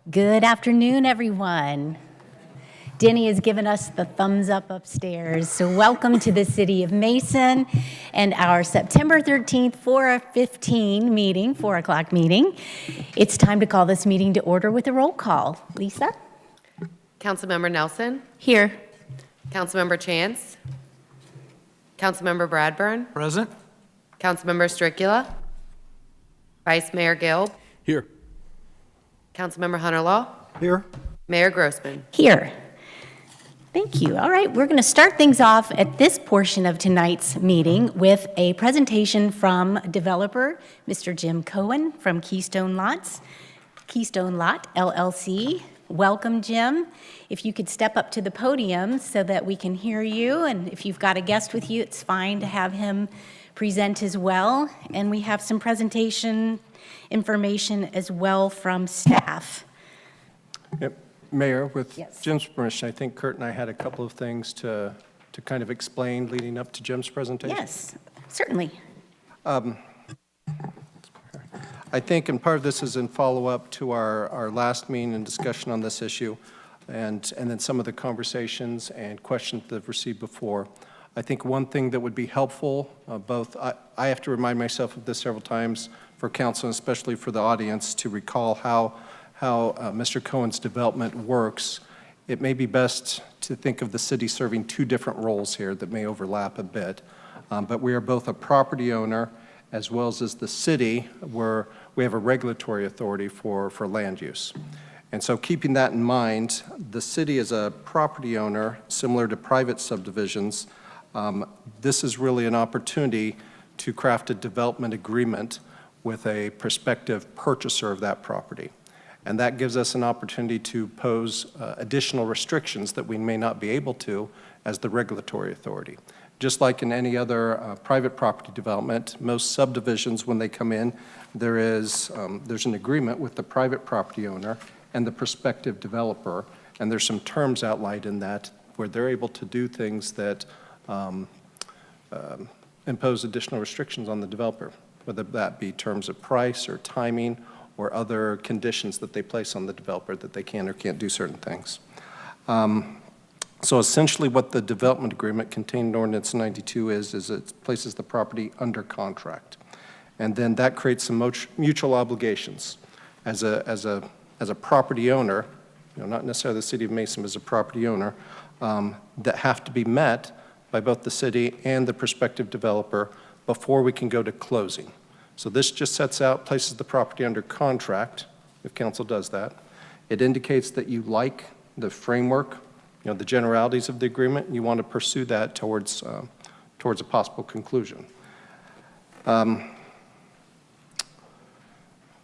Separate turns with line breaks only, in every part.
Good afternoon, everyone. Denny has given us the thumbs up upstairs. So welcome to the City of Mason and our September 13th, 4:15 meeting, 4 o'clock meeting. It's time to call this meeting to order with a roll call. Lisa?
Councilmember Nelson?
Here.
Councilmember Chance? Councilmember Bradburn?
Present.
Councilmember Stricula? Vice Mayor Gilb?
Here.
Councilmember Hunterlaw?
Here.
Mayor Grossman?
Here. Thank you. All right, we're going to start things off at this portion of tonight's meeting with a presentation from developer Mr. Jim Cohen from Keystone Lot LLC. Welcome, Jim. If you could step up to the podium so that we can hear you, and if you've got a guest with you, it's fine to have him present as well. And we have some presentation information as well from staff.
Yep. Mayor, with
Yes.
Jim's permission, I think Kurt and I had a couple of things to kind of explain leading up to Jim's presentation.
Yes, certainly.
I think, and part of this is in follow-up to our last meeting and discussion on this issue, and then some of the conversations and questions that I've received before. I think one thing that would be helpful, I have to remind myself of this several times for council, and especially for the audience, to recall how Mr. Cohen's development works. It may be best to think of the city serving two different roles here that may overlap a bit. But we are both a property owner as well as the city, where we have a regulatory authority for land use. And so keeping that in mind, the city is a property owner similar to private subdivisions. This is really an opportunity to craft a development agreement with a prospective purchaser of that property. And that gives us an opportunity to pose additional restrictions that we may not be able to as the regulatory authority. Just like in any other private property development, most subdivisions, when they come in, there's an agreement with the private property owner and the prospective developer, and there's some terms outlined in that where they're able to do things that impose additional restrictions on the developer, whether that be terms of price or timing or other conditions that they place on the developer that they can or can't do certain things. So essentially what the development agreement contained in Ordinance 92 is it places the property under contract. And then that creates some mutual obligations. As a property owner, not necessarily the City of Mason, but as a property owner, that have to be met by both the city and the prospective developer before we can go to closing. So this just sets out, places the property under contract, if council does that. It indicates that you like the framework, the generalities of the agreement, and you want to pursue that towards a possible conclusion. Gotta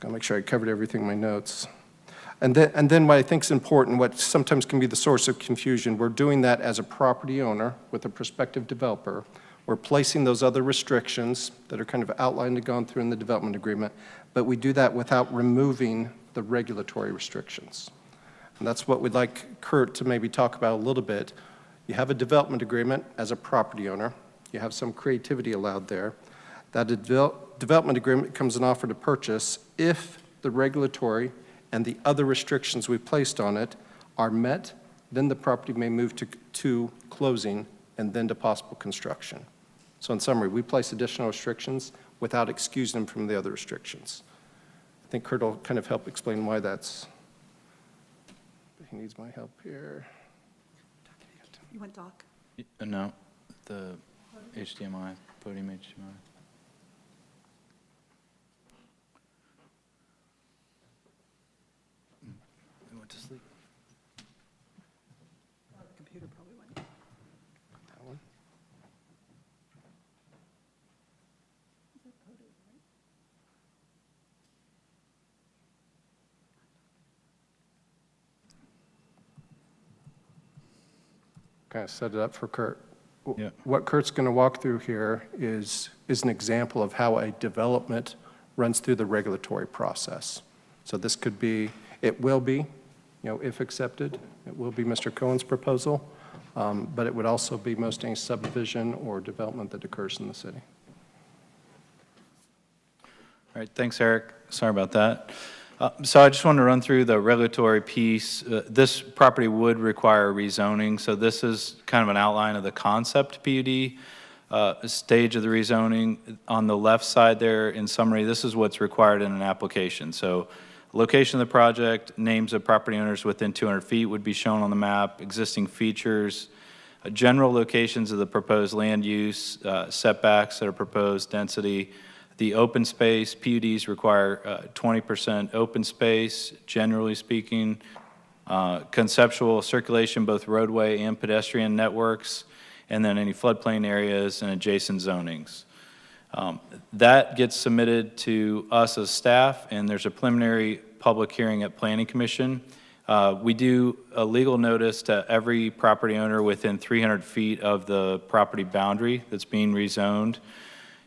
make sure I covered everything in my notes. And then what I think is important, what sometimes can be the source of confusion, we're doing that as a property owner with a prospective developer. We're placing those other restrictions that are kind of outlined and gone through in the development agreement, but we do that without removing the regulatory restrictions. And that's what we'd like Kurt to maybe talk about a little bit. You have a development agreement as a property owner. You have some creativity allowed there. That development agreement becomes an offer to purchase if the regulatory and the other restrictions we've placed on it are met, then the property may move to closing and then to possible construction. So in summary, we place additional restrictions without excusing them from the other restrictions. I think Kurt will kind of help explain why that's, he needs my help here.
You want doc?
No, the HDMI, podium HDMI. I went to sleep.
The computer probably went.
That one. Kind of set it up for Kurt.
Yeah.
What Kurt's going to walk through here is an example of how a development runs through the regulatory process. So this could be, it will be, if accepted, it will be Mr. Cohen's proposal, but it would also be most any subdivision or development that occurs in the city.
All right, thanks, Eric. Sorry about that. So I just wanted to run through the regulatory piece. This property would require rezoning, so this is kind of an outline of the concept PUD stage of the rezoning. On the left side there, in summary, this is what's required in an application. So location of the project, names of property owners within 200 feet would be shown on the map, existing features, general locations of the proposed land use, setbacks that are proposed, density. The open space, PUDs require 20% open space, generally speaking. Conceptual circulation, both roadway and pedestrian networks, and then any floodplain areas and adjacent zonings. That gets submitted to us as staff, and there's a preliminary public hearing at Planning Commission. We do a legal notice to every property owner within 300 feet of the property boundary that's being rezoned.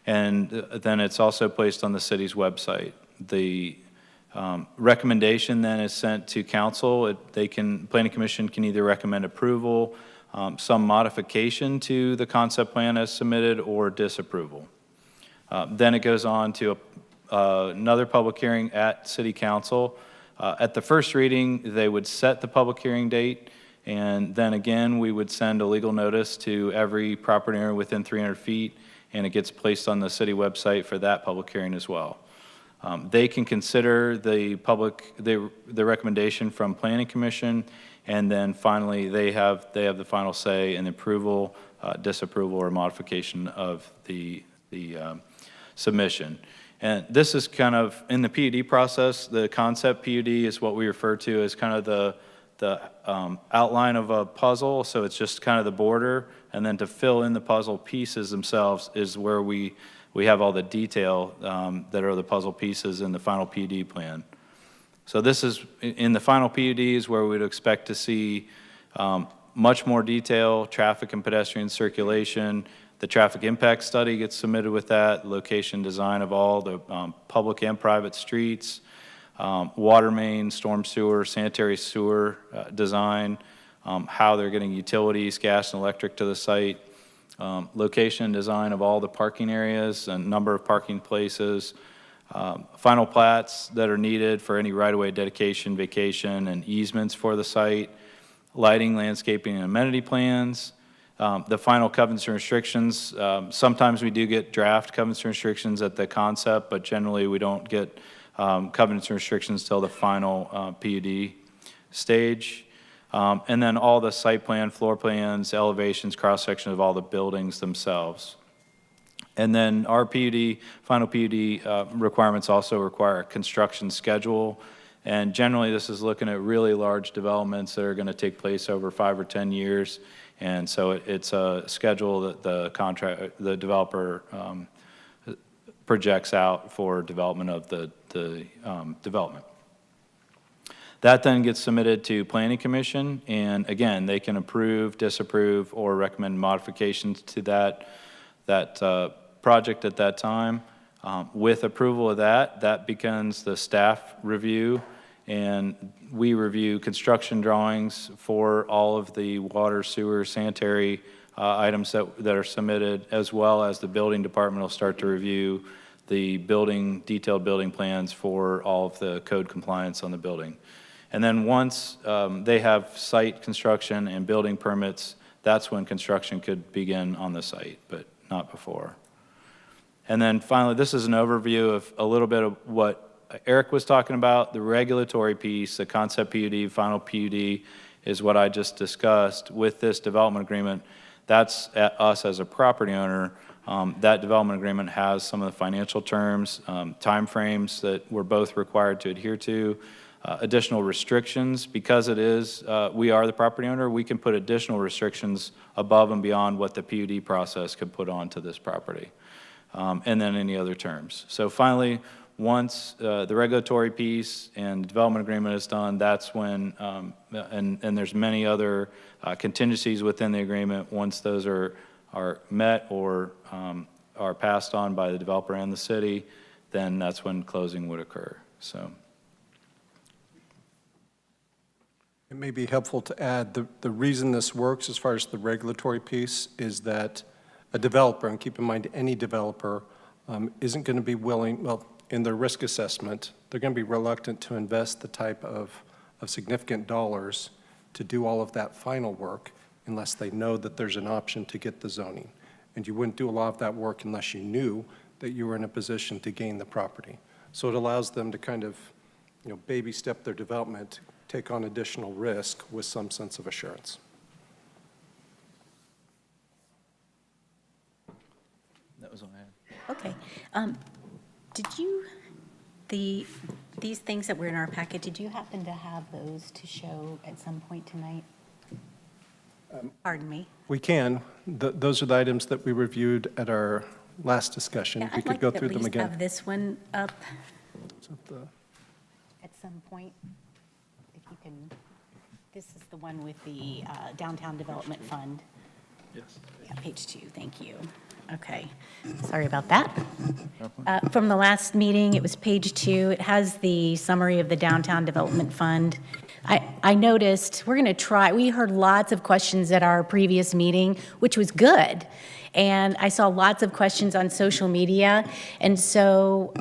And then it's also placed on the city's website. The recommendation then is sent to council. Planning Commission can either recommend approval, some modification to the concept plan as submitted, or disapproval. Then it goes on to another public hearing at City Council. At the first reading, they would set the public hearing date, and then again, we would send a legal notice to every property owner within 300 feet, and it gets placed on the city website for that public hearing as well. They can consider the recommendation from Planning Commission, and then finally they have the final say in approval, disapproval, or modification of the submission. And this is kind of in the PUD process. The concept PUD is what we refer to as kind of the outline of a puzzle. So it's just kind of the border, and then to fill in the puzzle pieces themselves is where we have all the detail that are the puzzle pieces in the final PUD plan. So this is, in the final PUD is where we'd expect to see much more detail, traffic and pedestrian circulation. The traffic impact study gets submitted with that, location design of all the public and private streets, water main, storm sewer, sanitary sewer design, how they're getting utilities, gas and electric to the site, location and design of all the parking areas and number of parking places, final plats that are needed for any right-of-way dedication, vacation, and easements for the site, lighting, landscaping, and amenity plans, the final covenants and restrictions. Sometimes we do get draft covenants and restrictions at the concept, but generally we don't get covenants and restrictions till the final PUD stage. And then all the site plan, floor plans, elevations, cross-section of all the buildings themselves. And then our PUD, final PUD requirements also require a construction schedule. And generally this is looking at really large developments that are going to take place over 5 or 10 years. And so it's a schedule that the developer projects out for development of the development. That then gets submitted to Planning Commission, and again, they can approve, disapprove, or recommend modifications to that project at that time. With approval of that becomes the staff review, and we review construction drawings for all of the water, sewer, sanitary items that are submitted, as well as the building department will start to review the detailed building plans for all of the code compliance on the building. And then once they have site construction and building permits, that's when construction could begin on the site, but not before. And then finally, this is an overview of a little bit of what Eric was talking about. The regulatory piece, the concept PUD, final PUD, is what I just discussed. With this development agreement, that's at us as a property owner. That development agreement has some of the financial terms, timeframes that we're both required to adhere to, additional restrictions. Because it is, we are the property owner, we can put additional restrictions above and beyond what the PUD process could put onto this property, and then any other terms. So finally, once the regulatory piece and development agreement is done, that's when, and there's many other contingencies within the agreement. Once those are met or are passed on by the developer and the city, then that's when closing would occur. So
It may be helpful to add the reason this works as far as the regulatory piece is that a developer, and keep in mind any developer, isn't going to be willing, well, in their risk assessment, they're going to be reluctant to invest the type of significant dollars to do all of that final work unless they know that there's an option to get the zoning. And you wouldn't do a lot of that work unless you knew that you were in a position to gain the property. So it allows them to kind of, baby step their development, take on additional risk with some sense of assurance.
That was all I had.
Okay. Did you, these things that were in our packet, did you happen to have those to show at some point tonight? Pardon me.
We can. Those are the items that we reviewed at our last discussion.
Yeah,
We
I'd
could
like
go
to
through
at
them
least
again.
have this one up
Is that the-
at some point. If you can, this is the one with the Downtown Development Fund.
Yes.
Yeah, page 2, thank you. Okay, sorry about that. From the last meeting, it was page 2. It has the summary of the Downtown Development Fund. I noticed, we're going to try, we heard lots of questions at our previous meeting, which was good. And I saw lots of questions on social media. And so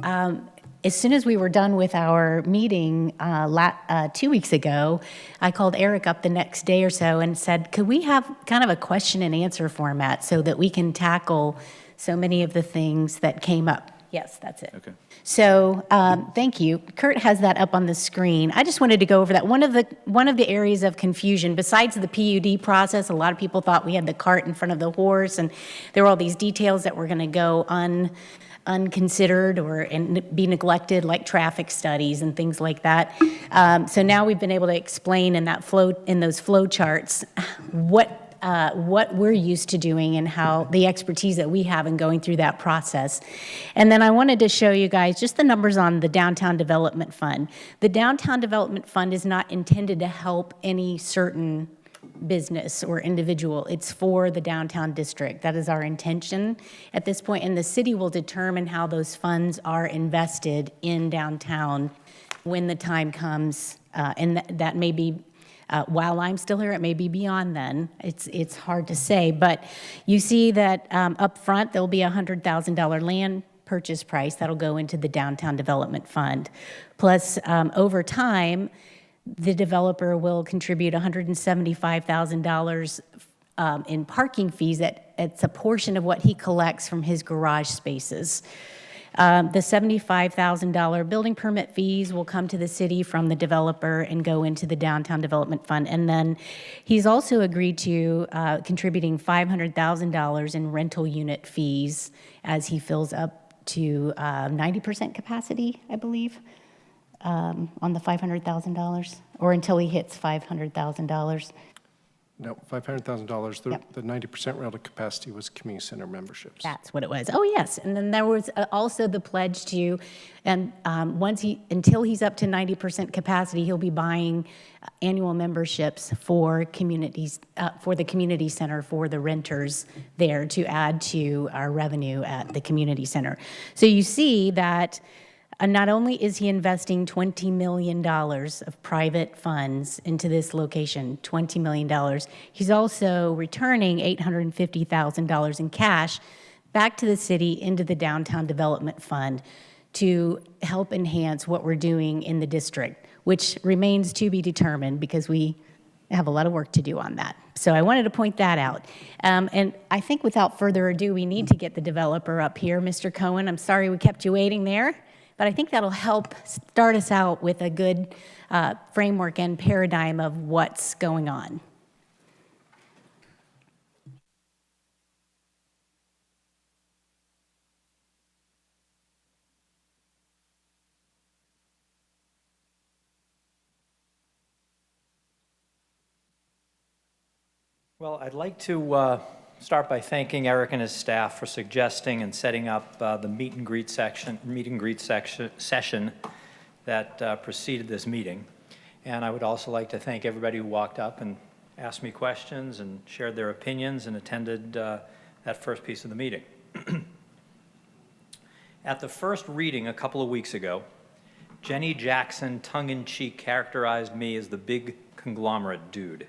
as soon as we were done with our meeting 2 weeks ago, I called Eric up the next day or so and said, could we have kind of a question and answer format so that we can tackle so many of the things that came up? Yes, that's it.
Okay.
So, thank you. Kurt has that up on the screen. I just wanted to go over that. One of the areas of confusion, besides the PUD process, a lot of people thought we had the cart in front of the horse, and there were all these details that were going to go unconsidered and be neglected, like traffic studies and things like that. So now we've been able to explain in those flow charts what we're used to doing and how the expertise that we have in going through that process. And then I wanted to show you guys just the numbers on the Downtown Development Fund. The Downtown Development Fund is not intended to help any certain business or individual. It's for the downtown district. That is our intention at this point, and the city will determine how those funds are invested in downtown when the time comes, and that may be while I'm still here, it may be beyond then. It's hard to say, but you see that up front there'll be a $100,000 land purchase price that'll go into the Downtown Development Fund. Plus, over time, the developer will contribute $175,000 in parking fees. It's a portion of what he collects from his garage spaces. The $75,000 building permit fees will come to the city from the developer and go into the Downtown Development Fund. And then he's also agreed to contributing $500,000 in rental unit fees as he fills up to 90% capacity, I believe, on the $500,000, or until he hits $500,000.
No, $500,000.
Yep.
The 90% rental capacity was community center memberships.
That's what it was. Oh, yes. And then there was also the pledge to, and until he's up to 90% capacity, he'll be buying annual memberships for communities, for the community center, for the renters there to add to our revenue at the community center. So you see that not only is he investing $20 million of private funds into this location, $20 million, he's also returning $850,000 in cash back to the city into the Downtown Development Fund to help enhance what we're doing in the district, which remains to be determined because we have a lot of work to do on that. So I wanted to point that out. And I think without further ado, we need to get the developer up here. Mr. Cohen, I'm sorry we kept you waiting there. But I think that'll help start us out with a good framework and paradigm of what's going on.
Well, I'd like to start by thanking Eric and his staff for suggesting and setting up the meet and greet session that preceded this meeting. And I would also like to thank everybody who walked up and asked me questions and shared their opinions and attended that first piece of the meeting. At the first reading a couple of weeks ago, Jenny Jackson tongue-in-cheek characterized me as the big conglomerate dude.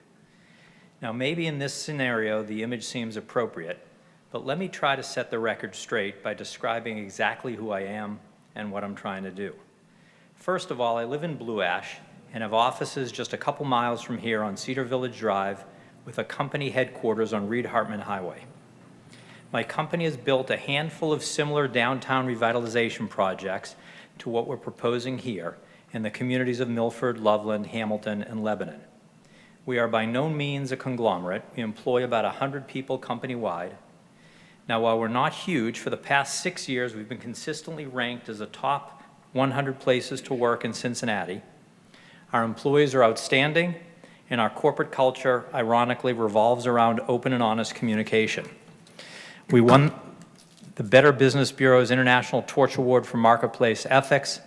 Now, maybe in this scenario, the image seems appropriate, but let me try to set the record straight by describing exactly who I am and what I'm trying to do. First of all, I live in Blue Ash and have offices just a couple miles from here on Cedar Village Drive with a company headquarters on Reed Hartman Highway. My company has built a handful of similar downtown revitalization projects to what we're proposing here in the communities of Milford, Loveland, Hamilton, and Lebanon. We are by no means a conglomerate. We employ about 100 people company-wide. Now, while we're not huge, for the past 6 years, we've been consistently ranked as a top 100 places to work in Cincinnati. Our employees are outstanding, and our corporate culture, ironically, revolves around open and honest communication. We won the Better Business Bureau's International Torch Award for Marketplace Ethics,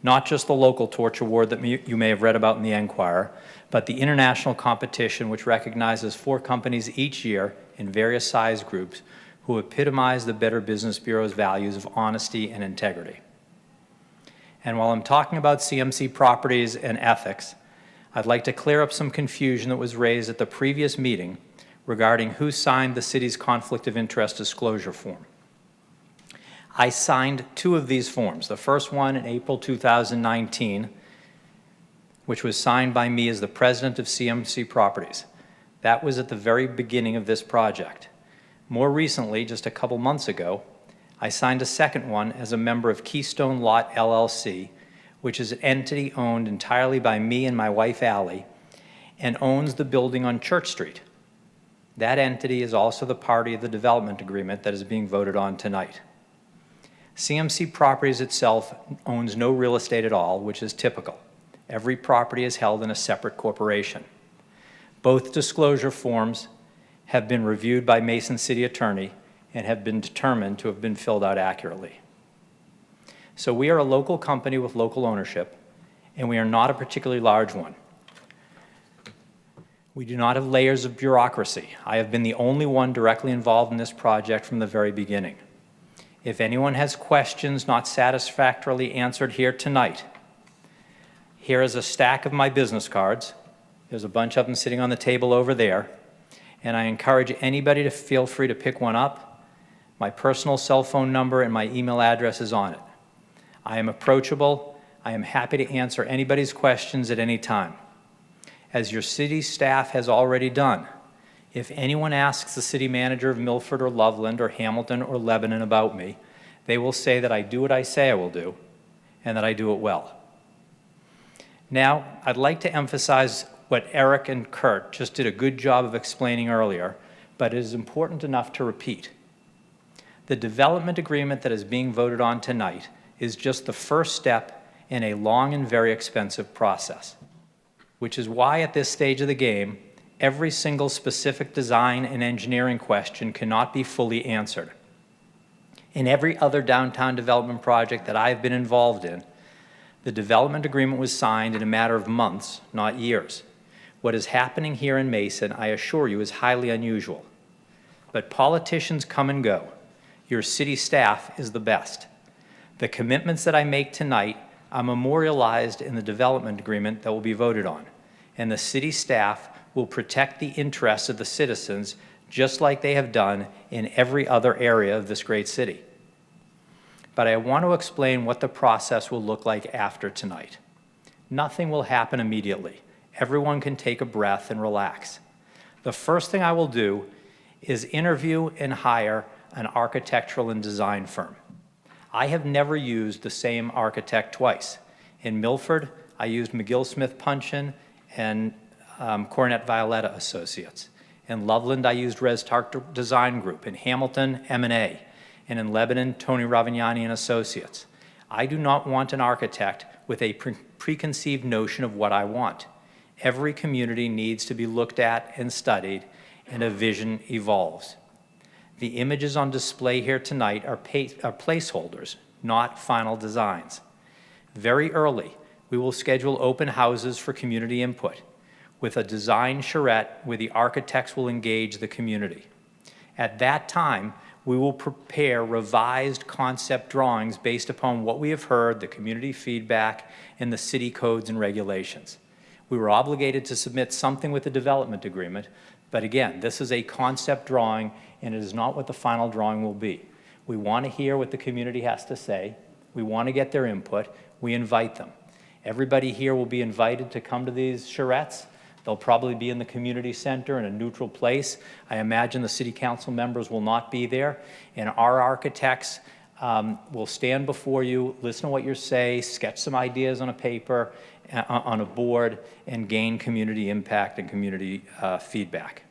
not just the local Torch Award that you may have read about in the Enquirer, but the international competition, which recognizes 4 companies each year in various size groups who epitomize the Better Business Bureau's values of honesty and integrity. And while I'm talking about CMC properties and ethics, I'd like to clear up some confusion that was raised at the previous meeting regarding who signed the city's conflict of interest disclosure form. I signed 2 of these forms. The first one in April 2019, which was signed by me as the president of CMC Properties. That was at the very beginning of this project. More recently, just a couple months ago, I signed a second one as a member of Keystone Lot LLC, which is an entity owned entirely by me and my wife, Allie, and owns the building on Church Street. That entity is also the party of the development agreement that is being voted on tonight. CMC Properties itself owns no real estate at all, which is typical. Every property is held in a separate corporation. Both disclosure forms have been reviewed by Mason City Attorney and have been determined to have been filled out accurately. So we are a local company with local ownership, and we are not a particularly large one. We do not have layers of bureaucracy. I have been the only one directly involved in this project from the very beginning. If anyone has questions not satisfactorily answered here tonight, here is a stack of my business cards. There's a bunch of them sitting on the table over there, and I encourage anybody to feel free to pick one up. My personal cell phone number and my email address is on it. I am approachable. I am happy to answer anybody's questions at any time. As your city staff has already done, if anyone asks the city manager of Milford or Loveland or Hamilton or Lebanon about me, they will say that I do what I say I will do and that I do it well. Now, I'd like to emphasize what Eric and Kurt just did a good job of explaining earlier, but it is important enough to repeat. The development agreement that is being voted on tonight is just the first step in a long and very expensive process, which is why at this stage of the game, every single specific design and engineering question cannot be fully answered. In every other downtown development project that I have been involved in, the development agreement was signed in a matter of months, not years. What is happening here in Mason, I assure you, is highly unusual. But politicians come and go. Your city staff is the best. The commitments that I make tonight are memorialized in the development agreement that will be voted on, and the city staff will protect the interests of the citizens just like they have done in every other area of this great city. But I want to explain what the process will look like after tonight. Nothing will happen immediately. Everyone can take a breath and relax. The first thing I will do is interview and hire an architectural and design firm. I have never used the same architect twice. In Milford, I used McGill Smith Punchin and Cornet Violetta Associates. In Loveland, I used ResTark Design Group. In Hamilton, M&A. And in Lebanon, Tony Ravignani and Associates. I do not want an architect with a preconceived notion of what I want. Every community needs to be looked at and studied, and a vision evolves. The images on display here tonight are placeholders, not final designs. Very early, we will schedule open houses for community input with a design charrette where the architects will engage the community. At that time, we will prepare revised concept drawings based upon what we have heard, the community feedback, and the city codes and regulations. We were obligated to submit something with the development agreement, but again, this is a concept drawing, and it is not what the final drawing will be. We want to hear what the community has to say. We want to get their input. We invite them. Everybody here will be invited to come to these charrettes. They'll probably be in the community center in a neutral place. I imagine the city council members will not be there. And our architects will stand before you, listen to what you say, sketch some ideas on a paper, on a board, and gain community impact and community feedback.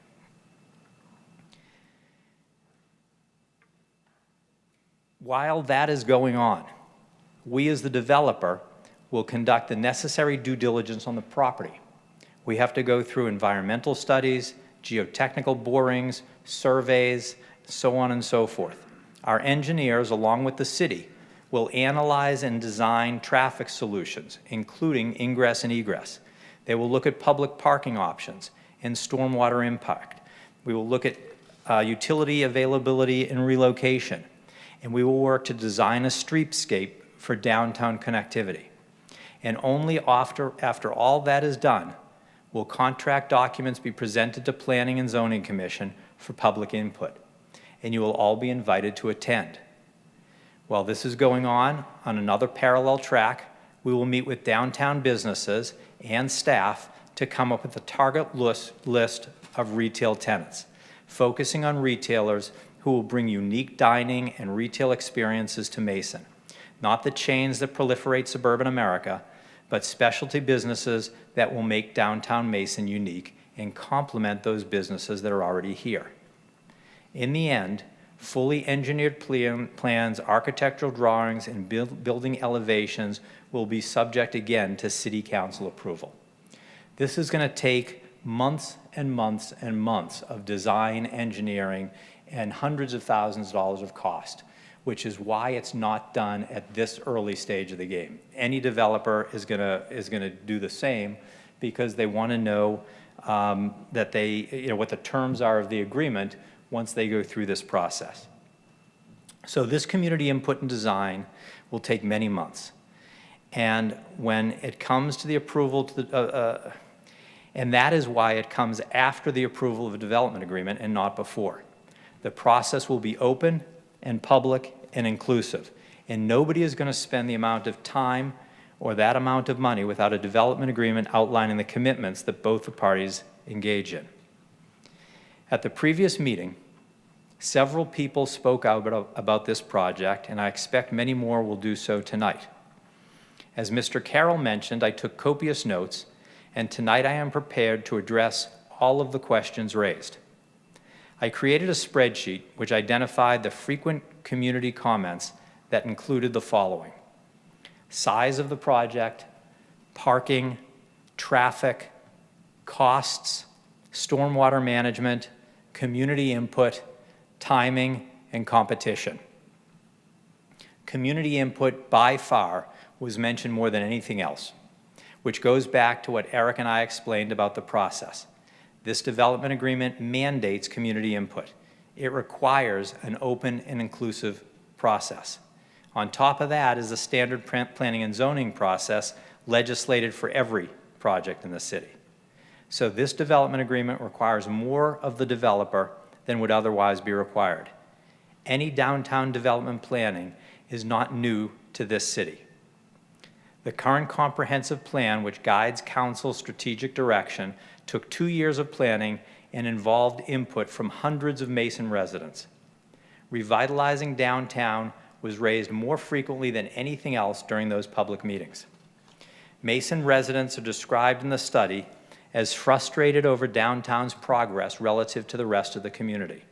While that is going on, we as the developer will conduct the necessary due diligence on the property. We have to go through environmental studies, geotechnical borings, surveys, so on and so forth. Our engineers, along with the city, will analyze and design traffic solutions, including ingress and egress. They will look at public parking options and stormwater impact. We will look at utility availability and relocation. And we will work to design a streetscape for downtown connectivity. And only after all that is done will contract documents be presented to Planning and Zoning Commission for public input. And you will all be invited to attend. While this is going on another parallel track, we will meet with downtown businesses and staff to come up with a target list of retail tenants, focusing on retailers who will bring unique dining and retail experiences to Mason. Not the chains that proliferate suburban America, but specialty businesses that will make downtown Mason unique and complement those businesses that are already here. In the end, fully engineered plans, architectural drawings, and building elevations will be subject again to City Council approval. This is going to take months and months and months of design, engineering, and hundreds of thousands of dollars of cost, which is why it's not done at this early stage of the game. Any developer is gonna do the same because they want to know that what the terms are of the agreement once they go through this process. So this community input and design will take many months. And when it comes to the approval, and that is why it comes after the approval of a development agreement and not before. The process will be open and public and inclusive. And nobody is going to spend the amount of time or that amount of money without a development agreement outlining the commitments that both the parties engage in. At the previous meeting, several people spoke out about this project, and I expect many more will do so tonight. As Mr. Carroll mentioned, I took copious notes, and tonight I am prepared to address all of the questions raised. I created a spreadsheet which identified the frequent community comments that included the following: size of the project, parking, traffic, costs, stormwater management, community input, timing, and competition. Community input by far was mentioned more than anything else, which goes back to what Eric and I explained about the process. This development agreement mandates community input. It requires an open and inclusive process. On top of that is the standard planning and zoning process legislated for every project in the city. So this development agreement requires more of the developer than would otherwise be required. Any downtown development planning is not new to this city. The current comprehensive plan, which guides council's strategic direction, took 2 years of planning and involved input from hundreds of Mason residents. Revitalizing downtown was raised more frequently than anything else during those public meetings. Mason residents are described in the study as frustrated over downtown's progress relative to the rest of the community.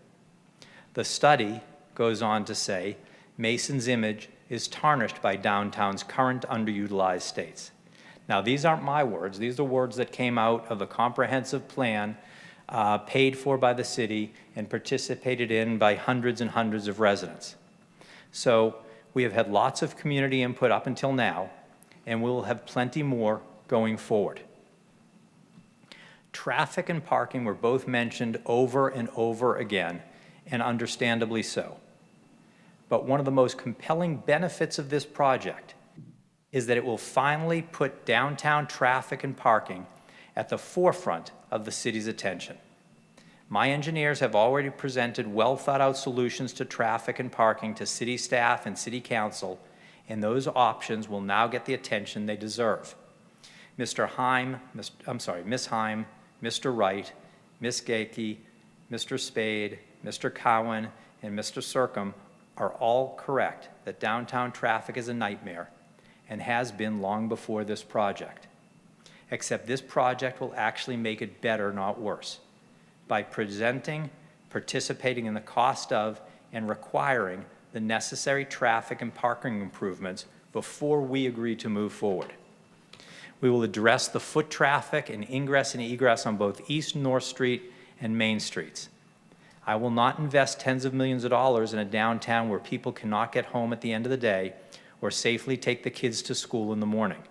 The study goes on to say Mason's image is tarnished by downtown's current underutilized states. Now, these aren't my words. These are words that came out of a comprehensive plan paid for by the city and participated in by hundreds and hundreds of residents. So we have had lots of community input up until now, and we'll have plenty more going forward. Traffic and parking were both mentioned over and over again, and understandably so. But one of the most compelling benefits of this project is that it will finally put downtown traffic and parking at the forefront of the city's attention. My engineers have already presented well-thought-out solutions to traffic and parking to city staff and city council, and those options will now get the attention they deserve. Ms. Heim, Mr. Wright, Ms. Gakey, Mr. Spade, Mr. Cowan, and Mr. Circum are all correct that downtown traffic is a nightmare and has been long before this project. Except this project will actually make it better, not worse, by participating in the cost of, and requiring the necessary traffic and parking improvements before we agree to move forward. We will address the foot traffic and ingress and egress on both East North Street and Main Streets. I will not invest tens of millions of dollars in a downtown where people cannot get home at the end of the day or safely take the kids to school in the morning.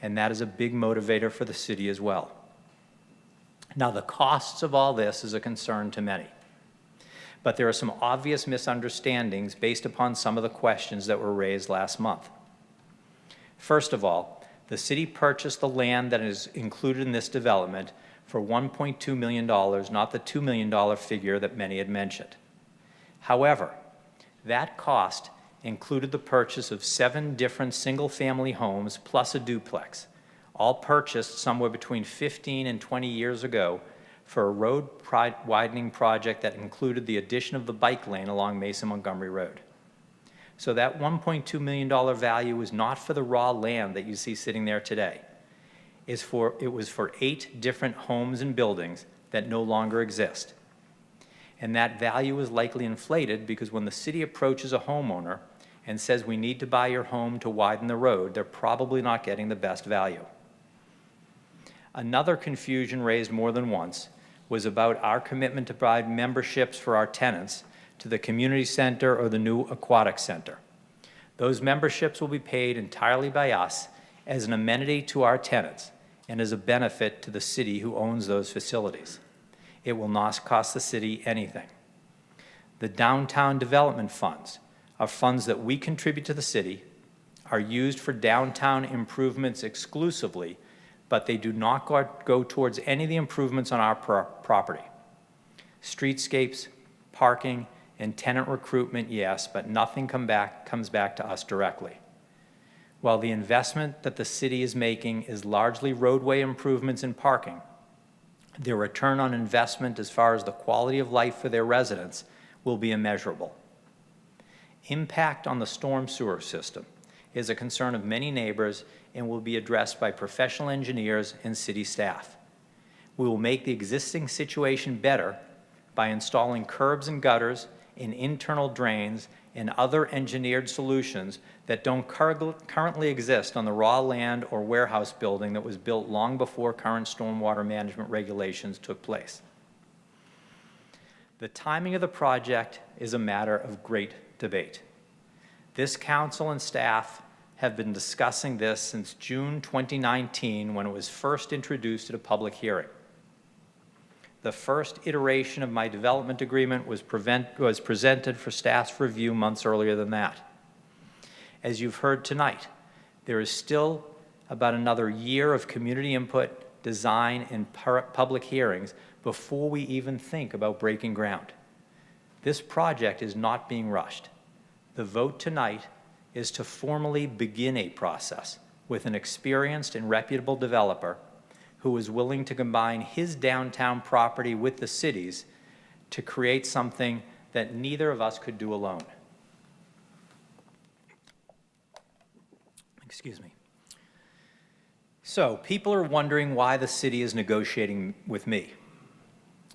And that is a big motivator for the city as well. Now, the costs of all this is a concern to many. But there are some obvious misunderstandings based upon some of the questions that were raised last month. First of all, the city purchased the land that is included in this development for $1.2 million, not the $2 million figure that many had mentioned. However, that cost included the purchase of 7 different single-family homes plus a duplex, all purchased somewhere between 15 and 20 years ago for a road widening project that included the addition of the bike lane along Mason Montgomery Road. So that $1.2 million value is not for the raw land that you see sitting there today. It was for 8 different homes and buildings that no longer exist. And that value is likely inflated because when the city approaches a homeowner and says we need to buy your home to widen the road, they're probably not getting the best value. Another confusion raised more than once was about our commitment to provide memberships for our tenants to the community center or the new aquatic center. Those memberships will be paid entirely by us as an amenity to our tenants and as a benefit to the city who owns those facilities. It will not cost the city anything. The downtown development funds are funds that we contribute to the city, are used for downtown improvements exclusively, but they do not go towards any of the improvements on our property. Streetscapes, parking, and tenant recruitment, yes, but nothing comes back to us directly. While the investment that the city is making is largely roadway improvements and parking, their return on investment as far as the quality of life for their residents will be immeasurable. Impact on the storm sewer system is a concern of many neighbors and will be addressed by professional engineers and city staff. We will make the existing situation better by installing curbs and gutters and internal drains and other engineered solutions that don't currently exist on the raw land or warehouse building that was built long before current stormwater management regulations took place. The timing of the project is a matter of great debate. This council and staff have been discussing this since June 2019 when it was first introduced at a public hearing. The first iteration of my development agreement was presented for staff's review months earlier than that. As you've heard tonight, there is still about another year of community input, design, and public hearings before we even think about breaking ground. This project is not being rushed. The vote tonight is to formally begin a process with an experienced and reputable developer who is willing to combine his downtown property with the city's to create something that neither of us could do alone. Excuse me. So, people are wondering why the city is negotiating with me.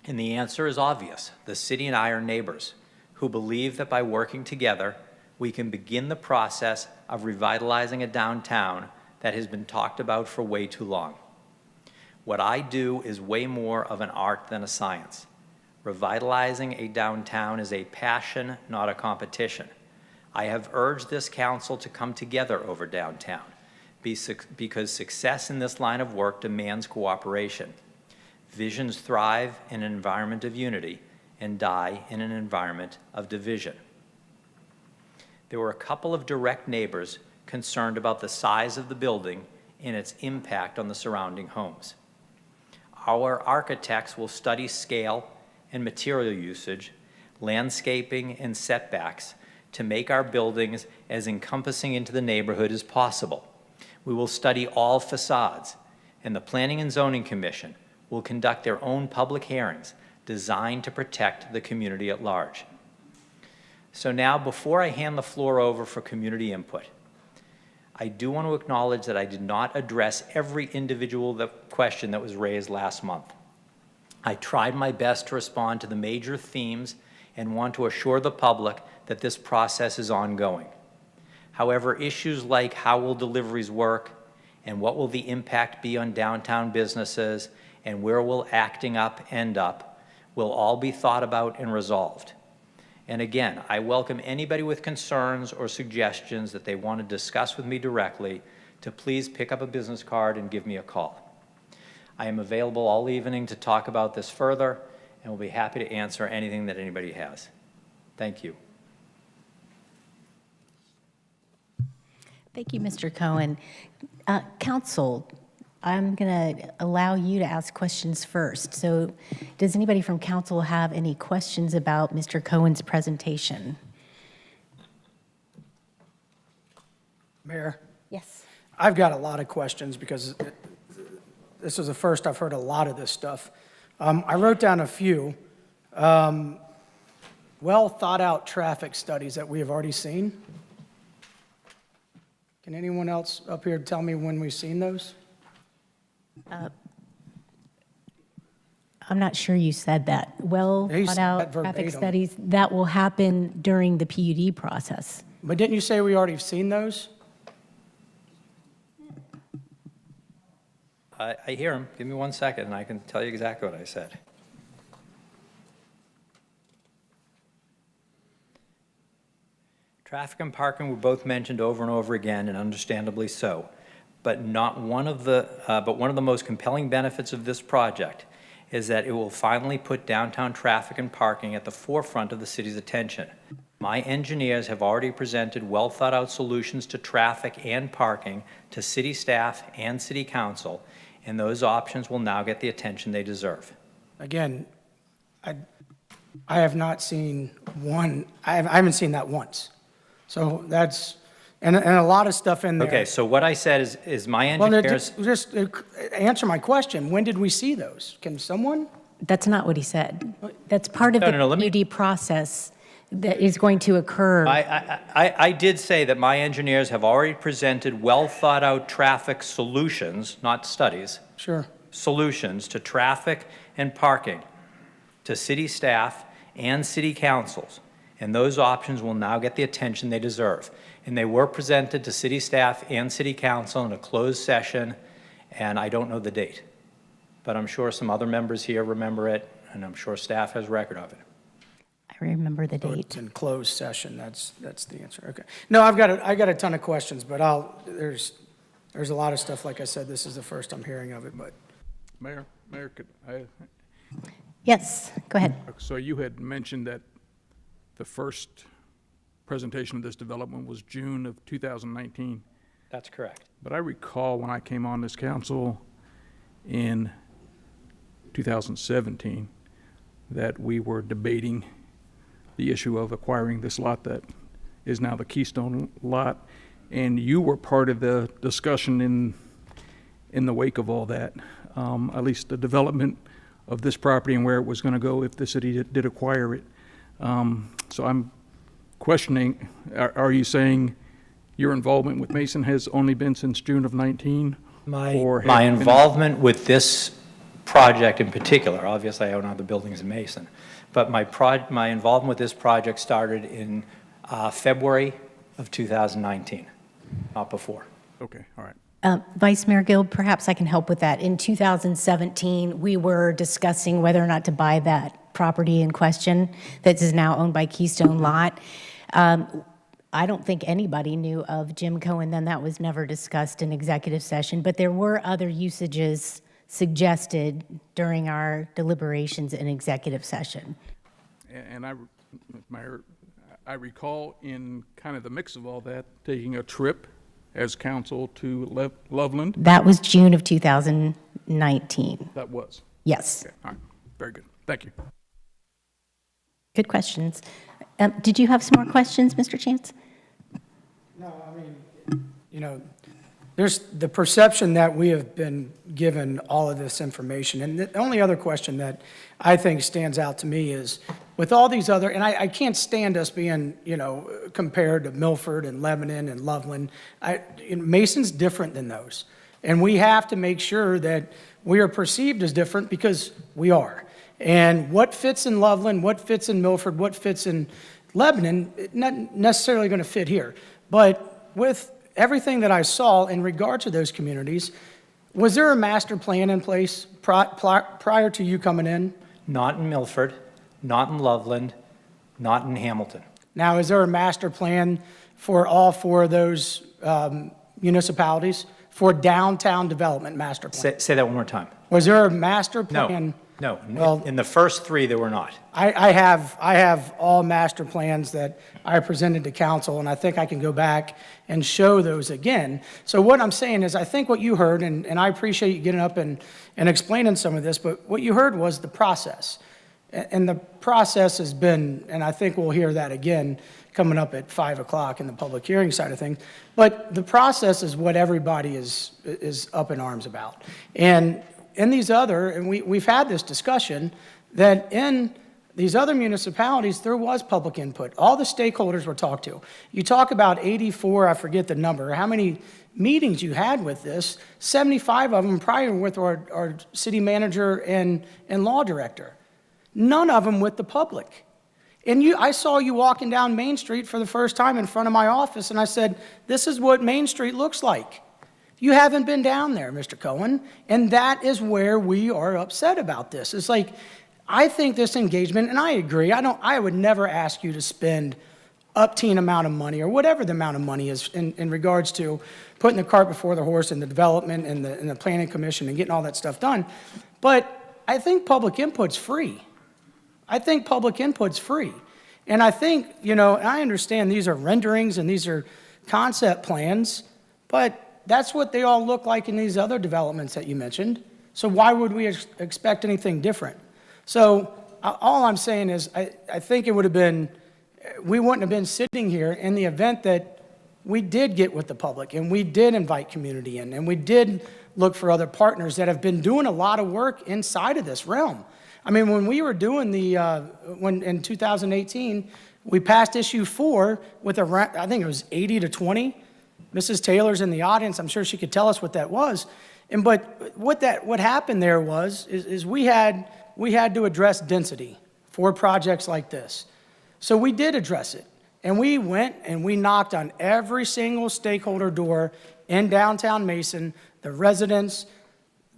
And the answer is obvious. The city and I are neighbors who believe that by working together, we can begin the process of revitalizing a downtown that has been talked about for way too long. What I do is way more of an art than a science. Revitalizing a downtown is a passion, not a competition. I have urged this council to come together over downtown because success in this line of work demands cooperation. Visions thrive in an environment of unity and die in an environment of division. There were a couple of direct neighbors concerned about the size of the building and its impact on the surrounding homes. Our architects will study scale and material usage, landscaping and setbacks to make our buildings as encompassing into the neighborhood as possible. We will study all facades, and the Planning and Zoning Commission will conduct their own public hearings designed to protect the community at large. So now, before I hand the floor over for community input, I do want to acknowledge that I did not address every individual question that was raised last month. I tried my best to respond to the major themes and want to assure the public that this process is ongoing. However, issues like how will deliveries work and what will the impact be on downtown businesses and where will acting up end up will all be thought about and resolved. And again, I welcome anybody with concerns or suggestions that they want to discuss with me directly to please pick up a business card and give me a call. I am available all evening to talk about this further and will be happy to answer anything that anybody has. Thank you.
Thank you, Mr. Cohen. Council, I'm going to allow you to ask questions first. So does anybody from council have any questions about Mr. Cohen's presentation?
Mayor,
Yes.
I've got a lot of questions because this is the first I've heard a lot of this stuff. I wrote down a few well-thought-out traffic studies that we have already seen. Can anyone else up here tell me when we've seen those?
I'm not sure you said that. Well
Yeah, you
thought
said
out
that
traffic
verbatim.
studies, that will happen during the PUD process.
But didn't you say we already have seen those?
I hear him. Give me 1 second and I can tell you exactly what I said. Traffic and parking were both mentioned over and over again, and understandably so. But one of the most compelling benefits of this project is that it will finally put downtown traffic and parking at the forefront of the city's attention. My engineers have already presented well-thought-out solutions to traffic and parking to city staff and city council, and those options will now get the attention they deserve.
Again, I have not seen one, I haven't seen that once. So that's, and a lot of stuff in there.
Okay, so what I said is my
Well, no,
engineers...
just answer my question. When did we see those? Can someone?
That's not what he said. That's part of
No, let
the
me-
PUD process that is going to occur.
I did say that my engineers have already presented well-thought-out traffic solutions, not studies,
Sure.
solutions to traffic and parking to city staff and city councils, and those options will now get the attention they deserve. And they were presented to city staff and city council in a closed session, and I don't know the date. But I'm sure some other members here remember it, and I'm sure staff has record of it.
I remember the
So
date.
it's in closed session. That's the answer. Okay. No, I got a ton of questions, but there's a lot of stuff. Like I said, this is the first I'm hearing of it, but.
Mayor, could I,
Yes, go ahead.
so you had mentioned that the first presentation of this development was June of 2019,
That's correct.
but I recall when I came on this council in 2017 that we were debating the issue of acquiring this lot that is now the Keystone lot, and you were part of the discussion in the wake of all that, at least the development of this property and where it was going to go if the city did acquire it. So I'm questioning, are you saying your involvement with Mason has only been since June of 19? or
My
have been-
involvement with this project in particular, obviously I own other buildings in Mason, but my involvement with this project started in February of 2019, not before.
Okay, all right.
Vice Mayor Guild, perhaps I can help with that. In 2017, we were discussing whether or not to buy that property in question that is now owned by Keystone Lot. I don't think anybody knew of Jim Cohen then. That was never discussed in executive session, but there were other usages suggested during our deliberations in executive session.
And Mayor, I recall in kind of the mix of all that, taking a trip as council to Loveland.
That was June of 2019.
That was.
Yes.
Okay, all right, very good. Thank you.
Good questions. Did you have some more questions, Mr. Chance?
No, I mean, you know, there's the perception that we have been given all of this information. And the only other question that I think stands out to me is with all these other, and I can't stand us being, you know, compared to Milford and Lebanon and Loveland. Mason's different than those. And we have to make sure that we are perceived as different because we are. And what fits in Loveland, what fits in Milford, what fits in Lebanon, not necessarily going to fit here. But with everything that I saw in regard to those communities, was there a master plan in place prior to you coming in?
Not in Milford, not in Loveland, not in Hamilton.
Now, is there a master plan for all four of those municipalities for downtown development master plan?
Say that one more time.
Was there a master
No,
plan?
no.
Well,
In the first three, there were not.
I have all master plans that I presented to council, and I think I can go back and show those again. So what I'm saying is, I think what you heard, and I appreciate you getting up and explaining some of this, but what you heard was the process. And the process has been, and I think we'll hear that again coming up at 5 o'clock in the public hearing side of things, but the process is what everybody is up in arms about. And in these other, and we've had this discussion, that in these other municipalities, there was public input. All the stakeholders were talked to. You talk about 84, I forget the number, how many meetings you had with this, 75 of them prior with our city manager and law director. None of them with the public. And I saw you walking down Main Street for the first time in front of my office, and I said, this is what Main Street looks like. You haven't been down there, Mr. Cohen, and that is where we are upset about this. It's like, I think this engagement, and I agree, I would never ask you to spend up-teen amount of money or whatever the amount of money is in regards to putting the cart before the horse and the development and the planning commission and getting all that stuff done. But I think public input's free. I think public input's free. And I think, you know, I understand these are renderings and these are concept plans, but that's what they all look like in these other developments that you mentioned. So why would we expect anything different? So all I'm saying is I think it would have been, we wouldn't have been sitting here in the event that we did get with the public and we did invite community in and we did look for other partners that have been doing a lot of work inside of this realm. I mean, when we were doing when in 2018, we passed issue 4 with I think it was 80 to 20. Mrs. Taylor's in the audience. I'm sure she could tell us what that was. But what happened there is we had to address density for projects like this. So we did address it. And we went and we knocked on every single stakeholder door in downtown Mason, the residents,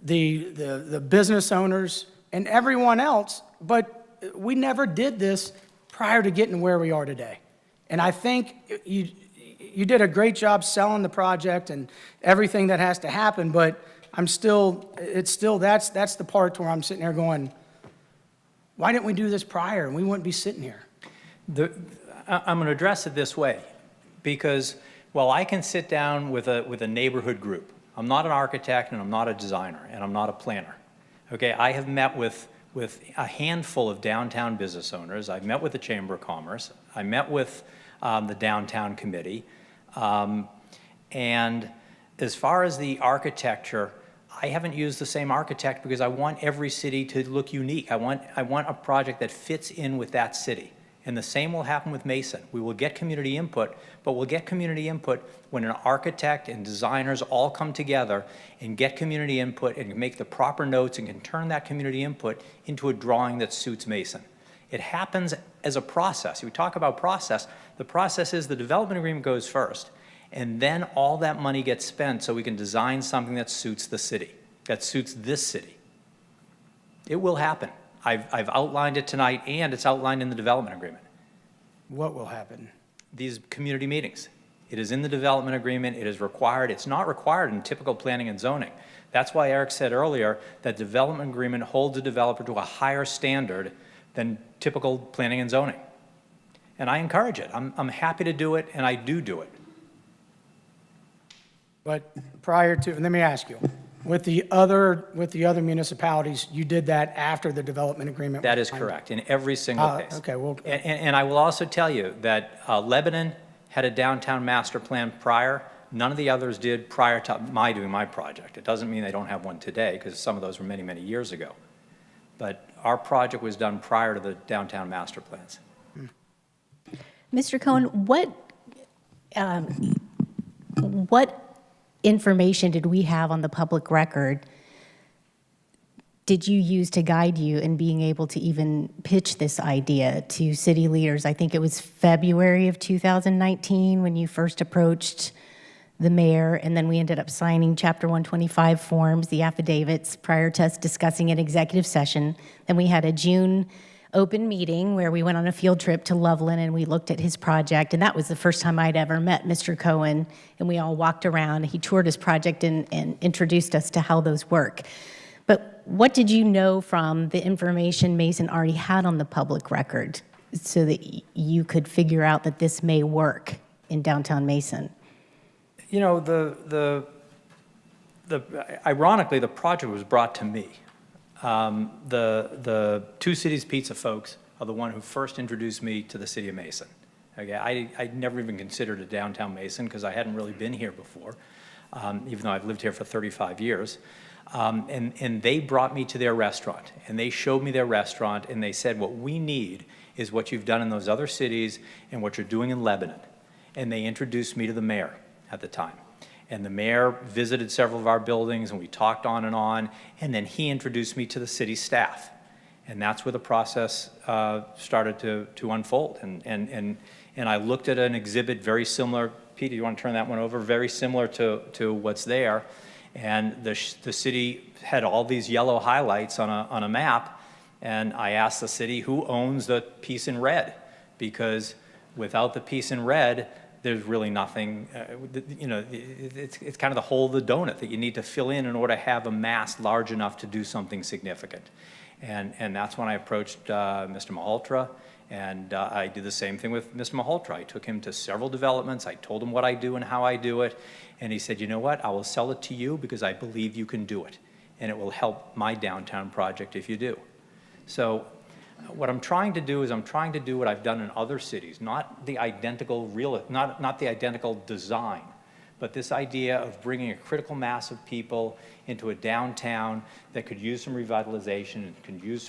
the business owners, and everyone else, but we never did this prior to getting where we are today. And I think you did a great job selling the project and everything that has to happen, but that's the part where I'm sitting here going, why didn't we do this prior? And we wouldn't be sitting here.
I'm going to address it this way, because while I can sit down with a neighborhood group, I'm not an architect and I'm not a designer and I'm not a planner. Okay, I have met with a handful of downtown business owners. I've met with the Chamber of Commerce. I met with the Downtown Committee. And as far as the architecture, I haven't used the same architect because I want every city to look unique. I want a project that fits in with that city. And the same will happen with Mason. We will get community input, but we'll get community input when an architect and designers all come together and get community input and make the proper notes and can turn that community input into a drawing that suits Mason. It happens as a process. We talk about process. The process is the development agreement goes first, and then all that money gets spent so we can design something that suits the city, that suits this city. It will happen. I've outlined it tonight, and it's outlined in the development agreement.
What will happen?
These community meetings. It is in the development agreement. It is required. It's not required in typical planning and zoning. That's why Eric said earlier that development agreement holds a developer to a higher standard than typical planning and zoning. And I encourage it. I'm happy to do it, and I do it.
But prior to, let me ask you, With the other municipalities, you did that after the development agreement?
That
was
is
signed?
correct, in every single
Ah,
case.
okay, well-
And I will also tell you that Lebanon had a downtown master plan prior. None of the others did prior to my doing my project. It doesn't mean they don't have one today, because some of those were many, many years ago. But our project was done prior to the downtown master plans.
Mr. Cohen, what information did we have on the public record did you use to guide you in being able to even pitch this idea to city leaders? I think it was February of 2019 when you first approached the mayor, and then we ended up signing Chapter 125 forms, the affidavits, prior to us discussing an executive session. Then we had a June open meeting where we went on a field trip to Loveland and we looked at his project, and that was the first time I'd ever met Mr. Cohen, and we all walked around. He toured his project and introduced us to how those work. But what did you know from the information Mason already had on the public record so that you could figure out that this may work in downtown Mason?
You know, ironically, the project was brought to me. The Two Cities Pizza folks are the one who first introduced me to the city of Mason. Okay, I'd never even considered a downtown Mason because I hadn't really been here before, even though I've lived here for 35 years. And they brought me to their restaurant, and they showed me their restaurant, and they said, what we need is what you've done in those other cities and what you're doing in Lebanon. And they introduced me to the mayor at the time. And the mayor visited several of our buildings, and we talked on, and then he introduced me to the city staff. And that's where the process started to unfold. And I looked at an exhibit very similar. Peter, you want to turn that one over? Very similar to what's there. And the city had all these yellow highlights on a map, and I asked the city who owns the piece in red, because without the piece in red, there's really nothing, you know, it's kind of the hole of the donut that you need to fill in order to have a mass large enough to do something significant. And that's when I approached Mr. Malhotra, and I did the same thing with Mr. Malhotra. I took him to several developments. I told him what I do and how I do it. And he said, you know what, I will sell it to you because I believe you can do it. And it will help my downtown project if you do. So what I'm trying to do is I'm trying to do what I've done in other cities, not the identical not the identical design, but this idea of bringing a critical mass of people into a downtown that could use some revitalization and could use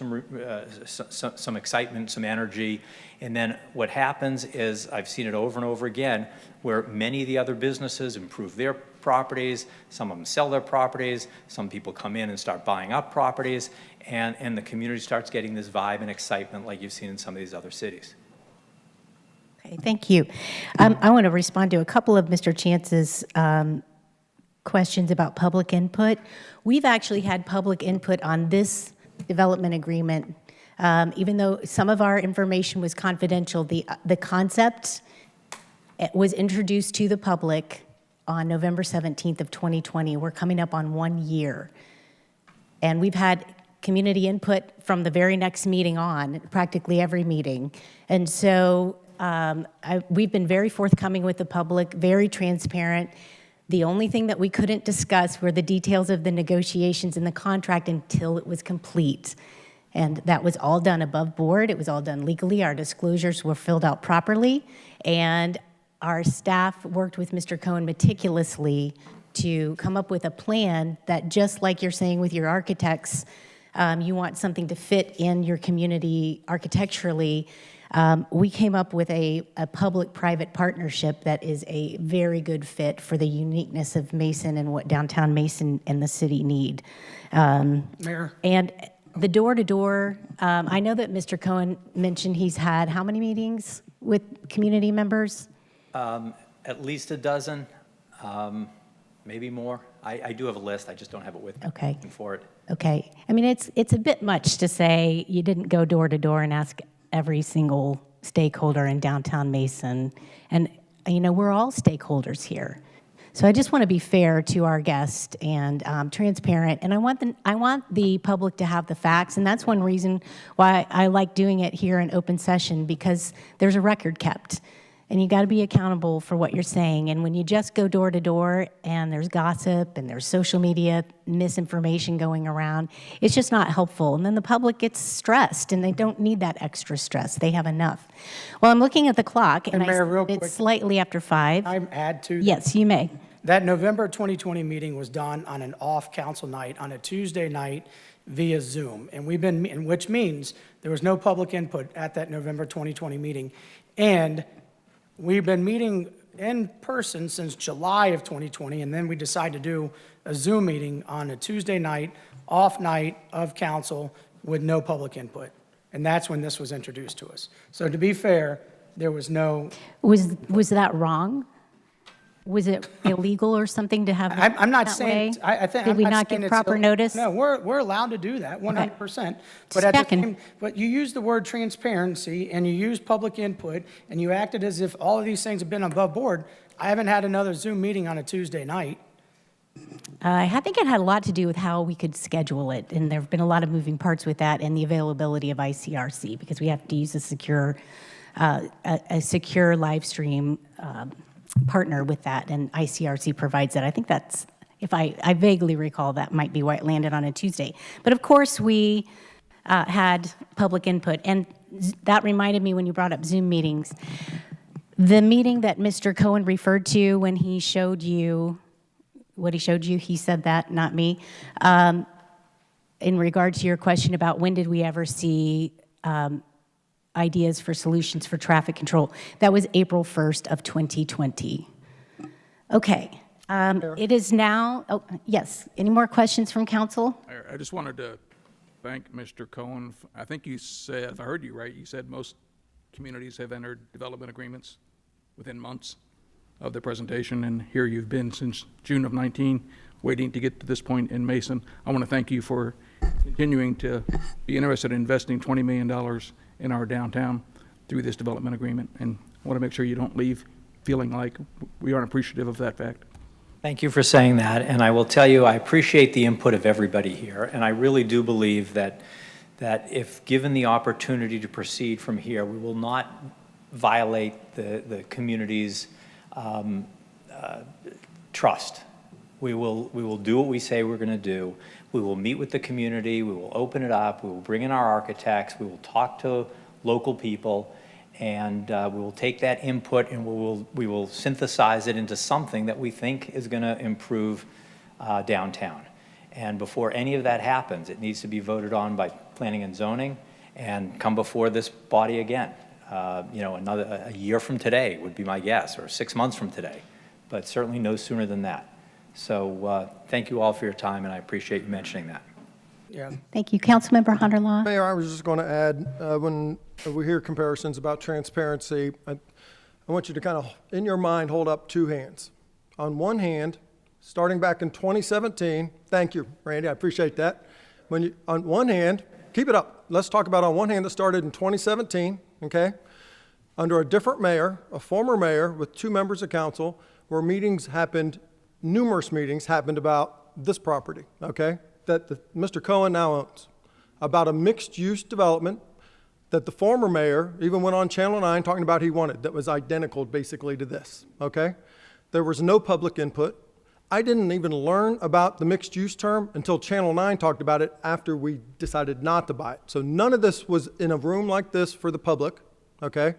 some excitement, some energy. And then what happens is, I've seen it over and over again, where many of the other businesses improve their properties, some of them sell their properties, some people come in and start buying up properties, and the community starts getting this vibe and excitement like you've seen in some of these other cities.
Okay, thank you. I want to respond to a couple of Mr. Chance's questions about public input. We've actually had public input on this development agreement. Even though some of our information was confidential, the concept was introduced to the public on November 17th of 2020. We're coming up on 1 year. And we've had community input from the very next meeting on, practically every meeting. And so we've been very forthcoming with the public, very transparent. The only thing that we couldn't discuss were the details of the negotiations and the contract until it was complete. And that was all done above board. It was all done legally. Our disclosures were filled out properly. And our staff worked with Mr. Cohen meticulously to come up with a plan that, just like you're saying with your architects, you want something to fit in your community architecturally. We came up with a public-private partnership that is a very good fit for the uniqueness of Mason and what downtown Mason and the city need.
Mayor?
And the door-to-door, I know that Mr. Cohen mentioned he's had how many meetings with community members?
At least a dozen, maybe more. I do have a list, I just don't have it with me.
Okay.
Looking for it.
Okay. I mean, it's a bit much to say you didn't go door-to-door and ask every single stakeholder in downtown Mason. And, you know, we're all stakeholders here. So I just want to be fair to our guest and transparent. And I want the public to have the facts. And that's one reason why I like doing it here in open session, because there's a record kept. And you got to be accountable for what you're saying. And when you just go door to door and there's gossip and there's social media misinformation going around, it's just not helpful. And then the public gets stressed, and they don't need that extra stress. They have enough. Well, I'm looking at the clock, and
Mayor, real
it's
quick.
slightly after 5.
I add to that.
Yes, you may.
That November 2020 meeting was done on an off-council night, on a Tuesday night via Zoom. And which means there was no public input at that November 2020 meeting. And we've been meeting in person since July of 2020, and then we decided to do a Zoom meeting on a Tuesday night, off night of council with no public input. And that's when this was introduced to us. So to be fair, there was no,
Was that wrong? Was it illegal or something to have it
I'm not
that
saying,
way?
I think.
Did
I'm
we not
saying
give
it's
proper
ill-
notice?
No, we're allowed to do that, 100%. But
Just
at the
checking.
same, but you use the word transparency, and you use public input, and you acted as if all of these things have been above board. I haven't had another Zoom meeting on a Tuesday night.
I think it had a lot to do with how we could schedule it, and there have been a lot of moving parts with that, and the availability of ICRC, because we have to use a secure live stream partner with that, and ICRC provides that. I think that's, if I vaguely recall, that might be why it landed on a Tuesday. But of course, we had public input, and that reminded me when you brought up Zoom meetings. The meeting that Mr. Cohen referred to when he showed you what he showed you, he said that, not me. In regard to your question about when did we ever see ideas for solutions for traffic control, that was April 1st of 2020. Okay, it is now, oh, yes, any more questions from council?
I just wanted to thank Mr. Cohen. I think you said, if I heard you right, you said most communities have entered development agreements within months of the presentation, and here you've been since June of 19, waiting to get to this point in Mason. I want to thank you for continuing to be interested in investing $20 million in our downtown through this development agreement, and I want to make sure you don't leave feeling like we aren't appreciative of that fact.
Thank you for saying that, and I will tell you, I appreciate the input of everybody here, and I really do believe that if given the opportunity to proceed from here, we will not violate the community's trust. We will do what we say we're going to do. We will meet with the community. We will open it up. We will bring in our architects. We will talk to local people, and we will take that input and we will synthesize it into something that we think is going to improve downtown. And before any of that happens, it needs to be voted on by planning and zoning and come before this body again. A year from today would be my guess, or 6 months from today, but certainly no sooner than that. So thank you all for your time, and I appreciate you mentioning that.
Yeah.
Thank you. Councilmember Hunter Law?
Mayor, I was just going to add, when we hear comparisons about transparency, I want you to kind of, in your mind, hold up two hands. On one hand, starting back in 2017, thank you, Randy, I appreciate that. On one hand, keep it up. Let's talk about on one hand that started in 2017, okay? Under a different mayor, a former mayor with 2 members of council, where numerous meetings happened about this property, okay? That Mr. Cohen now owns, about a mixed-use development that the former mayor even went on Channel 9 talking about he wanted, that was identical basically to this, okay? There was no public input. I didn't even learn about the mixed-use term until Channel 9 talked about it after we decided not to buy it. So none of this was in a room like this for the public, okay?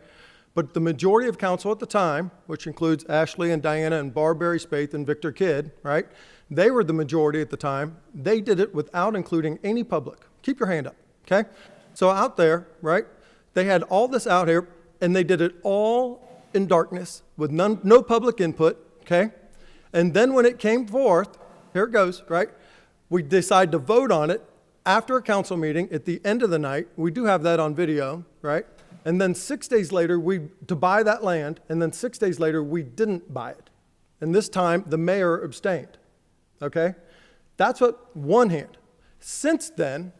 But the majority of council at the time, which includes Ashley and Diana and Barberry Spaeth and Victor Kidd, right? They were the majority at the time. They did it without including any public. Keep your hand up, okay? So out there, right, they had all this out here, and they did it all in darkness with no public input, okay? And then when it came forth, here it goes, right? We decided to vote on it after a council meeting at the end of the night. We do have that on video, right? And then 6 days later, to buy that land, and then 6 days later, we didn't buy it. And this time, the mayor abstained, okay? That's what one hand. Since then,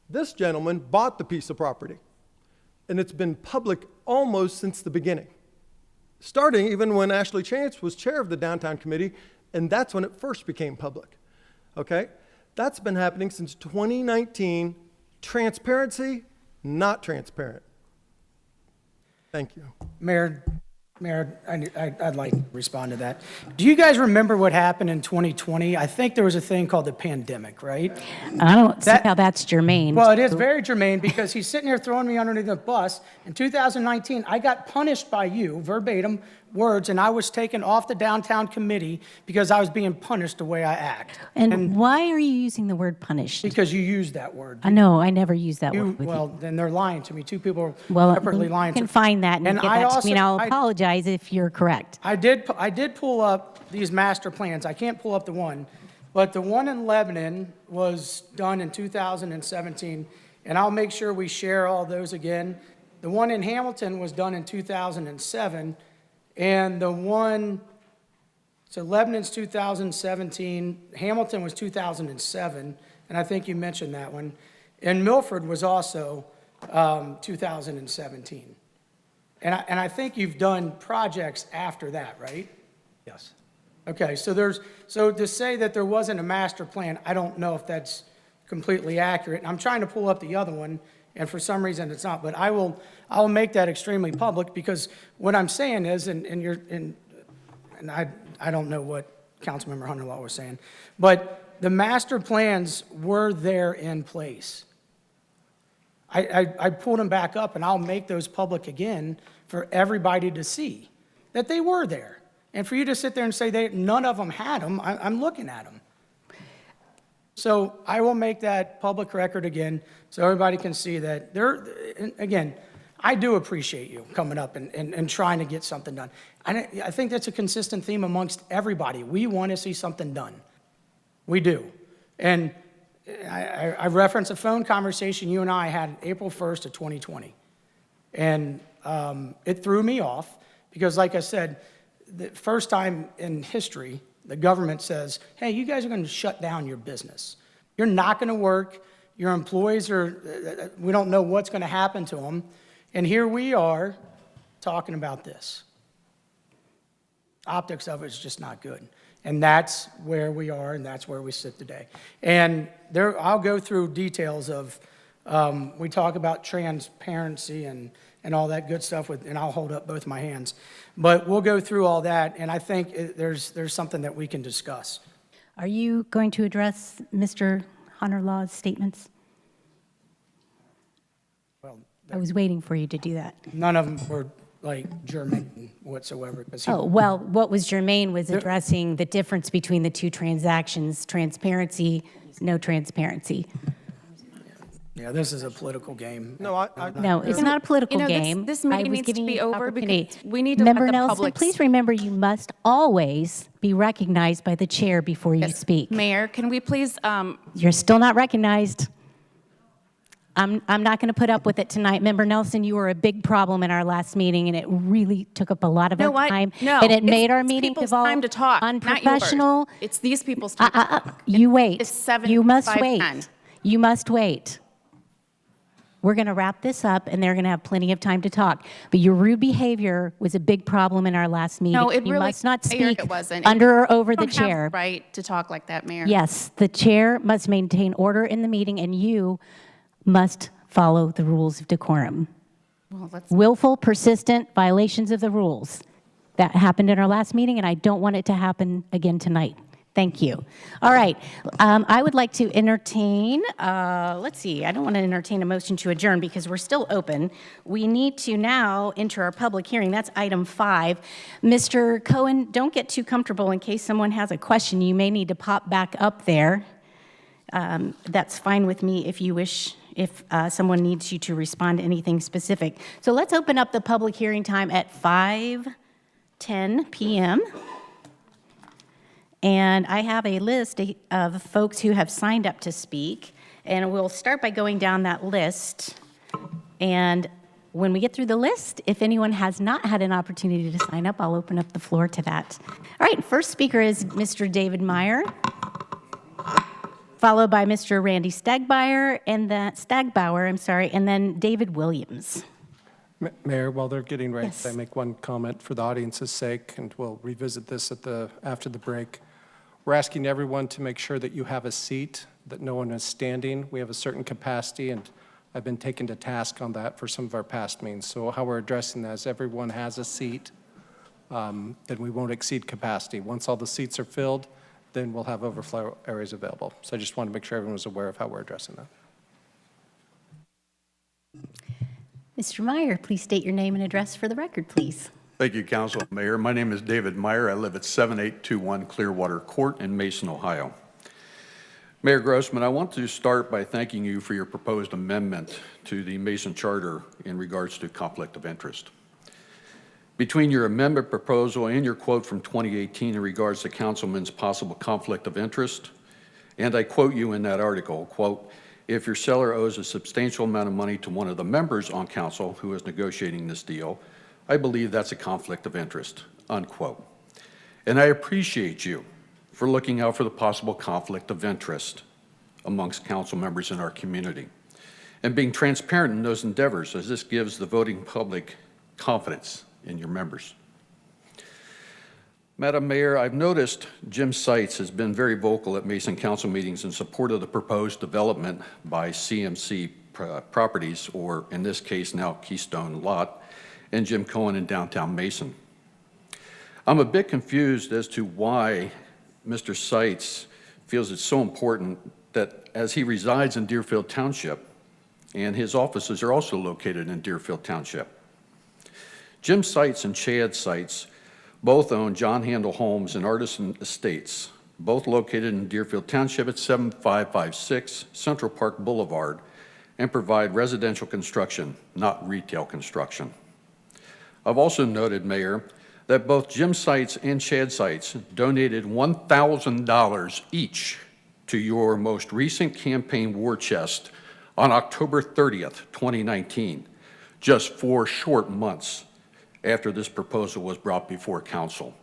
this gentleman bought the piece of property, and it's been public almost since the beginning, starting even when Ashley Chance was chair of the Downtown Committee, and that's when it first became public, okay? That's been happening since 2019. Transparency, not transparent. Thank you.
Mayor, Mayor, I'd like to respond to that. Do you guys remember what happened in 2020? I think there was a thing called the pandemic, right?
I don't see
That-
how that's germane.
Well, it is very germane because he's sitting here throwing me underneath the bus. In 2019, I got punished by you, verbatim words, and I was taken off the downtown committee because I was being punished the way I act.
And why are you using the word punished?
Because you used that word.
I know, I never use that
You,
word with
well,
you.
then they're lying to me. Two people are
Well,
separately
you
lying to
can
me.
find that and
And
get
I
that to me, and
also-
I'll apologize if you're correct.
I did pull up these master plans. I can't pull up the one, but the one in Lebanon was done in 2017, and I'll make sure we share all those again. The one in Hamilton was done in 2007, and the one, so Lebanon's 2017, Hamilton was 2007, and I think you mentioned that one. And Milford was also 2017. And I think you've done projects after that, right?
Yes.
Okay, so to say that there wasn't a master plan, I don't know if that's completely accurate. I'm trying to pull up the other one, and for some reason it's not, but I'll make that extremely public, because what I'm saying is, and I don't know what Councilmember Hunter-Law was saying, but the master plans were there in place. I pulled them back up, and I'll make those public again for everybody to see, that they were there. And for you to sit there and say none of them had them, I'm looking at them. So I will make that public record again, so everybody can see that again, I do appreciate you coming up and trying to get something done. I think that's a consistent theme amongst everybody. We want to see something done. We do. And I referenced a phone conversation you and I had April 1st of 2020. And it threw me off because, like I said, the first time in history, the government says, hey, you guys are going to shut down your business. You're not going to work. Your employees we don't know what's going to happen to them. And here we are talking about this. Optics of it is just not good. And that's where we are, and that's where we sit today. And I'll go through details of, we talk about transparency and all that good stuff, and I'll hold up both my hands. But we'll go through all that, and I think there's something that we can discuss.
Are you going to address Mr. Hunter-Law's statements?
Well,
I was waiting for you to do that.
none of them were like germane whatsoever. Because
Oh, well, what was germane was addressing the difference between the two transactions, transparency, no transparency.
yeah, this is a political game.
No,
No, it's not a political game.
This meeting
I was
needs to
giving
be
you
over
opportunity.
because we need to let
Member
the
Nelson,
public.
please remember you must always be recognized by the chair before you speak.
Mayor, can we please,
You're still not recognized. I'm not going to put up with it tonight. Member Nelson, you were a big problem in our last meeting, and it really took up a lot of our time.
no.
And it made our
it's
meeting
people's
devolve
time to talk, not yours.
unprofessional.
It's these people's time to talk.
You wait.
It's 7,
You must
5,
wait.
10.
You must wait. We're going to wrap this up, and they're going to have plenty of time to talk. But your rude behavior was a big problem in our last meeting.
No, it
You
really,
must not
Mayor,
speak
it wasn't.
under or over the
You don't have
chair.
the right to talk like that, Mayor.
Yes, the chair must maintain order in the meeting, and you must follow the rules of decorum.
Well, let's,
Willful, persistent violations of the rules. That happened in our last meeting, and I don't want it to happen again tonight. Thank you. All right, I would like to entertain, let's see, I don't want to entertain a motion to adjourn because we're still open. We need to now enter our public hearing. That's item 5. Mr. Cohen, don't get too comfortable in case someone has a question. You may need to pop back up there. That's fine with me if you wish, if someone needs you to respond to anything specific. So let's open up the public hearing time at 5:10 p.m. And I have a list of folks who have signed up to speak, and we'll start by going down that list. And when we get through the list, if anyone has not had an opportunity to sign up, I'll open up the floor to that. All right, first speaker is Mr. David Meyer, followed by Mr. Randy Stagbauer, and then David Williams.
Mayor, while they're getting ready,
Yes.
can I make one comment for the audience's sake, and we'll revisit this after the break. We're asking everyone to make sure that you have a seat, that no one is standing. We have a certain capacity, and I've been taken to task on that for some of our past meetings. So how we're addressing that is everyone has a seat then we won't exceed capacity. Once all the seats are filled, then we'll have overflow areas available. So I just want to make sure everyone was aware of how we're addressing that.
Mr. Meyer, please state your name and address for the record, please.
Thank you, Council Mayor. My name is David Meyer. I live at 7821 Clearwater Court in Mason, Ohio. Mayor Grossman, I want to start by thanking you for your proposed amendment to the Mason Charter in regards to conflict of interest. Between your amendment proposal and your quote from 2018 in regards to councilman's possible conflict of interest, and I quote you in that article, quote, "If your seller owes a substantial amount of money to one of the members on council who is negotiating this deal, I believe that's a conflict of interest," unquote. And I appreciate you for looking out for the possible conflict of interest amongst council members in our community and being transparent in those endeavors, as this gives the voting public confidence in your members. Madam Mayor, I've noticed Jim Seitz has been very vocal at Mason Council meetings in support of the proposed development by CMC Properties, or in this case now Keystone Lot, and Jim Cohen in downtown Mason. I'm a bit confused as to why Mr. Seitz feels it's so important that, as he resides in Deerfield Township, and his offices are also located in Deerfield Township. Jim Seitz and Chad Seitz both own John Handel Homes and Artisan Estates, both located in Deerfield Township at 7556 Central Park Boulevard, and provide residential construction, not retail construction. I've also noted, Mayor, that both Jim Seitz and Chad Seitz donated $1,000 each to your most recent campaign war chest on October 30th, 2019, just 4 short months after this proposal was brought before council.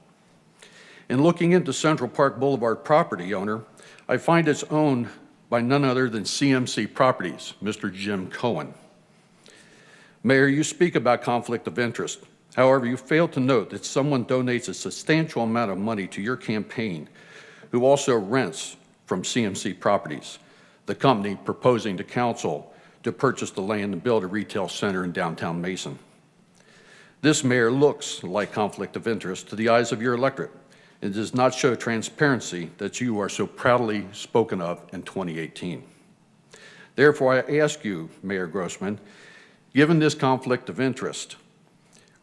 In looking into Central Park Boulevard property owner, I find it's owned by none other than CMC Properties, Mr. Jim Cohen. Mayor, you speak about conflict of interest. However, you fail to note that someone donates a substantial amount of money to your campaign who also rents from CMC Properties, the company proposing to council to purchase the land and build a retail center in downtown Mason. This, Mayor, looks like conflict of interest to the eyes of your electorate. It does not show transparency that you are so proudly spoken of in 2018. Therefore, I ask you, Mayor Grossman, given this conflict of interest,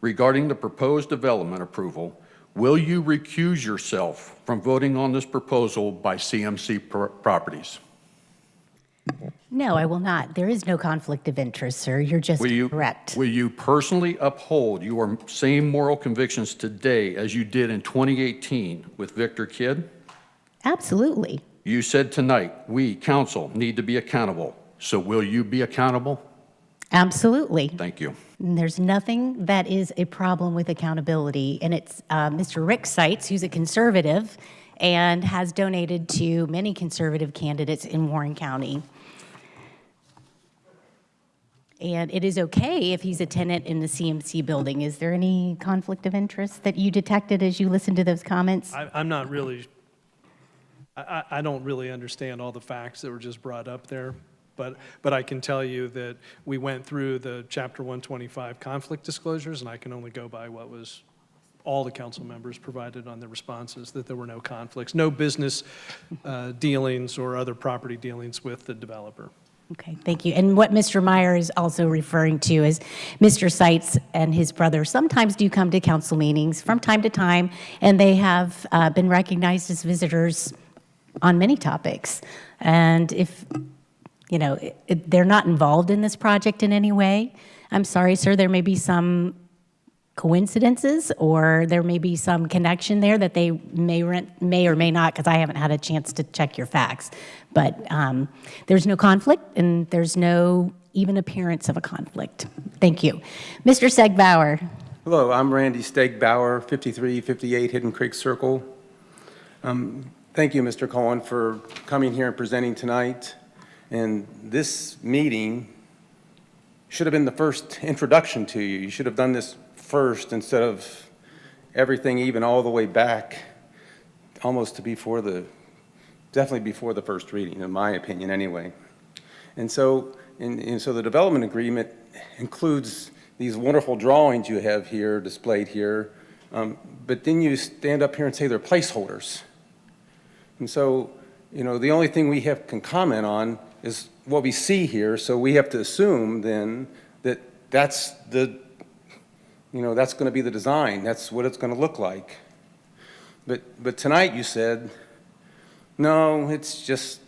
regarding the proposed development approval, will you recuse yourself from voting on this proposal by CMC Properties?
No, I will not. There is no conflict of interest, sir. You're just correct.
Will you personally uphold your same moral convictions today as you did in 2018 with Victor Kidd?
Absolutely.
You said tonight, we, council, need to be accountable. So will you be accountable?
Absolutely.
Thank you.
And there's nothing that is a problem with accountability. And it's Mr. Rick Seitz, who's a conservative and has donated to many conservative candidates in Warren County. And it is okay if he's a tenant in the CMC building. Is there any conflict of interest that you detected as you listened to those comments?
I'm not really, I don't really understand all the facts that were just brought up there. But I can tell you that we went through the Chapter 125 conflict disclosures, and I can only go by what was all the council members provided on the responses, that there were no conflicts, no business dealings or other property dealings with the developer.
Okay, thank you. And what Mr. Meyer is also referring to is Mr. Seitz and his brother sometimes do come to council meetings from time to time, and they have been recognized as visitors on many topics. And if they're not involved in this project in any way, I'm sorry, sir, there may be some coincidences or there may be some connection there that they may or may not, because I haven't had a chance to check your facts. But there's no conflict and there's no even appearance of a conflict. Thank you. Mr. Stegbauer.
Hello, I'm Randy Stegbauer, 5358 Hidden Creek Circle. Thank you, Mr. Cohen, for coming here and presenting tonight. And this meeting should have been the first introduction to you. You should have done this first instead of everything even all the way back almost to definitely before the first reading, in my opinion anyway. And so the development agreement includes these wonderful drawings you have here, displayed here, But then you stand up here and say they're placeholders. And so, the only thing we can comment on is what we see here, so we have to assume then that that's going to be the design, that's what it's going to look like. But tonight you said, no, it's just,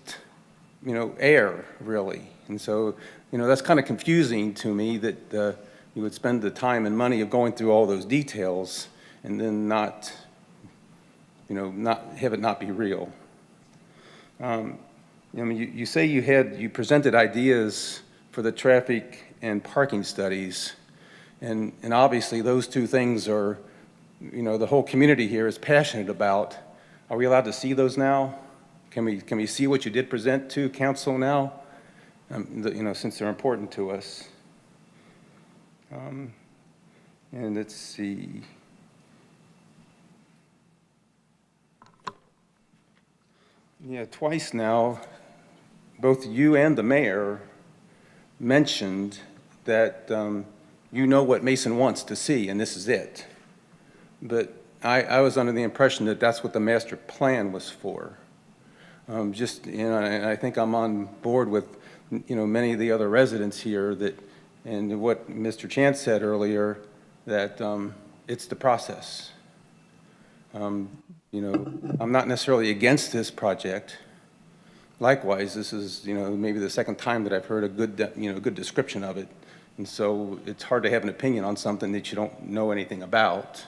air, really. And so, that's kind of confusing to me that you would spend the time and money of going through all those details and then not have it not be real. You say you presented ideas for the traffic and parking studies, and obviously those two things are, the whole community here is passionate about. Are we allowed to see those now? Can we see what you did present to council now? Since they're important to us. And let's see. Yeah, twice now, both you and the mayor mentioned that you know what Mason wants to see, and this is it. But I was under the impression that that's what the master plan was for. And I think I'm on board with, many of the other residents here and what Mr. Chance said earlier, that it's the process. I'm not necessarily against this project. Likewise, this is, maybe the second time that I've heard a good description of it. And so it's hard to have an opinion on something that you don't know anything about.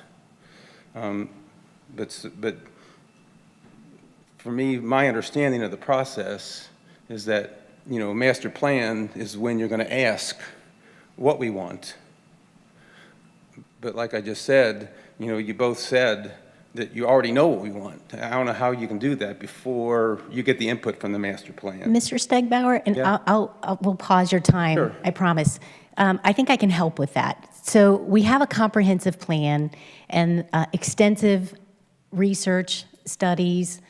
But for me, my understanding of the process is that, master plan is when you're going to ask what we want. But like I just said, you both said that you already know what we want. I don't know how you can do that before you get the input from the master plan.
Mr. Stegbauer, and
Yeah.
we'll pause your time,
Sure.
I promise. I think I can help with that. So we have a comprehensive plan and extensive research studies,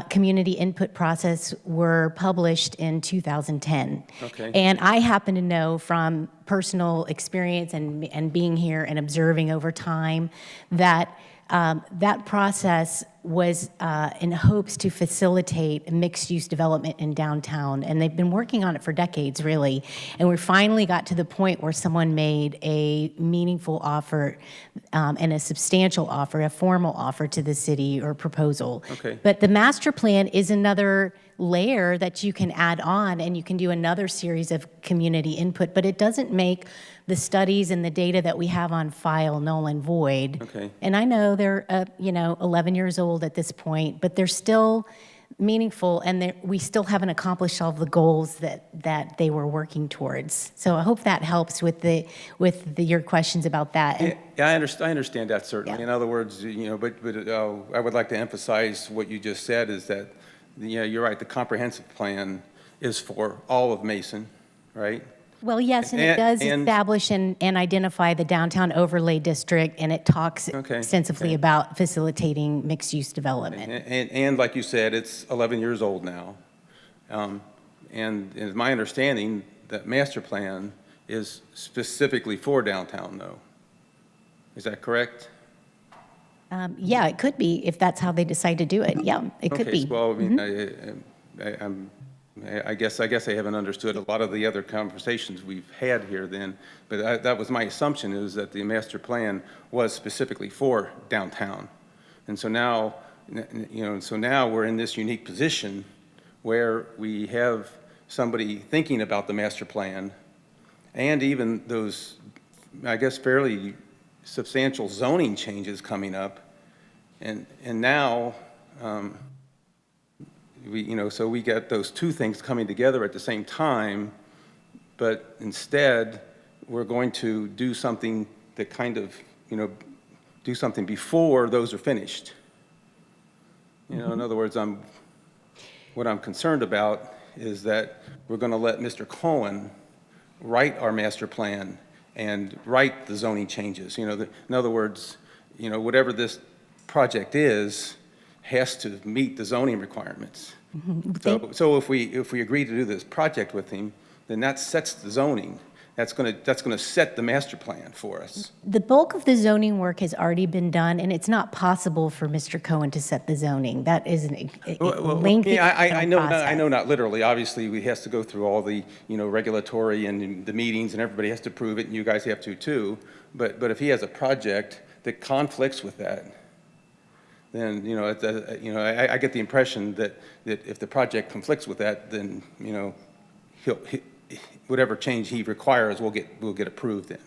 community input process were published in 2010.
Okay.
And I happen to know from personal experience and being here and observing over time that that process was in hopes to facilitate mixed-use development in downtown, and they've been working on it for decades, really. And we finally got to the point where someone made a meaningful offer and a substantial offer, a formal offer to the city or proposal.
Okay.
But the master plan is another layer that you can add on, and you can do another series of community input, but it doesn't make the studies and the data that we have on file null and void.
Okay.
And I know they're, 11 years old at this point, but they're still meaningful, and we still haven't accomplished all of the goals that they were working towards. So I hope that helps with your questions about that. And
Yeah, I understand that certainly.
Yeah.
In other words, but I would like to emphasize what you just said is that, you're right, the comprehensive plan is for all of Mason, right?
well, yes, and it
And-
does
and-
establish and identify the downtown overlay district, and it talks
Okay,
extensively
okay.
about facilitating mixed-use development.
And like you said, it's 11 years old now. And it's my understanding that master plan is specifically for downtown, though. Is that correct?
Yeah, it could be, if that's how they decide to do it. Yeah, it could
Okay,
be.
well, I mean, I guess I haven't understood a lot of the other conversations we've had here then, but that was my assumption, is that the master plan was specifically for downtown. And so now, we're in this unique position where we have somebody thinking about the master plan and even those, I guess, fairly substantial zoning changes coming up. And now, so we got those two things coming together at the same time, but instead, we're going to do something that kind of, do something before those are finished. In other words, what I'm concerned about is that we're going to let Mr. Cohen write our master plan and write the zoning changes. In other words, whatever this project is, has to meet the zoning requirements. So if we agree to do this project with him, then that sets the zoning. that's going to set the master plan for us.
The bulk of the zoning work has already been done, and it's not possible for Mr. Cohen to set the zoning. That is a lengthy
Yeah, I know,
process.
I know not literally. Obviously, he has to go through all the, regulatory and the meetings, and everybody has to approve it, and you guys have to too. But if he has a project that conflicts with that, then, I get the impression that if the project conflicts with that, then, whatever change he requires will get approved then.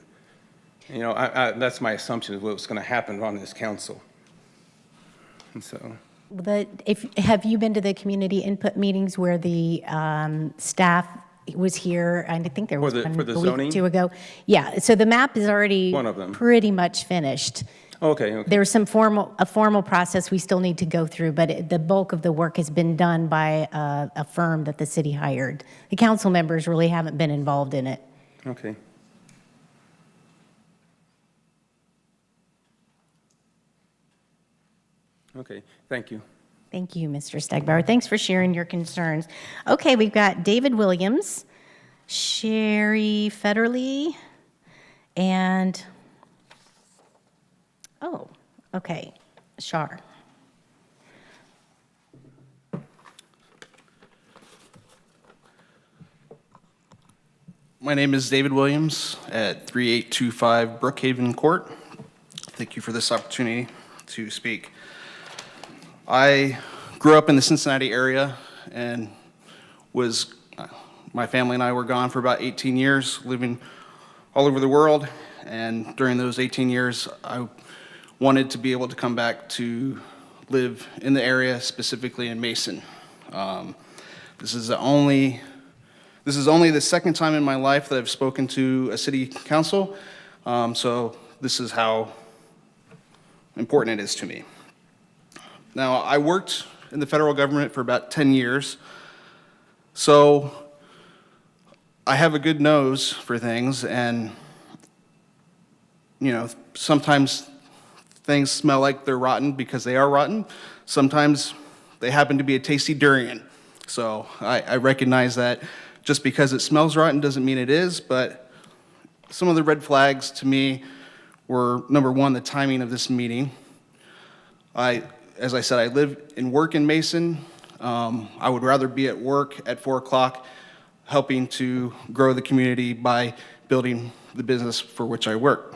That's my assumption of what's going to happen on this council. And so.
Have you been to the community input meetings where the staff was here? I think there was
For the
one a week or
zoning?
two ago. Yeah, so the map is already
One of them.
pretty much finished.
Okay.
There's a formal process we still need to go through, but the bulk of the work has been done by a firm that the city hired. The council members really haven't been involved in it.
Okay. Okay, thank you.
Thank you, Mr. Stegbauer. Thanks for sharing your concerns. Okay, we've got David Williams, Sherry Federley, and, okay, Shar.
My name is David Williams at 3825 Brookhaven Court. Thank you for this opportunity to speak. I grew up in the Cincinnati area and my family and I were gone for about 18 years, living all over the world. And during those 18 years, I wanted to be able to come back to live in the area, specifically in Mason. This is only the second time in my life that I've spoken to a city council, so this is how important it is to me. Now, I worked in the federal government for about 10 years, so I have a good nose for things, and sometimes things smell like they're rotten because they are rotten. Sometimes they happen to be a tasty durian. So I recognize that just because it smells rotten doesn't mean it is, but some of the red flags to me were, number one, the timing of this meeting. As I said, I live and work in Mason. I would rather be at work at 4 o'clock helping to grow the community by building the business for which I work.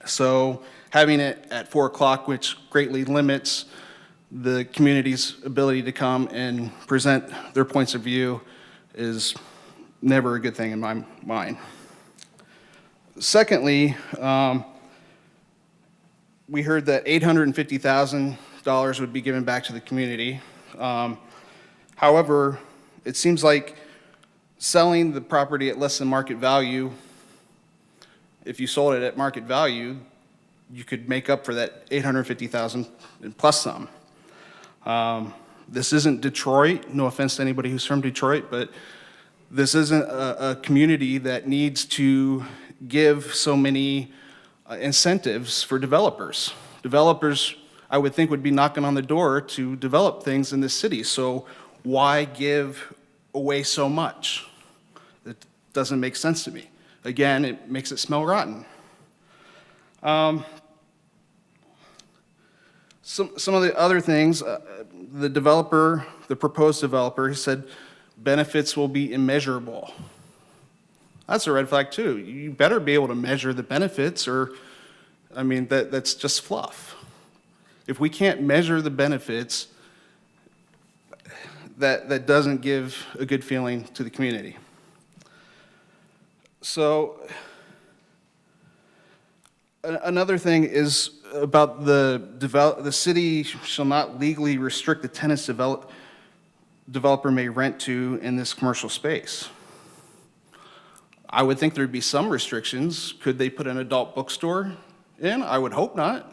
So having it at 4 o'clock, which greatly limits the community's ability to come and present their points of view, is never a good thing in my mind. Secondly, we heard that $850,000 would be given back to the community. However, it seems like selling the property at less than market value, if you sold it at market value, you could make up for that $850,000 and plus some. This isn't Detroit, no offense to anybody who's from Detroit, but this isn't a community that needs to give so many incentives for developers. Developers, I would think, would be knocking on the door to develop things in this city, so why give away so much? It doesn't make sense to me. Again, it makes it smell rotten. Some of the other things, the proposed developer, he said benefits will be immeasurable. That's a red flag too. You better be able to measure the benefits, or, that's just fluff. If we can't measure the benefits, that doesn't give a good feeling to the community. So another thing is about the city shall not legally restrict the tenants developer may rent to in this commercial space. I would think there'd be some restrictions. Could they put an adult bookstore in? I would hope not.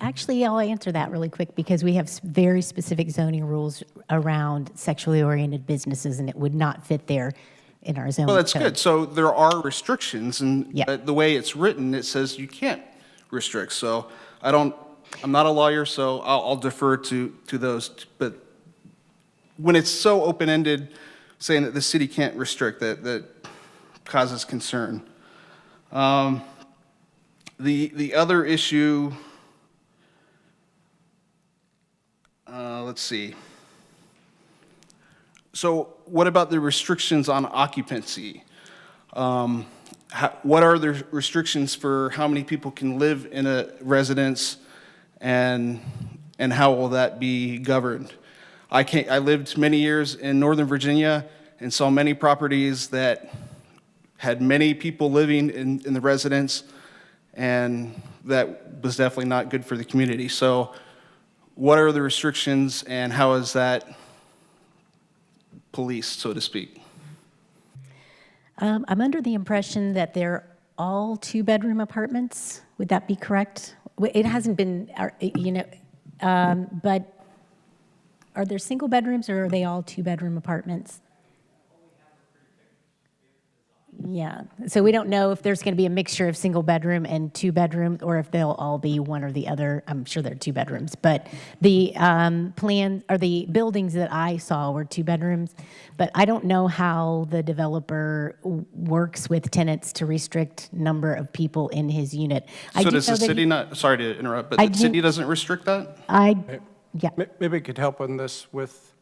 Actually, I'll answer that really quick because we have very specific zoning rules around sexually oriented businesses, and it would not fit there in our zoning.
Well, that's
code.
good. So there are restrictions, and
Yeah.
the way it's written, it says you can't restrict. So I'm not a lawyer, so I'll defer to those. But when it's so open-ended, saying that the city can't restrict, that causes concern. The other issue, let's see. So what about the restrictions on occupancy? What are the restrictions for how many people can live in a residence, and how will that be governed? I lived many years in Northern Virginia and saw many properties that had many people living in the residence, and that was definitely not good for the community. So what are the restrictions, and how is that policed, so to speak?
I'm under the impression that they're all two-bedroom apartments. Would that be correct? It hasn't been, but are there single bedrooms, or are they all two-bedroom apartments? Yeah, so we don't know if there's going to be a mixture of single bedroom and two bedroom, or if they'll all be one or the other. I'm sure they're two bedrooms, but the plan or the buildings that I saw were two bedrooms. But I don't know how the developer works with tenants to restrict number of people in his unit.
So does the city not, sorry to interrupt, but the city doesn't restrict that?
Yeah.
Maybe I could help on this with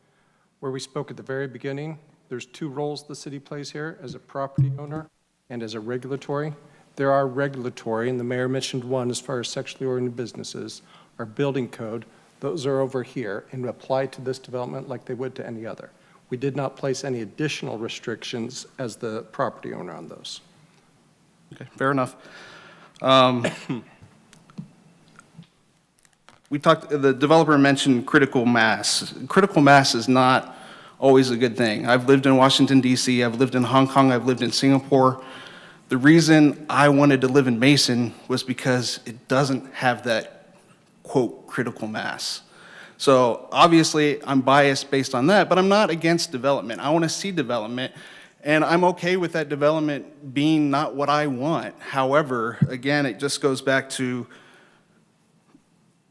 where we spoke at the very beginning. There's two roles the city plays here, as a property owner and as a regulatory. There are regulatory, and the mayor mentioned one as far as sexually oriented businesses, our building code. Those are over here and apply to this development like they would to any other. We did not place any additional restrictions as the property owner on those.
Okay, fair enough. The developer mentioned critical mass. Critical mass is not always a good thing. I've lived in Washington, D.C., I've lived in Hong Kong, I've lived in Singapore. The reason I wanted to live in Mason was because it doesn't have that, quote, critical mass. So obviously, I'm biased based on that, but I'm not against development. I want to see development, and I'm okay with that development being not what I want. However, again, it just goes back to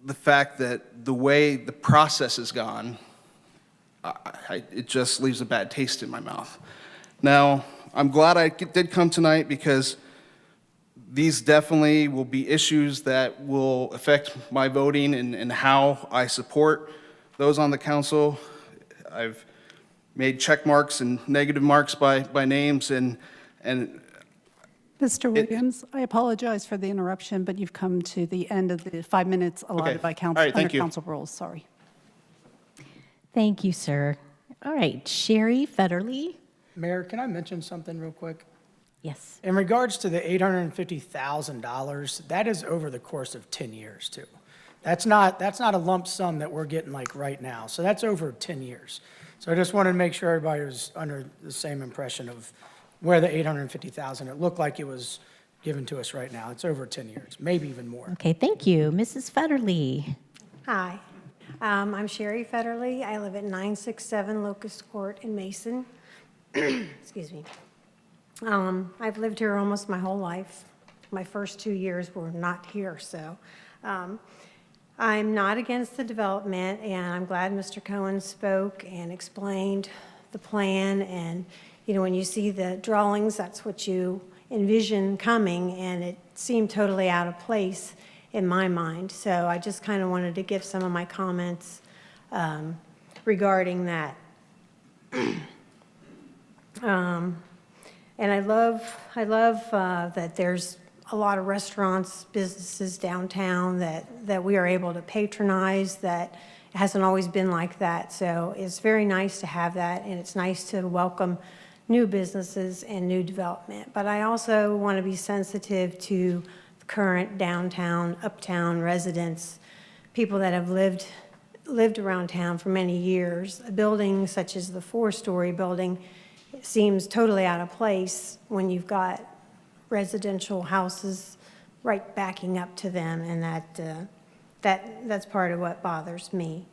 the fact that the way the process has gone, it just leaves a bad taste in my mouth. Now, I'm glad I did come tonight, because these definitely will be issues that will affect my voting and how I support those on the council. I've made check marks and negative marks by names, and
Mr. Williams, I apologize for the interruption, but you've come to the end of the 5 minutes allotted by council,
All right, thank you.
council rules. Sorry.
Thank you, sir. All right, Sherry Federle.
Mayor, can I mention something real quick?
Yes.
In regards to the $850,000, that is over the course of 10 years, too. That's not a lump sum that we're getting like right now. So that's over 10 years. So I just wanted to make sure everybody was under the same impression of where the $850,000, it looked like it was given to us right now. It's over 10 years, maybe even more.
Okay, thank you. Mrs. Federle.
Hi, I'm Sherry Federle. I live at 967 Locust Court in Mason. Excuse me. I've lived here almost my whole life. My first 2 years were not here, so I'm not against the development, and I'm glad Mr. Cohen spoke and explained the plan. And when you see the drawings, that's what you envision coming, and it seemed totally out of place in my mind. So I just kind of wanted to give some of my comments regarding that. And I love that there's a lot of restaurants, businesses downtown that we are able to patronize. That hasn't always been like that. So it's very nice to have that, and it's nice to welcome new businesses and new development. But I also want to be sensitive to current downtown, uptown residents, people that have lived around town for many years. A building such as the 4-story building seems totally out of place when you've got residential houses right backing up to them, and that's part of what bothers me.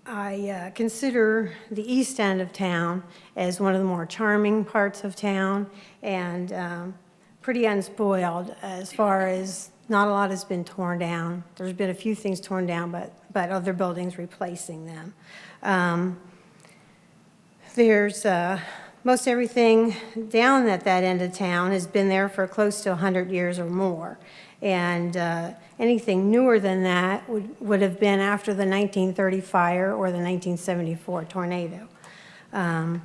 I consider the east end of town as one of the more charming parts of town, and pretty unspoiled as far as not a lot has been torn down. There's been a few things torn down, but other buildings replacing them. There's most everything down at that end of town has been there for close to 100 years or more. And anything newer than that would have been after the 1930 fire or the 1974 tornado. In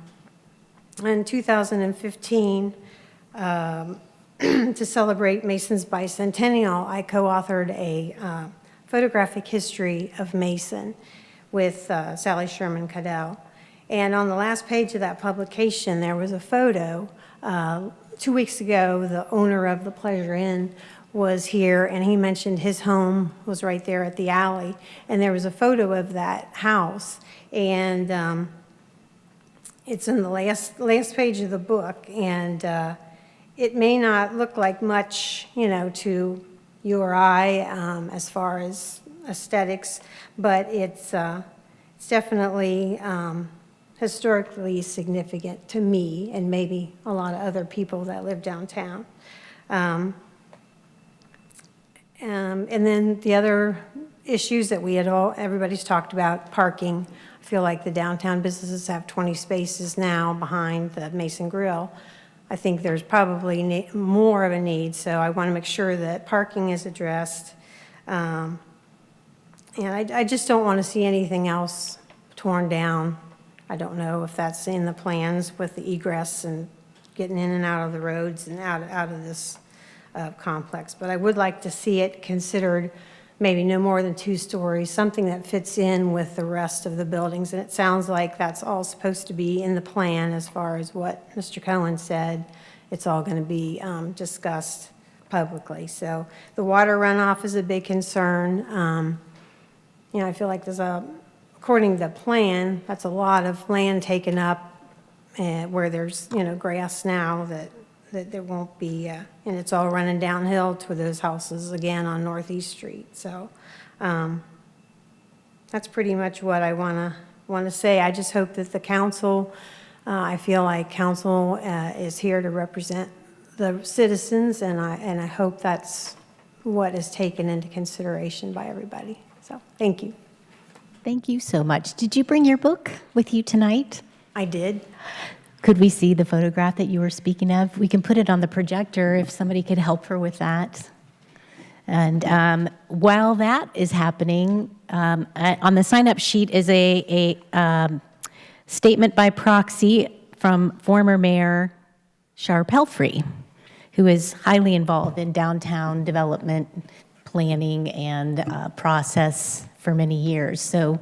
2015, to celebrate Mason's bicentennial, I co-authored a photographic history of Mason with Sally Sherman Cadell. And on the last page of that publication, there was a photo. 2 weeks ago, the owner of the Pleasure Inn was here, and he mentioned his home was right there at the alley. And there was a photo of that house. And it's in the last page of the book. And it may not look like much, to you or I as far as aesthetics, but it's definitely historically significant to me and maybe a lot of other people that live downtown. And then the other issues that everybody's talked about, parking. I feel like the downtown businesses have 20 spaces now behind the Mason Grill. I think there's probably more of a need, so I want to make sure that parking is addressed. And I just don't want to see anything else torn down. I don't know if that's in the plans with the egress and getting in and out of the roads and out of this complex. But I would like to see it considered maybe no more than 2 stories, something that fits in with the rest of the buildings. And it sounds like that's all supposed to be in the plan as far as what Mr. Cohen said. It's all going to be discussed publicly. So the water runoff is a big concern. I feel like according to the plan, that's a lot of land taken up where there's, grass now that there won't be, and it's all running downhill to those houses again on Northeast Street. So that's pretty much what I want to say. I just hope that the council, I feel like council is here to represent the citizens, and I hope that's what is taken into consideration by everybody. So thank you.
Thank you so much. Did you bring your book with you tonight?
I did.
Could we see the photograph that you were speaking of? We can put it on the projector if somebody could help her with that. And while that is happening, on the sign-up sheet is a statement by proxy from former Mayor Shar Pelfrey, who is highly involved in downtown development planning and process for many years. So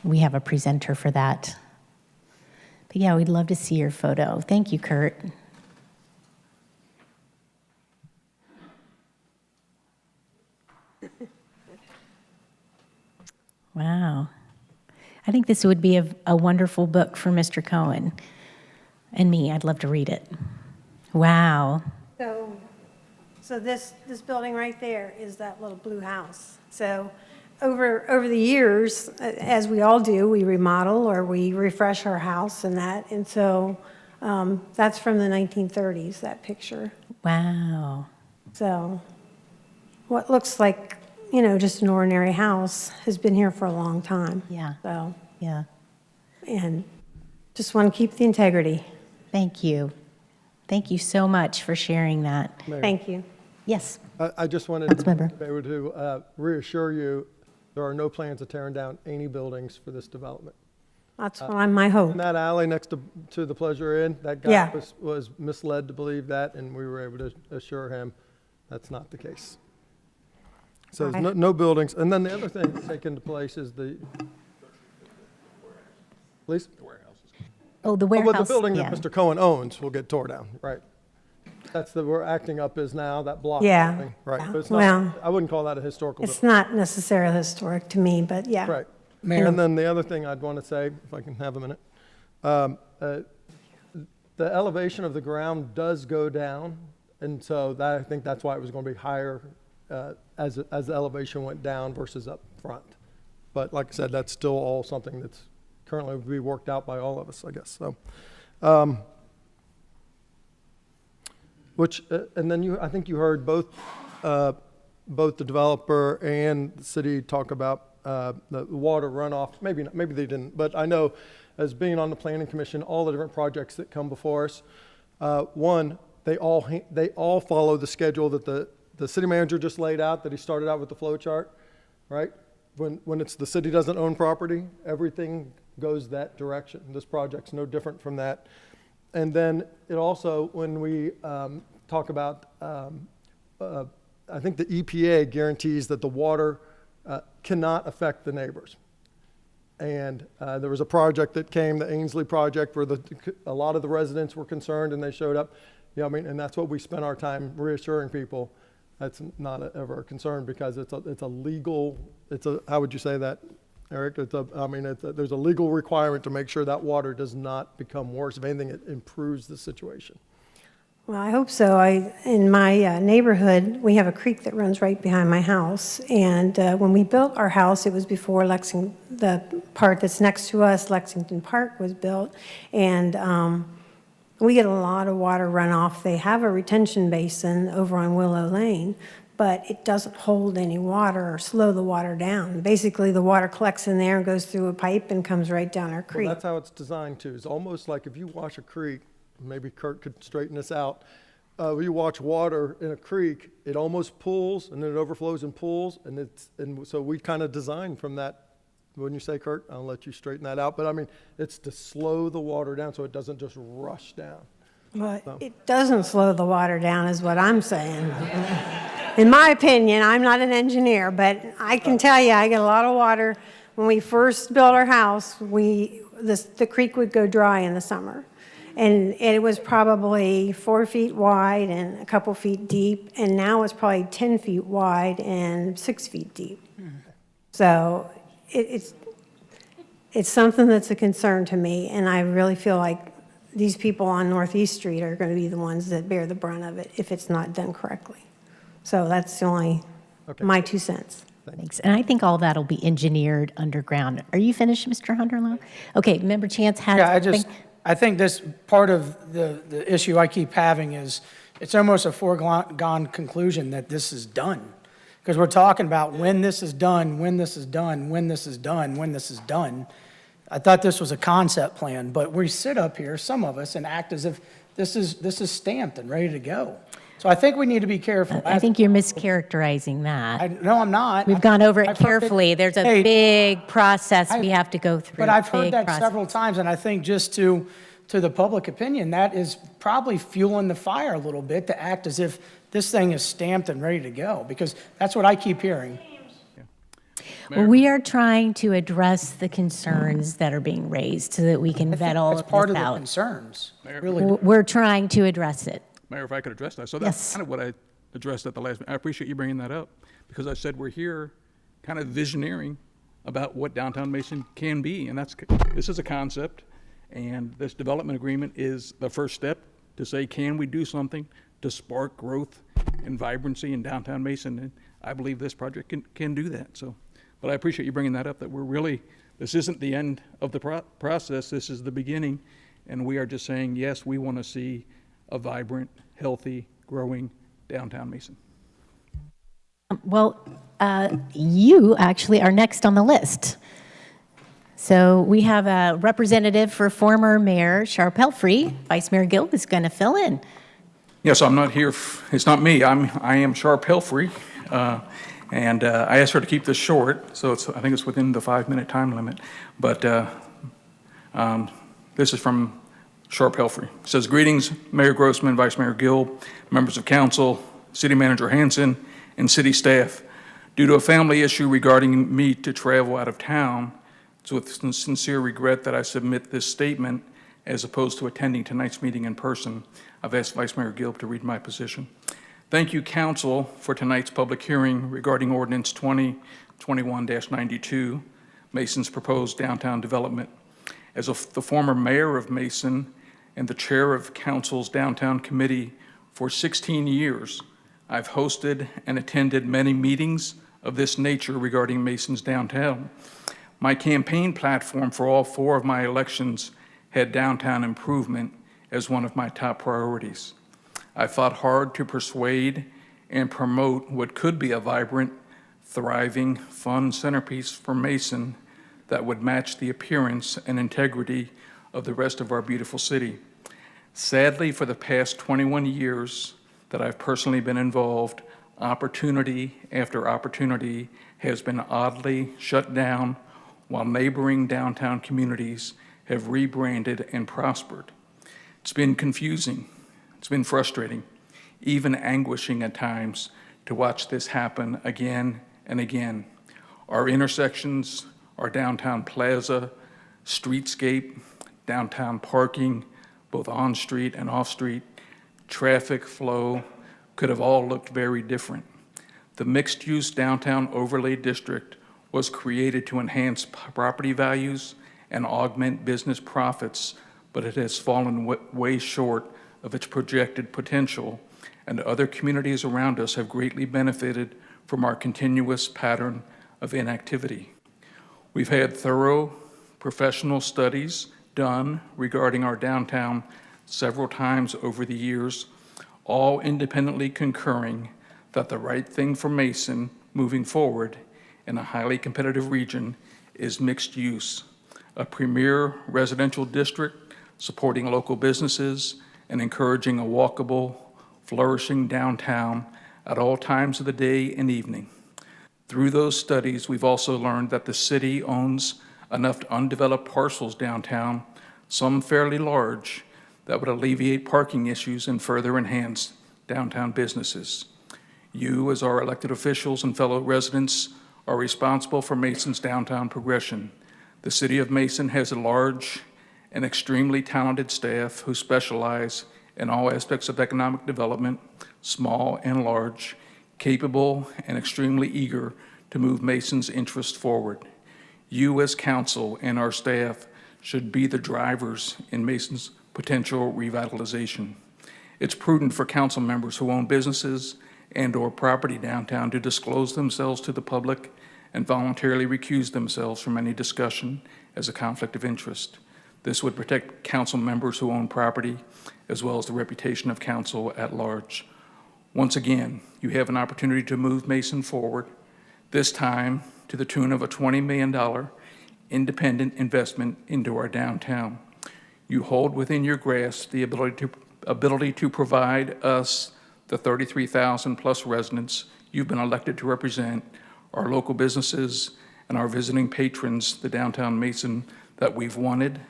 we have a presenter for that. But yeah, we'd love to see your photo. Thank you, Kurt. Wow. I think this would be a wonderful book for Mr. Cohen and me. I'd love to read it. Wow.
So this building right there is that little blue house. So over the years, as we all do, we remodel or we refresh our house and that. And so that's from the 1930s, that picture.
Wow.
So what looks like, just an ordinary house has been here for a long time.
Yeah.
So,
yeah.
And just want to keep the integrity.
Thank you. Thank you so much for sharing that.
Mayor,
Thank you.
Yes.
I just wanted
Councilmember.
to be able to reassure you, there are no plans of tearing down any buildings for this development.
That's my hope.
In that alley next to the Pleasure Inn, that guy
Yeah.
was misled to believe that, and we were able to assure him that's not the case. So there's no buildings. And then the other thing that's taken place is Please?
Oh, the
Well,
warehouse.
the building
yeah.
that Mr. Cohen owns will get tore down, right? That's we're acting up is now, that block
Yeah.
building, right?
Yeah.
But it's not,
Well,
I wouldn't call that a historical
It's
building.
not necessarily historic to me, but yeah.
Right.
Mayor.
And then the other thing I'd want to say, if I can have a minute, the elevation of the ground does go down, and so I think that's why it was going to be higher as the elevation went down versus up front. But like I said, that's still all something that's currently be worked out by all of us, I guess. So, and then I think you heard both the developer and the city talk about the water runoff. Maybe not, maybe they didn't, but I know as being on the planning commission, all the different projects that come before us, one, they all follow the schedule that the city manager just laid out, that he started out with the flow chart, right? When it's the city doesn't own property, everything goes that direction. This project's no different from that. And then it also, when we talk about, I think the EPA guarantees that the water cannot affect the neighbors. And there was a project that came, the Ainsley project, where a lot of the residents were concerned and they showed up. Yeah, I mean, and that's what we spent our time reassuring people. That's not ever a concern because it's a legal, how would you say that, Eric? There's a legal requirement to make sure that water does not become worse. If anything, it improves the situation.
Well, I hope so. In my neighborhood, we have a creek that runs right behind my house. And when we built our house, it was before the part that's next to us, Lexington Park, was built. And we get a lot of water runoff. They have a retention basin over on Willow Lane, but it doesn't hold any water or slow the water down. Basically, the water collects in there and goes through a pipe and comes right down our creek.
Well, that's how it's designed too. It's almost like if you wash a creek, maybe Kurt could straighten this out. You watch water in a creek, it almost pools and then it overflows and pools, and so we kind of designed from that. Wouldn't you say, Kurt? I'll let you straighten that out. But I mean, it's to slow the water down so it doesn't just rush down.
But it doesn't slow the water down is what I'm saying. In my opinion, I'm not an engineer, but I can tell you I get a lot of water. When we first built our house, the creek would go dry in the summer. And it was probably 4 feet wide and a couple feet deep, and now it's probably 10 feet wide and 6 feet deep. So it's something that's a concern to me, and I really feel like these people on Northeast Street are going to be the ones that bear the brunt of it if it's not done correctly. So that's only my 2 cents.
Thanks. And I think all that'll be engineered underground. Are you finished, Mr. Hunterlow? Okay, Member Chance has.
Yeah, I think this part of the issue I keep having is it's almost a foregone conclusion that this is done. Because we're talking about when this is done, when this is done, when this is done, when this is done. I thought this was a concept plan, but we sit up here, some of us, and act as if this is stamped and ready to go. So I think we need to be careful.
I think you're mischaracterizing that.
No, I'm not.
We've gone over it
I've heard
carefully. There's a big process we have to go through.
But I've heard
Big
that
process.
several times, and I think just to the public opinion, that is probably fueling the fire a little bit to act as if this thing is stamped and ready to go, because that's what I keep hearing.
Well, we are trying to address the concerns that are being raised so that we can vet all of this out.
That's part of the concerns. Really.
We're trying to address it.
Mayor, if I could address that. So that's kind of what I addressed at the last meeting. I appreciate you bringing that up because I said we're here kind of visioneering about what downtown Mason can be. And this is a concept, and this development agreement is the first step to say, can we do something to spark growth and vibrancy in downtown Mason? And I believe this project can do that. So, but I appreciate you bringing that up, that this isn't the end of the process, this is the beginning. And we are just saying, yes, we want to see a vibrant, healthy, growing downtown Mason.
Well, you actually are next on the list. So we have a representative for former Mayor Sharp Helfrey. Vice Mayor Gilb is going to fill in.
Yes, I'm not here. It's not me. I am Sharp Helfrey, and I asked her to keep this short, so I think it's within the 5-minute time limit. But this is from Sharp Helfrey. It says, greetings, Mayor Grossman, Vice Mayor Gilb, members of council, City Manager Hanson, and city staff. Due to a family issue regarding me to travel out of town, it's with sincere regret that I submit this statement as opposed to attending tonight's meeting in person. I've asked Vice Mayor Gilb to read my position. Thank you, council, for tonight's public hearing regarding Ordinance 2021-92, Mason's proposed downtown development. As the former mayor of Mason and the chair of council's downtown committee for 16 years, I've hosted and attended many meetings of this nature regarding Mason's downtown. My campaign platform for all 4 of my elections had downtown improvement as one of my top priorities. I fought hard to persuade and promote what could be a vibrant, thriving, fun centerpiece for Mason that would match the appearance and integrity of the rest of our beautiful city. Sadly, for the past 21 years that I've personally been involved, opportunity after opportunity has been oddly shut down while neighboring downtown communities have rebranded and prospered. It's been confusing, it's been frustrating, even anguishing at times to watch this happen again and again. Our intersections, our downtown plaza, streetscape, downtown parking, both on-street and off-street, traffic flow could have all looked very different. The mixed-use downtown overlay district was created to enhance property values and augment business profits, but it has fallen way short of its projected potential, and other communities around us have greatly benefited from our continuous pattern of inactivity. We've had thorough professional studies done regarding our downtown several times over the years, all independently concurring that the right thing for Mason moving forward in a highly competitive region is mixed use, a premier residential district supporting local businesses and encouraging a walkable, flourishing downtown at all times of the day and evening. Through those studies, we've also learned that the city owns enough undeveloped parcels downtown, some fairly large, that would alleviate parking issues and further enhance downtown businesses. You, as our elected officials and fellow residents, are responsible for Mason's downtown progression. The City of Mason has a large and extremely talented staff who specialize in all aspects of economic development, small and large, capable and extremely eager to move Mason's interests forward. You, as council and our staff, should be the drivers in Mason's potential revitalization. It's prudent for council members who own businesses and/or property downtown to disclose themselves to the public and voluntarily recuse themselves from any discussion as a conflict of interest. This would protect council members who own property, as well as the reputation of council at large. Once again, you have an opportunity to move Mason forward, this time to the tune of a $20 million independent investment into our downtown. You hold within your grasp the ability to provide us, the 33,000 plus residents you've been elected to represent, our local businesses, and our visiting patrons, the downtown Mason that we've wanted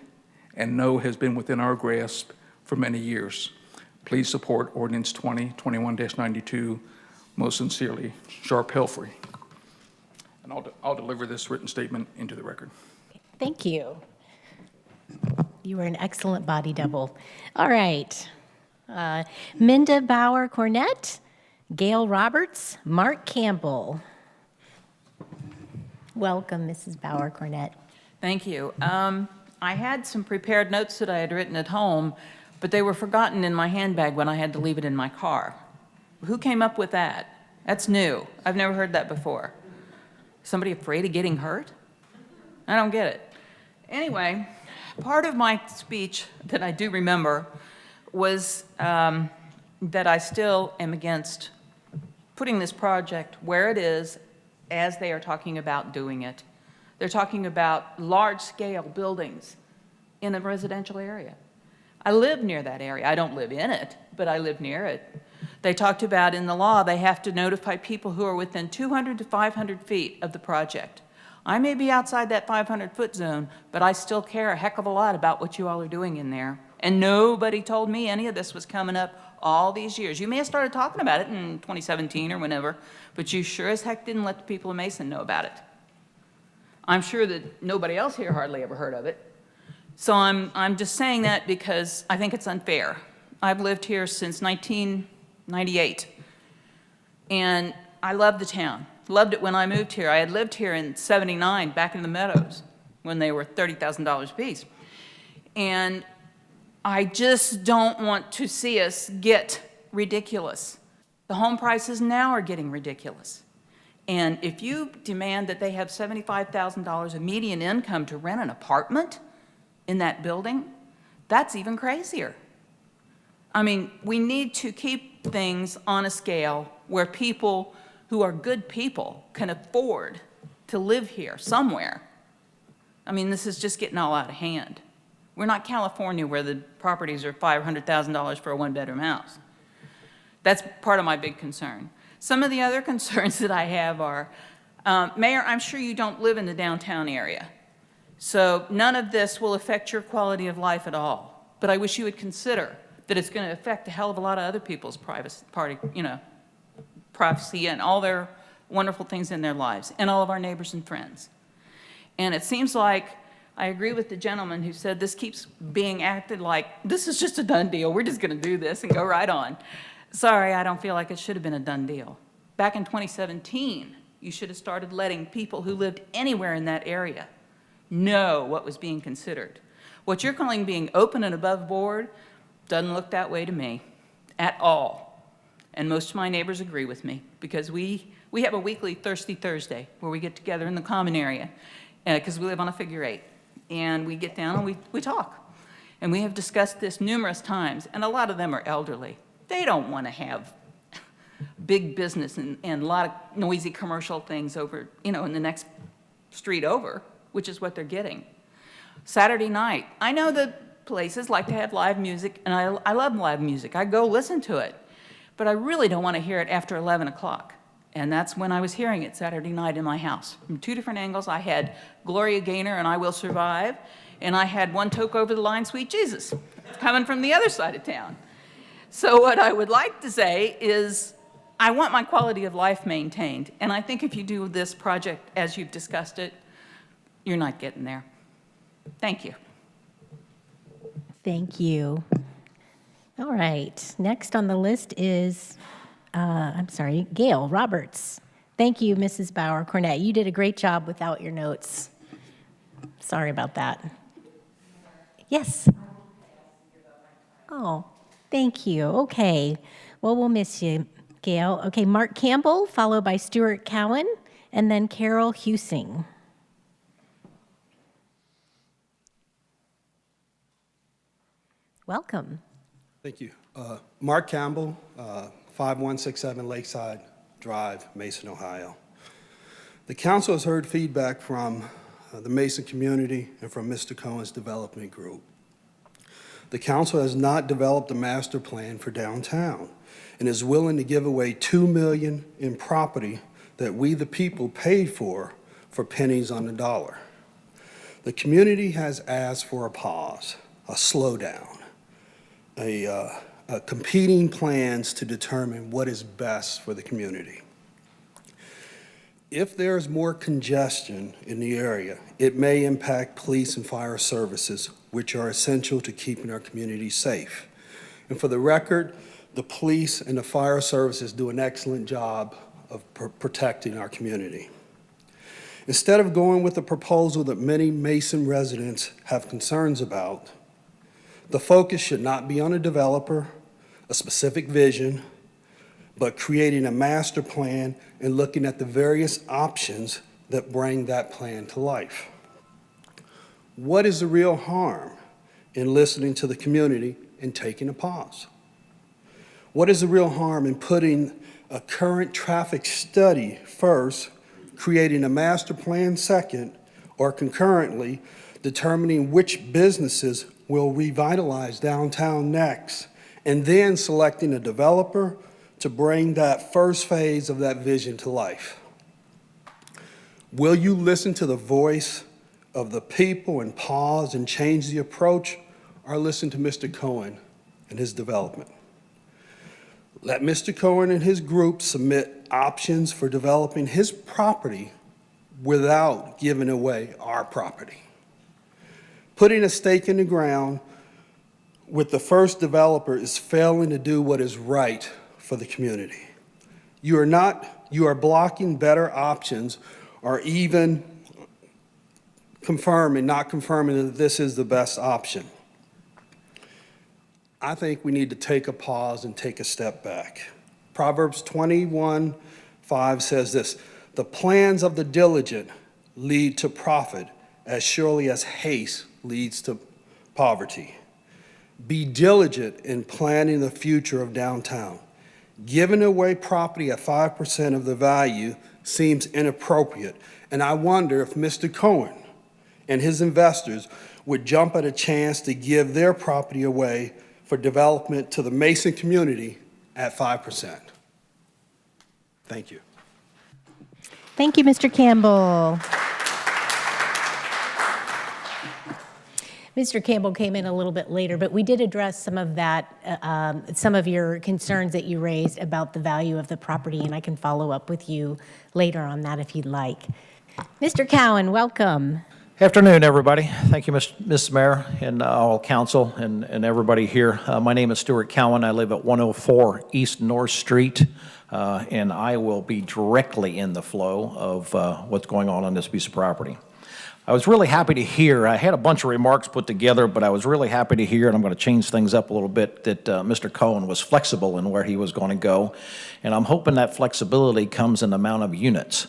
and know has been within our grasp for many years. Please support Ordinance 2021-92. Most sincerely, Sharp Helfrey. And I'll deliver this written statement into the record.
Thank you. You were an excellent body double. All right. Minda Bauer-Cornett, Gail Roberts, Mark Campbell. Welcome, Mrs. Bauer-Cornett.
Thank you. I had some prepared notes that I had written at home, but they were forgotten in my handbag when I had to leave it in my car. Who came up with that? That's new. I've never heard that before. Somebody afraid of getting hurt? I don't get it. Anyway, part of my speech that I do remember was that I still am against putting this project where it is as they are talking about doing it. They're talking about large-scale buildings in a residential area. I live near that area. I don't live in it, but I live near it. They talked about in the law they have to notify people who are within 200 to 500 feet of the project. I may be outside that 500-foot zone, but I still care a heck of a lot about what you all are doing in there. And nobody told me any of this was coming up all these years. You may have started talking about it in 2017 or whenever, but you sure as heck didn't let the people of Mason know about it. I'm sure that nobody else here hardly ever heard of it. So I'm just saying that because I think it's unfair. I've lived here since 1998, and I love the town. Loved it when I moved here. I had lived here in '79, back in the Meadows, when they were $30,000 a piece. And I just don't want to see us get ridiculous. The home prices now are getting ridiculous. And if you demand that they have $75,000 of median income to rent an apartment in that building, that's even crazier. I mean, we need to keep things on a scale where people who are good people can afford to live here somewhere. I mean, this is just getting all out of hand. We're not California where the properties are $500,000 for a one-bedroom house. That's part of my big concern. Some of the other concerns that I have are, Mayor, I'm sure you don't live in the downtown area, so none of this will affect your quality of life at all. But I wish you would consider that it's going to affect a hell of a lot of other people's privacy and all their wonderful things in their lives, and all of our neighbors and friends. And it seems like I agree with the gentleman who said this keeps being acted like, this is just a done deal. We're just going to do this and go right on. Sorry, I don't feel like it should have been a done deal. Back in 2017, you should have started letting people who lived anywhere in that area know what was being considered. What you're calling being open and above board doesn't look that way to me at all. And most of my neighbors agree with me, because we have a weekly Thirsty Thursday where we get together in the common area, because we live on a figure 8. And we get down and we talk. And we have discussed this numerous times, and a lot of them are elderly. They don't want to have big business and a lot of noisy commercial things over, in the next street over, which is what they're getting. Saturday night, I know that places like to have live music, and I love live music. I go listen to it. But I really don't want to hear it after 11 o'clock. And that's when I was hearing it Saturday night in my house. From 2 different angles, I had Gloria Gaynor and I Will Survive, and I had One Toke Over the Line, Sweet Jesus, coming from the other side of town. So what I would like to say is I want my quality of life maintained, and I think if you do this project as you've discussed it, you're not getting there. Thank you.
Thank you. All right, next on the list is, Gail Roberts. Thank you, Mrs. Bauer-Cornett. You did a great job without your notes. Sorry about that. Yes. Oh, thank you. Okay. Well, we'll miss you, Gail. Okay, Mark Campbell, followed by Stuart Cowan, and then Carol Husing. Welcome.
Thank you. Mark Campbell, 5167 Lakeside Drive, Mason, Ohio. The council has heard feedback from the Mason community and from Mr. Cohen's development group. The council has not developed a master plan for downtown and is willing to give away $2 million in property that we, the people, paid for pennies on the dollar. The community has asked for a pause, a slowdown, competing plans to determine what is best for the community. If there's more congestion in the area, it may impact police and fire services, which are essential to keeping our community safe. And for the record, the police and the fire services do an excellent job of protecting our community. Instead of going with the proposal that many Mason residents have concerns about, the focus should not be on a developer, a specific vision, but creating a master plan and looking at the various options that bring that plan to life. What is the real harm in listening to the community and taking a pause? What is the real harm in putting a current traffic study first, creating a master plan second, or concurrently determining which businesses will revitalize downtown next, and then selecting a developer to bring that first phase of that vision to life? Will you listen to the voice of the people and pause and change the approach, or listen to Mr. Cohen and his development? Let Mr. Cohen and his group submit options for developing his property without giving away our property. Putting a stake in the ground with the first developer is failing to do what is right for the community. You are blocking better options, or even not confirming that this is the best option. I think we need to take a pause and take a step back. Proverbs 21:5 says this: "The plans of the diligent lead to profit as surely as haste leads to poverty." Be diligent in planning the future of downtown. Giving away property at 5% of the value seems inappropriate, and I wonder if Mr. Cohen and his investors would jump at a chance to give their property away for development to the Mason community at 5%. Thank you.
Thank you, Mr. Campbell. Mr. Campbell came in a little bit later, but we did address some of that, some of your concerns that you raised about the value of the property, and I can follow up with you later on that if you'd like. Mr. Cowan, welcome.
Afternoon, everybody. Thank you, Mrs. Mayor, and all council and everybody here. My name is Stuart Cowan. I live at 104 East North Street, and I will be directly in the flow of what's going on this piece of property. I was really happy to hear, I had a bunch of remarks put together, but I was really happy to hear, and I'm going to change things up a little bit, that Mr. Cohen was flexible in where he was going to go, and I'm hoping that flexibility comes in the amount of units.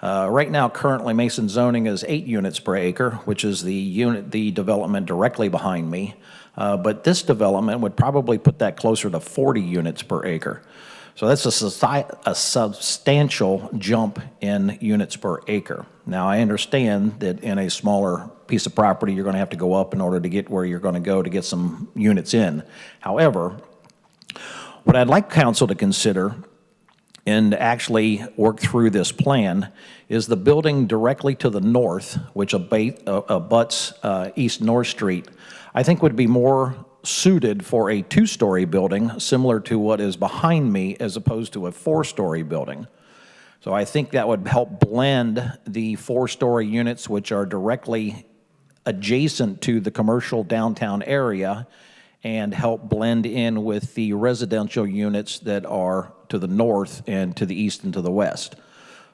Right now, currently, Mason zoning is 8 units per acre, which is the development directly behind me. But this development would probably put that closer to 40 units per acre. So that's a substantial jump in units per acre. Now, I understand that in a smaller piece of property, you're going to have to go up in order to get where you're going to go to get some units in. However, what I'd like council to consider and actually work through this plan is the building directly to the north, which abuts East North Street, I think would be more suited for a 2-story building similar to what is behind me as opposed to a 4-story building. So I think that would help blend the 4-story units, which are directly adjacent to the commercial downtown area, and help blend in with the residential units that are to the north and to the east and to the west.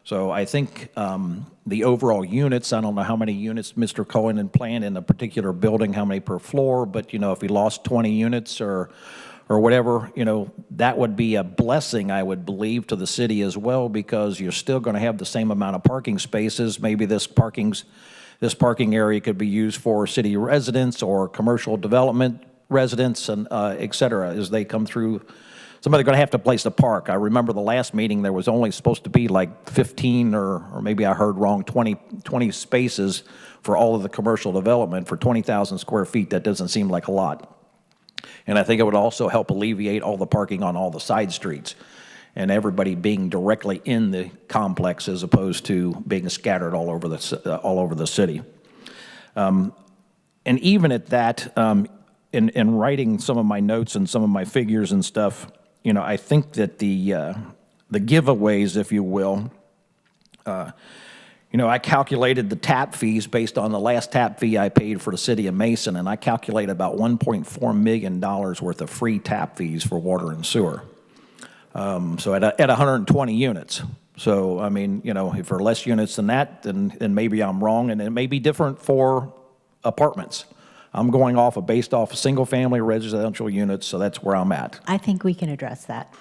So I think the overall units, I don't know how many units Mr. Cohen had planned in a particular building, how many per floor, but if he lost 20 units or whatever, that would be a blessing, I would believe, to the city as well, because you're still going to have the same amount of parking spaces. Maybe this parking area could be used for city residents or commercial development residents, and et cetera, as they come through. Somebody's going to have to place to park. I remember the last meeting, there was only supposed to be like 15 or maybe I heard wrong, 20 spaces for all of the commercial development for 20,000 square feet. That doesn't seem like a lot. And I think it would also help alleviate all the parking on all the side streets and everybody being directly in the complex as opposed to being scattered all over the city. And even at that, in writing some of my notes and some of my figures and stuff, I think that the giveaways, if you will, I calculated the tap fees based on the last tap fee I paid for the city of Mason, and I calculated about $1.4 million worth of free tap fees for water and sewer. So at 120 units. So, I mean, if there are less units than that, then maybe I'm wrong, and it may be different for apartments. I'm going based off of single-family residential units, so that's where I'm at.
I think we can address that.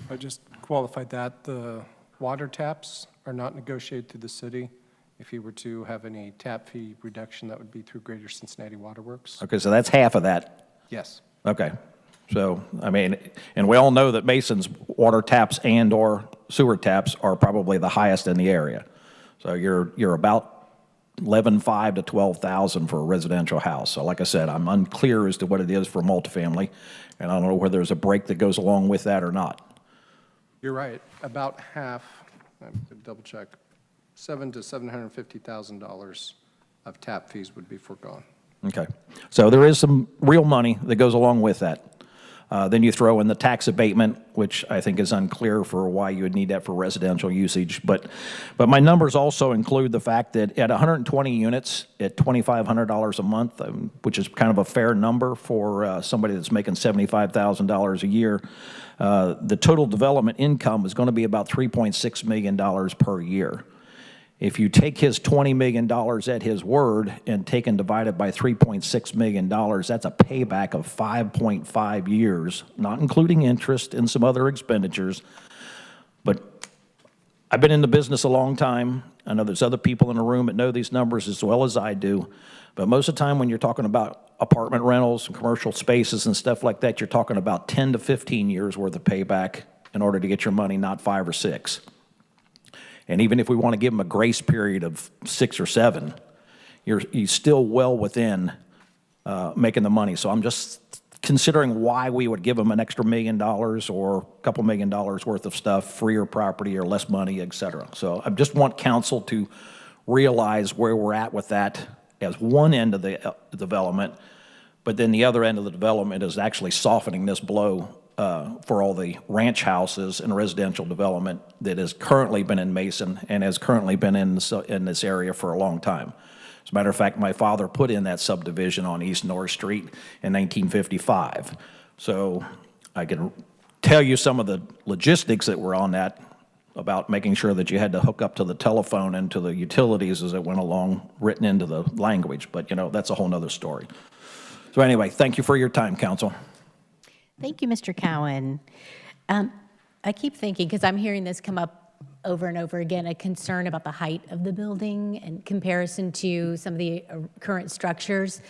I just qualified that. The water taps are not negotiated through the city. If you were to have any tap fee reduction, that would be through Greater Cincinnati Water Works.
Okay, so that's half of that.
Yes.
Okay. So, I mean, and we all know that Mason's water taps and or sewer taps are probably the highest in the area. So you're about 11,500 to 12,000 for a residential house. So like I said, I'm unclear as to what it is for multifamily, and I don't know whether there's a break that goes along with that or not.
You're right. About half, I have to double check, $700,000 to $750,000 of tap fees would be foregone.
Okay. So there is some real money that goes along with that. Then you throw in the tax abatement, which I think is unclear for why you would need that for residential usage. But my numbers also include the fact that at 120 units at $2,500 a month, which is kind of a fair number for somebody that's making $75,000 a year, the total development income is going to be about $3.6 million per year. If you take his $20 million at his word and take and divide it by $3.6 million, that's a payback of 5.5 years, not including interest and some other expenditures. But I've been in the business a long time. I know there's other people in the room that know these numbers as well as I do. But most of the time when you're talking about apartment rentals and commercial spaces and stuff like that, you're talking about 10 to 15 years worth of payback in order to get your money, not 5 or 6. And even if we want to give them a grace period of 6 or 7, you're still well within making the money. So I'm just considering why we would give them an extra $1 million or a couple $1 million worth of stuff, freer property or less money, et cetera. So I just want council to realize where we're at with that as one end of the development, but then the other end of the development is actually softening this blow for all the ranch houses and residential development that has currently been in Mason and has currently been in this area for a long time. As a matter of fact, my father put in that subdivision on East North Street in 1955. So I can tell you some of the logistics that were on that about making sure that you had to hook up to the telephone and to the utilities as it went along, written into the language. But, you know, that's a whole nother story. So anyway, thank you for your time, council.
Thank you, Mr. Cowan. I keep thinking, because I'm hearing this come up over and over again, a concern about the height of the building in comparison to some of the current structures.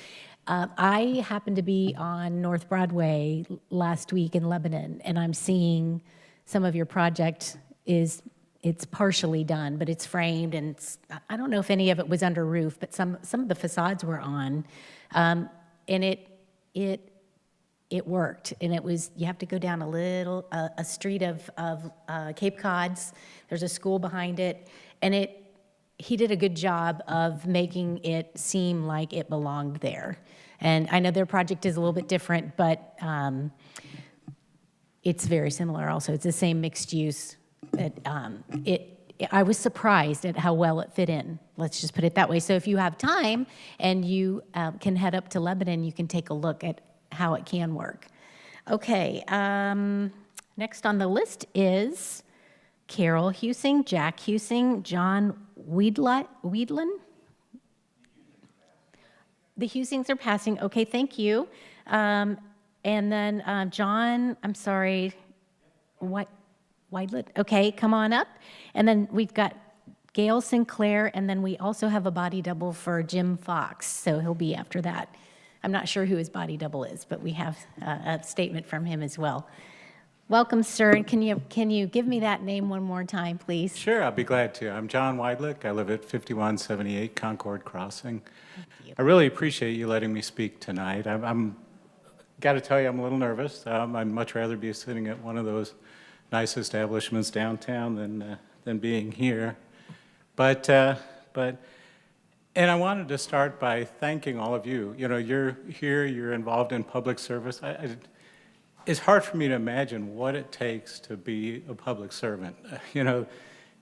I happened to be on North Broadway last week in Lebanon, and I'm seeing some of your project it's partially done, but it's framed, and I don't know if any of it was under roof, but some of the facades were on, and it worked, and it was, you have to go down a street of Cape Cods. There's a school behind it, and he did a good job of making it seem like it belonged there. And I know their project is a little bit different, but it's very similar also. It's the same mixed use. I was surprised at how well it fit in. Let's just put it that way. So if you have time and you can head up to Lebanon, you can take a look at how it can work. Okay, next on the list is Carol Husing, Jack Husing, John Weedlin. The Husings are passing. Okay, thank you. And then John, I'm sorry, Weidlet. Okay, come on up. And then we've got Gail Sinclair, and then we also have a body double for Jim Fox, so he'll be after that. I'm not sure who his body double is, but we have a statement from him as well. Welcome, sir, and can you give me that name one more time, please?
Sure, I'll be glad to. I'm John Weidlich. I live at 5178 Concord Crossing. I really appreciate you letting me speak tonight. I'm got to tell you, I'm a little nervous. I'd much rather be sitting at one of those nice establishments downtown than being here. And I wanted to start by thanking all of you. You know, you're here, you're involved in public service. It's hard for me to imagine what it takes to be a public servant. You know,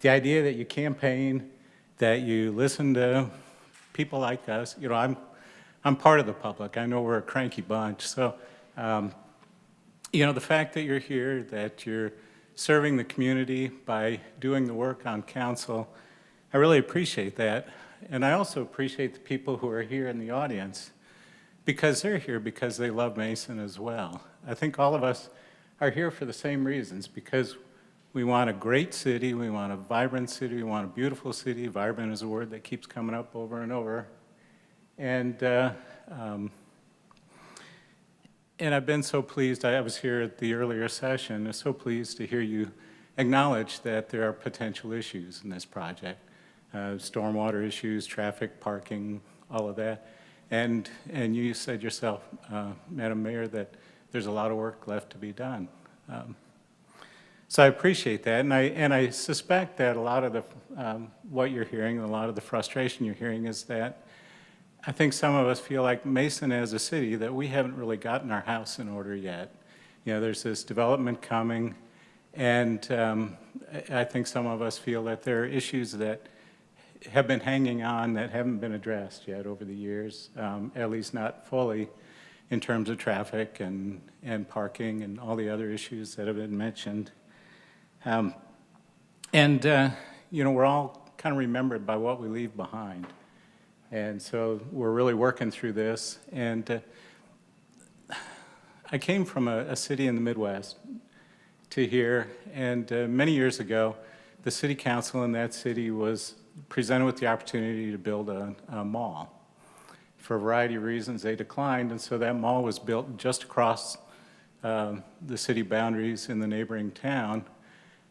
the idea that you campaign, that you listen to people like us. You know, I'm part of the public. I know we're a cranky bunch. So, you know, the fact that you're here, that you're serving the community by doing the work on council, I really appreciate that. And I also appreciate the people who are here in the audience because they're here because they love Mason as well. I think all of us are here for the same reasons, because we want a great city, we want a vibrant city, we want a beautiful city. Vibrant is a word that keeps coming up over and over. And I've been so pleased, I was here at the earlier session, I was so pleased to hear you acknowledge that there are potential issues in this project. Stormwater issues, traffic, parking, all of that. And you said yourself, Madam Mayor, that there's a lot of work left to be done. So I appreciate that, and I suspect that a lot of the what you're hearing, a lot of the frustration you're hearing is that I think some of us feel like Mason as a city, that we haven't really gotten our house in order yet. You know, there's this development coming, and I think some of us feel that there are issues that have been hanging on that haven't been addressed yet over the years, at least not fully in terms of traffic and parking and all the other issues that have been mentioned. You know, we're all kind of remembered by what we leave behind. And so we're really working through this. And I came from a city in the Midwest to here, and many years ago, the city council in that city was presented with the opportunity to build a mall. For a variety of reasons, they declined, and so that mall was built just across the city boundaries in the neighboring town.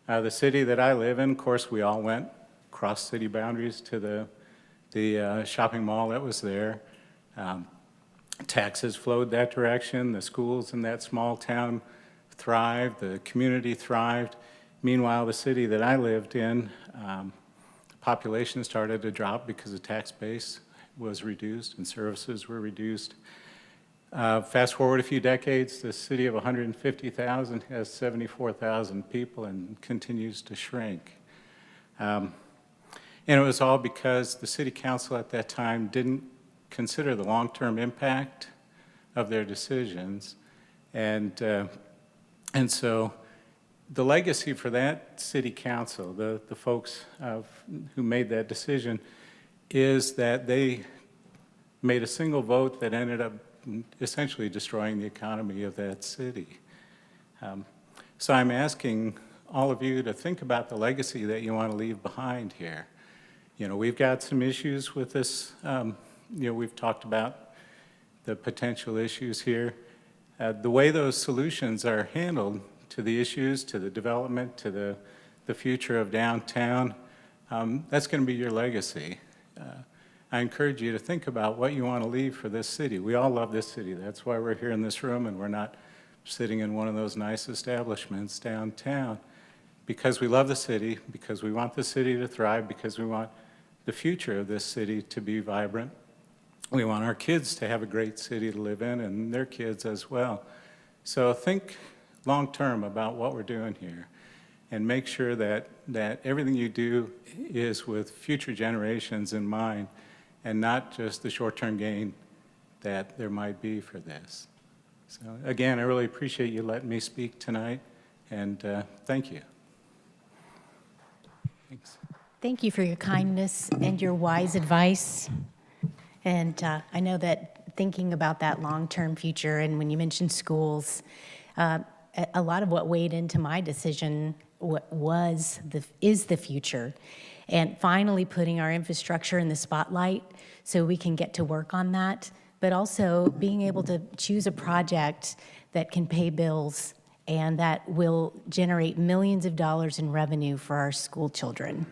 The city that I live in, of course, we all went across city boundaries to the shopping mall that was there. Taxes flowed that direction. The schools in that small town thrived. The community thrived. Meanwhile, the city that I lived in, population started to drop because the tax base was reduced and services were reduced. Fast forward a few decades, the city of 150,000 has 74,000 people and continues to shrink. And it was all because the city council at that time didn't consider the long-term impact of their decisions. And so the legacy for that city council, the folks who made that decision, is that they made a single vote that ended up essentially destroying the economy of that city. So I'm asking all of you to think about the legacy that you want to leave behind here. You know, we've got some issues with this. We've talked about the potential issues here. The way those solutions are handled to the issues, to the development, to the future of downtown, that's going to be your legacy. I encourage you to think about what you want to leave for this city. We all love this city. That's why we're here in this room and we're not sitting in one of those nice establishments downtown. Because we love the city, because we want the city to thrive, because we want the future of this city to be vibrant. We want our kids to have a great city to live in and their kids as well. So think long-term about what we're doing here and make sure that everything you do is with future generations in mind and not just the short-term gain that there might be for this. So again, I really appreciate you letting me speak tonight, and thank you. Thanks.
Thank you for your kindness and your wise advice. And I know that thinking about that long-term future, and when you mentioned schools, a lot of what weighed into my decision is the future. And finally putting our infrastructure in the spotlight so we can get to work on that, but also being able to choose a project that can pay bills and that will generate millions of dollars in revenue for our school children.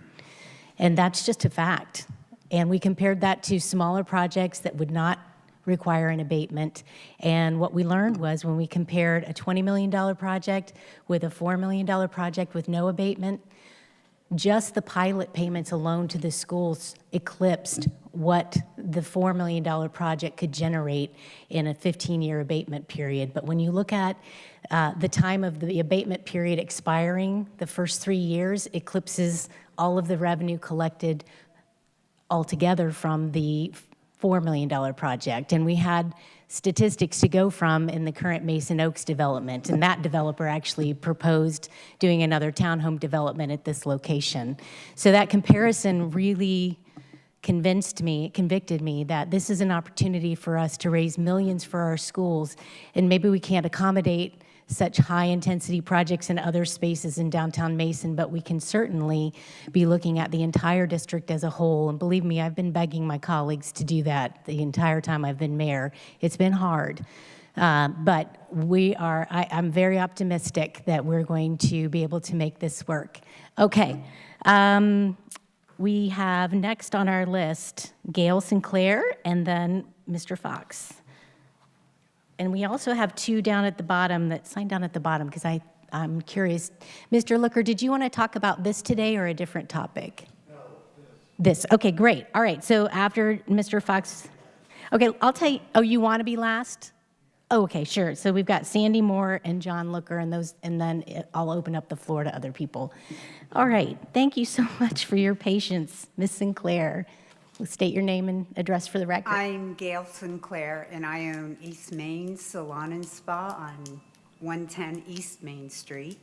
And that's just a fact. And we compared that to smaller projects that would not require an abatement. And what we learned was when we compared a $20 million project with a $4 million project with no abatement, just the pilot payments alone to the schools eclipsed what the $4 million project could generate in a 15-year abatement period. But when you look at the time of the abatement period expiring, the first 3 years eclipses all of the revenue collected altogether from the $4 million project. And we had statistics to go from in the current Mason Oaks development, and that developer actually proposed doing another townhome development at this location. So that comparison really convicted me that this is an opportunity for us to raise millions for our schools, and maybe we can't accommodate such high-intensity projects in other spaces in downtown Mason, but we can certainly be looking at the entire district as a whole. And believe me, I've been begging my colleagues to do that the entire time I've been mayor. It's been hard. But I'm very optimistic that we're going to be able to make this work. Okay. We have next on our list Gail Sinclair and then Mr. Fox. And we also have two down at the bottom that signed down at the bottom because I'm curious. Mr. Looker, did you want to talk about this today or a different topic? No, this. Okay, great. All right, so after Mr. Fox, okay, I'll tell you, oh, you want to be last? Oh, okay, sure. So we've got Sandy Moore and John Looker and then I'll open up the floor to other people. All right, thank you so much for your patience, Ms. Sinclair. State your name and address for the record.
I'm Gail Sinclair, and I own East Main Salon and Spa on 110 East Main Street.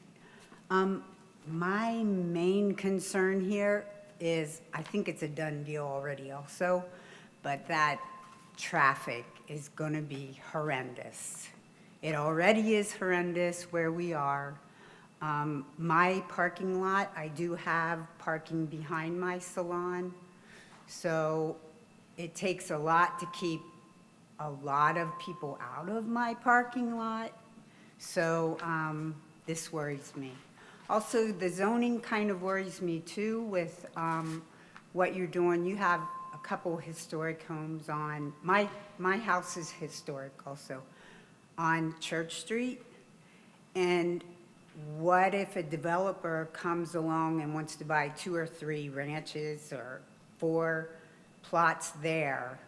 My main concern here is, I think it's a done deal already also, but that traffic is going to be horrendous. It already is horrendous where we are. My parking lot, I do have parking behind my salon. So it takes a lot to keep a lot of people out of my parking lot. So this worries me. Also, the zoning kind of worries me too with what you're doing. You have a couple historic homes on, my house is historic also, on Church Street. And what if a developer comes along and wants to buy 2 or 3 ranches or 4 plots there?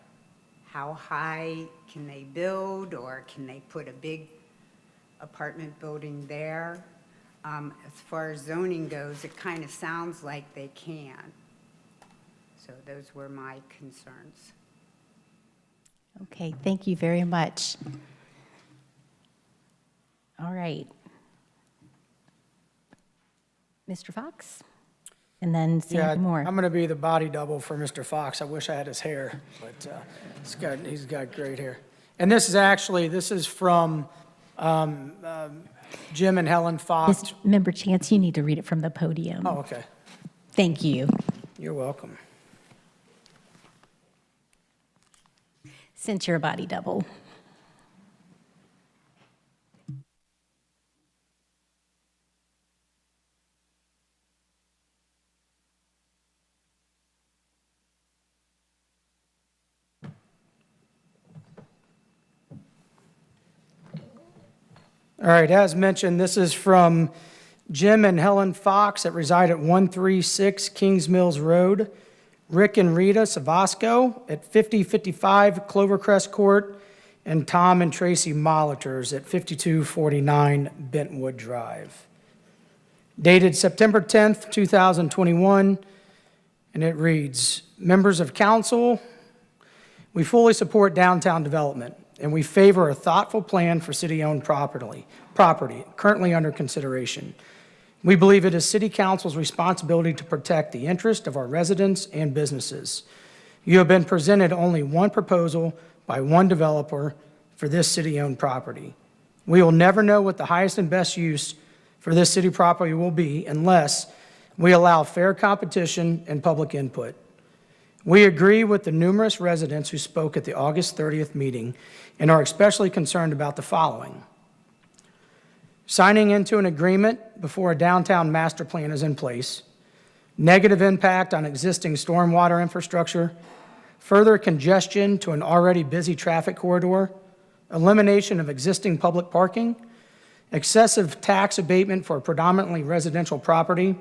How high can they build, or can they put a big apartment building there? As far as zoning goes, it kind of sounds like they can. So those were my concerns.
Okay, thank you very much. All right. Mr. Fox? And then Sandy Moore.
I'm going to be the body double for Mr. Fox. I wish I had his hair, but he's got great hair. And this is from Jim and Helen Fox.
Member Chance, you need to read it from the podium.
Oh, okay.
Thank you.
You're welcome.
Since you're a body double.
All right, as mentioned, this is from Jim and Helen Fox that reside at 136 Kings Mills Road, Rick and Rita Savasco at 5055 Clovercrest Court, and Tom and Tracy Molitors at 5249 Bentwood Drive. Dated September 10th, 2021, and it reads, Members of Council, we fully support downtown development, and we favor a thoughtful plan for city-owned property currently under consideration. We believe it is City Council's responsibility to protect the interest of our residents and businesses. You have been presented only one proposal by one developer for this city-owned property. We will never know what the highest and best use for this city property will be unless we allow fair competition and public input. We agree with the numerous residents who spoke at the August 30th meeting and are especially concerned about the following. Signing into an agreement before a downtown master plan is in place, negative impact on existing stormwater infrastructure, further congestion to an already busy traffic corridor, elimination of existing public parking, excessive tax abatement for predominantly residential property,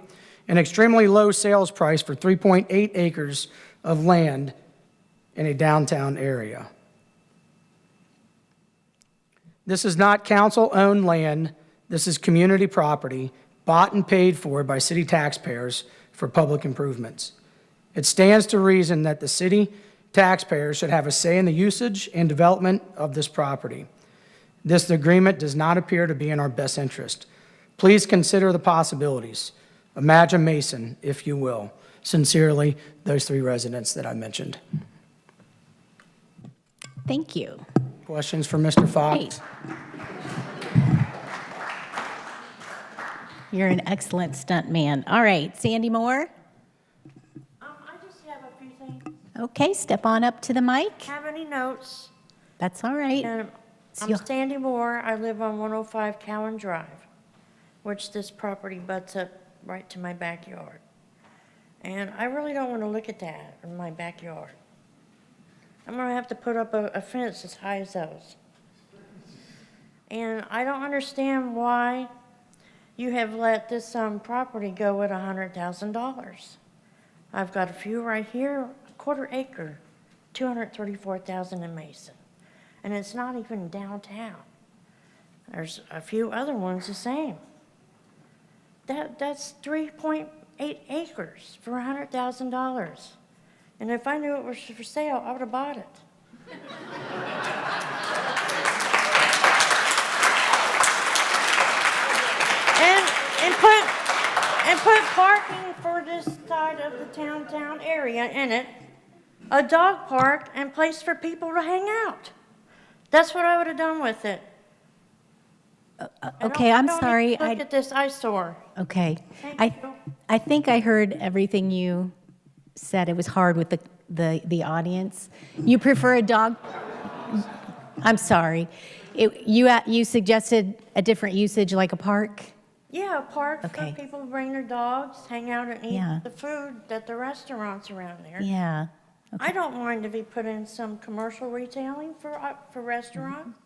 an extremely low sales price for 3.8 acres of land in a downtown area. This is not council-owned land. This is community property bought and paid for by city taxpayers for public improvements. It stands to reason that the city taxpayers should have a say in the usage and development of this property. This agreement does not appear to be in our best interest. Please consider the possibilities. Imagine Mason, if you will. Sincerely, those 3 residents that I mentioned.
Thank you.
Questions for Mr. Fox?
Great. You're an excellent stunt man. All right, Sandy Moore?
I just have a few things.
Okay, step on up to the mic.
Have any notes?
That's all right.
And
So
I'm
you'll-
Sandy Moore. I live on 105 Cowan Drive, which this property butts up right to my backyard. And I really don't want to look at that in my backyard. I'm going to have to put up a fence as high as those. And I don't understand why you have let this property go at $100,000. I've got a few right here, a quarter acre, $234,000 in Mason. And it's not even downtown. There's a few other ones the same. That's 3.8 acres for $100,000. And if I knew it was for sale, I would have bought it. And put parking for this side of the downtown area in it, a dog park, and place for people to hang out. That's what I would have done with it.
Okay, I'm sorry.
Look at this eyesore.
Okay.
Thank you.
I think I heard everything you said. It was hard with the audience. You prefer a dog? I'm sorry. You suggested a different usage, like a park?
Yeah, a park
Okay.
for people to bring their dogs, hang out and eat
Yeah.
the food that the restaurants around there.
Yeah.
I don't mind to be put in some commercial retailing for restaurants,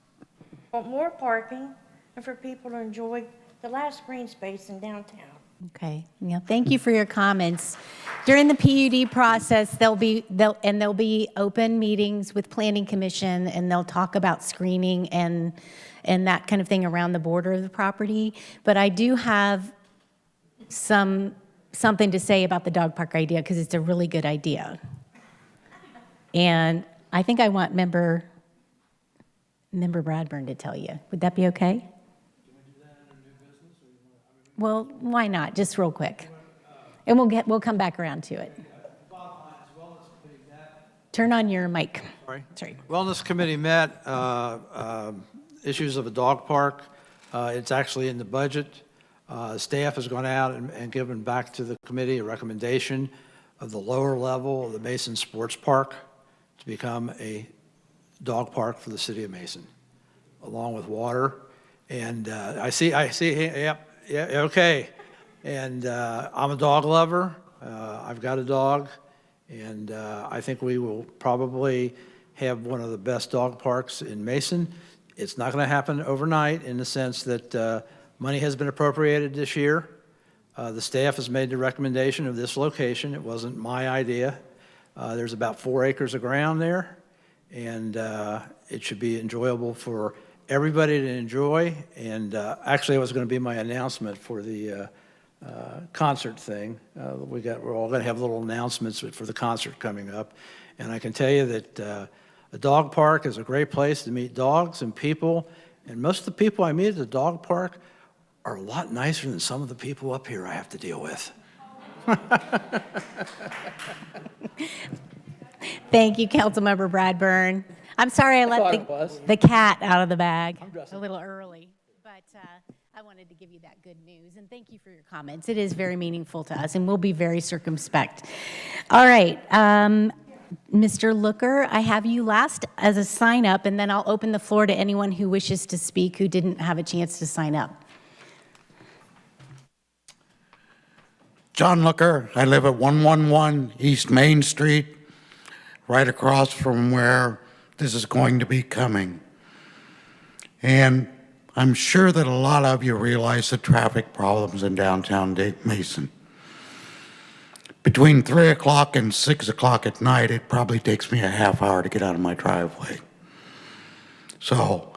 but more parking and for people to enjoy the last green space in downtown.
Okay, yeah, thank you for your comments. During the PUD process, there'll be open meetings with Planning Commission, and they'll talk about screening and that kind of thing around the border of the property. But I do have something to say about the dog park idea, because it's a really good idea. And I think I want Member Bradburn to tell you. Would that be okay? Well, why not? Just real quick. And we'll come back around to it. Turn on your mic. Sorry.
Wellness Committee met, issues of a dog park. It's actually in the budget. Staff has gone out and given back to the committee a recommendation of the lower level of the Mason Sports Park to become a dog park for the city of Mason, along with water. And I see, yep. Yeah, okay. And I'm a dog lover. I've got a dog. And I think we will probably have one of the best dog parks in Mason. It's not going to happen overnight in the sense that money has been appropriated this year. The staff has made the recommendation of this location. It wasn't my idea. There's about 4 acres of ground there. And it should be enjoyable for everybody to enjoy, and actually it was going to be my announcement for the concert thing. We're all going to have little announcements for the concert coming up, and I can tell you that a dog park is a great place to meet dogs and people, and most of the people I meet at the dog park are a lot nicer than some of the people up here I have to deal with.
Thank you, Councilmember Bradburn. I'm sorry I let the cat out of the bag a little early, but I wanted to give you that good news, and thank you for your comments. It is very meaningful to us, and we'll be very circumspect. All right, Mr. Looker, I have you last as a sign-up, and then I'll open the floor to anyone who wishes to speak who didn't have a chance to sign up.
John Looker, I live at 111 East Main Street, right across from where this is going to be coming. And I'm sure that a lot of you realize the traffic problems in downtown Mason. Between 3 o'clock and 6 o'clock at night, it probably takes me a half hour to get out of my driveway. So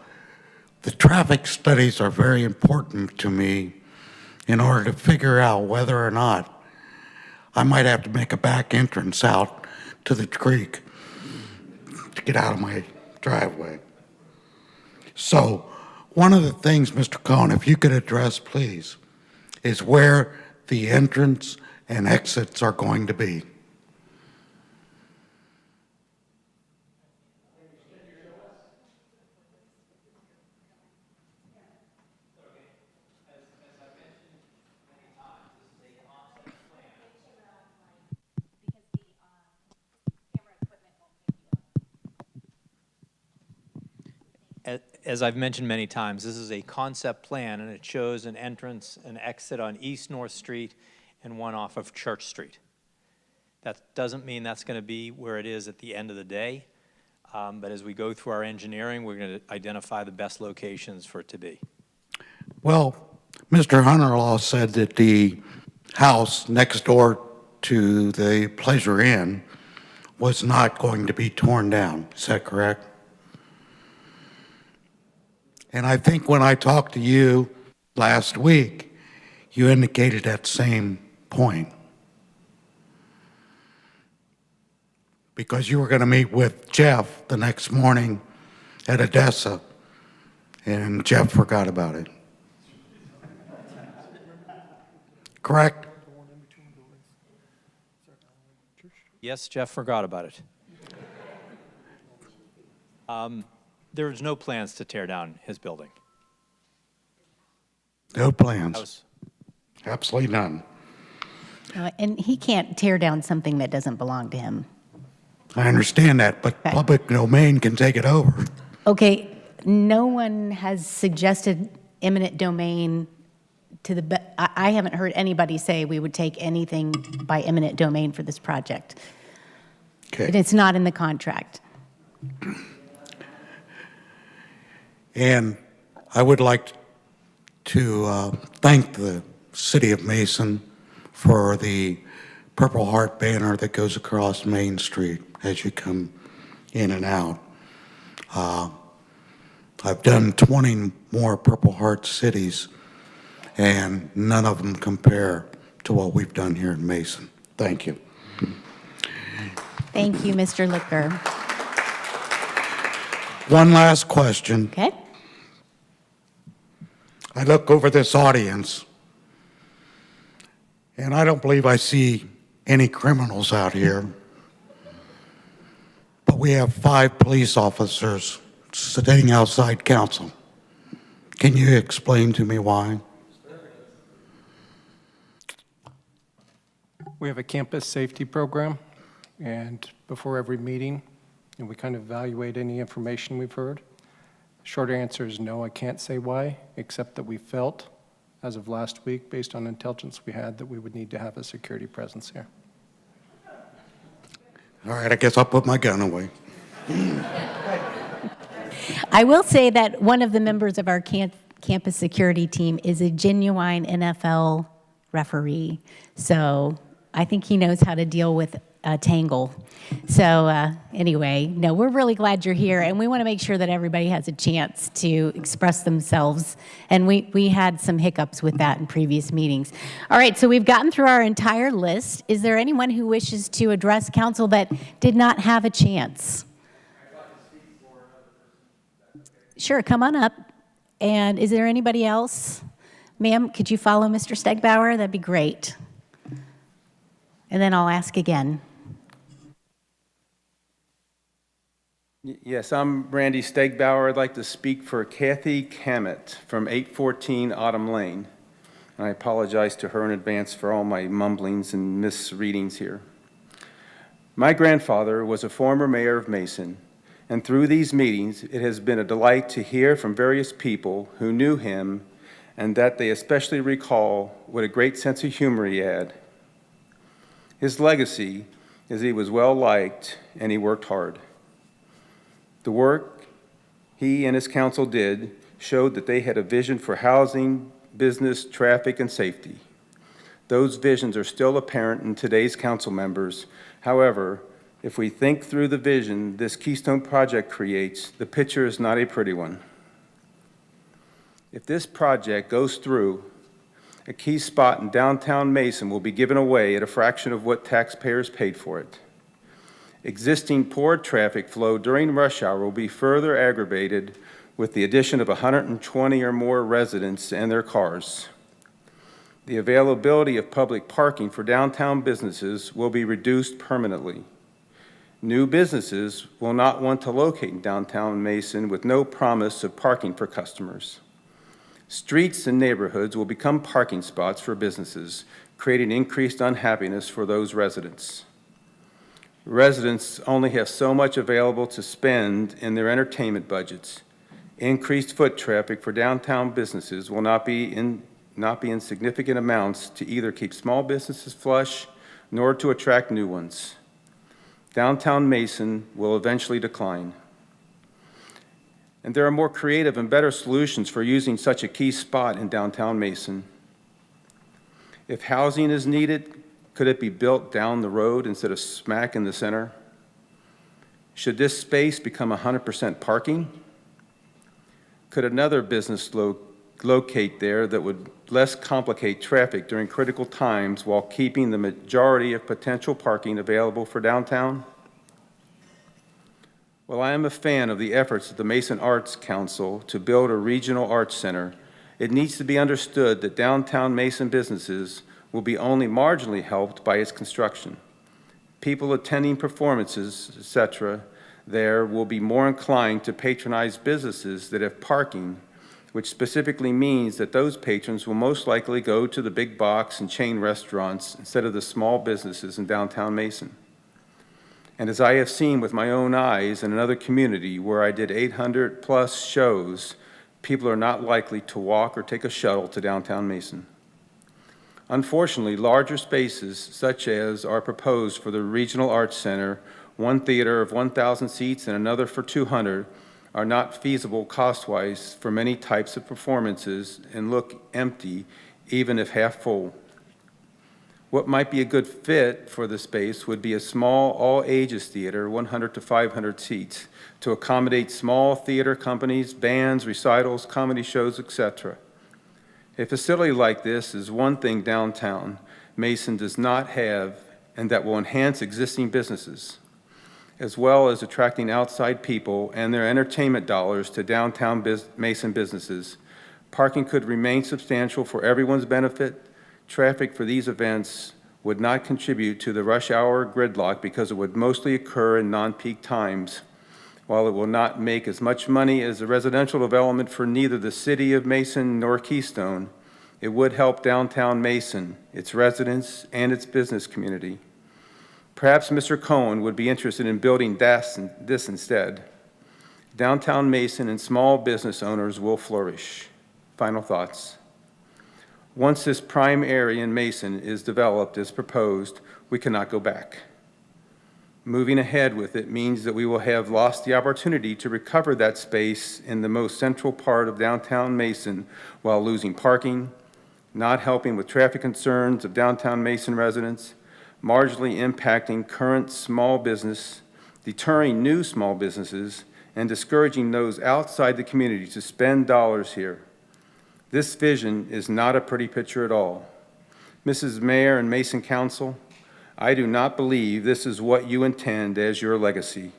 the traffic studies are very important to me in order to figure out whether or not I might have to make a back entrance out to the creek to get out of my driveway. So one of the things, Mr. Cohen, if you could address, please, is where the entrance and exits are going to be.
As I've mentioned many times, this is a concept plan, and it shows an entrance and exit on East North Street and one off of Church Street. That doesn't mean that's going to be where it is at the end of the day, but as we go through our engineering, we're going to identify the best locations for it to be.
Well, Mr. Hunterlaw said that the house next door to the Pleasure Inn was not going to be torn down. Is that correct? And I think when I talked to you last week, you indicated that same point. Because you were going to meet with Jeff the next morning at Odessa, and Jeff forgot about it. Correct?
Yes, Jeff forgot about it. There's no plans to tear down his building.
No plans.
House.
Absolutely none.
And he can't tear down something that doesn't belong to him.
I understand that, but public domain can take it over.
Okay, no one has suggested eminent domain to the, I haven't heard anybody say we would take anything by eminent domain for this project.
Okay.
And it's not in the contract.
And I would like to thank the City of Mason for the Purple Heart banner that goes across Main Street as you come in and out. I've done 20 more Purple Heart cities, and none of them compare to what we've done here in Mason. Thank you.
Thank you, Mr. Licker.
One last question.
Okay.
I look over this audience, and I don't believe I see any criminals out here. But we have 5 police officers sitting outside council. Can you explain to me why?
We have a campus safety program, and before every meeting, and we kind of evaluate any information we've heard. Short answer is no, I can't say why, except that we felt, as of last week, based on intelligence we had, that we would need to have a security presence here.
All right, I guess I'll put my gun away.
I will say that one of the members of our campus security team is a genuine NFL referee. So I think he knows how to deal with a tangle. So anyway, no, we're really glad you're here, and we want to make sure that everybody has a chance to express themselves. And we had some hiccups with that in previous meetings. All right, so we've gotten through our entire list. Is there anyone who wishes to address council that did not have a chance? Sure, come on up. And is there anybody else? Ma'am, could you follow Mr. Stegbauer? That'd be great. And then I'll ask again.
Yes, I'm Randy Stegbauer. I'd like to speak for Kathy Cammett from 814 Autumn Lane. And I apologize to her in advance for all my mumblings and misreadings here. My grandfather was a former mayor of Mason, and through these meetings, it has been a delight to hear from various people who knew him and that they especially recall what a great sense of humor he had. His legacy is he was well-liked and he worked hard. The work he and his council did showed that they had a vision for housing, business, traffic, and safety. Those visions are still apparent in today's council members. However, if we think through the vision this Keystone project creates, the picture is not a pretty one. If this project goes through, a key spot in downtown Mason will be given away at a fraction of what taxpayers paid for it. Existing poor traffic flow during rush hour will be further aggravated with the addition of 120 or more residents and their cars. The availability of public parking for downtown businesses will be reduced permanently. New businesses will not want to locate in downtown Mason with no promise of parking for customers. Streets and neighborhoods will become parking spots for businesses, creating increased unhappiness for those residents. Residents only have so much available to spend in their entertainment budgets. Increased foot traffic for downtown businesses will not be in significant amounts to either keep small businesses flush nor to attract new ones. Downtown Mason will eventually decline. And there are more creative and better solutions for using such a key spot in downtown Mason. If housing is needed, could it be built down the road instead of smack in the center? Should this space become 100% parking? Could another business locate there that would less complicate traffic during critical times while keeping the majority of potential parking available for downtown? While I am a fan of the efforts of the Mason Arts Council to build a regional arts center, it needs to be understood that downtown Mason businesses will be only marginally helped by its construction. People attending performances, etc., there will be more inclined to patronize businesses that have parking, which specifically means that those patrons will most likely go to the big box and chain restaurants instead of the small businesses in downtown Mason. And as I have seen with my own eyes in another community where I did 800+ shows, people are not likely to walk or take a shuttle to downtown Mason. Unfortunately, larger spaces such as are proposed for the Regional Arts Center, one theater of 1,000 seats and another for 200, are not feasible cost-wise for many types of performances and look empty, even if half full. What might be a good fit for the space would be a small all-ages theater, 100 to 500 seats, to accommodate small theater companies, bands, recitals, comedy shows, etc. A facility like this is one thing downtown Mason does not have, and that will enhance existing businesses, as well as attracting outside people and their entertainment dollars to downtown Mason businesses. Parking could remain substantial for everyone's benefit. Traffic for these events would not contribute to the rush hour gridlock because it would mostly occur in non-peak times. While it will not make as much money as a residential development for neither the city of Mason nor Keystone, it would help downtown Mason, its residents, and its business community. Perhaps Mr. Cohen would be interested in building this instead. Downtown Mason and small business owners will flourish. Final thoughts. Once this prime area in Mason is developed as proposed, we cannot go back. Moving ahead with it means that we will have lost the opportunity to recover that space in the most central part of downtown Mason while losing parking, not helping with traffic concerns of downtown Mason residents, marginally impacting current small business, deterring new small businesses, and discouraging those outside the community to spend dollars here. This vision is not a pretty picture at all. Mrs. Mayor and Mason Council, I do not believe this is what you intend as your legacy.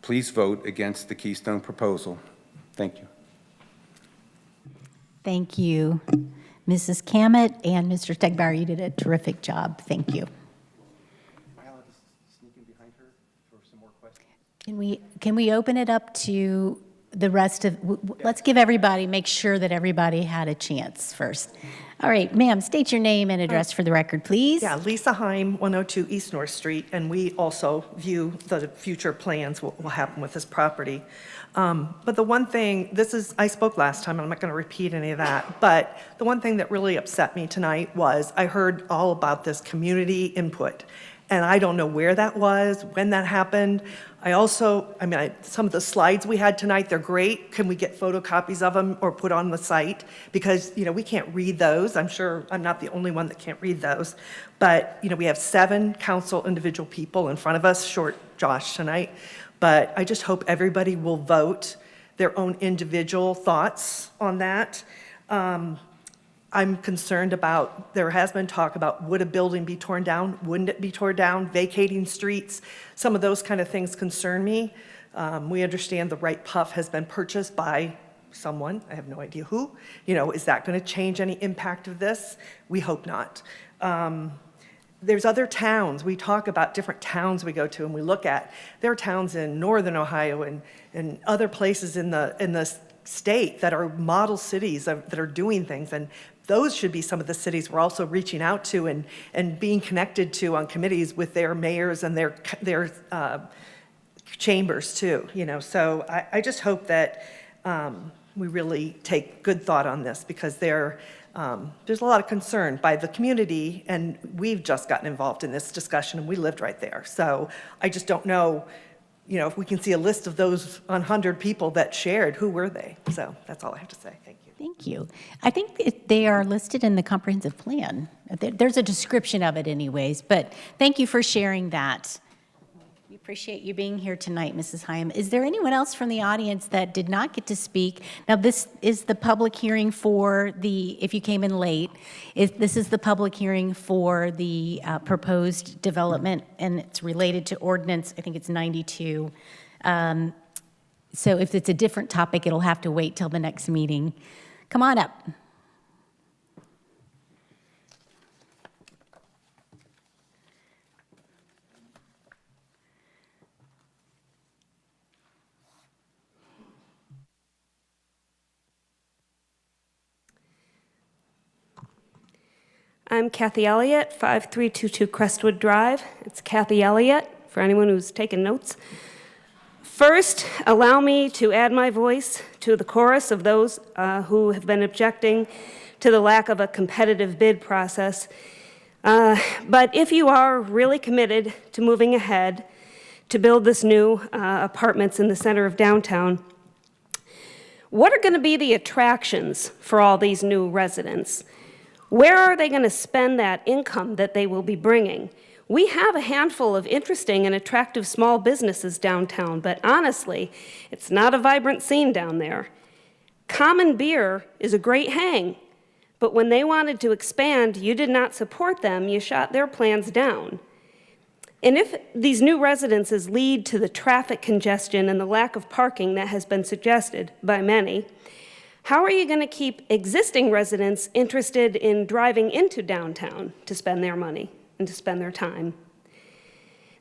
Please vote against the Keystone proposal. Thank you.
Thank you, Mrs. Cammett and Mr. Stegbauer. You did a terrific job. Thank you. Can we open it up to the rest of, let's give everybody, make sure that everybody had a chance first. All right, ma'am, state your name and address for the record, please.
Yeah, Lisa Heim, 102 East North Street, and we also view the future plans, what will happen with this property. But the one thing, I spoke last time, and I'm not going to repeat any of that, but the one thing that really upset me tonight was I heard all about this community input. And I don't know where that was, when that happened. Some of the slides we had tonight, they're great. Can we get photocopies of them or put on the site? Because, we can't read those. I'm sure I'm not the only one that can't read those. But, we have 7 council individual people in front of us, short Josh tonight. But I just hope everybody will vote their own individual thoughts on that. I'm concerned about, there has been talk about, would a building be torn down? Wouldn't it be torn down? Vacating streets? Some of those kind of things concern me. We understand the right puff has been purchased by someone. I have no idea who. Is that going to change any impact of this? We hope not. There's other towns. We talk about different towns we go to and we look at. There are towns in northern Ohio and other places in the state that are model cities that are doing things, and those should be some of the cities we're also reaching out to and being connected to on committees with their mayors and their chambers too. So I just hope that we really take good thought on this, because there's a lot of concern by the community, and we've just gotten involved in this discussion and we lived right there. So I just don't know, if we can see a list of those 100 people that shared, who were they? So that's all I have to say. Thank you.
Thank you. I think they are listed in the comprehensive plan. There's a description of it anyways, but thank you for sharing that. We appreciate you being here tonight, Mrs. Hyam. Is there anyone else from the audience that did not get to speak? Now, this is the public hearing for if you came in late, this is the public hearing for the proposed development, and it's related to ordinance, I think it's 92. So if it's a different topic, it'll have to wait till the next meeting. Come on up.
I'm Kathy Elliott, 5322 Crestwood Drive. It's Kathy Elliott, for anyone who's taken notes. First, allow me to add my voice to the chorus of those who have been objecting to the lack of a competitive bid process. But if you are really committed to moving ahead to build this new apartments in the center of downtown, what are going to be the attractions for all these new residents? Where are they going to spend that income that they will be bringing? We have a handful of interesting and attractive small businesses downtown, but honestly, it's not a vibrant scene down there. Common Beer is a great hang, but when they wanted to expand, you did not support them, you shot their plans down. And if these new residences lead to the traffic congestion and the lack of parking that has been suggested by many, how are you going to keep existing residents interested in driving into downtown to spend their money and to spend their time?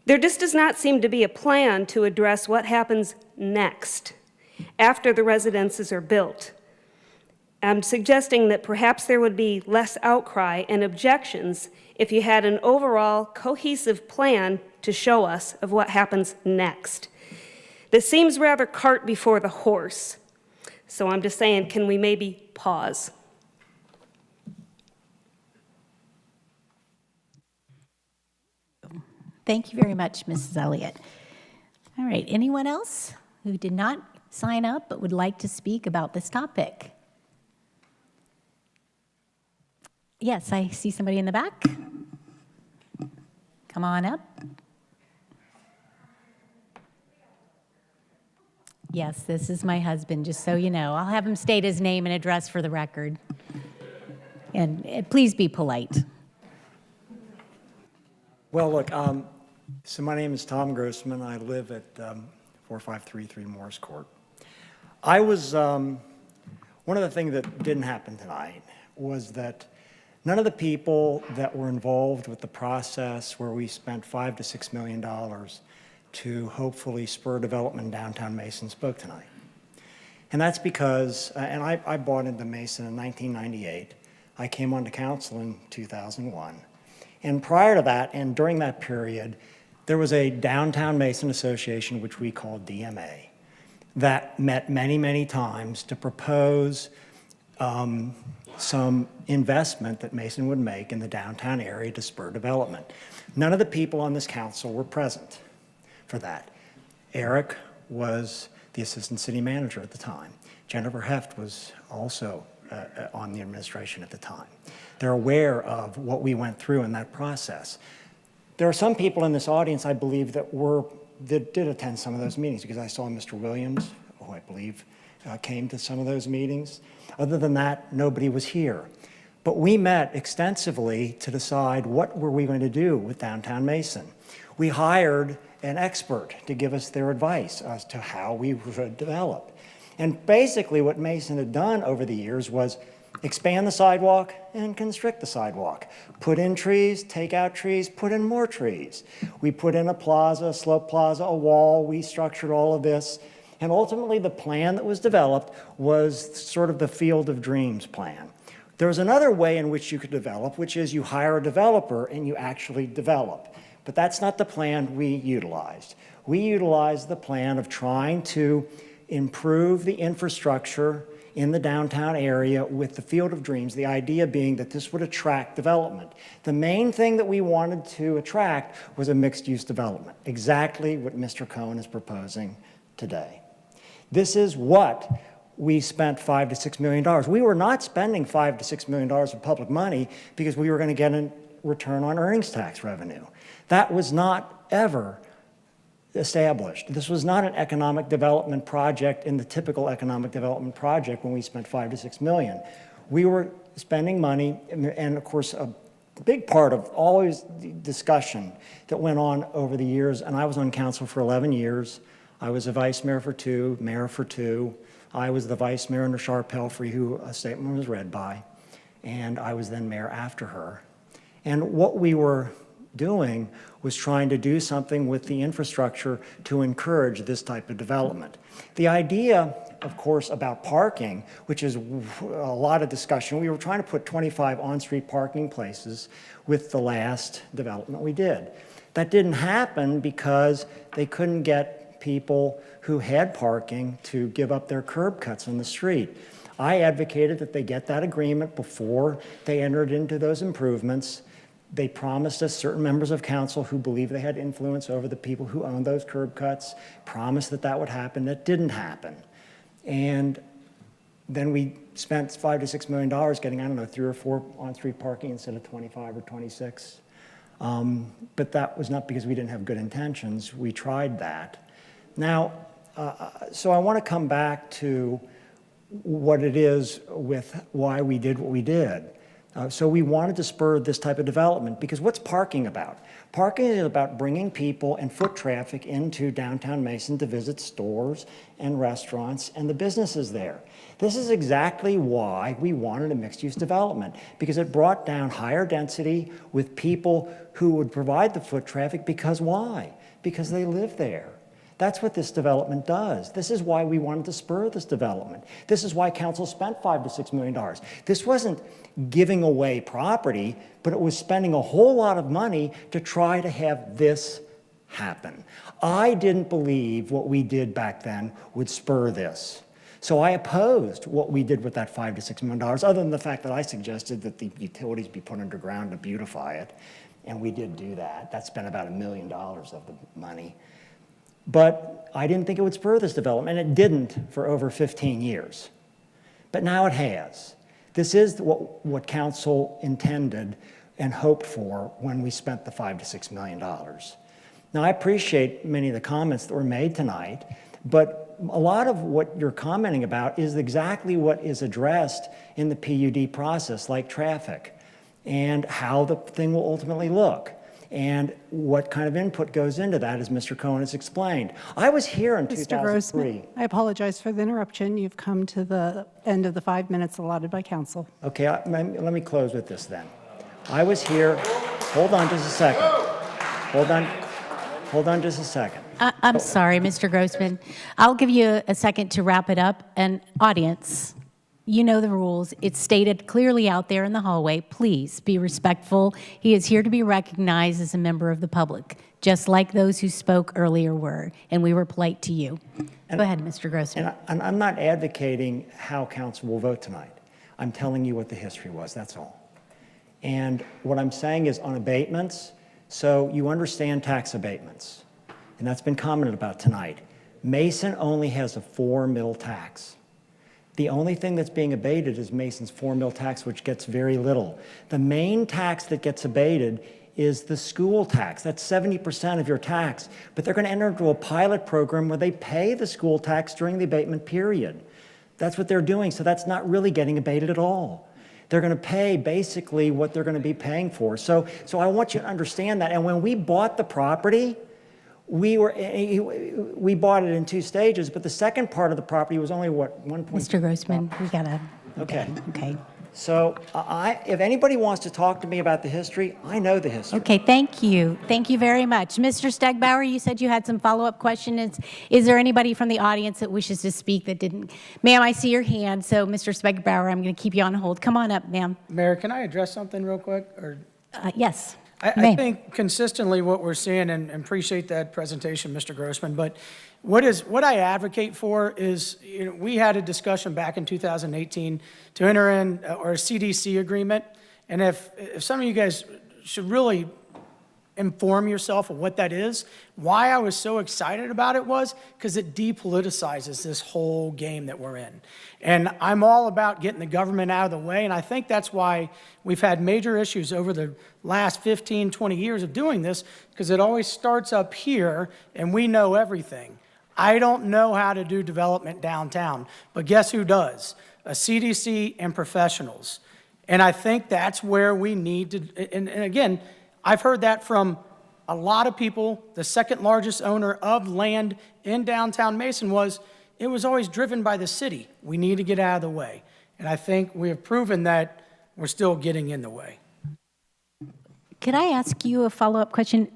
There just does not seem to be a plan to address what happens next after the residences are built. I'm suggesting that perhaps there would be less outcry and objections if you had an overall cohesive plan to show us of what happens next. This seems rather cart before the horse. So I'm just saying, can we maybe pause?
Thank you very much, Mrs. Elliott. All right, anyone else who did not sign up but would like to speak about this topic? Yes, I see somebody in the back. Come on up. Yes, this is my husband, just so you know. I'll have him state his name and address for the record. And please be polite.
Well, look, so my name is Tom Grossman. I live at 4533 Morris Court. I was, one of the things that didn't happen tonight was that none of the people that were involved with the process where we spent $5 to $6 million to hopefully spur development in downtown Mason spoke tonight. And that's because, and I bought into Mason in 1998. I came onto council in 2001. And prior to that, and during that period, there was a Downtown Mason Association, which we called DMA, that met many, many times to propose some investment that Mason would make in the downtown area to spur development. None of the people on this council were present for that. Eric was the assistant city manager at the time. Jennifer Heft was also on the administration at the time. They're aware of what we went through in that process. There are some people in this audience, I believe, that did attend some of those meetings, because I saw Mr. Williams, who I believe came to some of those meetings. Other than that, nobody was here. But we met extensively to decide what were we going to do with downtown Mason. We hired an expert to give us their advice as to how we would develop. And basically what Mason had done over the years was expand the sidewalk and constrict the sidewalk. Put in trees, take out trees, put in more trees. We put in a plaza, a slope plaza, a wall. We structured all of this. And ultimately, the plan that was developed was sort of the Field of Dreams plan. There was another way in which you could develop, which is you hire a developer and you actually develop. But that's not the plan we utilized. We utilized the plan of trying to improve the infrastructure in the downtown area with the Field of Dreams, the idea being that this would attract development. The main thing that we wanted to attract was a mixed-use development, exactly what Mr. Cohen is proposing today. This is what we spent $5 to $6 million. We were not spending $5 to $6 million of public money because we were going to get a return on earnings tax revenue. That was not ever established. This was not an economic development project in the typical economic development project when we spent $5 to $6 million. We were spending money, and of course, a big part of always the discussion that went on over the years, and I was on council for 11 years. I was a vice mayor for 2, mayor for 2. I was the vice mayor under Sharp Pelfrey, who a statement was read by, and I was then mayor after her. And what we were doing was trying to do something with the infrastructure to encourage this type of development. The idea, of course, about parking, which is a lot of discussion, we were trying to put 25 on-street parking places with the last development we did. That didn't happen because they couldn't get people who had parking to give up their curb cuts on the street. I advocated that they get that agreement before they entered into those improvements. They promised us, certain members of council who believed they had influence over the people who owned those curb cuts, promised that that would happen. That didn't happen. And then we spent $5 to $6 million getting, I don't know, 3 or 4 on-street parking instead of 25 or 26. But that was not because we didn't have good intentions. We tried that. Now, so I want to come back to what it is with why we did what we did. So we wanted to spur this type of development because what's parking about? Parking is about bringing people and foot traffic into downtown Mason to visit stores and restaurants and the businesses there. This is exactly why we wanted a mixed-use development, because it brought down higher density with people who would provide the foot traffic. Because why? Because they live there. That's what this development does. This is why we wanted to spur this development. This is why council spent $5 to $6 million. This wasn't giving away property, but it was spending a whole lot of money to try to have this happen. I didn't believe what we did back then would spur this. So I opposed what we did with that $5 to $6 million, other than the fact that I suggested that the utilities be put underground to beautify it. And we did do that. That spent about $1 million of the money. But I didn't think it would spur this development, and it didn't for over 15 years. But now it has. This is what council intended and hoped for when we spent the $5 to $6 million. Now, I appreciate many of the comments that were made tonight, but a lot of what you're commenting about is exactly what is addressed in the PUD process, like traffic, and how the thing will ultimately look. And what kind of input goes into that, as Mr. Cohen has explained. I was here in 2003.
Mr. Grossman, I apologize for the interruption. You've come to the end of the 5 minutes allotted by council.
Okay, let me close with this then. I was here, hold on just a second. Hold on just a second.
I'm sorry, Mr. Grossman. I'll give you a second to wrap it up. And audience, you know the rules. It's stated clearly out there in the hallway. Please be respectful. He is here to be recognized as a member of the public, just like those who spoke earlier were, and we were polite to you. Go ahead, Mr. Grossman.
And I'm not advocating how council will vote tonight. I'm telling you what the history was, that's all. And what I'm saying is on abatements, so you understand tax abatements, and that's been commented about tonight. Mason only has a 4 mil tax. The only thing that's being abated is Mason's 4 mil tax, which gets very little. The main tax that gets abated is the school tax. That's 70% of your tax. But they're going to enter into a pilot program where they pay the school tax during the abatement period. That's what they're doing, so that's not really getting abated at all. They're going to pay basically what they're going to be paying for. So I want you to understand that. And when we bought the property, we bought it in 2 stages, but the second part of the property was only, what, 1.2?
Mr. Grossman, we gotta.
Okay.
Okay.
So if anybody wants to talk to me about the history, I know the history.
Okay, thank you. Thank you very much. Mr. Stegbauer, you said you had some follow-up questions. Is there anybody from the audience that wishes to speak that didn't? Ma'am, I see your hand, so Mr. Stegbauer, I'm going to keep you on hold. Come on up, ma'am.
Mayor, can I address something real quick? Or
yes.
I think consistently what we're seeing, and appreciate that presentation, Mr. Grossman, but what I advocate for is, we had a discussion back in 2018 to enter in a CDC agreement, and if some of you guys should really inform yourself of what that is. Why I was so excited about it was because it depoliticizes this whole game that we're in. And I'm all about getting the government out of the way, and I think that's why we've had major issues over the last 15, 20 years of doing this, because it always starts up here, and we know everything. I don't know how to do development downtown, but guess who does? A CDC and professionals. And I think that's where we need to, and again, I've heard that from a lot of people. The second largest owner of land in downtown Mason it was always driven by the city. We need to get out of the way. And I think we have proven that we're still getting in the way.
Could I ask you a follow-up question?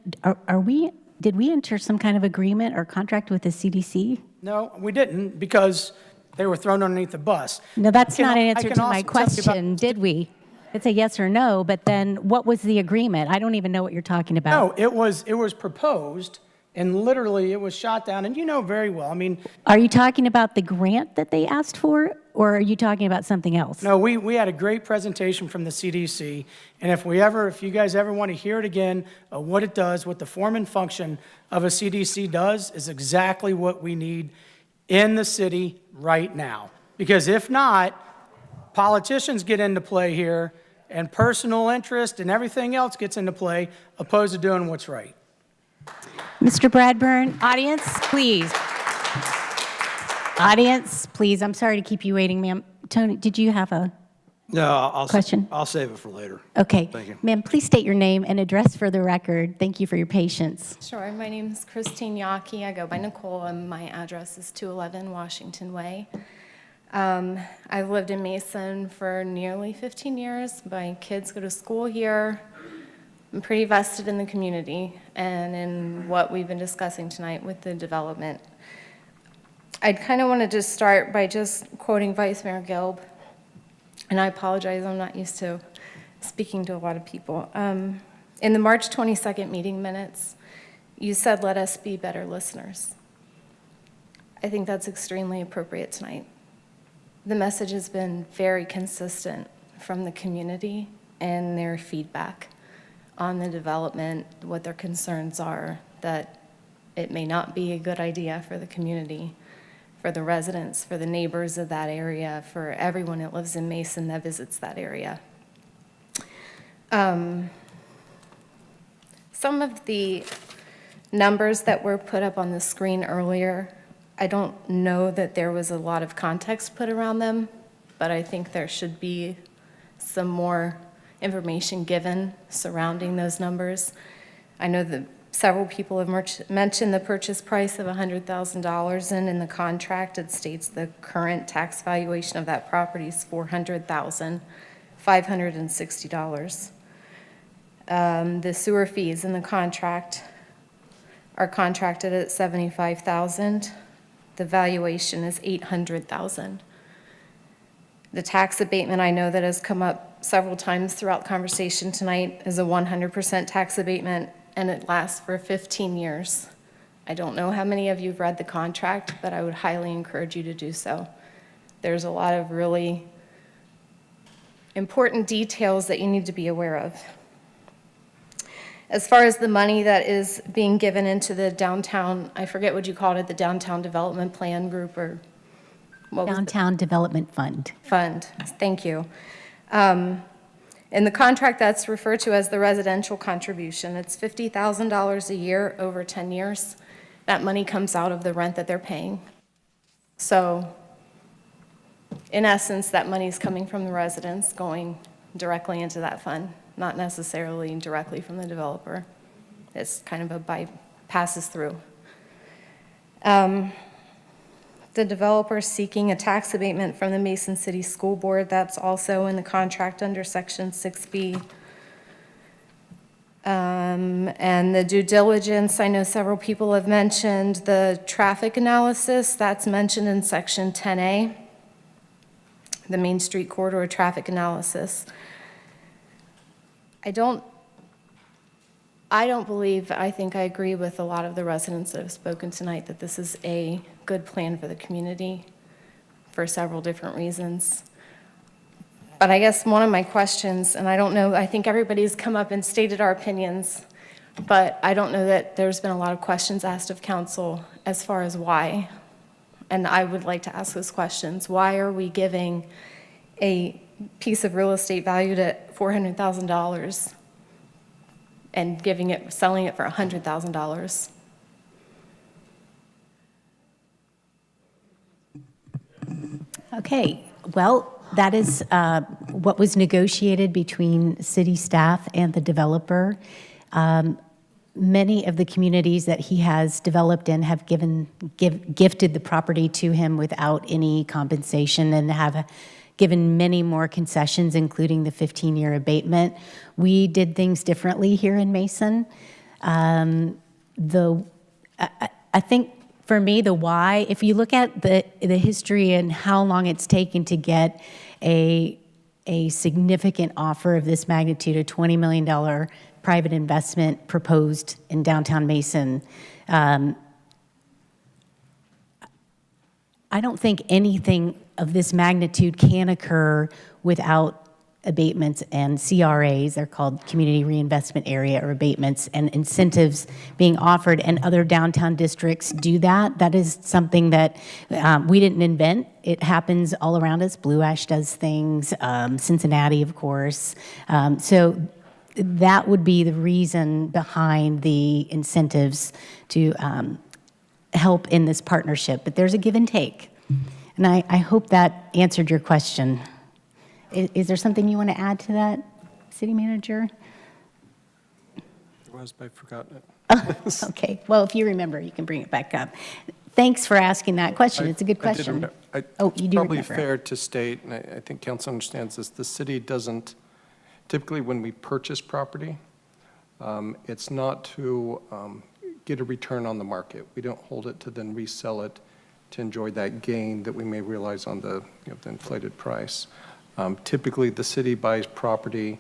Did we enter some kind of agreement or contract with the CDC?
No, we didn't, because they were thrown underneath the bus.
No, that's not an answer to my question, did we? It's a yes or no, but then what was the agreement? I don't even know what you're talking about.
No, it was proposed, and literally it was shot down, and you know very well. I mean,
Are you talking about the grant that they asked for, or are you talking about something else?
no, we had a great presentation from the CDC, and if you guys ever want to hear it again, what it does, what the form and function of a CDC does, is exactly what we need in the city right now. Because if not, politicians get into play here, and personal interest and everything else gets into play, opposed to doing what's right.
Mr. Bradburn, audience, please. Audience, please. I'm sorry to keep you waiting, ma'am. Tony, did you have a question?
I'll save it for later.
Okay.
Thank you.
Ma'am, please state your name and address for the record. Thank you for your patience.
Sure. My name is Christine Yockey. I go by Nicole, and my address is 211 Washington Way. I've lived in Mason for nearly 15 years. My kids go to school here. I'm pretty vested in the community and in what we've been discussing tonight with the development. I'd kind of want to just start by just quoting Vice Mayor Gilb, and I apologize, I'm not used to speaking to a lot of people. In the March 22nd meeting minutes, you said, "Let us be better listeners." I think that's extremely appropriate tonight. The message has been very consistent from the community and their feedback on the development, what their concerns are, that it may not be a good idea for the community, for the residents, for the neighbors of that area, for everyone that lives in Mason that visits that area. Some of the numbers that were put up on the screen earlier, I don't know that there was a lot of context put around them, but I think there should be some more information given surrounding those numbers. I know that several people have mentioned the purchase price of $100,000, and in the contract it states the current tax valuation of that property is $400,560. The sewer fees in the contract are contracted at $75,000. The valuation is $800,000. The tax abatement, I know that has come up several times throughout conversation tonight, is a 100% tax abatement, and it lasts for 15 years. I don't know how many of you have read the contract, but I would highly encourage you to do so. There's a lot of really important details that you need to be aware of. As far as the money that is being given into the downtown, I forget what you called it, the Downtown Development Plan Group, or what was it?
Downtown Development Fund.
Thank you. In the contract, that's referred to as the residential contribution. It's $50,000 a year over 10 years. That money comes out of the rent that they're paying. So, in essence, that money is coming from the residents going directly into that fund, not necessarily directly from the developer. It's kind of passes through. The developer seeking a tax abatement from the Mason City School Board, that's also in the contract under Section 6B. And the due diligence, I know several people have mentioned the traffic analysis, that's mentioned in Section 10A, the Main Street Corridor Traffic Analysis. I think I agree with a lot of the residents that have spoken tonight that this is a good plan for the community for several different reasons. But I guess one of my questions, and I don't know, I think everybody's come up and stated our opinions, but I don't know that there's been a lot of questions asked of council as far as why. And I would like to ask those questions. Why are we giving a piece of real estate valued at $400,000 and selling it for $100,000?
Okay, well, that is what was negotiated between city staff and the developer. Many of the communities that he has developed in have gifted the property to him without any compensation and have given many more concessions, including the 15-year abatement. We did things differently here in Mason. I think for me, the why, if you look at the history and how long it's taken to get a a significant offer of this magnitude, a $20 million private investment proposed in downtown Mason. I don't think anything of this magnitude can occur without abatements and CRAs, they're called Community Reinvestment Area or abatements, and incentives being offered, and other downtown districts do that. That is something that we didn't invent. It happens all around us. Blue Ash does things, Cincinnati, of course. So that would be the reason behind the incentives to help in this partnership. But there's a give and take. And I hope that answered your question. Is there something you want to add to that, City Manager?
There was, but I've forgotten it.
Okay, well, if you remember, you can bring it back up. Thanks for asking that question. It's a good question. Oh, you do remember.
It's probably fair to state, and I think council understands this, the city doesn't, typically when we purchase property, it's not to get a return on the market. We don't hold it to then resell it to enjoy that gain that we may realize on the, the inflated price. Typically, the city buys property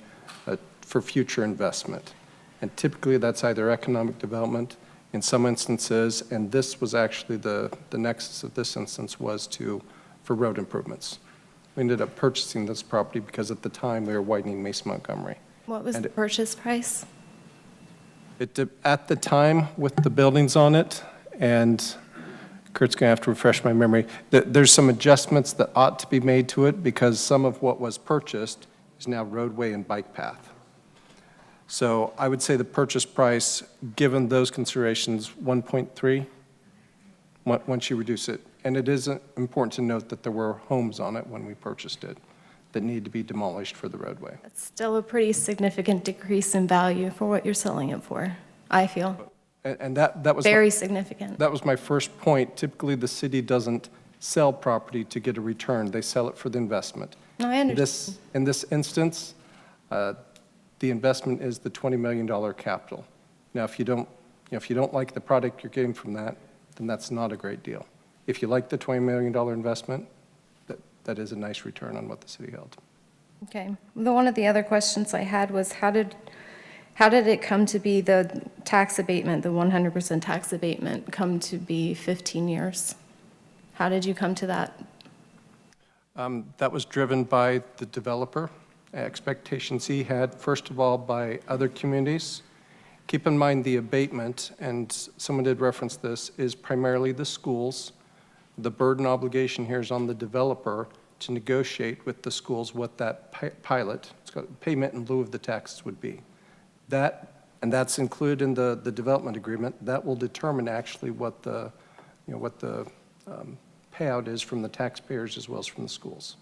for future investment. And typically, that's either economic development in some instances, and this was actually the nexus of this instance was for road improvements. We ended up purchasing this property because at the time we were widening Mason Montgomery.
What was the purchase price?
At the time with the buildings on it, and Kurt's going to have to refresh my memory, there's some adjustments that ought to be made to it because some of what was purchased is now roadway and bike path. So I would say the purchase price, given those considerations, 1.3, once you reduce it. And it is important to note that there were homes on it when we purchased it that need to be demolished for the roadway.
That's still a pretty significant decrease in value for what you're selling it for, I feel.
And that was
very significant.
That was my first point. Typically, the city doesn't sell property to get a return. They sell it for the investment.
No, I understand.
In this instance, the investment is the $20 million capital. Now, if you don't like the product you're getting from that, then that's not a great deal. If you like the $20 million investment, that is a nice return on what the city held.
Okay. One of the other questions I had was how did it come to be the tax abatement, the 100% tax abatement, come to be 15 years? How did you come to that?
That was driven by the developer, expectations he had, first of all, by other communities. Keep in mind the abatement, and someone did reference this, is primarily the schools. The burden obligation here is on the developer to negotiate with the schools what that pilot, it's called payment in lieu of the taxes would be. And that's included in the development agreement. That will determine actually what the payout is from the taxpayers as well as from the schools.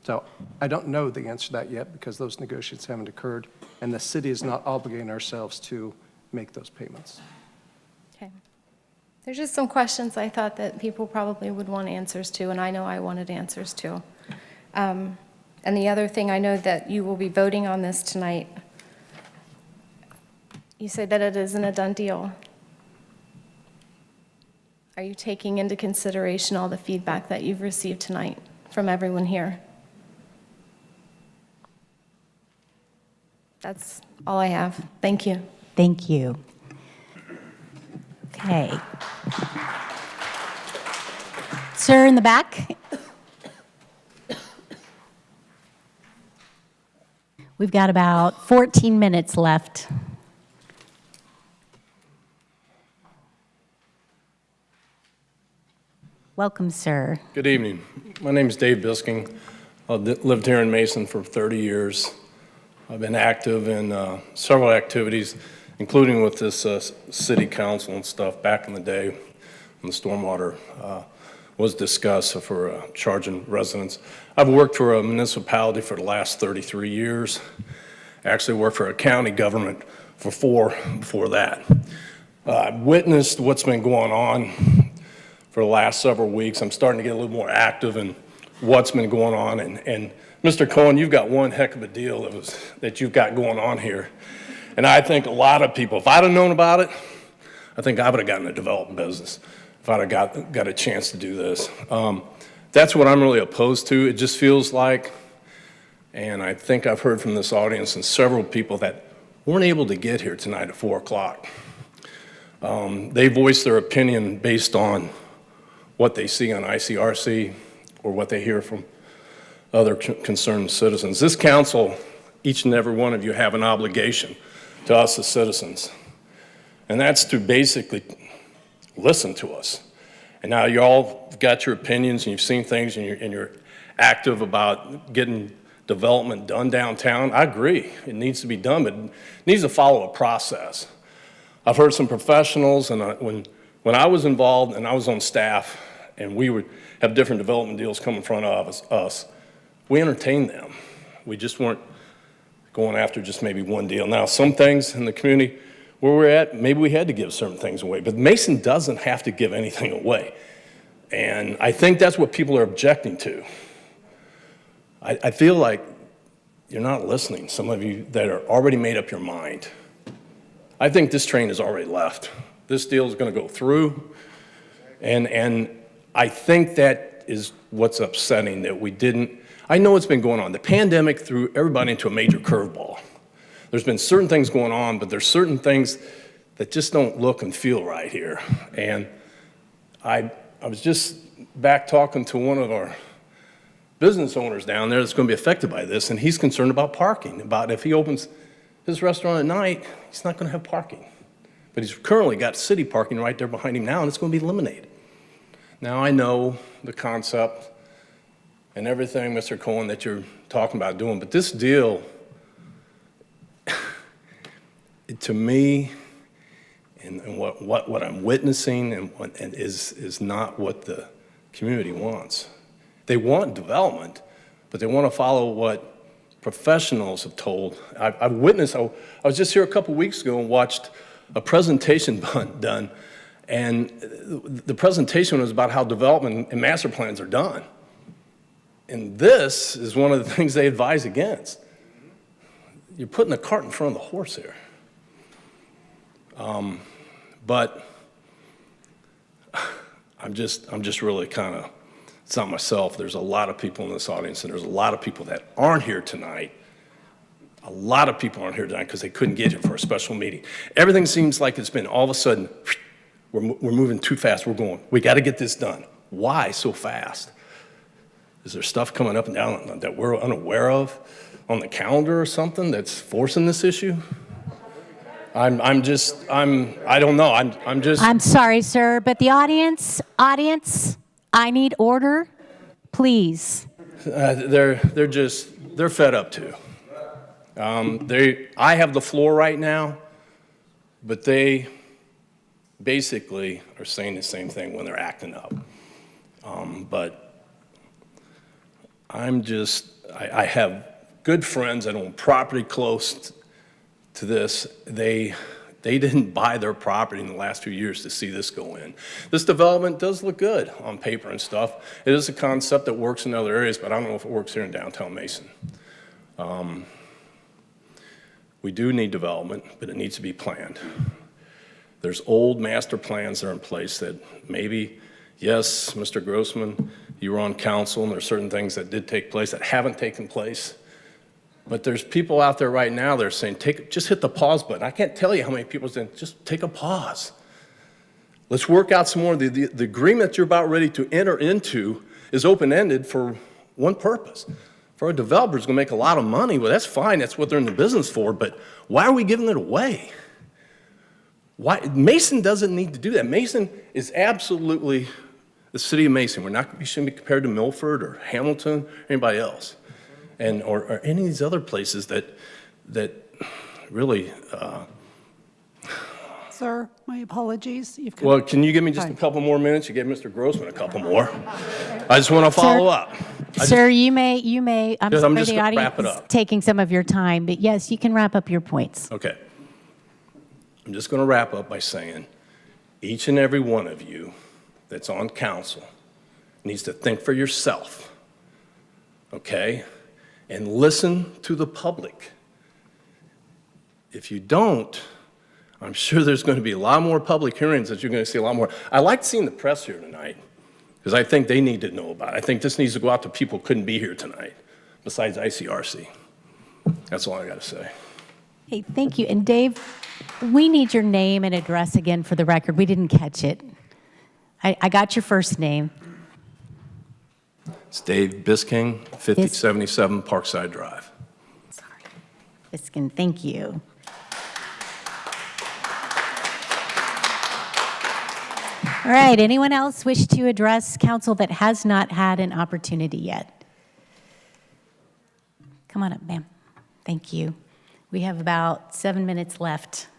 So I don't know the answer to that yet because those negotiations haven't occurred, and the city is not obligating ourselves to make those payments.
Okay. There's just some questions I thought that people probably would want answers to, and I know I wanted answers to. And the other thing, I know that you will be voting on this tonight. You say that it isn't a done deal. Are you taking into consideration all the feedback that you've received tonight from everyone here? That's all I have. Thank you.
Thank you. Okay. Sir in the back. We've got about 14 minutes left. Welcome, sir.
Good evening. My name is Dave Bisking. I've lived here in Mason for 30 years. I've been active in several activities, including with this city council and stuff back in the day when the stormwater was discussed for charging residents. I've worked for a municipality for the last 33 years. I actually worked for a county government for 4 before that. I've witnessed what's been going on for the last several weeks. I'm starting to get a little more active in what's been going on. And Mr. Cohen, you've got one heck of a deal that you've got going on here. And I think a lot of people, if I'd have known about it, I think I would have gotten a development business if I'd have got a chance to do this. That's what I'm really opposed to. It just feels like And I think I've heard from this audience and several people that weren't able to get here tonight at 4 o'clock. They voiced their opinion based on what they see on ICRC or what they hear from other concerned citizens. This council, each and every one of you have an obligation to us as citizens, and that's to basically listen to us. And now you all got your opinions and you've seen things and you're active about getting development done downtown. I agree, it needs to be done, but it needs to follow a process. I've heard some professionals, and when I was involved and I was on staff and we would have different development deals come in front of us, we entertained them. We just weren't going after just maybe one deal. Now, some things in the community where we're at, maybe we had to give certain things away, but Mason doesn't have to give anything away. And I think that's what people are objecting to. I feel like you're not listening, some of you that are already made up your mind. I think this train has already left. This deal is going to go through, and I think that is what's upsetting, that we didn't. I know it's been going on. The pandemic threw everybody into a major curveball. There's been certain things going on, but there's certain things that just don't look and feel right here. And I was just back talking to one of our business owners down there that's going to be affected by this, and he's concerned about parking, about if he opens his restaurant at night, he's not going to have parking. But he's currently got city parking right there behind him now, and it's going to be eliminated. Now, I know the concept and everything, Mr. Cohen, that you're talking about doing, but this deal, to me, and what I'm witnessing and is not what the community wants. They want development, but they want to follow what professionals have told. I've witnessed, I was just here a couple weeks ago and watched a presentation done, and the presentation was about how development and master plans are done. And this is one of the things they advise against. You're putting the cart in front of the horse here. But I'm just really kind of, it's not myself. There's a lot of people in this audience, and there's a lot of people that aren't here tonight. A lot of people aren't here tonight because they couldn't get here for a special meeting. Everything seems like it's been all of a sudden, we're moving too fast. We got to get this done. Why so fast? Is there stuff coming up and down that we're unaware of on the calendar or something that's forcing this issue? I don't know.
I'm sorry, sir, but the audience, I need order, please.
They're fed up too. I have the floor right now, but they basically are saying the same thing when they're acting up. But I have good friends that own property close to this. They didn't buy their property in the last few years to see this go in. This development does look good on paper and stuff. It is a concept that works in other areas, but I don't know if it works here in downtown Mason. We do need development, but it needs to be planned. There's old master plans that are in place that maybe, yes, Mr. Grossman, you were on council, and there's certain things that did take place that haven't taken place. But there's people out there right now that are saying, just hit the pause button. I can't tell you how many people are saying, just take a pause. Let's work out some more. The agreement you're about ready to enter into is open-ended for one purpose. For a developer who's going to make a lot of money, well, that's fine. That's what they're in the business for. But why are we giving it away? Why? Mason doesn't need to do that. Mason is absolutely the city of Mason. We shouldn't be compared to Milford or Hamilton or anybody else. Or any of these other places that really.
Sir, my apologies.
Well, can you give me just a couple more minutes? You gave Mr. Grossman a couple more. I just want to follow up.
Sir, you may, I'm
Yes,
sorry
I'm just
the
gonna
audience
wrap it
is
up.
taking some of your time, but yes, you can wrap up your points.
Okay. I'm just going to wrap up by saying each and every one of you that's on council needs to think for yourself, okay? And listen to the public. If you don't, I'm sure there's going to be a lot more public hearings that you're going to see a lot more. I liked seeing the press here tonight because I think they need to know about it. I think this needs to go out to people who couldn't be here tonight. besides ICRC. That's all I got to say.
Hey, thank you. And Dave, we need your name and address again for the record. We didn't catch it. I got your first name.
It's Dave Bisking, 5077 Parkside Drive.
Biskin, thank you. All right, anyone else wish to address council that has not had an opportunity yet? Come on up, ma'am. Thank you. We have about 7 minutes left.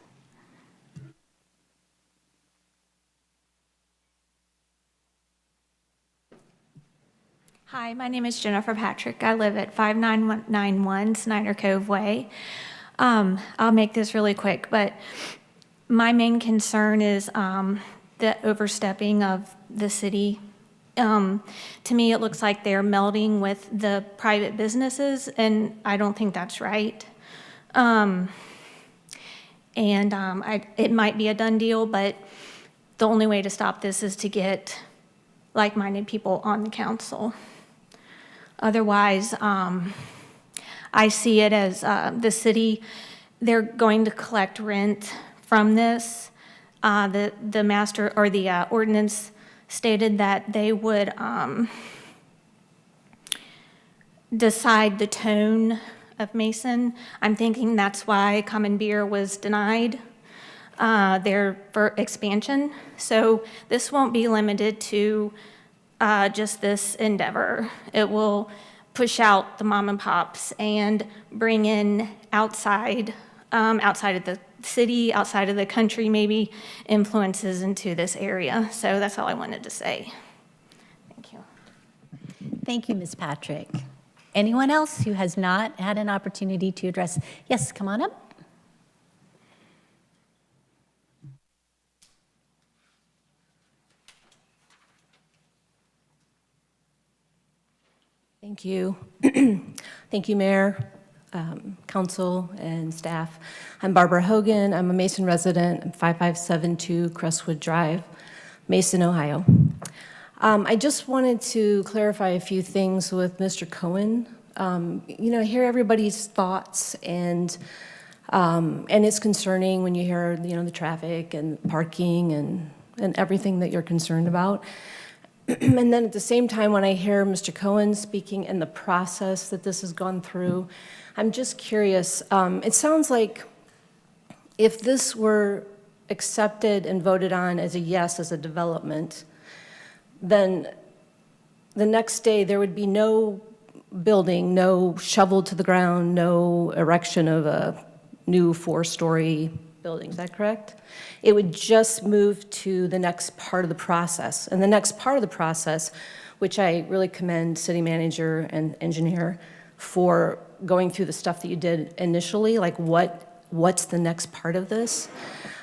Hi, my name is Jennifer Patrick. I live at 5991 Snyder Cove Way. I'll make this really quick, but my main concern is the overstepping of the city. To me, it looks like they're melding with the private businesses, and I don't think that's right. It might be a done deal, but the only way to stop this is to get like-minded people on the council. Otherwise, I see it as the city, they're going to collect rent from this. The master or the ordinance stated that they would decide the tone of Mason. I'm thinking that's why Common Beer was denied their for expansion. So this won't be limited to just this endeavor. It will push out the mom and pops and bring in outside of the city, outside of the country, maybe influences into this area. So that's all I wanted to say. Thank you.
Thank you, Ms. Patrick. Anyone else who has not had an opportunity to address? Yes, come on up.
Thank you. Thank you, Mayor, Council, and staff. I'm Barbara Hogan. I'm a Mason resident, 5572 Crestwood Drive, Mason, Ohio. I just wanted to clarify a few things with Mr. Cohen. I hear everybody's thoughts, and it's concerning when you hear, the traffic and parking and everything that you're concerned about. And then at the same time, when I hear Mr. Cohen speaking and the process that this has gone through, I'm just curious. It sounds like if this were accepted and voted on as a yes, as a development, then the next day there would be no building, no shovel to the ground, no erection of a new 4-story building. Is that correct? It would just move to the next part of the process. And the next part of the process, which I really commend city manager and engineer for going through the stuff that you did initially, like what's the next part of this?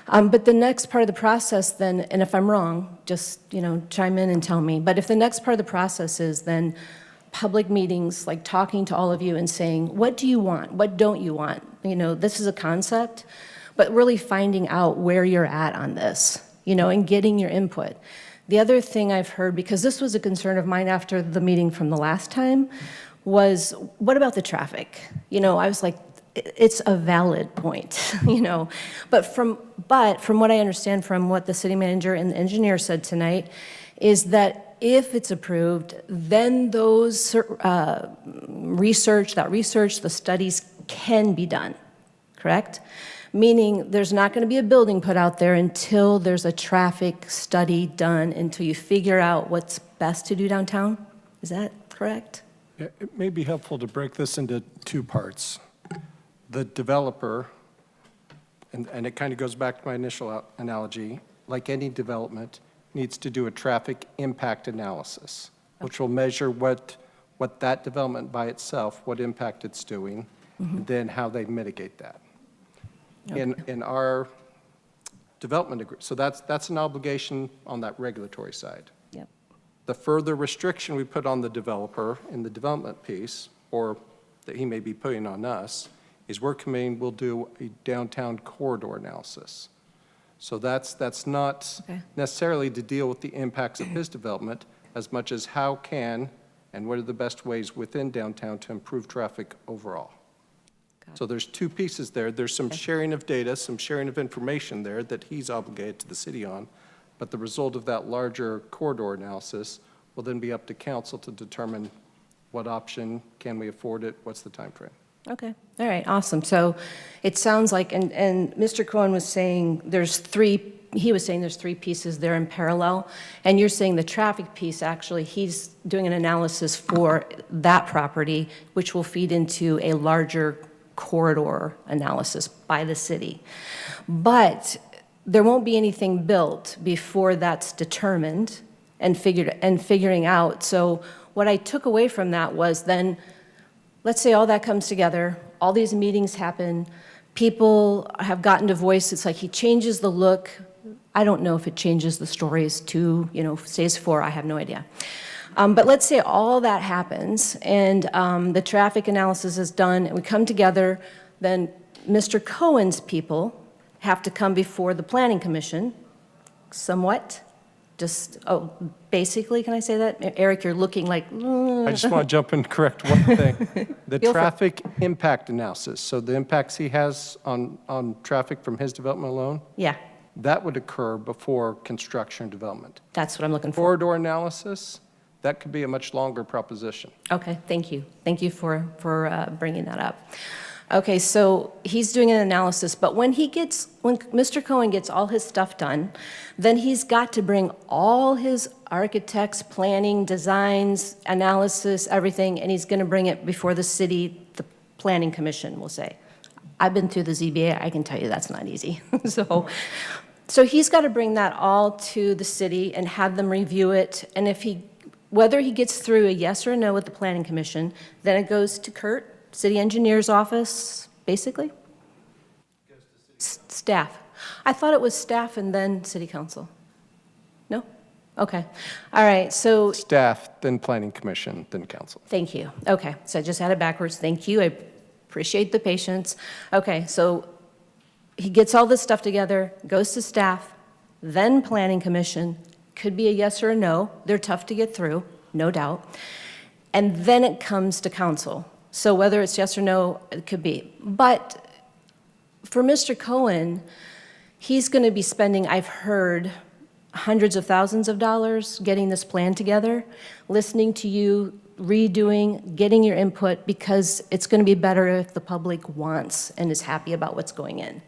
But the next part of the process then, and if I'm wrong, just chime in and tell me, but if the next part of the process is then public meetings, like talking to all of you and saying, what do you want? What don't you want? This is a concept, but really finding out where you're at on this, and getting your input. The other thing I've heard, because this was a concern of mine after the meeting from the last time, was what about the traffic? I was like, it's a valid point, But from what I understand from what the city manager and the engineer said tonight, is that if it's approved, then those research, the studies can be done, correct? Meaning there's not going to be a building put out there until there's a traffic study done, until you figure out what's best to do downtown? Is that correct?
Yeah, it may be helpful to break this into two parts. The developer, and it kind of goes back to my initial analogy, like any development, needs to do a traffic impact analysis, which will measure what that development by itself, what impact it's doing, and then how they mitigate that. In our development agreement, so that's an obligation on that regulatory side.
Yep.
The further restriction we put on the developer in the development piece, or that he may be putting on us, is we'll do a downtown corridor analysis. So that's not necessarily to deal with the impacts of his development as much as how can and what are the best ways within downtown to improve traffic overall. So there's two pieces there. There's some sharing of data, some sharing of information there that he's obligated to the city on, but the result of that larger corridor analysis will then be up to council to determine what option, can we afford it, what's the time frame.
Okay, all right, awesome. So it sounds like, and Mr. Cohen was saying there's three pieces there in parallel, and you're saying the traffic piece, actually, he's doing an analysis for that property, which will feed into a larger corridor analysis by the city. But there won't be anything built before that's determined and figuring out. So what I took away from that was then, let's say all that comes together, all these meetings happen, people have gotten to voice, it's like he changes the look. I don't know if it changes the stories to, stays 4, I have no idea. But let's say all that happens and the traffic analysis is done and we come together, then Mr. Cohen's people have to come before the Planning Commission, somewhat. Basically, can I say that? Eric, you're looking like,
I just want to jump in and correct one thing. The traffic impact analysis, so the impacts he has on traffic from his development alone?
Yeah.
That would occur before construction and development.
That's what I'm looking for.
Corridor analysis, that could be a much longer proposition.
Okay, thank you. Thank you for bringing that up. Okay, so he's doing an analysis, but when Mr. Cohen gets all his stuff done, then he's got to bring all his architects, planning, designs, analysis, everything, and he's going to bring it before the city, the Planning Commission, we'll say. I've been through the ZBA, I can tell you that's not easy. So he's got to bring that all to the city and have them review it, and whether he gets through a yes or a no with the Planning Commission, then it goes to Kurt, City Engineer's office, basically? Staff. I thought it was staff and then City Council. No? Okay. All right, so.
Staff, then Planning Commission, then Council.
Thank you. Okay, so I just had it backwards. Thank you. I appreciate the patience. Okay, so he gets all this stuff together, goes to staff, then Planning Commission. Could be a yes or a no. They're tough to get through, no doubt. And then it comes to council. So whether it's yes or no, it could be. But for Mr. Cohen, he's going to be spending, I've heard, hundreds of thousands of dollars getting this plan together, listening to you, redoing, getting your input, because it's going to be better if the public wants and is happy about what's going in.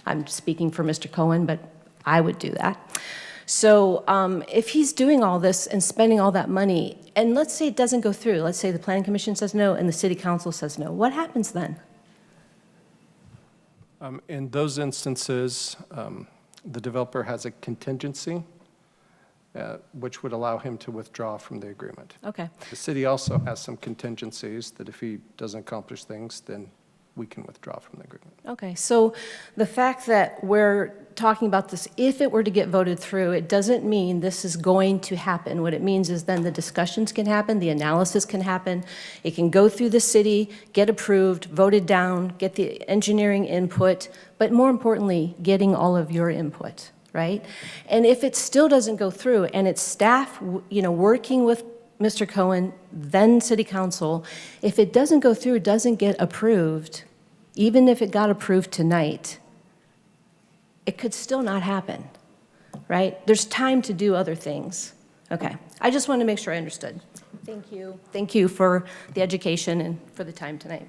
I'm speaking for Mr. Cohen, but I would do that. So if he's doing all this and spending all that money, and let's say it doesn't go through, let's say the Planning Commission says no and the City Council says no, what happens then?
In those instances, the developer has a contingency, which would allow him to withdraw from the agreement.
Okay.
The city also has some contingencies that if he doesn't accomplish things, then we can withdraw from the agreement.
Okay, so the fact that we're talking about this, if it were to get voted through, it doesn't mean this is going to happen. What it means is then the discussions can happen, the analysis can happen, it can go through the city, get approved, voted down, get the engineering input, but more importantly, getting all of your input, right? And if it still doesn't go through and it's staff, working with Mr. Cohen, then City Council, if it doesn't go through, it doesn't get approved, even if it got approved tonight, it could still not happen, right? There's time to do other things. Okay, I just wanted to make sure I understood. Thank you. Thank you for the education and for the time tonight.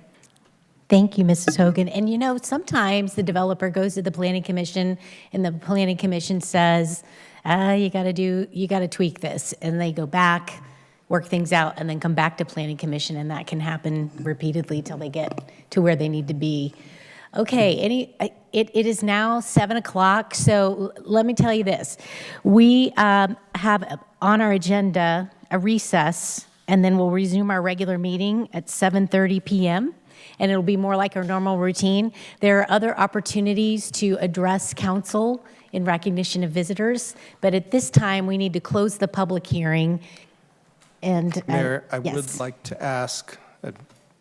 Thank you, Mrs. Hogan. And sometimes the developer goes to the Planning Commission and the Planning Commission says, you got to tweak this. And they go back, work things out, and then come back to Planning Commission, and that can happen repeatedly till they get to where they need to be. Okay, it is now 7 o'clock, so let me tell you this. We have on our agenda a recess, and then we'll resume our regular meeting at 7:30 p.m., and it'll be more like our normal routine. There are other opportunities to address council in recognition of visitors, but at this time, we need to close the public hearing. And
Mayor, I
yes.
would like to ask,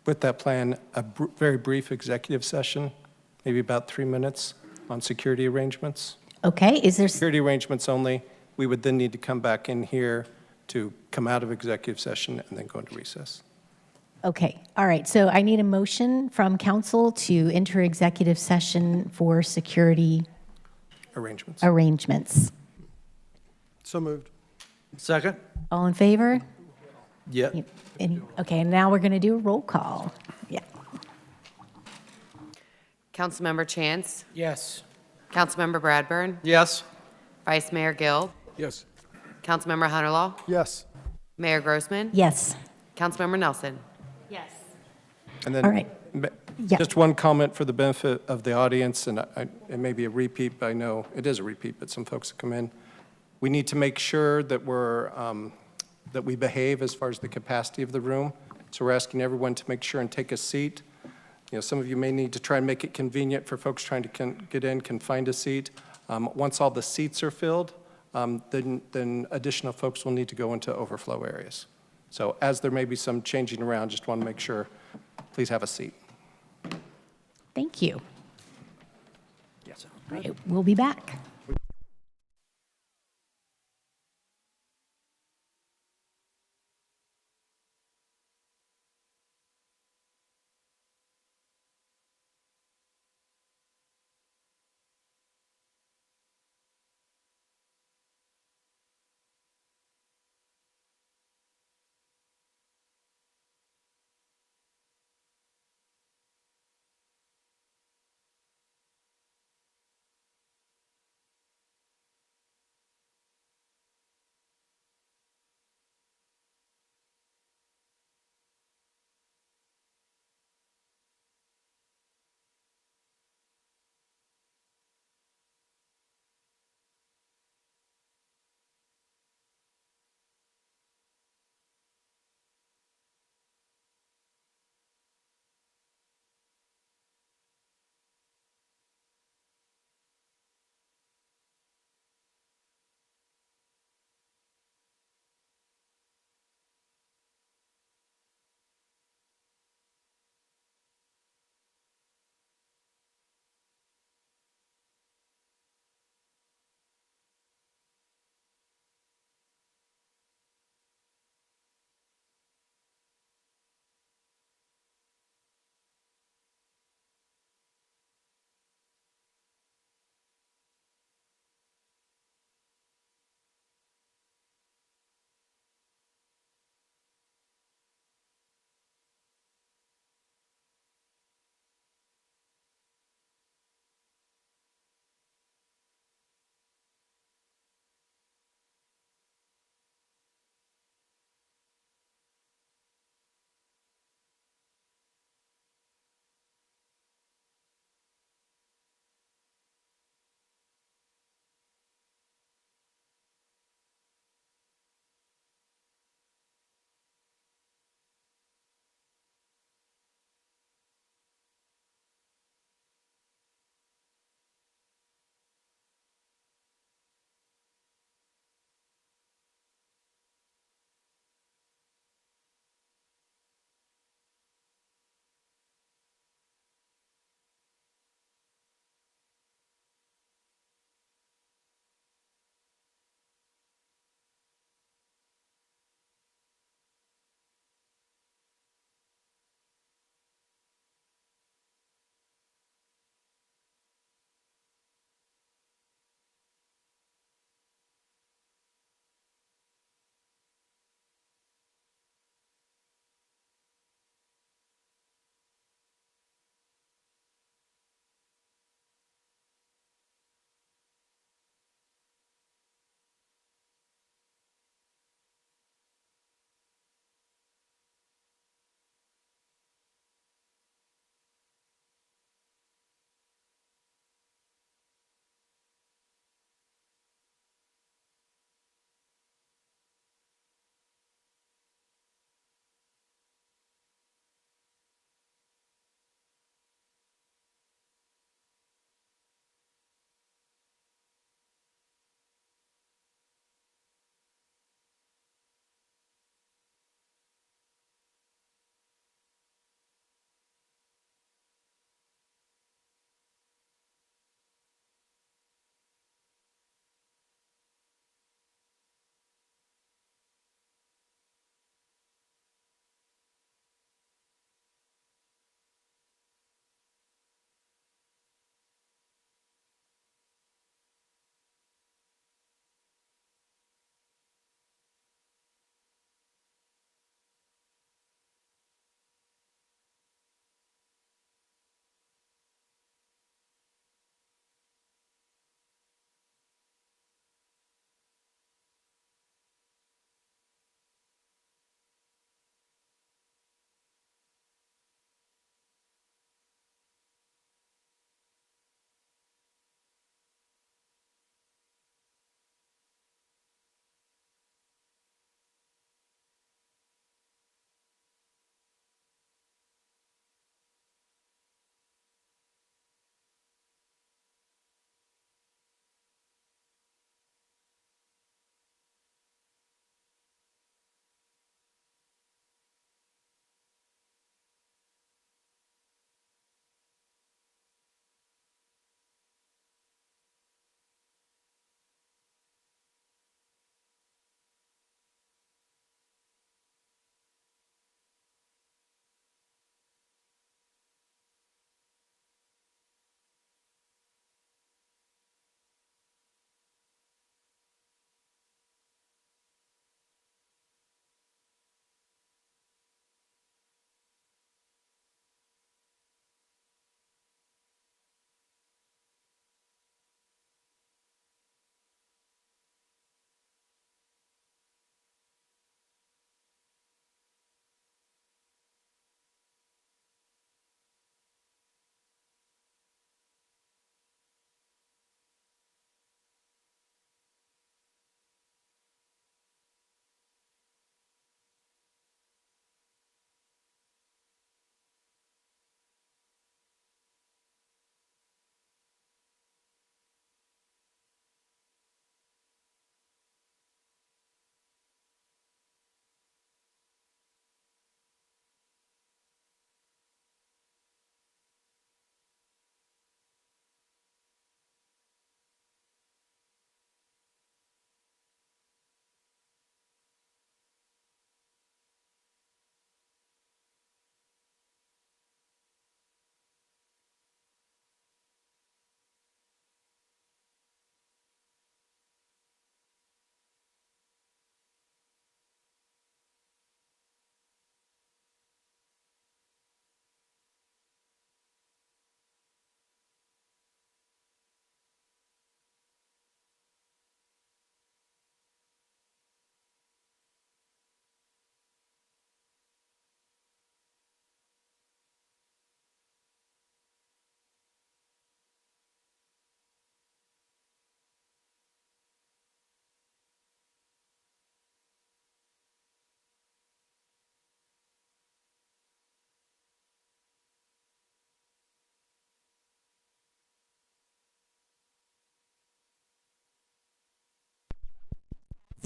with that plan, a very brief executive session, maybe about 3 minutes, on security arrangements.
Okay, is there...
Security arrangements only. We would then need to come back in here to come out of executive session, and then go into recess.
Okay, all right, so I need a motion from council to enter executive session for security arrangements.
So moved.
Second?
All in favor?
Yeah.
Okay, and now we're going to do a roll call. Yeah.
Councilmember Chance?
Yes.
Councilmember Bradburn?
Yes.
Vice Mayor Gill?
Yes.
Councilmember Hunterlaw?
Yes.
Mayor Grossman?
Yes.
Councilmember Nelson?
Yes.
And then,
All right.
just one comment for the benefit of the audience, and it may be a repeat, but I know it is a repeat, but some folks have come in. We need to make sure that that we behave as far as the capacity of the room. So we're asking everyone to make sure and take a seat. Some of you may need to try and make it convenient for folks trying to get in, can find a seat. Once all the seats are filled, then additional folks will need to go into overflow areas. So as there may be some changing around, just want to make sure, please have a seat.
Thank you. All right, we'll be back.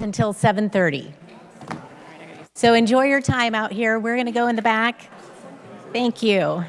until 7:30. So enjoy your time out here. We're going to go in the back. Thank you.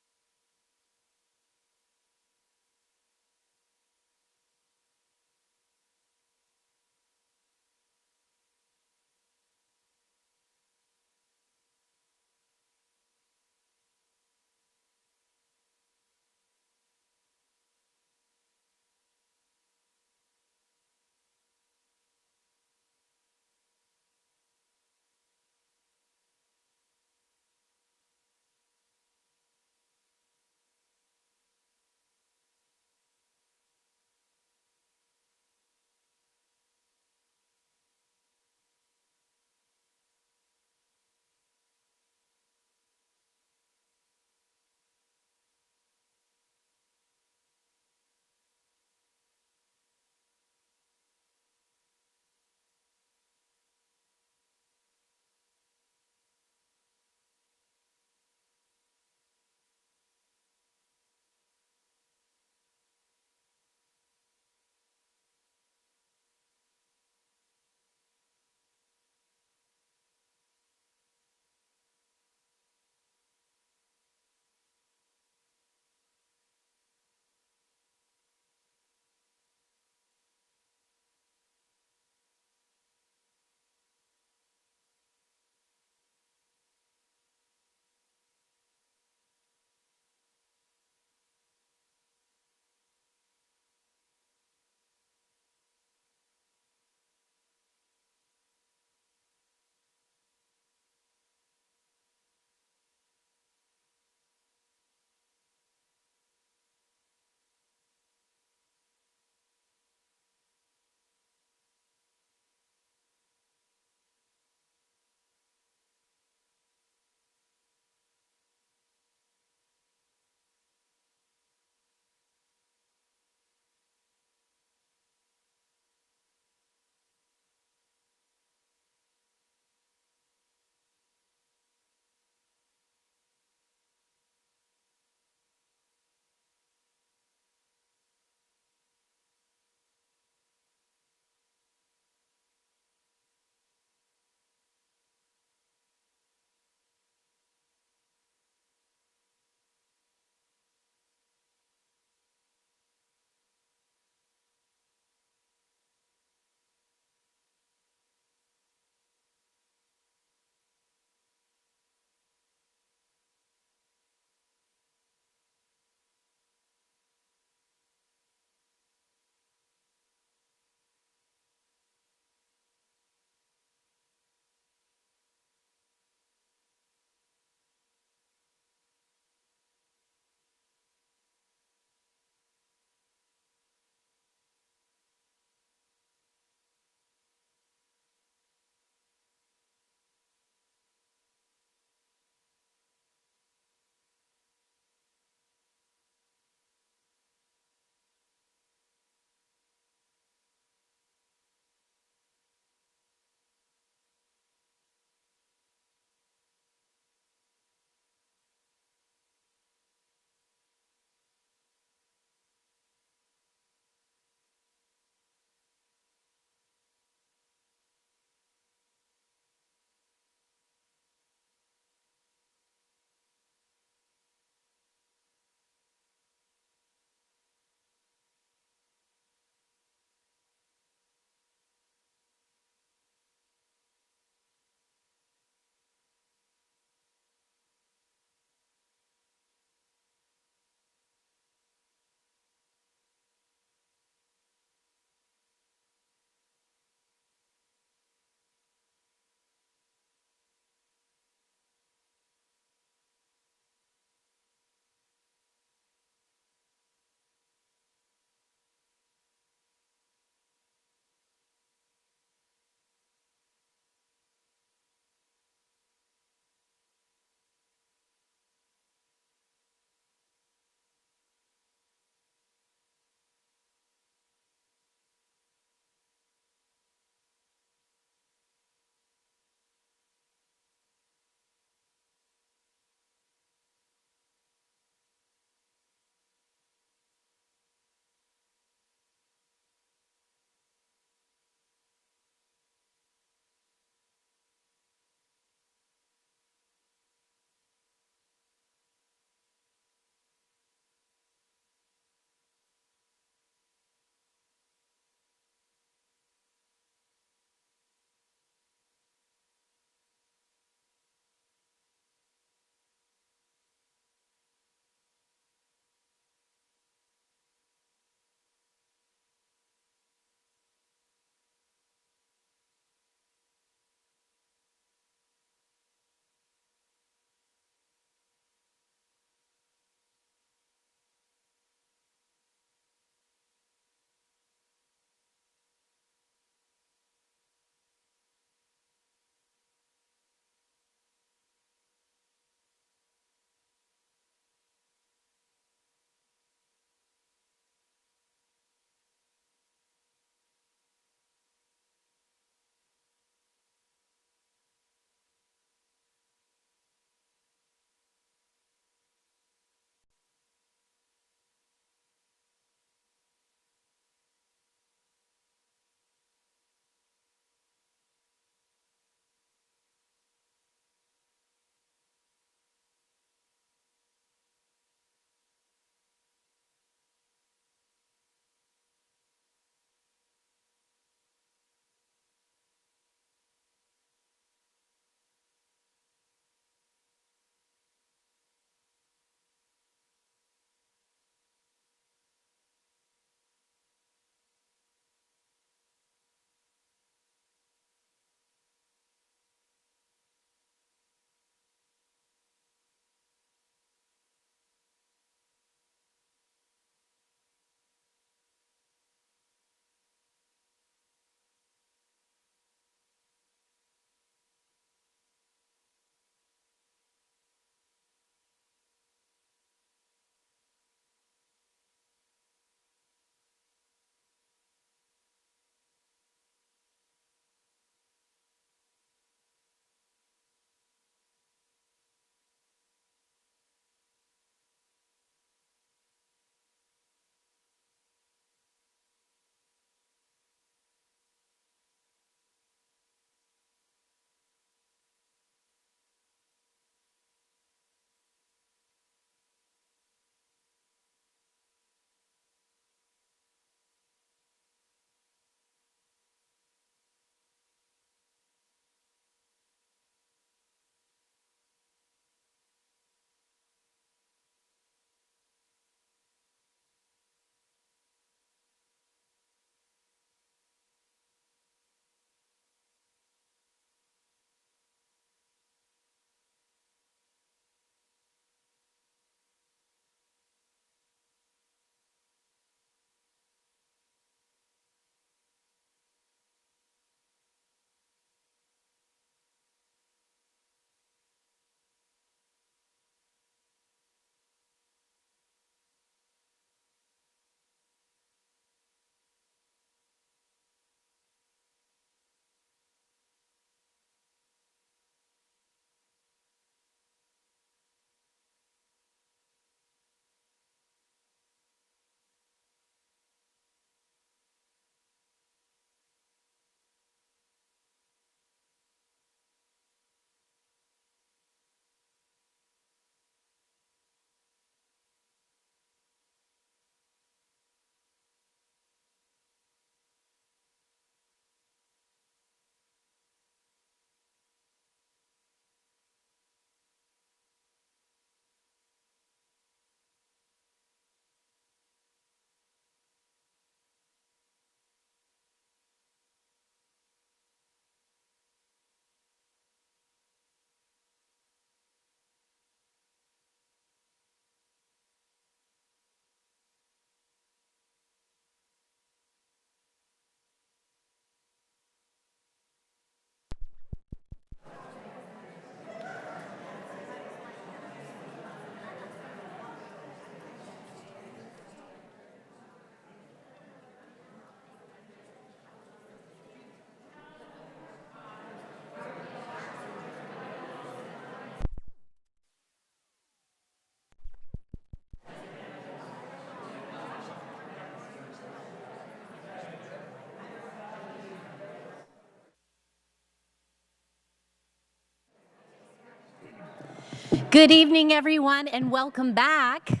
Good evening, everyone, and welcome back.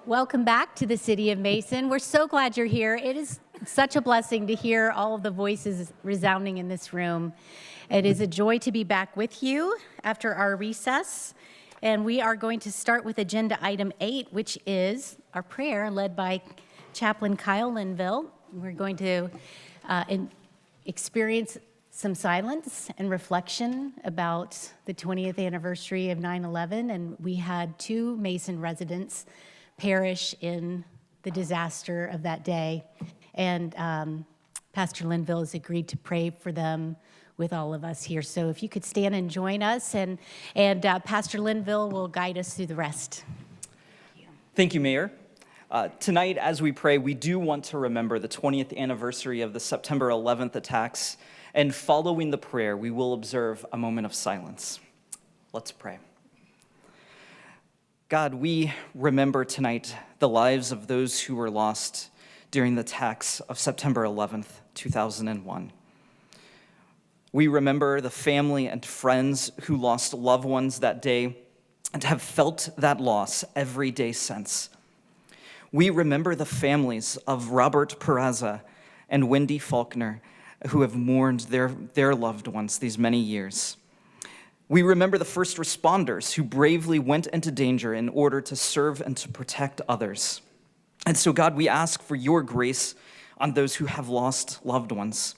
Welcome back to the City of Mason. We're so glad you're here. It is such a blessing to hear all of the voices resounding in this room. It is a joy to be back with you after our recess. And we are going to start with agenda item 8, which is our prayer led by Chaplain Kyle Linville. We're going to experience some silence and reflection about the 20th anniversary of 9/11, and we had 2 Mason residents perish in the disaster of that day. And Pastor Linville has agreed to pray for them with all of us here. So if you could stand and join us, and Pastor Linville will guide us through the rest.
Thank you, Mayor. Tonight, as we pray, we do want to remember the 20th anniversary of the September 11th attacks. And following the prayer, we will observe a moment of silence. Let's pray. God, we remember tonight the lives of those who were lost during the attacks of September 11th, 2001. We remember the family and friends who lost loved ones that day and have felt that loss every day since. We remember the families of Robert Peraza and Wendy Faulkner, who have mourned their loved ones these many years. We remember the first responders who bravely went into danger in order to serve and to protect others. And so, God, we ask for your grace on those who have lost loved ones.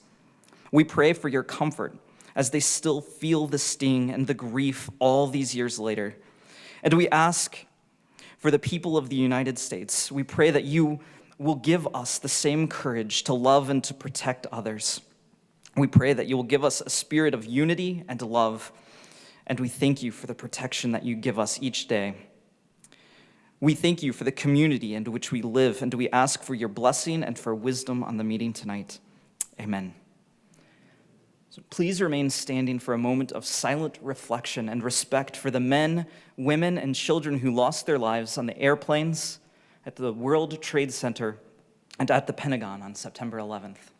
We pray for your comfort as they still feel the sting and the grief all these years later. And we ask for the people of the United States. We pray that you will give us the same courage to love and to protect others. We pray that you will give us a spirit of unity and love, and we thank you for the protection that you give us each day. We thank you for the community in which we live, and we ask for your blessing and for wisdom on the meeting tonight. Amen. So please remain standing for a moment of silent reflection and respect for the men, women, and children who lost their lives on the airplanes, at the World Trade Center, and at the Pentagon on September 11th.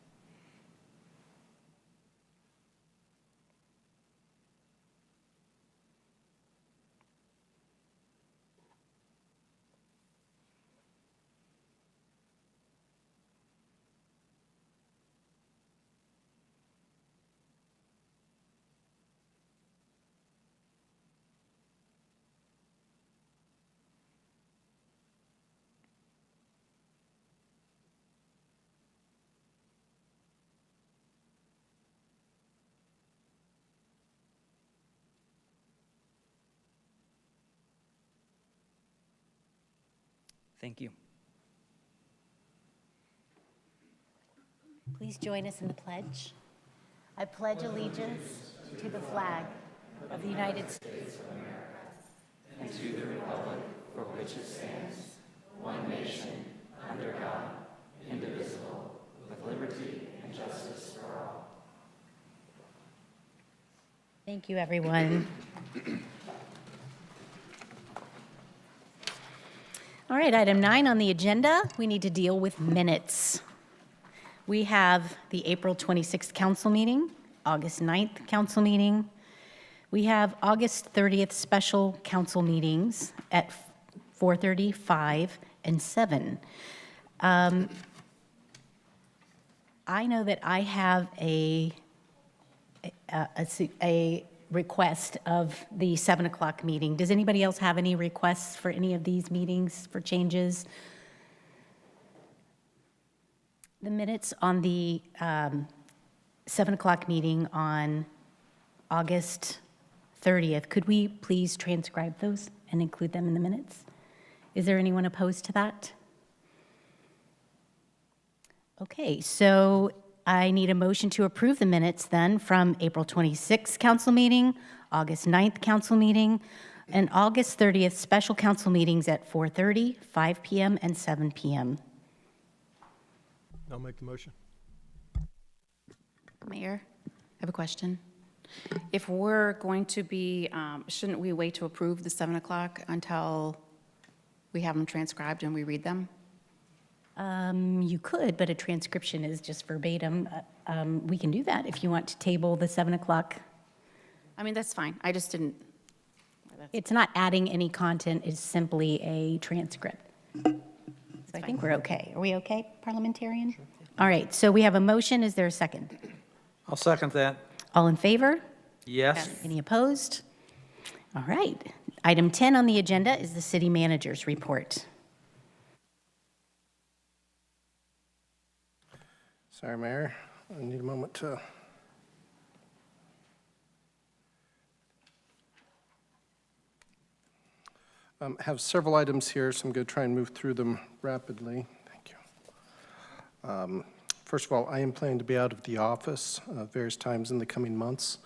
Thank you.
Please join us in the pledge. I pledge allegiance to the flag of the United States of America
And to the republic for which it stands, one nation, under God, indivisible, with liberty and justice for all.
Thank you, everyone. All right, item 9 on the agenda, we need to deal with minutes. We have the April 26th council meeting, August 9th council meeting. We have August 30th special council meetings at 4:30, 5, and 7. I know that I have a request of the 7 o'clock meeting. Does anybody else have any requests for any of these meetings for changes? The minutes on the 7 o'clock meeting on August 30th, could we please transcribe those and include them in the minutes? Is there anyone opposed to that? Okay, so I need a motion to approve the minutes then from April 26th council meeting, August 9th council meeting, and August 30th special council meetings at 4:30, 5 p.m., and 7 p.m.
I'll make the motion.
Mayor, I have a question. If we're going to be, shouldn't we wait to approve the 7 o'clock until we have them transcribed and we read them?
You could, but a transcription is just verbatim. We can do that if you want to table the 7 o'clock.
I mean, that's fine. I just didn't,
It's not adding any content, it's simply a transcript. So I think we're okay. Are we okay, parliamentarian? All right, so we have a motion. Is there a second?
I'll second that.
All in favor?
Yes.
Any opposed? All right. Item 10 on the agenda is the city manager's report.
Sorry, Mayor. I need a moment to. Have several items here, so I'm going to try and move through them rapidly. Thank you. First of all, I am planning to be out of the office various times in the coming months,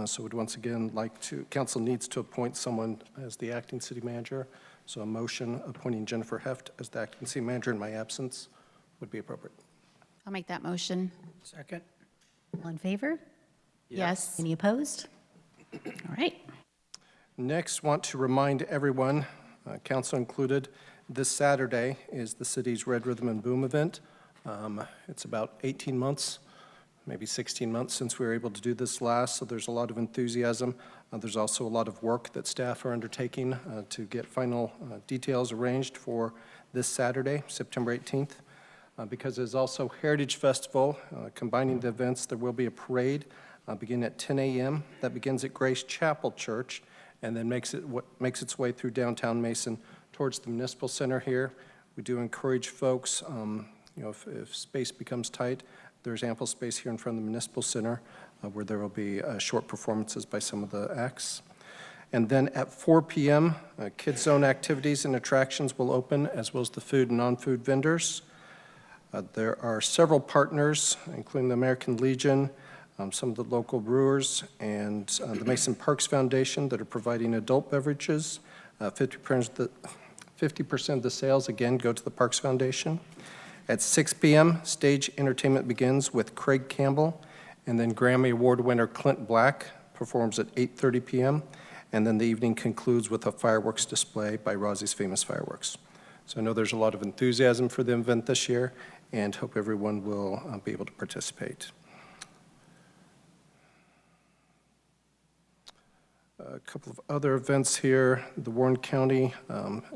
so would once again like to, council needs to appoint someone as the acting city manager, so a motion appointing Jennifer Heft as the acting city manager in my absence would be appropriate.
I'll make that motion.
Second.
All in favor?
Yes.
Any opposed? All right.
Next, want to remind everyone, council included, this Saturday is the city's Red Rhythm and Boom event. It's about 18 months, maybe 16 months since we were able to do this last, so there's a lot of enthusiasm. There's also a lot of work that staff are undertaking to get final details arranged for this Saturday, September 18th. Because there's also Heritage Festival, combining the events, there will be a parade beginning at 10 a.m. that begins at Grace Chapel Church and then makes its way through downtown Mason towards the municipal center here. We do encourage folks, if space becomes tight, there's ample space here in front of the municipal center where there will be short performances by some of the acts. And then at 4 p.m., Kids Zone activities and attractions will open, as well as the food and non-food vendors. There are several partners, including the American Legion, some of the local brewers, and the Mason Parks Foundation that are providing adult beverages. 50% of the sales, again, go to the Parks Foundation. At 6 p.m., stage entertainment begins with Craig Campbell, and then Grammy Award winner Clint Black performs at 8:30 p.m., and then the evening concludes with a fireworks display by Rossie's Famous Fireworks. So I know there's a lot of enthusiasm for the event this year, and hope everyone will be able to participate. A couple of other events here. The Warren County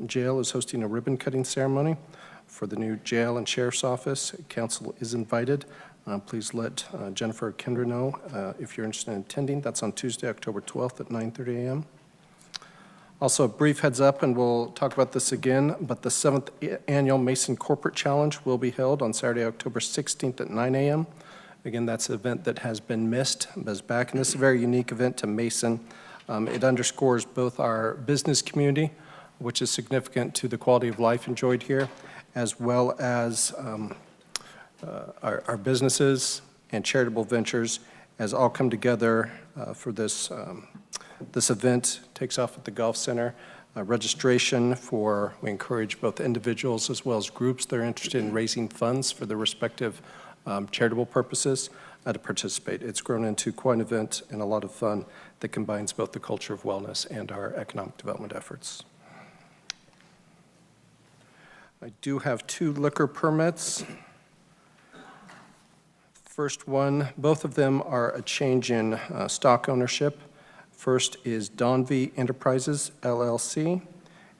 Jail is hosting a ribbon cutting ceremony for the new jail and sheriff's office. Council is invited. Please let Jennifer or Kendra know if you're interested in attending. That's on Tuesday, October 12th at 9:30 a.m. Also, a brief heads up, and we'll talk about this again, but the 7th Annual Mason Corporate Challenge will be held on Saturday, October 16th at 9 a.m. Again, that's an event that has been missed, but is back, and this is a very unique event to Mason. It underscores both our business community, which is significant to the quality of life enjoyed here, as well as our businesses and charitable ventures as all come together for this this event. Takes off at the Golf Center. Registration for, we encourage both individuals as well as groups that are interested in raising funds for their respective charitable purposes to participate. It's grown into quite an event and a lot of fun that combines both the culture of wellness and our economic development efforts. I do have 2 liquor permits. First one, both of them are a change in stock ownership. First is Donvie Enterprises, LLC,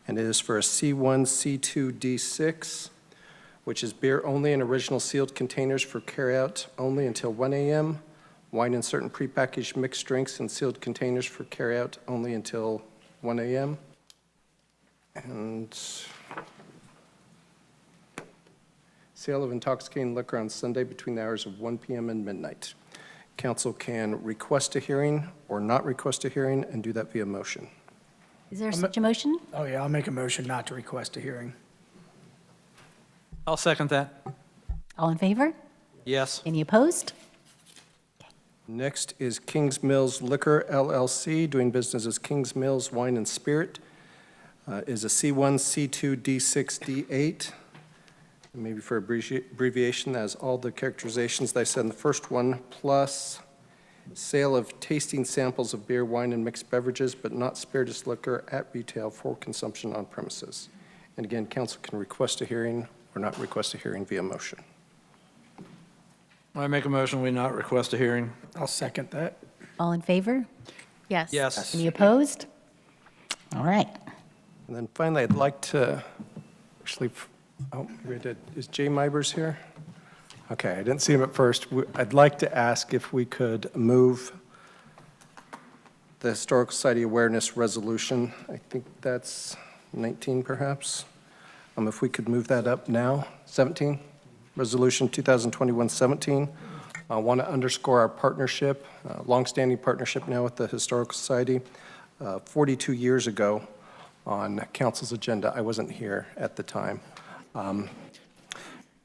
and it is for a C1, C2, D6, which is beer only in original sealed containers for carryout only until 1 a.m., wine and certain prepackaged mixed drinks in sealed containers for carryout only until 1 a.m., and sale of intoxicating liquor on Sunday between the hours of 1 p.m. and midnight. Council can request a hearing or not request a hearing and do that via motion.
Is there such a motion?
Oh, yeah, I'll make a motion not to request a hearing.
I'll second that.
All in favor?
Yes.
Any opposed?
Next is Kings Mills Liquor LLC, doing business as Kings Mills Wine and Spirit, is a C1, C2, D6, D8. Maybe for abbreviation, as all the characterizations that I said in the first one, plus sale of tasting samples of beer, wine, and mixed beverages, but not spirituous liquor at retail for consumption on premises. And again, council can request a hearing or not request a hearing via motion.
I make a motion we not request a hearing.
I'll second that.
All in favor?
Yes.
Yes.
Any opposed? All right.
And then finally, I'd like to, actually, oh, maybe I did. Is Jay Mibers here? Okay, I didn't see him at first. I'd like to ask if we could move the Historical Society Awareness Resolution. I think that's 19, perhaps. If we could move that up now, 17, Resolution 2021-17. I want to underscore our partnership, longstanding partnership now with the Historical Society. 42 years ago on council's agenda, I wasn't here at the time,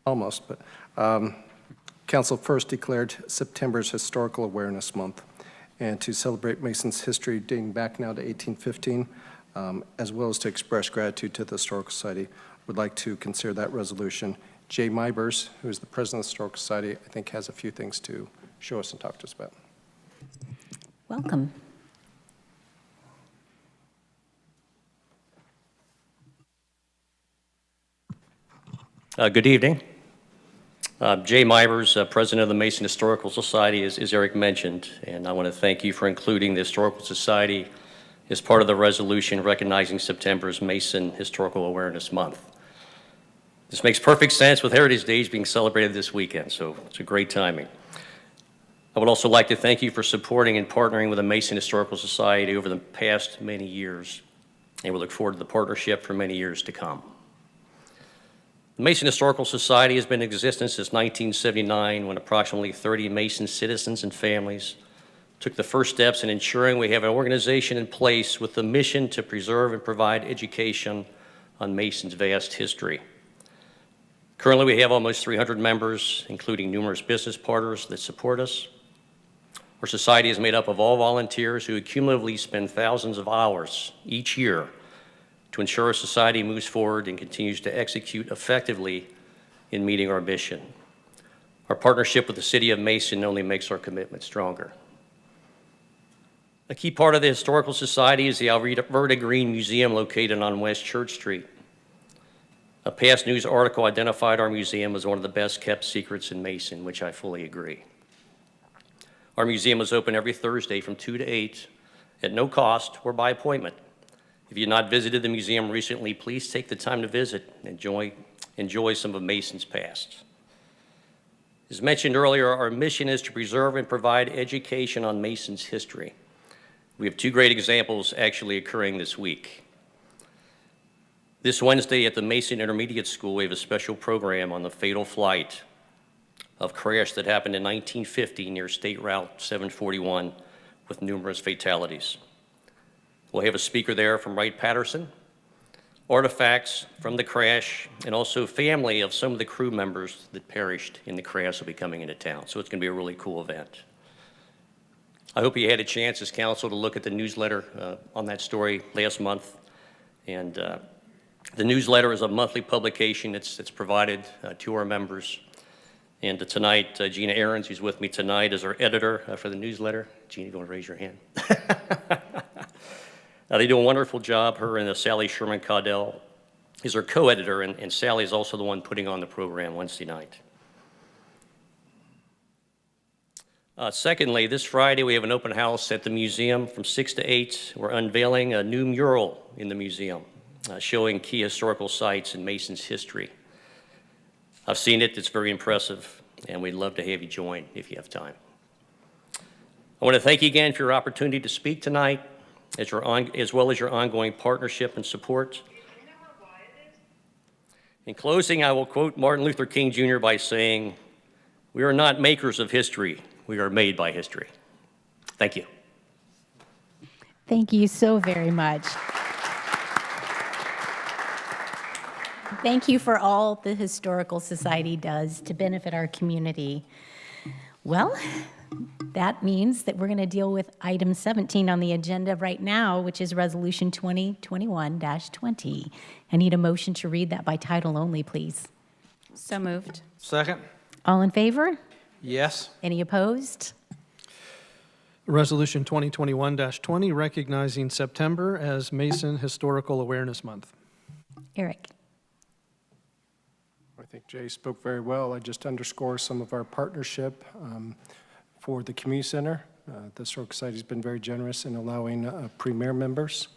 almost, but council first declared September's Historical Awareness Month, and to celebrate Mason's history dating back now to 1815, as well as to express gratitude to the Historical Society, would like to consider that resolution. Jay Mibers, who is the president of the Historical Society, I think has a few things to show us and talk to us about.
Welcome.
Good evening. Jay Mibers, president of the Mason Historical Society, as Eric mentioned, and I want to thank you for including the Historical Society as part of the resolution recognizing September's Mason Historical Awareness Month. This makes perfect sense with Heritage Days being celebrated this weekend, so it's a great timing. I would also like to thank you for supporting and partnering with the Mason Historical Society over the past many years, and we look forward to the partnership for many years to come. The Mason Historical Society has been in existence since 1979, when approximately 30 Mason citizens and families took the first steps in ensuring we have an organization in place with the mission to preserve and provide education on Mason's vast history. Currently, we have almost 300 members, including numerous business partners that support us. Our society is made up of all volunteers who cumulatively spend thousands of hours each year to ensure our society moves forward and continues to execute effectively in meeting our mission. Our partnership with the City of Mason only makes our commitment stronger. A key part of the Historical Society is the Alverta Green Museum located on West Church Street. A past news article identified our museum as one of the best kept secrets in Mason, which I fully agree. Our museum is open every Thursday from 2 to 8 at no cost or by appointment. If you've not visited the museum recently, please take the time to visit and enjoy some of Mason's past. As mentioned earlier, our mission is to preserve and provide education on Mason's history. We have two great examples actually occurring this week. This Wednesday at the Mason Intermediate School, we have a special program on the fatal flight of crash that happened in 1950 near State Route 741 with numerous fatalities. We'll have a speaker there from Wright-Patterson, artifacts from the crash, and also family of some of the crew members that perished in the crash will be coming into town. So it's going to be a really cool event. I hope you had a chance as council to look at the newsletter on that story last month. And the newsletter is a monthly publication that's provided to our members. And tonight, Gina Ahrens, who's with me tonight, is our editor for the newsletter. Gina, you want to raise your hand? They do a wonderful job. Her and Sally Sherman-Caudell is our co-editor, and Sally is also the one putting on the program Wednesday night. Secondly, this Friday we have an open house at the museum from 6 to 8. We're unveiling a new mural in the museum showing key historical sites in Mason's history. I've seen it. It's very impressive, and we'd love to have you join if you have time. I want to thank you again for your opportunity to speak tonight, as well as your ongoing partnership and support. In closing, I will quote Martin Luther King Jr. by saying, "We are not makers of history, we are made by history." Thank you.
Thank you so very much. Thank you for all the Historical Society does to benefit our community. Well, that means that we're going to deal with item 17 on the agenda right now, which is Resolution 2021-20. I need a motion to read that by title only, please.
So moved.
Second?
All in favor?
Yes.
Any opposed?
Resolution 2021-20, recognizing September as Mason Historical Awareness Month.
Eric.
I think Jay spoke very well. I just underscore some of our partnership for the community center. The Historical Society has been very generous in allowing premier members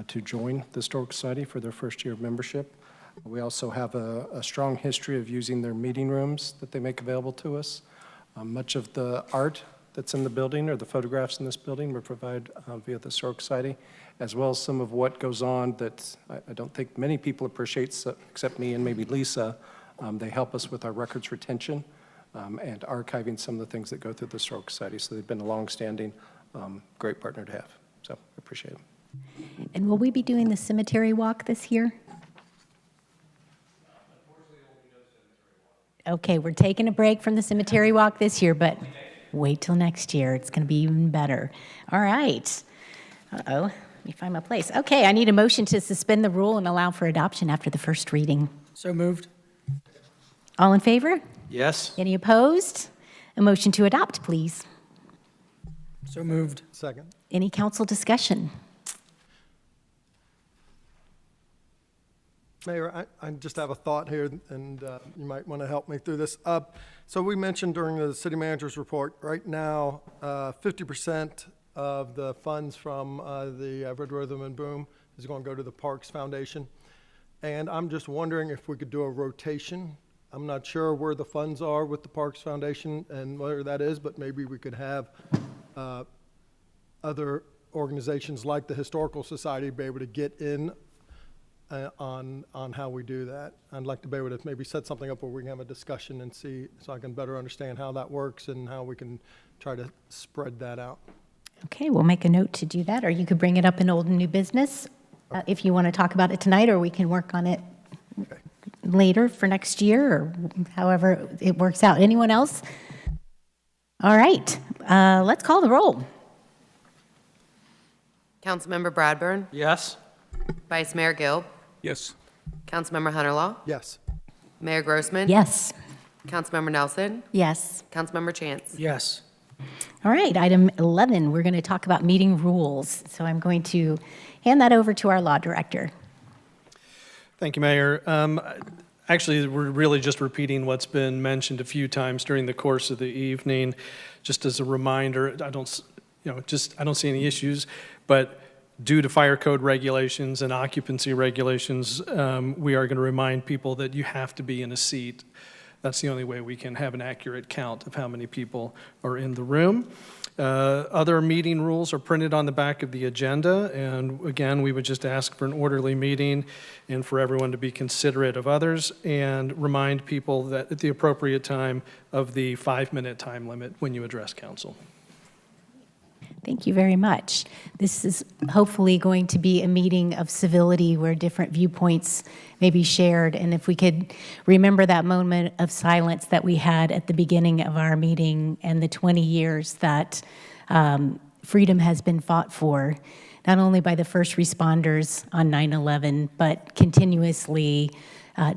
to join the Historical Society for their first year of membership. We also have a strong history of using their meeting rooms that they make available to us. Much of the art that's in the building or the photographs in this building we provide via the Historical Society, as well as some of what goes on that I don't think many people appreciate, except me and maybe Lisa. They help us with our records retention and archiving some of the things that go through the Historical Society. So they've been a long-standing, great partner to have. So I appreciate it.
And will we be doing the cemetery walk this year? Okay, we're taking a break from the cemetery walk this year, but wait till next year. It's going to be even better. All right. Uh-oh. Let me find my place. Okay, I need a motion to suspend the rule and allow for adoption after the first reading.
So moved.
All in favor?
Yes?
Any opposed? A motion to adopt, please.
So moved.
Second.
Any council discussion?
Mayor, I just have a thought here, and you might want to help me through this. So we mentioned during the city manager's report, right now, 50% of the funds from the Red Rhythm and Boom is going to go to the Parks Foundation. And I'm just wondering if we could do a rotation. I'm not sure where the funds are with the Parks Foundation and where that is, but maybe we could have other organizations like the Historical Society be able to get in on how we do that. I'd like to be able to maybe set something up where we can have a discussion and see, so I can better understand how that works and how we can try to spread that out.
Okay, we'll make a note to do that, or you could bring it up in old and new business if you want to talk about it tonight, or we can work on it later for next year, or however it works out. Anyone else? All right, let's call the roll.
Councilmember Bradburn.
Yes?
Vice Mayor Gill.
Yes.
Councilmember Hunterlaw.
Yes.
Mayor Grossman.
Yes.
Councilmember Nelson.
Yes.
Councilmember Chance.
Yes.
All right, item 11, we're going to talk about meeting rules. So I'm going to hand that over to our law director.
Thank you, Mayor. Actually, we're really just repeating what's been mentioned a few times during the course of the evening. Just as a reminder, I don't see any issues, but due to fire code regulations and occupancy regulations, we are going to remind people that you have to be in a seat. That's the only way we can have an accurate count of how many people are in the room. Other meeting rules are printed on the back of the agenda, and again, we would just ask for an orderly meeting and for everyone to be considerate of others and remind people that at the appropriate time of the 5-minute time limit when you address council.
Thank you very much. This is hopefully going to be a meeting of civility where different viewpoints may be shared. And if we could remember that moment of silence that we had at the beginning of our meeting and the 20 years that freedom has been fought for, not only by the first responders on 9/11, but continuously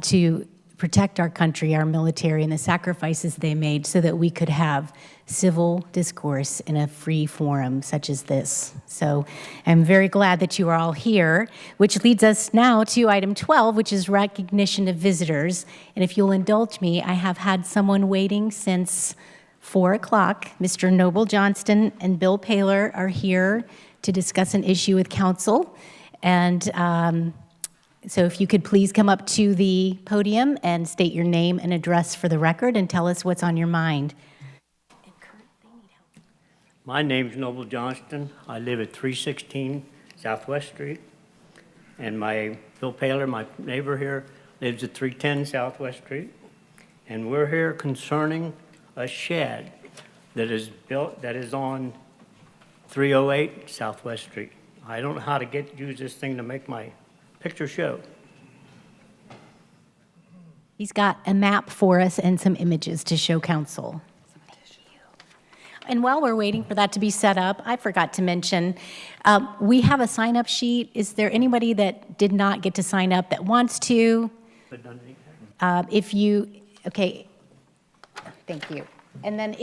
to protect our country, our military, and the sacrifices they made so that we could have civil discourse in a free forum such as this. So I'm very glad that you are all here, which leads us now to item 12, which is recognition of visitors. And if you'll indulge me, I have had someone waiting since 4 o'clock. Mr. Noble Johnston and Bill Paler are here to discuss an issue with council. And so if you could please come up to the podium and state your name and address for the record and tell us what's on your mind.
My name's Noble Johnston. I live at 316 Southwest Street. And Bill Paler, my neighbor here, lives at 310 Southwest Street. And we're here concerning a shed that is built, that is on 308 Southwest Street. I don't know how to use this thing to make my picture show.
He's got a map for us and some images to show council. And while we're waiting for that to be set up, I forgot to mention, we have a sign-up sheet. Is there anybody that did not get to sign up that wants to? Okay, thank you. And then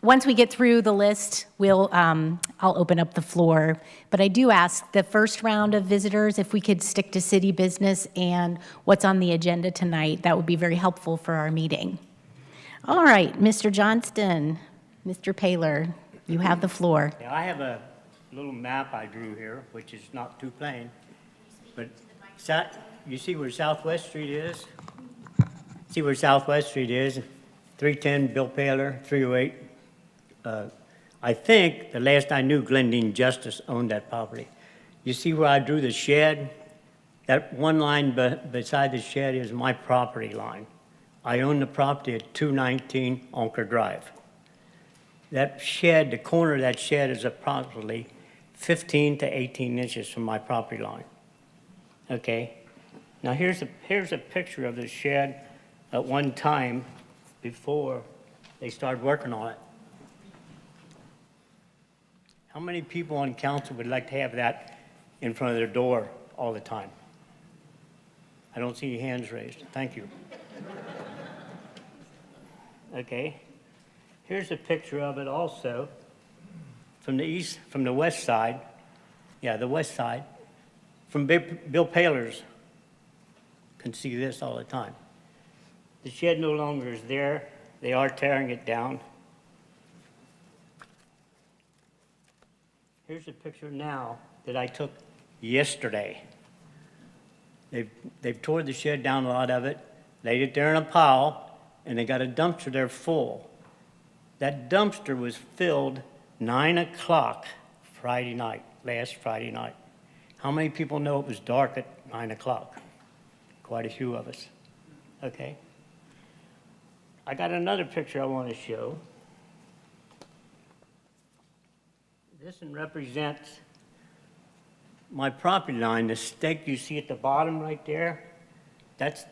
once we get through the list, I'll open up the floor. But I do ask the first round of visitors, if we could stick to city business and what's on the agenda tonight, that would be very helpful for our meeting. All right, Mr. Johnston, Mr. Paler, you have the floor.
Yeah, I have a little map I drew here, which is not too plain. But you see where Southwest Street is? See where Southwest Street is? 310 Bill Paler, 308. I think, the last I knew, Glendine Justice owned that property. You see where I drew the shed? That one line beside the shed is my property line. I own the property at 219 Onker Drive. That shed, the corner of that shed is approximately 15 to 18 inches from my property line. Okay? Now here's a picture of the shed at one time before they started working on it. How many people on council would like to have that in front of their door all the time? I don't see any hands raised. Thank you. Okay. Here's a picture of it also from the west side. Yeah, the west side. From Bill Paler's. Can see this all the time. The shed no longer is there. They are tearing it down. Here's a picture now that I took yesterday. They've tore the shed down, a lot of it, laid it there in a pile, and they got a dumpster there full. That dumpster was filled 9 o'clock Friday night, last Friday night. How many people know it was dark at 9 o'clock? Quite a few of us. Okay. I got another picture I want to show. This one represents my property line. The stake you see at the bottom right there, that's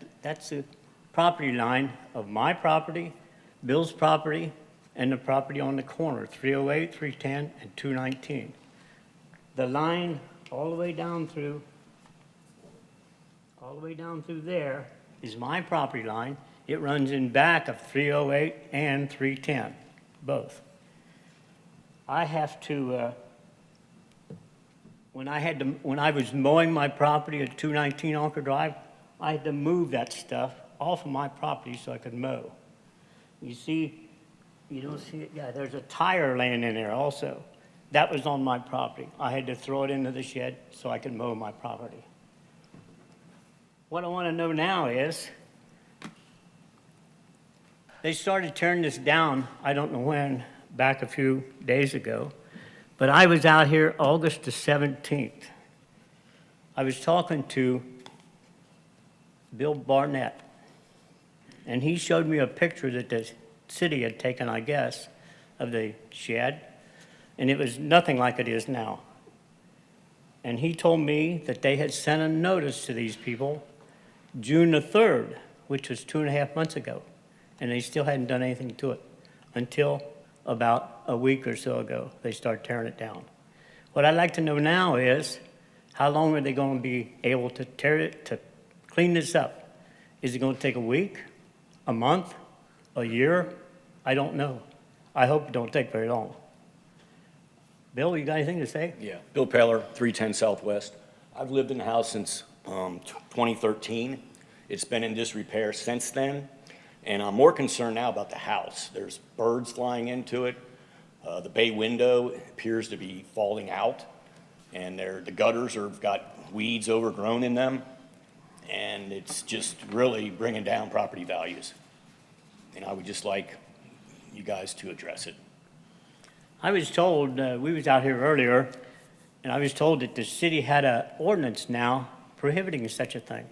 the property line of my property, Bill's property, and the property on the corner, 308, 310, and 219. The line all the way down through there is my property line. It runs in back of 308 and 310, both. I have to, when I was mowing my property at 219 Onker Drive, I had to move that stuff off of my property so I could mow. You see, you don't see it? Yeah, there's a tire laying in there also. That was on my property. I had to throw it into the shed so I could mow my property. What I want to know now is, they started tearing this down, I don't know when, back a few days ago, but I was out here August the 17th. I was talking to Bill Barnett, and he showed me a picture that the city had taken, I guess, of the shed, and it was nothing like it is now. And he told me that they had sent a notice to these people June the 3rd, which was 2.5 months ago, and they still hadn't done anything to it until about a week or so ago. They started tearing it down. What I'd like to know now is, how long are they going to be able to clean this up? Is it going to take a week, a month, a year? I don't know. I hope it don't take very long. Bill, you got anything to say?
Yeah, Bill Paler, 310 Southwest. I've lived in the house since 2013. It's been in disrepair since then, and I'm more concerned now about the house. There's birds flying into it. The bay window appears to be falling out, and the gutters have got weeds overgrown in them, and it's just really bringing down property values. And I would just like you guys to address it.
I was told, we was out here earlier, and I was told that the city had an ordinance now prohibiting such a thing,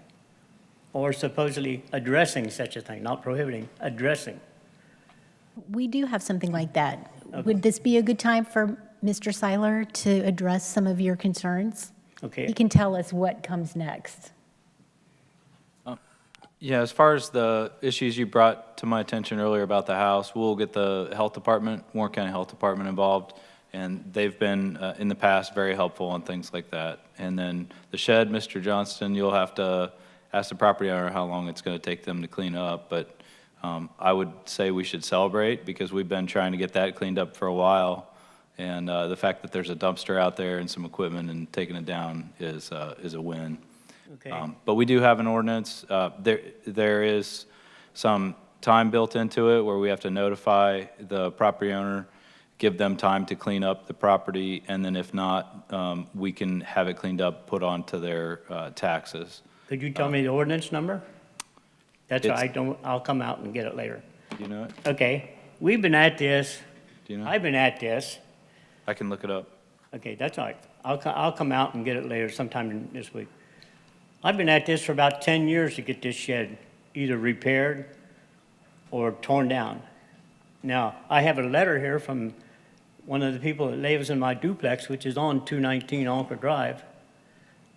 or supposedly addressing such a thing, not prohibiting, addressing.
We do have something like that. Okay. Would this be a good time for Mr. Seiler to address some of your concerns?
Okay.
He can tell us what comes next.
Yeah, as far as the issues you brought to my attention earlier about the house, we'll get the health department, Warren County Health Department involved, and they've been, in the past, very helpful on things like that. And then the shed, Mr. Johnston, you'll have to ask the property owner how long it's going to take them to clean up, but I would say we should celebrate because we've been trying to get that cleaned up for a while, and the fact that there's a dumpster out there and some equipment and taking it down is a win.
Okay.
But we do have an ordinance. There is some time built into it where we have to notify the property owner give them time to clean up the property, and then if not, we can have it cleaned up, put onto their taxes.
Could you tell me the ordinance number? That's why
It's-
I'll come out and get it later.
Do you know it?
Okay, we've been at this,
Do you know?
I've been at this.
I can look it up.
Okay, that's all right. I'll come out and get it later sometime this week. I've been at this for about 10 years to get this shed either repaired or torn down. Now, I have a letter here from one of the people that lives in my duplex, which is on 219 Onker Drive.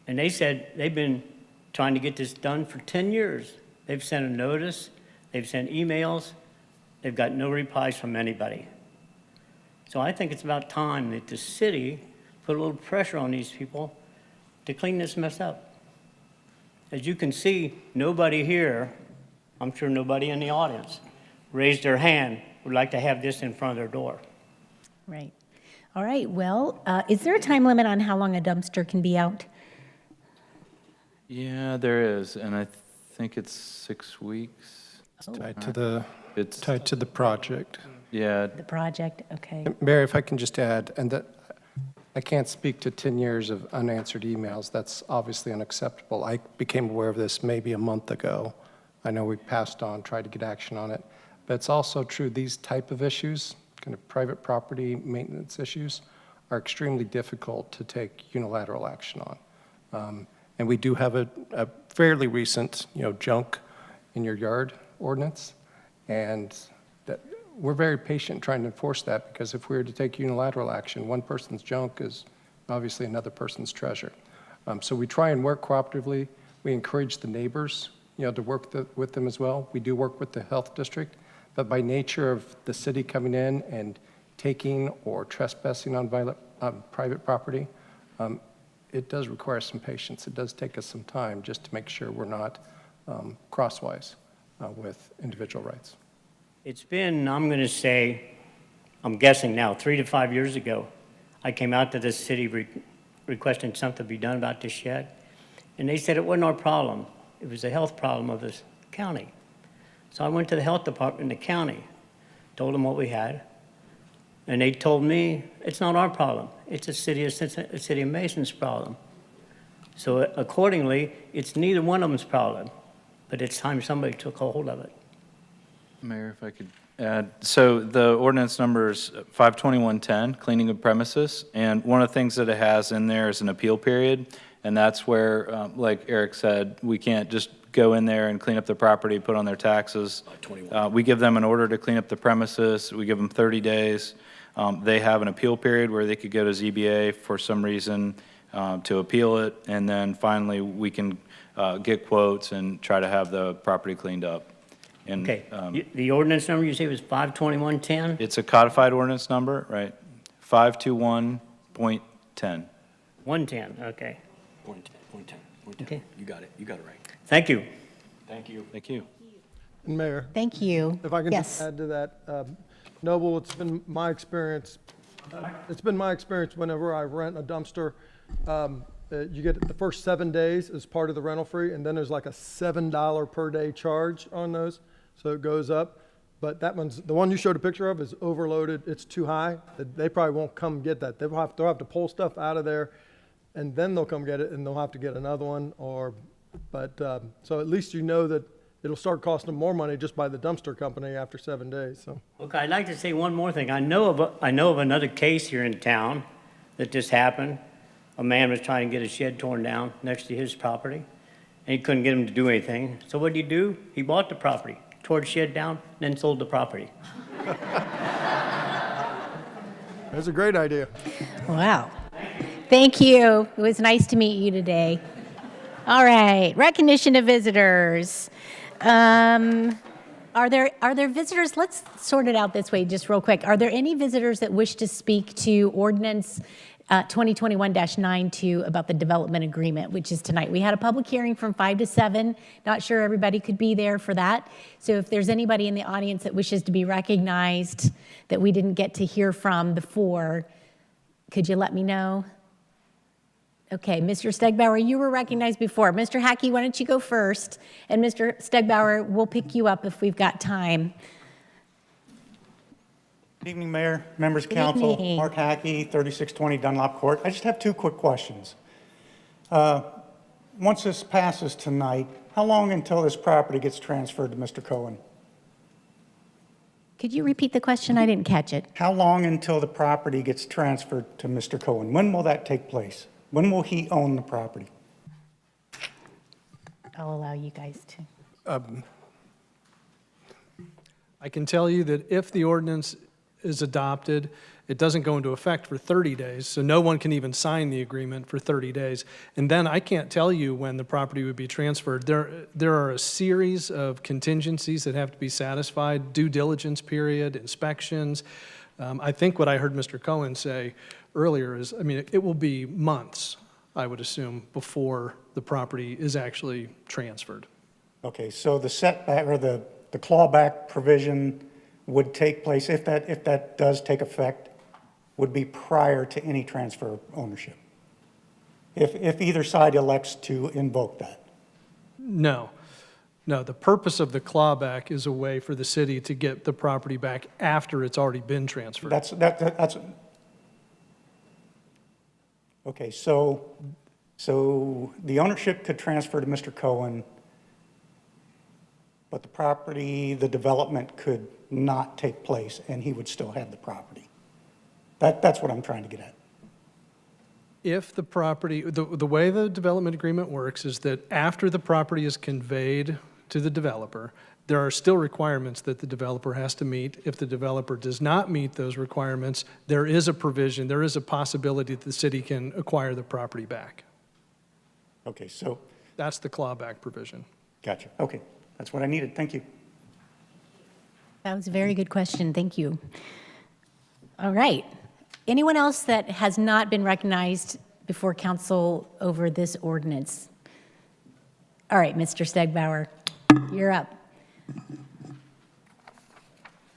And they said they've been trying to get this done for 10 years. They've sent a notice, they've sent emails, they've got no replies from anybody. So I think it's about time that the city put a little pressure on these people to clean this mess up. As you can see, nobody here, I'm sure nobody in the audience, raised their hand, would like to have this in front of their door.
Right. All right, well, is there a time limit on how long a dumpster can be out?
Yeah, there is, and I think it's 6 weeks.
It's tied to the project.
Yeah.
The project, okay.
Mayor, if I can just add, and that I can't speak to 10 years of unanswered emails. That's obviously unacceptable. I became aware of this maybe a month ago. I know we passed on, tried to get action on it. But it's also true, these type of issues, kind of private property maintenance issues, are extremely difficult to take unilateral action on. And we do have a fairly recent, junk in your yard ordinance. And that we're very patient trying to enforce that, because if we were to take unilateral action, one person's junk is obviously another person's treasure. So we try and work cooperatively. We encourage the neighbors, to work with them as well. We do work with the health district, but by nature of the city coming in and taking or trespassing on private property, it does require some patience. It does take us some time just to make sure we're not crosswise with individual rights.
It's been, I'm going to say, I'm guessing now, 3 to 5 years ago, I came out to this city requesting something be done about this shed, and they said it wasn't our problem. It was a health problem of this county. So I went to the health department in the county, told them what we had, and they told me it's not our problem. It's a city of Mason's problem. So accordingly, it's neither one of them's problem, but it's time somebody took hold of it.
Mayor, if I could add, so the ordinance number is 52110, cleaning of premises, and one of the things that it has in there is an appeal period, and that's where, like Eric said, we can't just go in there and clean up the property, put on their taxes. We give them an order to clean up the premises, we give them 30 days. They have an appeal period where they could go to ZBA for some reason to appeal it, and then finally we can get quotes and try to have the property cleaned up. And,
Okay, the ordinance number you say was 52110?
it's a codified ordinance number, right? 521.10.
110, okay.
Point 10.
Okay.
You got it right.
Thank you.
Thank you.
Thank you.
And Mayor,
Thank you.
if I can
Yes.
just add to that, Noble, it's been my experience whenever I rent a dumpster, you get the first 7 days as part of the rental fee, and then there's like a $7 per day charge on those, so it goes up. But that one's, the one you showed a picture of is overloaded, it's too high. They probably won't come get that. They'll have to pull stuff out of there, and then they'll come get it, and they'll have to get another one, so at least you know that it'll start costing them more money just by the dumpster company after 7 days, so.
Okay, I'd like to say one more thing. I know of another case here in town that just happened. A man was trying to get a shed torn down next to his property, and he couldn't get him to do anything. So what did he do? He bought the property, tore the shed down, then sold the property.
That's a great idea.
Wow. Thank you. It was nice to meet you today. All right, recognition of visitors. Are there visitors? Let's sort it out this way just real quick. Are there any visitors that wish to speak to ordinance 2021-92 about the development agreement, which is tonight? We had a public hearing from 5 to 7. Not sure everybody could be there for that. So if there's anybody in the audience that wishes to be recognized that we didn't get to hear from before, could you let me know? Okay, Mr. Stegbauer, you were recognized before. Mr. Hackey, why don't you go first? And Mr. Stegbauer, we'll pick you up if we've got time.
Good evening, Mayor, members of
Good
council.
evening.
Mark Hackey, 3620 Dunlop Court. I just have two quick questions. Once this passes tonight, how long until this property gets transferred to Mr. Cohen?
Could you repeat the question? I didn't catch it.
How long until the property gets transferred to Mr. Cohen? When will that take place? When will he own the property?
I'll allow you guys to.
I can tell you that if the ordinance is adopted, it doesn't go into effect for 30 days, so no one can even sign the agreement for 30 days. And then I can't tell you when the property would be transferred. There are a series of contingencies that have to be satisfied, due diligence period, inspections. I think what I heard Mr. Cohen say earlier is, I mean, it will be months, I would assume, before the property is actually transferred.
Okay, so the setback or the clawback provision would take place, if that does take effect, would be prior to any transfer of ownership, if either side elects to invoke that.
No. No, the purpose of the clawback is a way for the city to get the property back after it's already been transferred.
That's okay, so the ownership could transfer to Mr. Cohen, but the property, the development could not take place, and he would still have the property. That's what I'm trying to get at.
If the property, the way the development agreement works is that after the property is conveyed to the developer, there are still requirements that the developer has to meet. If the developer does not meet those requirements, there is a provision, there is a possibility that the city can acquire the property back.
Okay, so.
That's the clawback provision.
Gotcha, okay. That's what I needed, thank you.
That was a very good question. Thank you. All right. Anyone else that has not been recognized before council over this ordinance? All right, Mr. Stegbauer, you're up.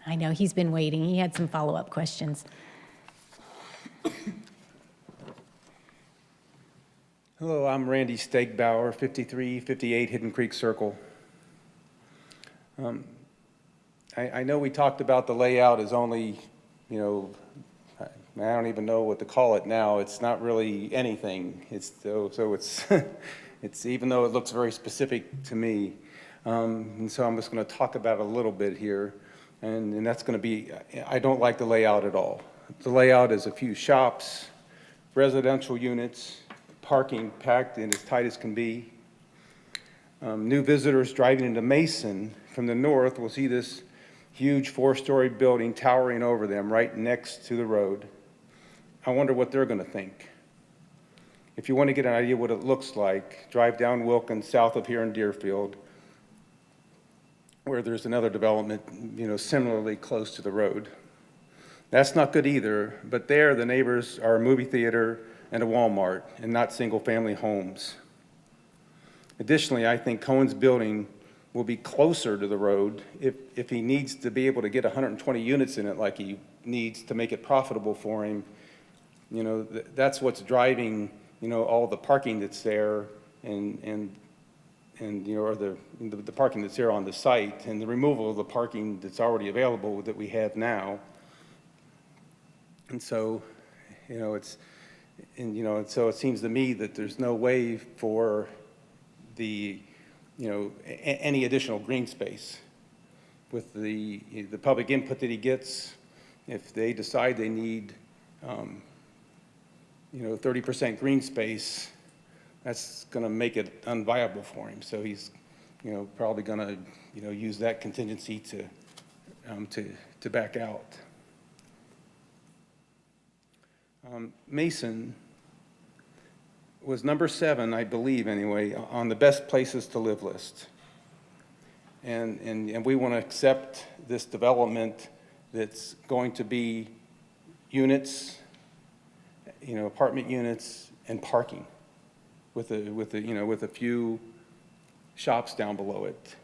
I know he's been waiting. He had some follow-up questions.
Hello, I'm Randy Stegbauer, 5358 Hidden Creek Circle. I know we talked about the layout as only, you know, I don't even know what to call it now. It's not really anything. It's so it's it's even though it looks very specific to me. And so I'm just going to talk about it a little bit here, and that's going to be, I don't like the layout at all. The layout is a few shops, residential units, parking packed in as tight as can be. New visitors driving into Mason from the north will see this huge four-story building towering over them right next to the road. I wonder what they're going to think. If you want to get an idea what it looks like, drive down Wilkins south of here in Deerfield, where there's another development, you know, similarly close to the road. That's not good either, but there the neighbors are a movie theater and a Walmart and not single-family homes. Additionally, I think Cohen's building will be closer to the road if he needs to be able to get 120 units in it like he needs to make it profitable for him. You know, that's what's driving, you know, all the parking that's there and you know, or the parking that's there on the site and the removal of the parking that's already available that we have now. And so, you know, so it seems to me that there's no way for the, you know, any additional green space with the public input that he gets. If they decide they need, you know, 30% green space, that's going to make it unviable for him. So he's, you know, probably going to, you know, use that contingency to back out. Mason was number 7, I believe anyway, on the best places to live list. And we want to accept this development that's going to be units, you know, apartment units and parking with a few shops down below it.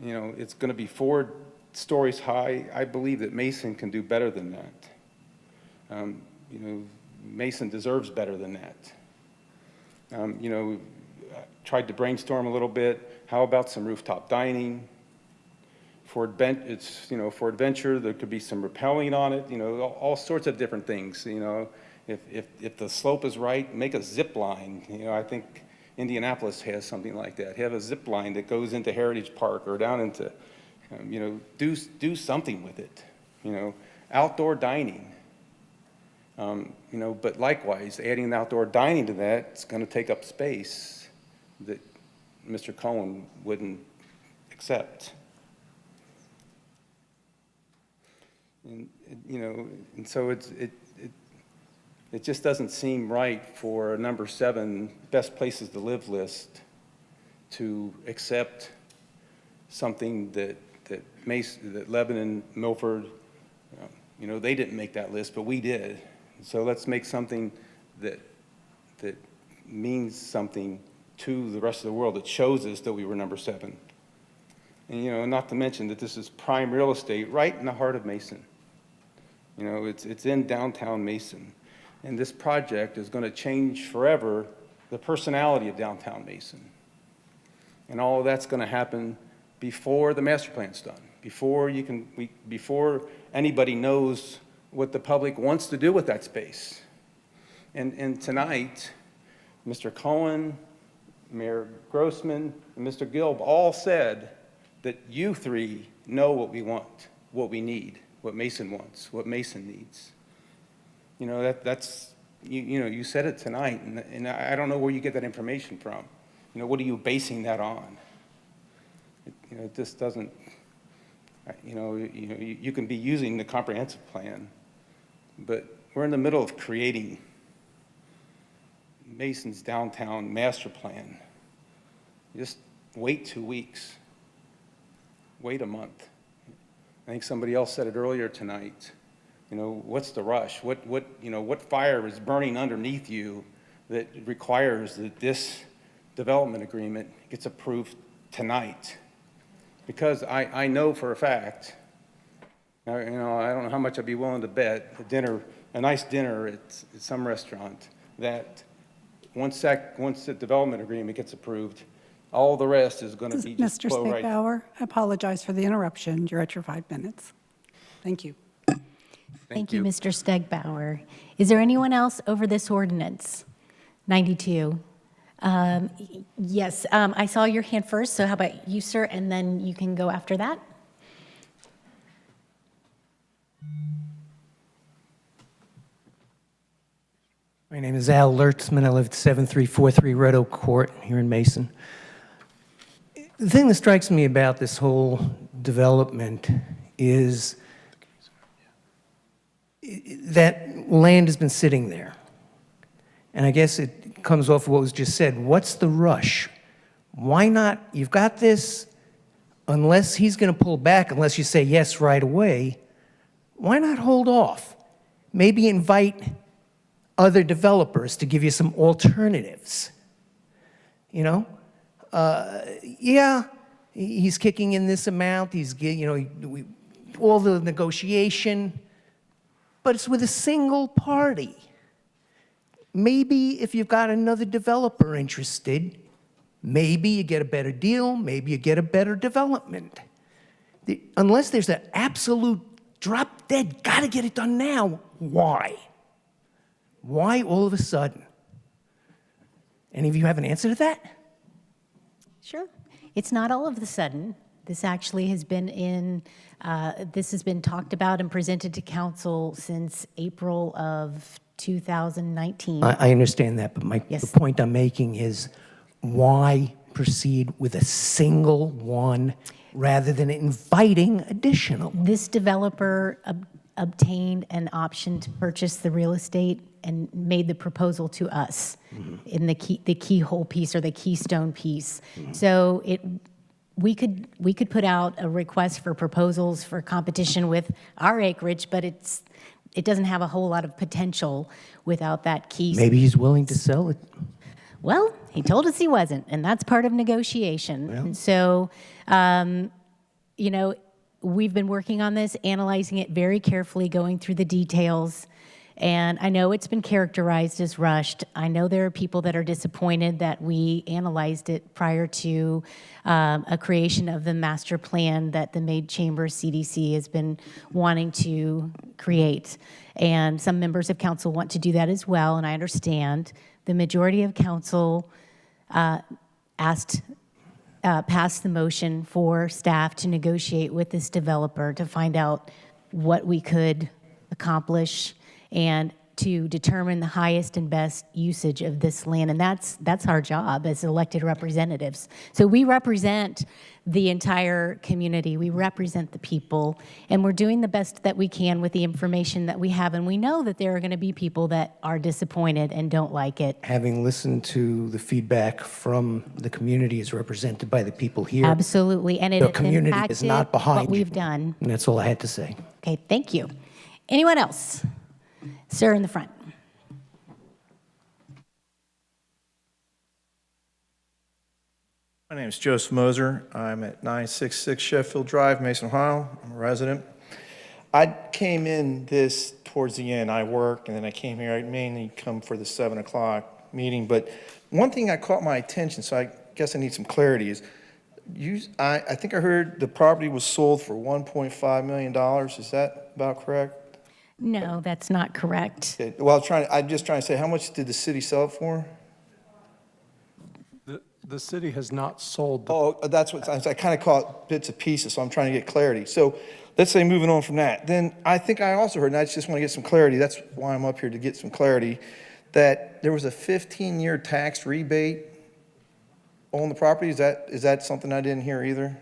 You know, it's going to be 4 stories high. I believe that Mason can do better than that. You know, Mason deserves better than that. You know, tried to brainstorm a little bit. How about some rooftop dining, it's, for adventure, there could be some rappelling on it, all sorts of different things, If the slope is right, make a zip line, I think Indianapolis has something like that. Have a zip line that goes into Heritage Park or down into, do something with it, outdoor dining. But likewise, adding outdoor dining to that, it's going to take up space that Mr. Cohen wouldn't accept. And, and so it just doesn't seem right for a number 7 best places to live list to accept something that Lebanon, Milford, they didn't make that list, but we did. So let's make something that means something to the rest of the world, that shows us that we were number 7. And not to mention that this is prime real estate right in the heart of Mason. It's in downtown Mason. And this project is going to change forever the personality of downtown Mason. And all of that's going to happen before the master plan's done, before anybody knows what the public wants to do with that space. And tonight, Mr. Cohen, Mayor Grossman, and Mr. Gilb all said that you 3 know what we want, what we need, what Mason wants, what Mason needs. That's you said it tonight, and I don't know where you get that information from. What are you basing that on? It just doesn't. You can be using the comprehensive plan, but we're in the middle of creating Mason's downtown master plan. Just wait 2 weeks. Wait a month. I think somebody else said it earlier tonight. What's the rush? What fire is burning underneath you that requires that this development agreement gets approved tonight? Because I know for a fact, I don't know how much I'd be willing to bet, a nice dinner at some restaurant, that once the development agreement gets approved, all the rest is going to be just
Mr.
flow right.
Stegbauer, I apologize for the interruption. You're at your 5 minutes. Thank you.
Thank you, Mr. Stegbauer. Is there anyone else over this ordinance? 92. Yes, I saw your hand first, so how about you, sir, and then you can go after that.
My name is Al Lertzman. I live at 7343 Red Oak Court here in Mason. The thing that strikes me about this whole development is that land has been sitting there. And I guess it comes off of what was just said. What's the rush? Why not? You've got this, unless he's going to pull back, unless you say yes right away, why not hold off? Maybe invite other developers to give you some alternatives. Yeah, he's kicking in this amount, all the negotiation, but it's with a single party. Maybe if you've got another developer interested, maybe you get a better deal, maybe you get a better development. Unless there's an absolute drop dead, gotta get it done now, why? Why all of a sudden? Any of you have an answer to that?
Sure. It's not all of a sudden. This actually has been this has been talked about and presented to council since April of 2019.
I understand that, but the point I'm making is why proceed with a single one rather than inviting additional?
This developer obtained an option to purchase the real estate and made the proposal to us in the keyhole piece or the keystone piece. So we could put out a request for proposals for competition with our acreage, but it doesn't have a whole lot of potential without that key.
Maybe he's willing to sell it.
Well, he told us he wasn't, and that's part of negotiation.
Well.
And so, we've been working on this, analyzing it very carefully, going through the details, And I know it's been characterized as rushed. I know there are people that are disappointed that we analyzed it prior to a creation of the master plan that the Maid Chamber CDC has been wanting to create. And some members of council want to do that as well, and I understand. The majority of council passed the motion for staff to negotiate with this developer to find out what we could accomplish and to determine the highest and best usage of this land. And that's our job as elected representatives. So we represent the entire community. We represent the people, and we're doing the best that we can with the information that we have. And we know that there are going to be people that are disappointed and don't like it.
Having listened to the feedback from the community as represented by the people here.
Absolutely, and it
The
has
community is
impacted
not behind
what
you.
we've done.
And that's all I had to say.
Okay, thank you. Anyone else? Sir in the front.
My name is Joseph Moser. I'm at 966 Sheffield Drive, Mason, Ohio. I'm a resident. I came in this towards the end. I work, and then I came here. I mainly come for the 7 o'clock meeting. But one thing that caught my attention, so I guess I need some clarity, is I think I heard the property was sold for $1.5 million. Is that about correct?
No, that's not correct.
Okay. Well, I'm just trying to say, how much did the city sell it for?
The city has not sold the
Oh, that's what, I kind of caught bits and pieces, so I'm trying to get clarity. So let's say moving on from that, then I think I also heard, and I just want to get some clarity, that's why I'm up here, to get some clarity, that there was a 15-year tax rebate on the property. Is that something I didn't hear either?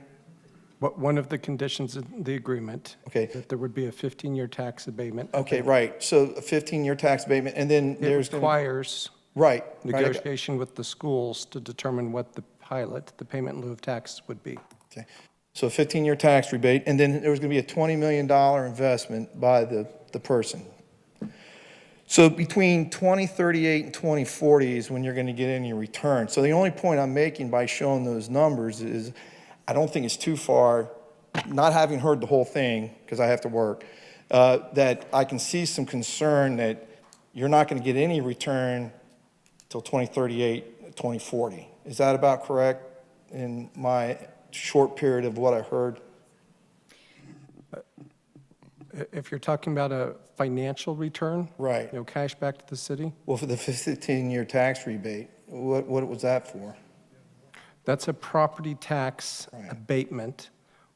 One of the conditions in the agreement,
okay,
that there would be a 15-year tax abatement.
Okay, right. So a 15-year tax abatement, and then there's
It requires negotiation with the schools to determine what the payment in lieu of tax would be.
Okay. So a 15-year tax rebate, and then there was going to be a $20 million investment by the person. So between 2038 and 2040 is when you're going to get any return. So the only point I'm making by showing those numbers is I don't think it's too far, not having heard the whole thing, because I have to work, that I can see some concern that you're not going to get any return till 2038, 2040. Is that about correct in my short period of what I heard?
If you're talking about a financial return,
right,
cash back to the city?
Well, for the 15-year tax rebate, what was that for?
That's a property tax abatement,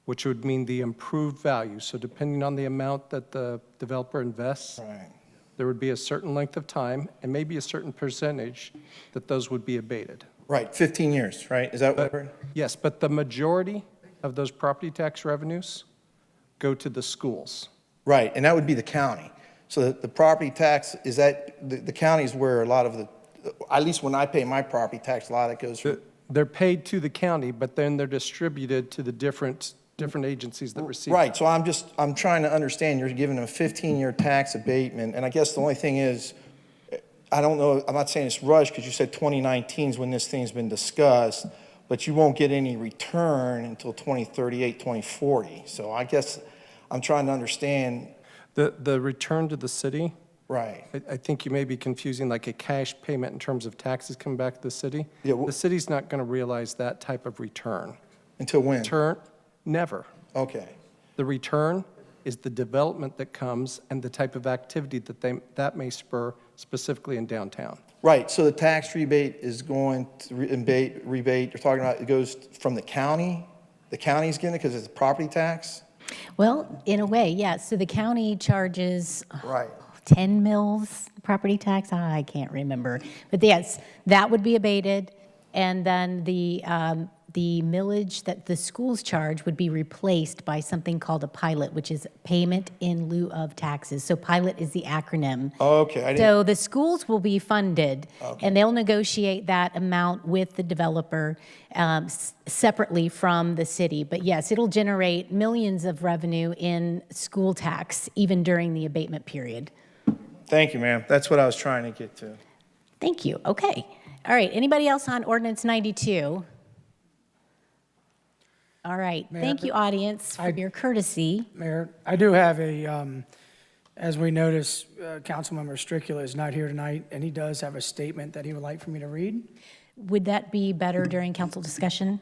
which would mean the improved value. So depending on the amount that the developer invests, there would be a certain length of time and maybe a certain percentage that those would be abated.
Right, 15 years, right? Is that what I heard?
Yes, but the majority of those property tax revenues go to the schools.
Right, and that would be the county. So the property tax, is that, the county is where a lot of the, at least when I pay my property tax, a lot of it goes from.
They're paid to the county, but then they're distributed to the different agencies that receive.
Right, so I'm trying to understand, you're giving them a 15-year tax abatement, and I guess the only thing is, I don't know, I'm not saying it's rushed, because you said 2019 is when this thing's been discussed, but you won't get any return until 2038, 2040. So I guess I'm trying to understand.
The return to the city?
Right.
I think you may be confusing like a cash payment in terms of taxes coming back to the city.
Yeah,
the city's not going to realize that type of return.
Until when?
Never.
Okay.
The return is the development that comes and the type of activity that may spur specifically in downtown.
Right, so the tax rebate is going to rebate, you're talking about, it goes from the county? The county's getting it because it's a property tax?
Well, in a way, yes. So the county charges 10 mills property tax. I can't remember. But yes, that would be abated. And then the millage that the schools charge would be replaced by something called a pilot, which is payment in lieu of taxes. So pilot is the acronym.
Okay.
So the schools will be funded, and they'll negotiate that amount with the developer separately from the city. But yes, it'll generate millions of revenue in school tax, even during the abatement period.
Thank you, ma'am. That's what I was trying to get to.
Thank you. Okay. All right. Anybody else on Ordinance 92? All right.
Mayor,
Thank you, audience, for your courtesy.
Mayor, I do have an As we notice, Councilmember Stricula is not here tonight, and he does have a statement that he would like for me to read.
Would that be better during council discussion?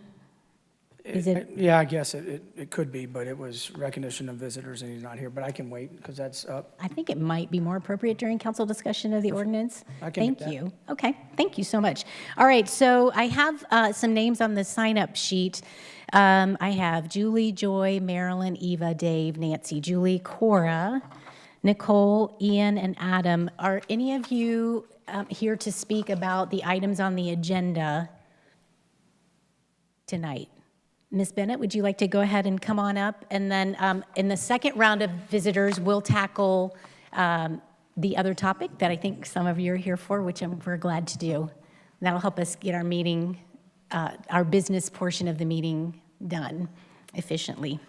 Is it?
Yeah, I guess it could be, but it was recognition of visitors, and he's not here, but I can wait, because that's up.
I think it might be more appropriate during council discussion of the ordinance.
I can do
Thank you. Okay, thank you so much. All right, so I have some names on the sign-up sheet. I have Julie, Joy, Marilyn, Eva, Dave, Nancy, Julie, Cora, Nicole, Ian, and Adam. Are any of you here to speak about the items on the agenda tonight? Ms. Bennett, would you like to go ahead and come on up? And then in the second round of visitors, we'll tackle the other topic that I think some of you are here for, which we're glad to do. That'll help us get our meeting, our business portion of the meeting done efficiently.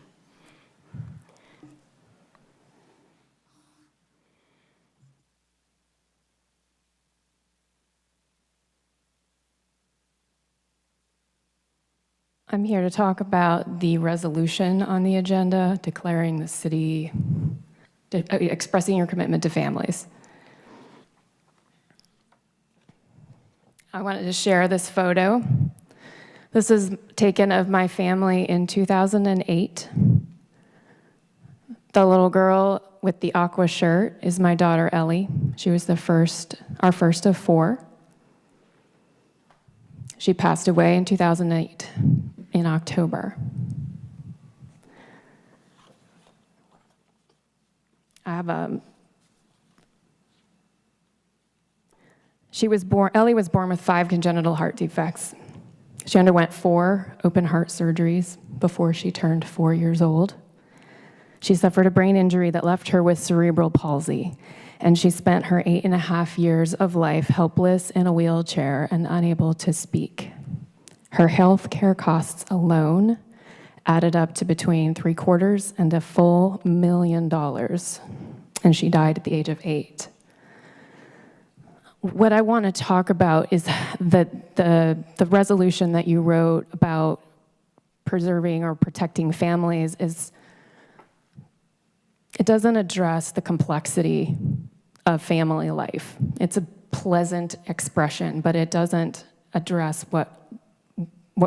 I'm here to talk about the resolution on the agenda declaring the city, expressing your commitment to families. I wanted to share this photo. This is taken of my family in 2008. The little girl with the aqua shirt is my daughter Ellie. She was our first of 4. She passed away in 2008 in October. Ellie was born with 5 congenital heart defects. She underwent 4 open heart surgeries before she turned 4 years old. She suffered a brain injury that left her with cerebral palsy, and she spent her 8.5 years of life helpless in a wheelchair and unable to speak. Her health care costs alone added up to between $750,000 and a full $1 million, and she died at the age of 8. What I want to talk about is that the resolution that you wrote about preserving or protecting families it doesn't address the complexity of family life. It's a pleasant expression, but it doesn't address what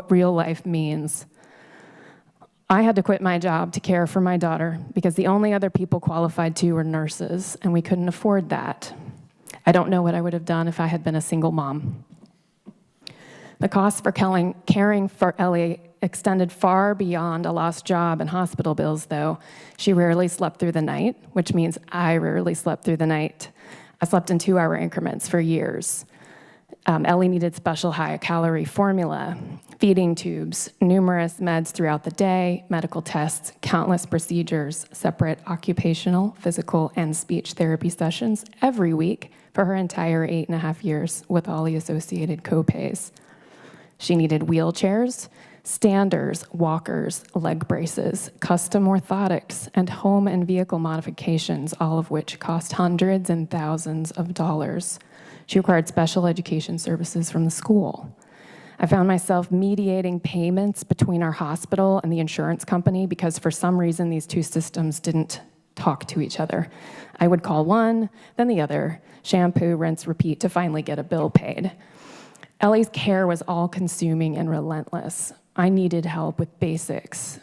real life means. I had to quit my job to care for my daughter because the only other people qualified to were nurses, and we couldn't afford that. I don't know what I would have done if I had been a single mom. The cost for caring for Ellie extended far beyond a lost job and hospital bills, though. She rarely slept through the night, which means I rarely slept through the night. I slept in 2-hour increments for years. Ellie needed special high-calorie formula, feeding tubes, numerous meds throughout the day, medical tests, countless procedures, separate occupational, physical, and speech therapy sessions every week for her entire 8.5 years with all the associated co-pays. She needed wheelchairs, standers, walkers, leg braces, custom orthotics, and home and vehicle modifications, all of which cost hundreds and thousands of dollars. She required special education services from the school. I found myself mediating payments between our hospital and the insurance company because for some reason these two systems didn't talk to each other. I would call one, then the other, shampoo, rinse, repeat to finally get a bill paid. Ellie's care was all-consuming and relentless. I needed help with basics.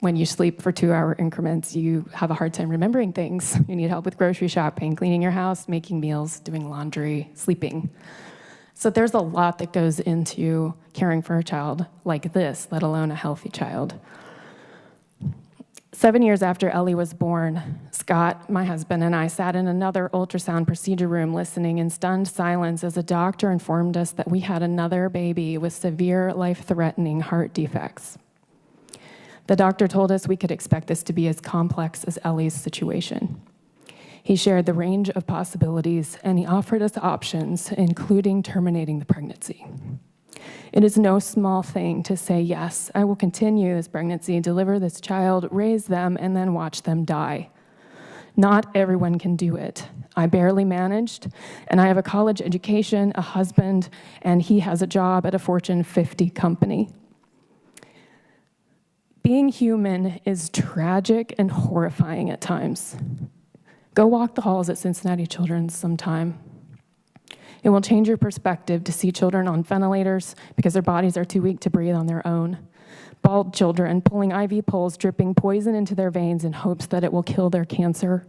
When you sleep for 2-hour increments, you have a hard time remembering things. You need help with grocery shopping, cleaning your house, making meals, doing laundry, sleeping. So there's a lot that goes into caring for a child like this, let alone a healthy child. 7 years after Ellie was born, Scott, my husband, and I sat in another ultrasound procedure room listening in stunned silence as a doctor informed us that we had another baby with severe life-threatening heart defects. The doctor told us we could expect this to be as complex as Ellie's situation. He shared the range of possibilities, and he offered us options, including terminating the pregnancy. It is no small thing to say, yes, I will continue this pregnancy, deliver this child, raise them, and then watch them die. Not everyone can do it. I barely managed, and I have a college education, a husband, and he has a job at a Fortune 50 company. Being human is tragic and horrifying at times. Go walk the halls at Cincinnati Children's sometime. It will change your perspective to see children on ventilators because their bodies are too weak to breathe on their own. Bald children pulling IV poles, dripping poison into their veins in hopes that it will kill their cancer.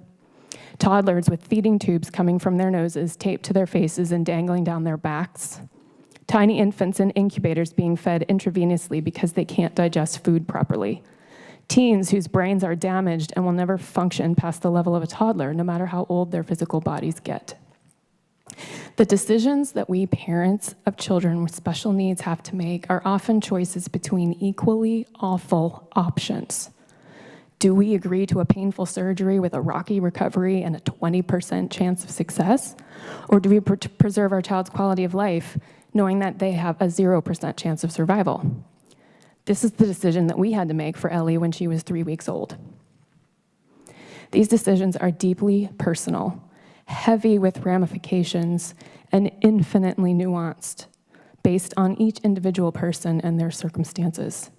Toddlers with feeding tubes coming from their noses, taped to their faces and dangling down their backs. Tiny infants in incubators being fed intravenously because they can't digest food properly. Teens whose brains are damaged and will never function past the level of a toddler, no matter how old their physical bodies get. The decisions that we parents of children with special needs have to make are often choices between equally awful options. Do we agree to a painful surgery with a rocky recovery and a 20% chance of success? Or do we preserve our child's quality of life, knowing that they have a 0% chance of survival? This is the decision that we had to make for Ellie when she was 3 weeks old. These decisions are deeply personal, heavy with ramifications, and infinitely nuanced, based on each individual person and their circumstances.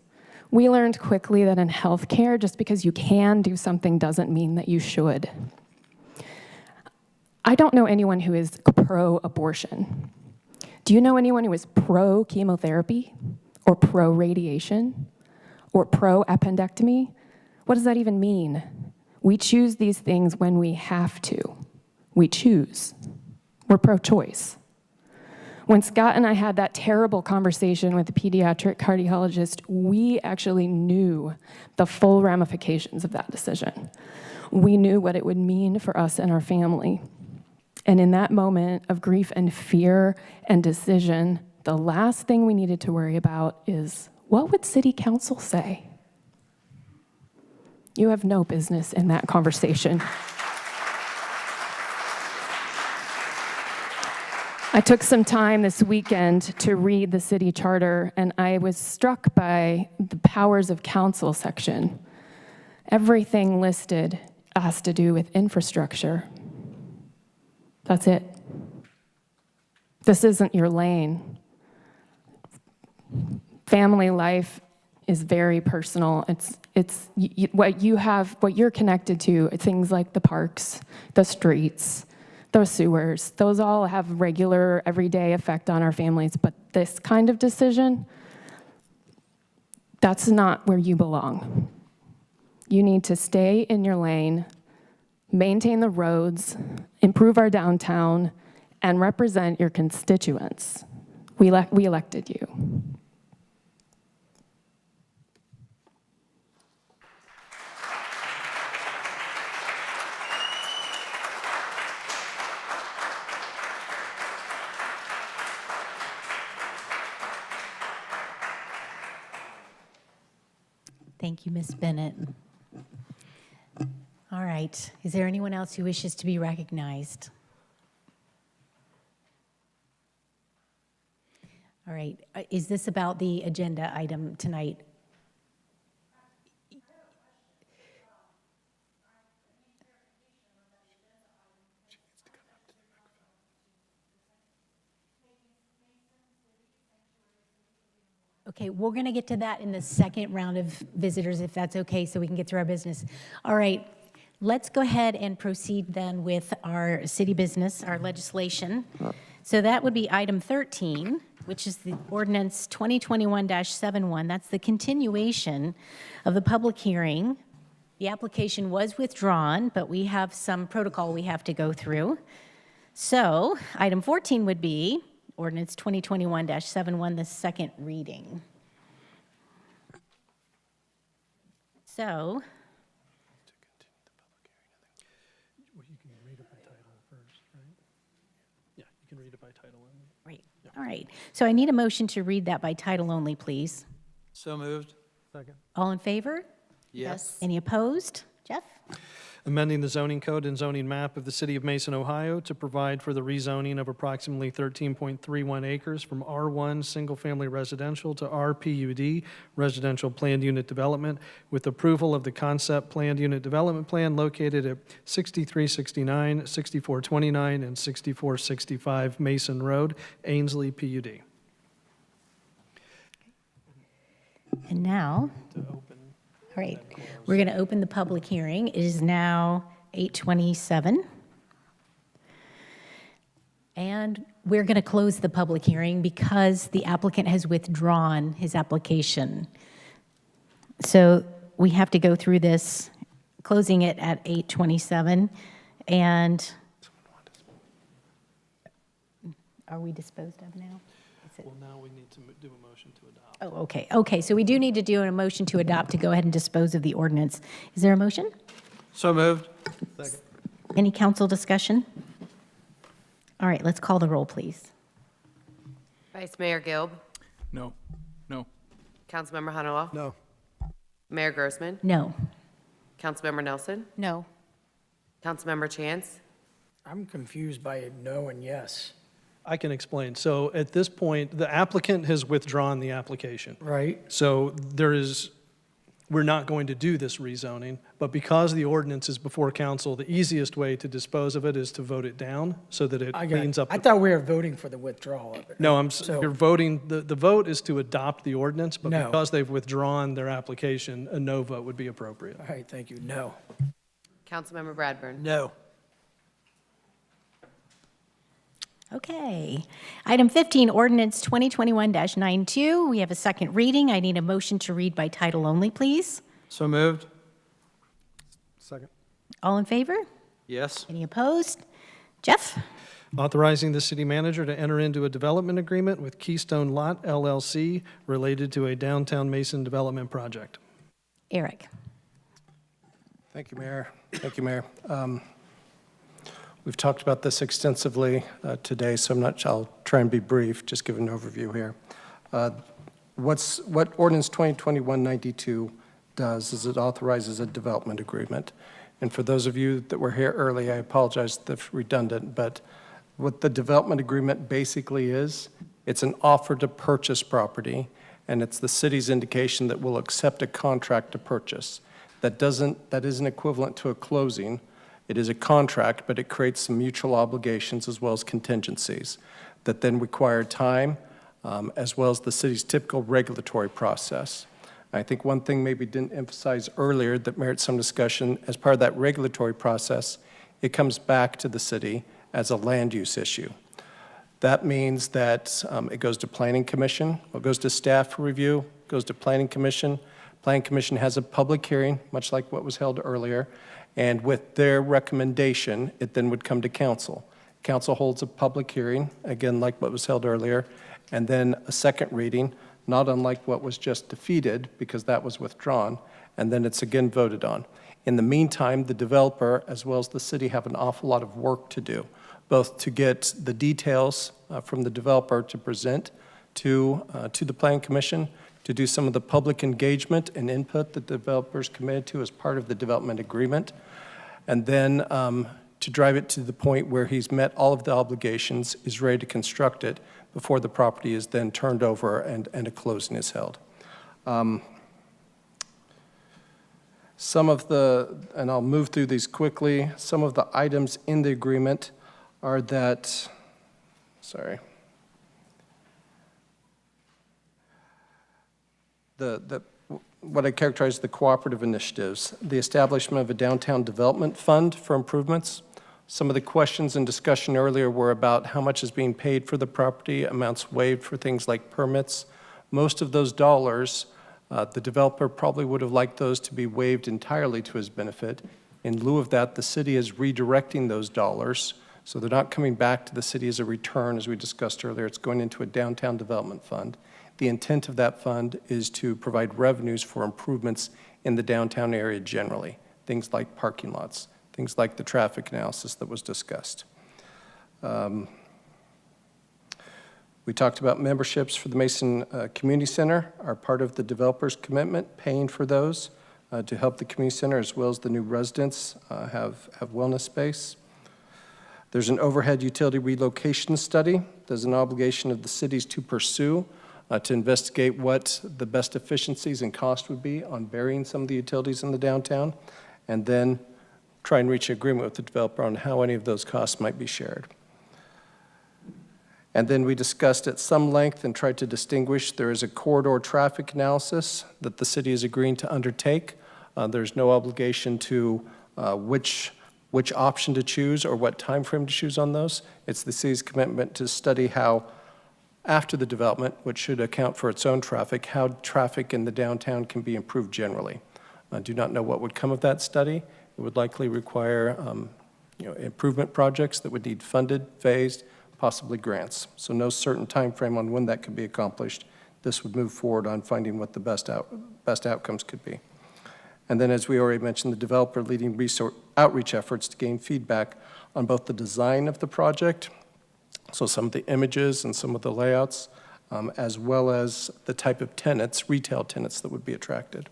We learned quickly that in healthcare, just because you can do something doesn't mean that you should. I don't know anyone who is pro-abortion. Do you know anyone who is pro-chemotherapy, or pro-radiation, or pro-appendectomy? What does that even mean? We choose these things when we have to. We choose. We're pro-choice. When Scott and I had that terrible conversation with the pediatric cardiologist, we actually knew the full ramifications of that decision. We knew what it would mean for us and our family. And in that moment of grief and fear and decision, the last thing we needed to worry about is, what would city council say? You have no business in that conversation. I took some time this weekend to read the city charter, and I was struck by the powers of council section. Everything listed has to do with infrastructure. That's it. This isn't your lane. Family life is very personal. It's what you're connected to, things like the parks, the streets, the sewers, those all have regular, everyday effect on our families, but this kind of decision, that's not where you belong. You need to stay in your lane, maintain the roads, improve our downtown, and represent your constituents. We elected you.
Thank you, Ms. Bennett. All right, is there anyone else who wishes to be recognized? All right, is this about the agenda item tonight? Okay, we're going to get to that in the second round of visitors, if that's okay, so we can get through our business. All right, let's go ahead and proceed then with our city business, our legislation. So that would be item 13, which is the ordinance 2021-71. That's the continuation of the public hearing. The application was withdrawn, but we have some protocol we have to go through. So item 14 would be ordinance 2021-71, the second reading. So,
Well, you can read it by title first, right? Yeah, you can read it by title only.
right, all right. So I need a motion to read that by title only, please.
So moved.
Second.
All in favor?
Yes.
Any opposed? Jeff?
Amending the zoning code and zoning map of the city of Mason, Ohio to provide for the rezoning of approximately 13.31 acres from R1 single-family residential to RPUD residential planned unit development with approval of the concept planned unit development plan located at 6369, 6429, and 6465 Mason Road, Ainsley, PUD.
And now, all right, we're going to open the public hearing. It is now 8:27. And we're going to close the public hearing because the applicant has withdrawn his application. So we have to go through this, closing it at 8:27. And are we disposed of now?
Well, now we need to do a motion to adopt.
Oh, okay. Okay, so we do need to do a motion to adopt to go ahead and dispose of the ordinance. Is there a motion?
So moved.
Any council discussion? All right, let's call the roll, please.
Vice Mayor Gilb,
No. No.
Councilmember Hunterlaw,
No.
Mayor Grossman,
No.
Councilmember Nelson,
No.
Councilmember Chance,
I'm confused by a no and yes.
I can explain. So at this point, the applicant has withdrawn the application.
Right.
So we're not going to do this rezoning, but because the ordinance is before council, the easiest way to dispose of it is to vote it down so that it cleans up.
I thought we were voting for the withdrawal of it.
No,
So-
you're voting, the vote is to adopt the ordinance, but
No.
because they've withdrawn their application, a no vote would be appropriate.
All right, thank you. No.
Councilmember Bradburn.
No.
Okay. Item 15, ordinance 2021-92. We have a second reading. I need a motion to read by title only, please.
So moved.
Second.
All in favor?
Yes.
Any opposed? Jeff?
Authorizing the city manager to enter into a development agreement with Keystone Lot LLC related to a downtown Mason development project.
Eric?
Thank you, Mayor. Thank you, Mayor. We've talked about this extensively today, so I'll try and be brief, just give an overview here. What Ordinance 2021-92 does is it authorizes a development agreement. And for those of you that were here early, I apologize if it's redundant, but what the development agreement basically is, it's an offer to purchase property, and it's the city's indication that we'll accept a contract to purchase. That isn't equivalent to a closing. It is a contract, but it creates some mutual obligations as well as contingencies that then require time, as well as the city's typical regulatory process. I think one thing maybe didn't emphasize earlier that merits some discussion, as part of that regulatory process, it comes back to the city as a land use issue. That means that it goes to Planning Commission, it goes to staff for review, goes to Planning Commission. Planning Commission has a public hearing, much like what was held earlier, and with their recommendation, it then would come to council. Council holds a public hearing, again, like what was held earlier, and then a second reading, not unlike what was just defeated, because that was withdrawn, and then it's again voted on. In the meantime, the developer, as well as the city, have an awful lot of work to do, both to get the details from the developer to present to the Planning Commission, to do some of the public engagement and input that the developer's committed to as part of the development agreement, and then to drive it to the point where he's met all of the obligations, is ready to construct it before the property is then turned over and a closing is held. Some of the, and I'll move through these quickly, some of the items in the agreement are that, what I characterize as the cooperative initiatives, the establishment of a downtown development fund for improvements. Some of the questions and discussion earlier were about how much is being paid for the property, amounts waived for things like permits. Most of those dollars, the developer probably would have liked those to be waived entirely to his benefit. In lieu of that, the city is redirecting those dollars, so they're not coming back to the city as a return, as we discussed earlier. It's going into a downtown development fund. The intent of that fund is to provide revenues for improvements in the downtown area generally, things like parking lots, things like the traffic analysis that was discussed. We talked about memberships for the Mason Community Center are part of the developer's commitment, paying for those to help the community center as well as the new residents have wellness space. There's an overhead utility relocation study. There's an obligation of the cities to pursue to investigate what the best efficiencies and cost would be on burying some of the utilities in the downtown, and then try and reach an agreement with the developer on how any of those costs might be shared. And then we discussed at some length and tried to distinguish there is a corridor traffic analysis that the city is agreeing to undertake. There's no obligation to which which option to choose or what time frame to choose on those. It's the city's commitment to study how, after the development, which should account for its own traffic, how traffic in the downtown can be improved generally. I do not know what would come of that study. It would likely require improvement projects that would need funded, phased, possibly grants. So no certain time frame on when that could be accomplished. This would move forward on finding what the best outcomes could be. And then, as we already mentioned, the developer leading outreach efforts to gain feedback on both the design of the project, so some of the images and some of the layouts, as well as the type of tenants, retail tenants that would be attracted.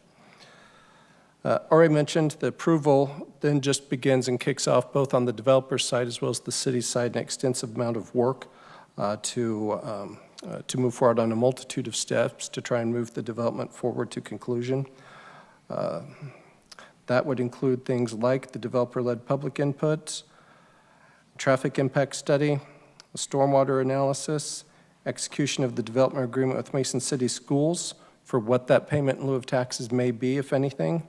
Already mentioned, the approval then just begins and kicks off both on the developer's side as well as the city's side an extensive amount of work to move forward on a multitude of steps to try and move the development forward to conclusion. That would include things like the developer-led public input, traffic impact study, a stormwater analysis, execution of the development agreement with Mason City Schools for what that payment in lieu of taxes may be, if anything,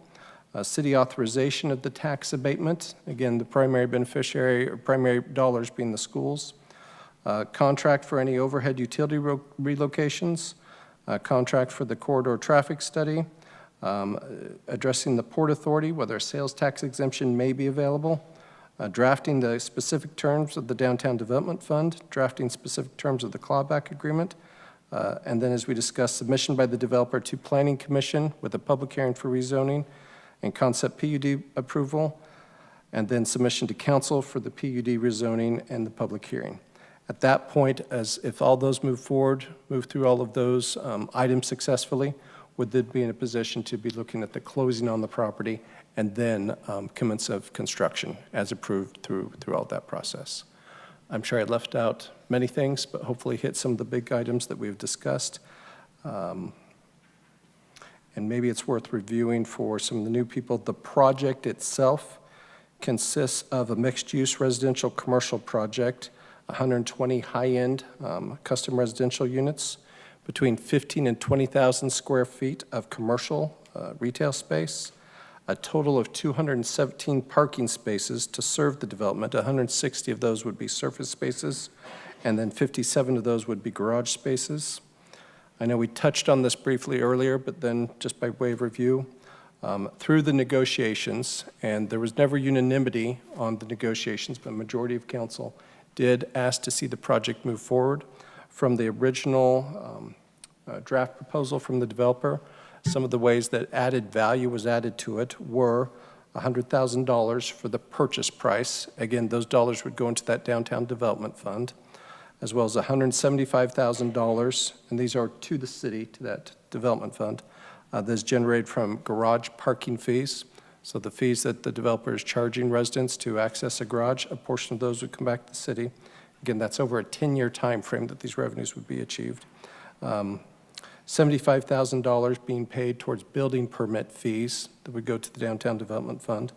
city authorization of the tax abatement, again, the primary beneficiary or primary dollars being the schools, contract for any overhead utility relocations, contract for the corridor traffic study, addressing the Port Authority, whether a sales tax exemption may be available, drafting the specific terms of the Downtown Development Fund, drafting specific terms of the clawback agreement, and then, as we discussed, submission by the developer to Planning Commission with a public hearing for rezoning and concept PUD approval, and then submission to council for the PUD rezoning and the public hearing. At that point, as if all those move forward, move through all of those items successfully, would then be in a position to be looking at the closing on the property and then commence of construction as approved through all that process. I'm sure I left out many things, but hopefully hit some of the big items that we've discussed. And maybe it's worth reviewing for some of the new people. The project itself consists of a mixed-use residential commercial project, 120 high-end custom residential units, between 15 and 20,000 square feet of commercial retail space, a total of 217 parking spaces to serve the development. 160 of those would be surface spaces, and then 57 of those would be garage spaces. I know we touched on this briefly earlier, but then just by way of review, through the negotiations, and there was never unanimity on the negotiations, but a majority of council did ask to see the project move forward. From the original draft proposal from the developer, some of the ways that added value was added to it were $100,000 for the purchase price. Again, those dollars would go into that downtown development fund, as well as $175,000, and these are to the city, to that development fund, that is generated from garage parking fees. So the fees that the developer is charging residents to access a garage, a portion of those would come back to the city. Again, that's over a 10-year time frame that these revenues would be achieved. $75,000 being paid towards building permit fees that would go to the Downtown Development Fund,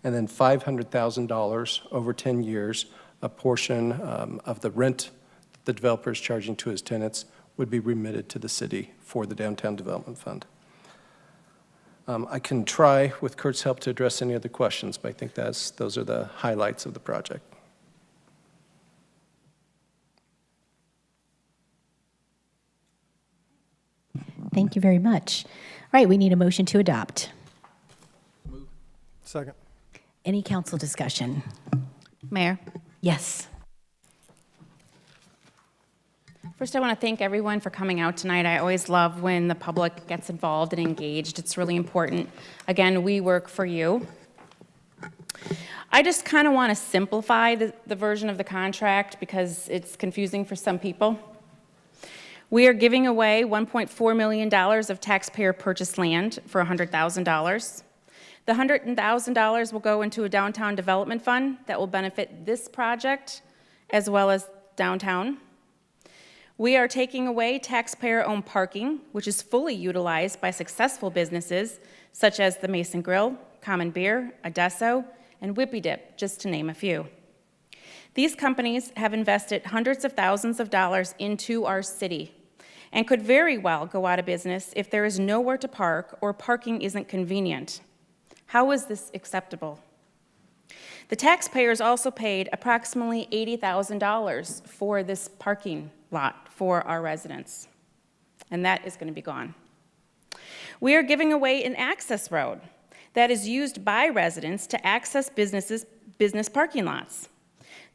and then $500,000 over 10 years, a portion of the rent that the developer is charging to his tenants would be remitted to the city for the Downtown Development Fund. I can try, with Kurt's help, to address any other questions, but I think those are the highlights of the project.
Thank you very much. All right, we need a motion to adopt.
Second.
Any council discussion?
Mayor?
Yes.
First, I want to thank everyone for coming out tonight. I always love when the public gets involved and engaged. It's really important. Again, we work for you. I just kind of want to simplify the version of the contract because it's confusing for some people. We are giving away $1.4 million of taxpayer purchased land for $100,000. The $100,000 will go into a downtown development fund that will benefit this project as well as downtown. We are taking away taxpayer-owned parking, which is fully utilized by successful businesses such as the Mason Grill, Common Beer, Adesso, and Whippy Dip, just to name a few. These companies have invested hundreds of thousands of dollars into our city and could very well go out of business if there is nowhere to park or parking isn't convenient. How is this acceptable? The taxpayers also paid approximately $80,000 for this parking lot for our residents, and that is going to be gone. We are giving away an access road that is used by residents to access business parking lots.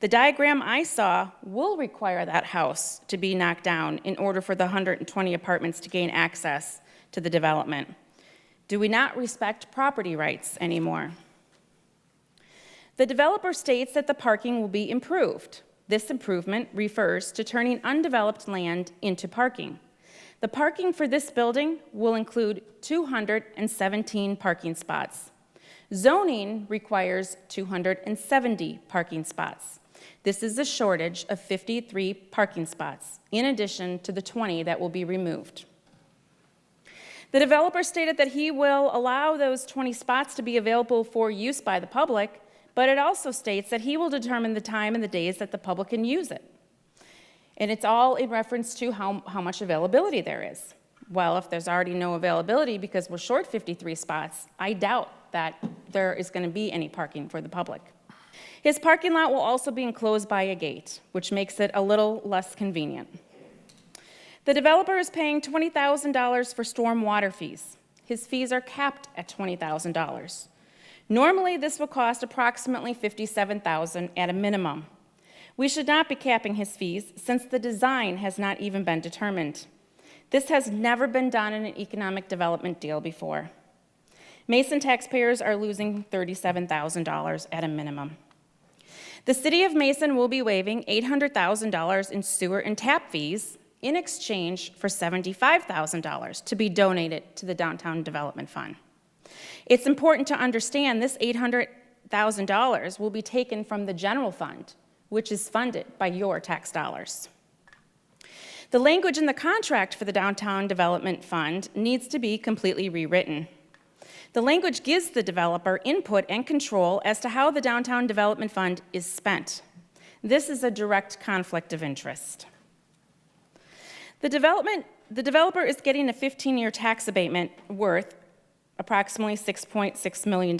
The diagram I saw will require that house to be knocked down in order for the 120 apartments to gain access to the development. Do we not respect property rights anymore? The developer states that the parking will be improved. This improvement refers to turning undeveloped land into parking. The parking for this building will include 217 parking spots. Zoning requires 270 parking spots. This is a shortage of 53 parking spots, in addition to the 20 that will be removed. The developer stated that he will allow those 20 spots to be available for use by the public, but it also states that he will determine the time and the days that the public can use it. And it's all in reference to how much availability there is. Well, if there's already no availability because we're short 53 spots, I doubt that there is going to be any parking for the public. His parking lot will also be enclosed by a gate, which makes it a little less convenient. The developer is paying $20,000 for storm water fees. His fees are capped at $20,000. Normally, this will cost approximately $57,000 at a minimum. We should not be capping his fees since the design has not even been determined. This has never been done in an economic development deal before. Mason taxpayers are losing $37,000 at a minimum. The City of Mason will be waiving $800,000 in sewer and tap fees in exchange for $75,000 to be donated to the Downtown Development Fund. It's important to understand this $800,000 will be taken from the general fund, which is funded by your tax dollars. The language in the contract for the Downtown Development Fund needs to be completely rewritten. The language gives the developer input and control as to how the Downtown Development Fund is spent. This is a direct conflict of interest. The developer is getting a 15-year tax abatement worth approximately $6.6 million.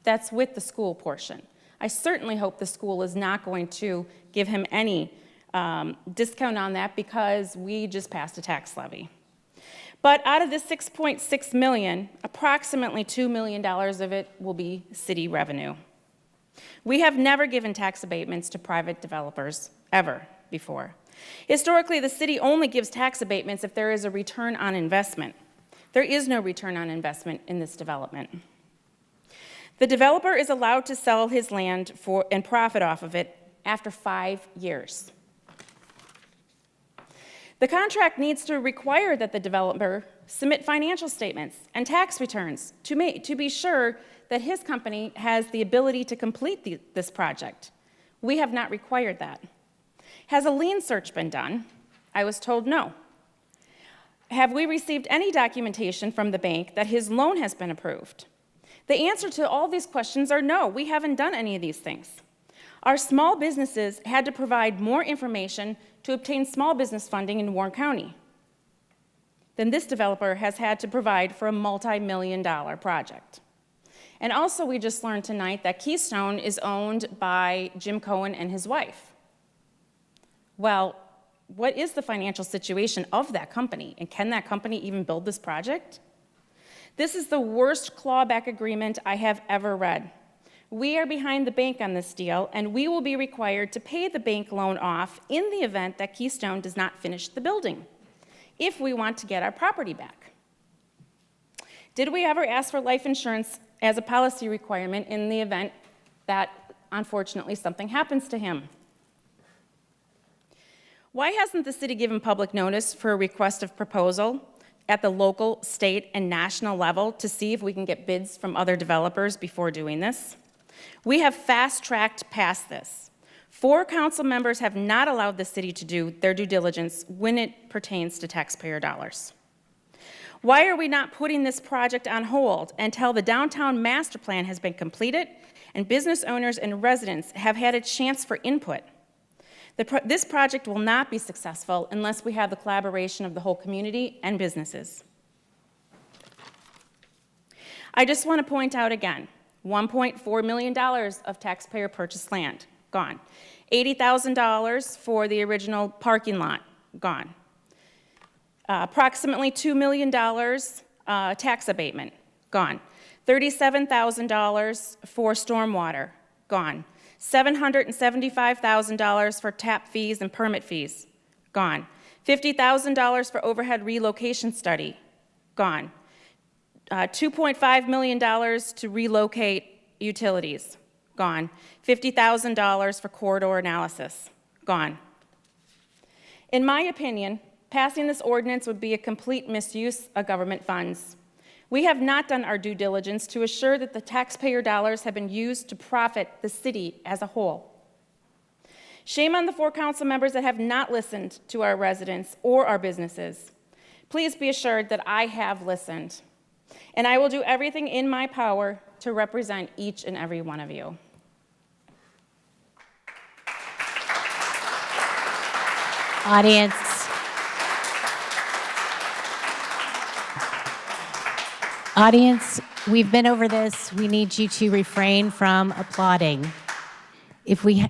That's with the school portion. I certainly hope the school is not going to give him any discount on that because we just passed a tax levy. But out of this $6.6 million, approximately $2 million of it will be city revenue. We have never given tax abatements to private developers, ever before. Historically, the city only gives tax abatements if there is a return on investment. There is no return on investment in this development. The developer is allowed to sell his land and profit off of it after 5 years. The contract needs to require that the developer submit financial statements and tax returns to be sure that his company has the ability to complete this project. We have not required that. Has a lien search been done? I was told no. Have we received any documentation from the bank that his loan has been approved? The answer to all these questions are no, we haven't done any of these things. Our small businesses had to provide more information to obtain small business funding in Warren County than this developer has had to provide for a multi-million-dollar project. And also, we just learned tonight that Keystone is owned by Jim Cohen and his wife. Well, what is the financial situation of that company, and can that company even build this project? This is the worst clawback agreement I have ever read. We are behind the bank on this deal, and we will be required to pay the bank loan off in the event that Keystone does not finish the building, if we want to get our property back. Did we ever ask for life insurance as a policy requirement in the event that, unfortunately, something happens to him? Why hasn't the city given public notice for a request of proposal at the local, state, and national level to see if we can get bids from other developers before doing this? We have fast-tracked past this. 4 council members have not allowed the city to do their due diligence when it pertains to taxpayer dollars. Why are we not putting this project on hold until the downtown master plan has been completed and business owners and residents have had a chance for input? This project will not be successful unless we have the collaboration of the whole community and businesses. I just want to point out again, $1.4 million of taxpayer purchased land, gone. $80,000 for the original parking lot, gone. Approximately $2 million tax abatement, gone. $37,000 for stormwater, gone. $775,000 for tap fees and permit fees, gone. $50,000 for overhead relocation study, gone. $2.5 million to relocate utilities, gone. $50,000 for corridor analysis, gone. In my opinion, passing this ordinance would be a complete misuse of government funds. We have not done our due diligence to assure that the taxpayer dollars have been used to profit the city as a whole. Shame on the 4 council members that have not listened to our residents or our businesses. Please be assured that I have listened, and I will do everything in my power to represent each and every one of you.
Audience. Audience, we've been over this. We need you to refrain from applauding. If we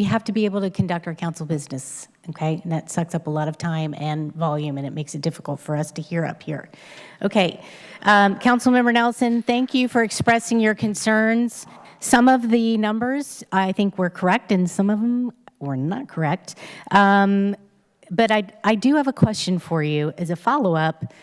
have to be able to conduct our council business, okay? And that sucks up a lot of time and volume, and it makes it difficult for us to hear up here. Okay, Councilmember Nelson, thank you for expressing your concerns. Some of the numbers I think were correct, and some of them were not correct. But I do have a question for you as a follow-up.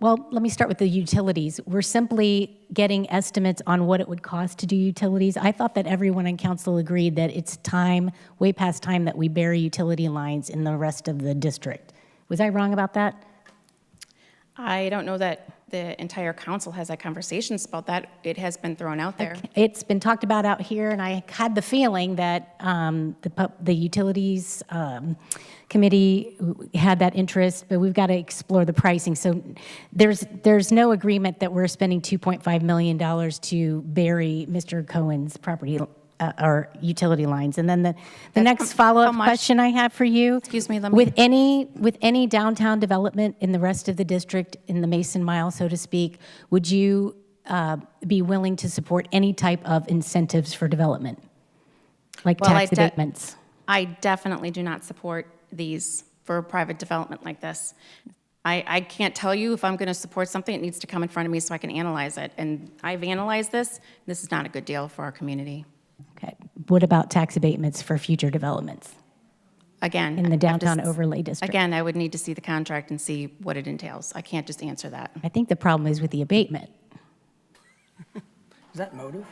Well, let me start with the utilities. We're simply getting estimates on what it would cost to do utilities. I thought that everyone in council agreed that it's time, way past time, that we bury utility lines in the rest of the district. Was I wrong about that?
I don't know that the entire council has had conversations about that. It has been thrown out there.
It's been talked about out here, and I had the feeling that the utilities committee had that interest, but we've got to explore the pricing. So there's no agreement that we're spending $2.5 million to bury Mr. Cohen's property or utility lines. And then the next follow-up question I have for you.
Excuse me, let me.
With any downtown development in the rest of the district, in the Mason Mile, so to speak, would you be willing to support any type of incentives for development, like tax abatements?
I definitely do not support these for private development like this. I can't tell you if I'm going to support something. It needs to come in front of me so I can analyze it. And I've analyzed this. This is not a good deal for our community.
Okay. What about tax abatements for future developments?
Again,
in the downtown overlay district.
Again, I would need to see the contract and see what it entails. I can't just answer that.
I think the problem is with the abatement.
Is that motive?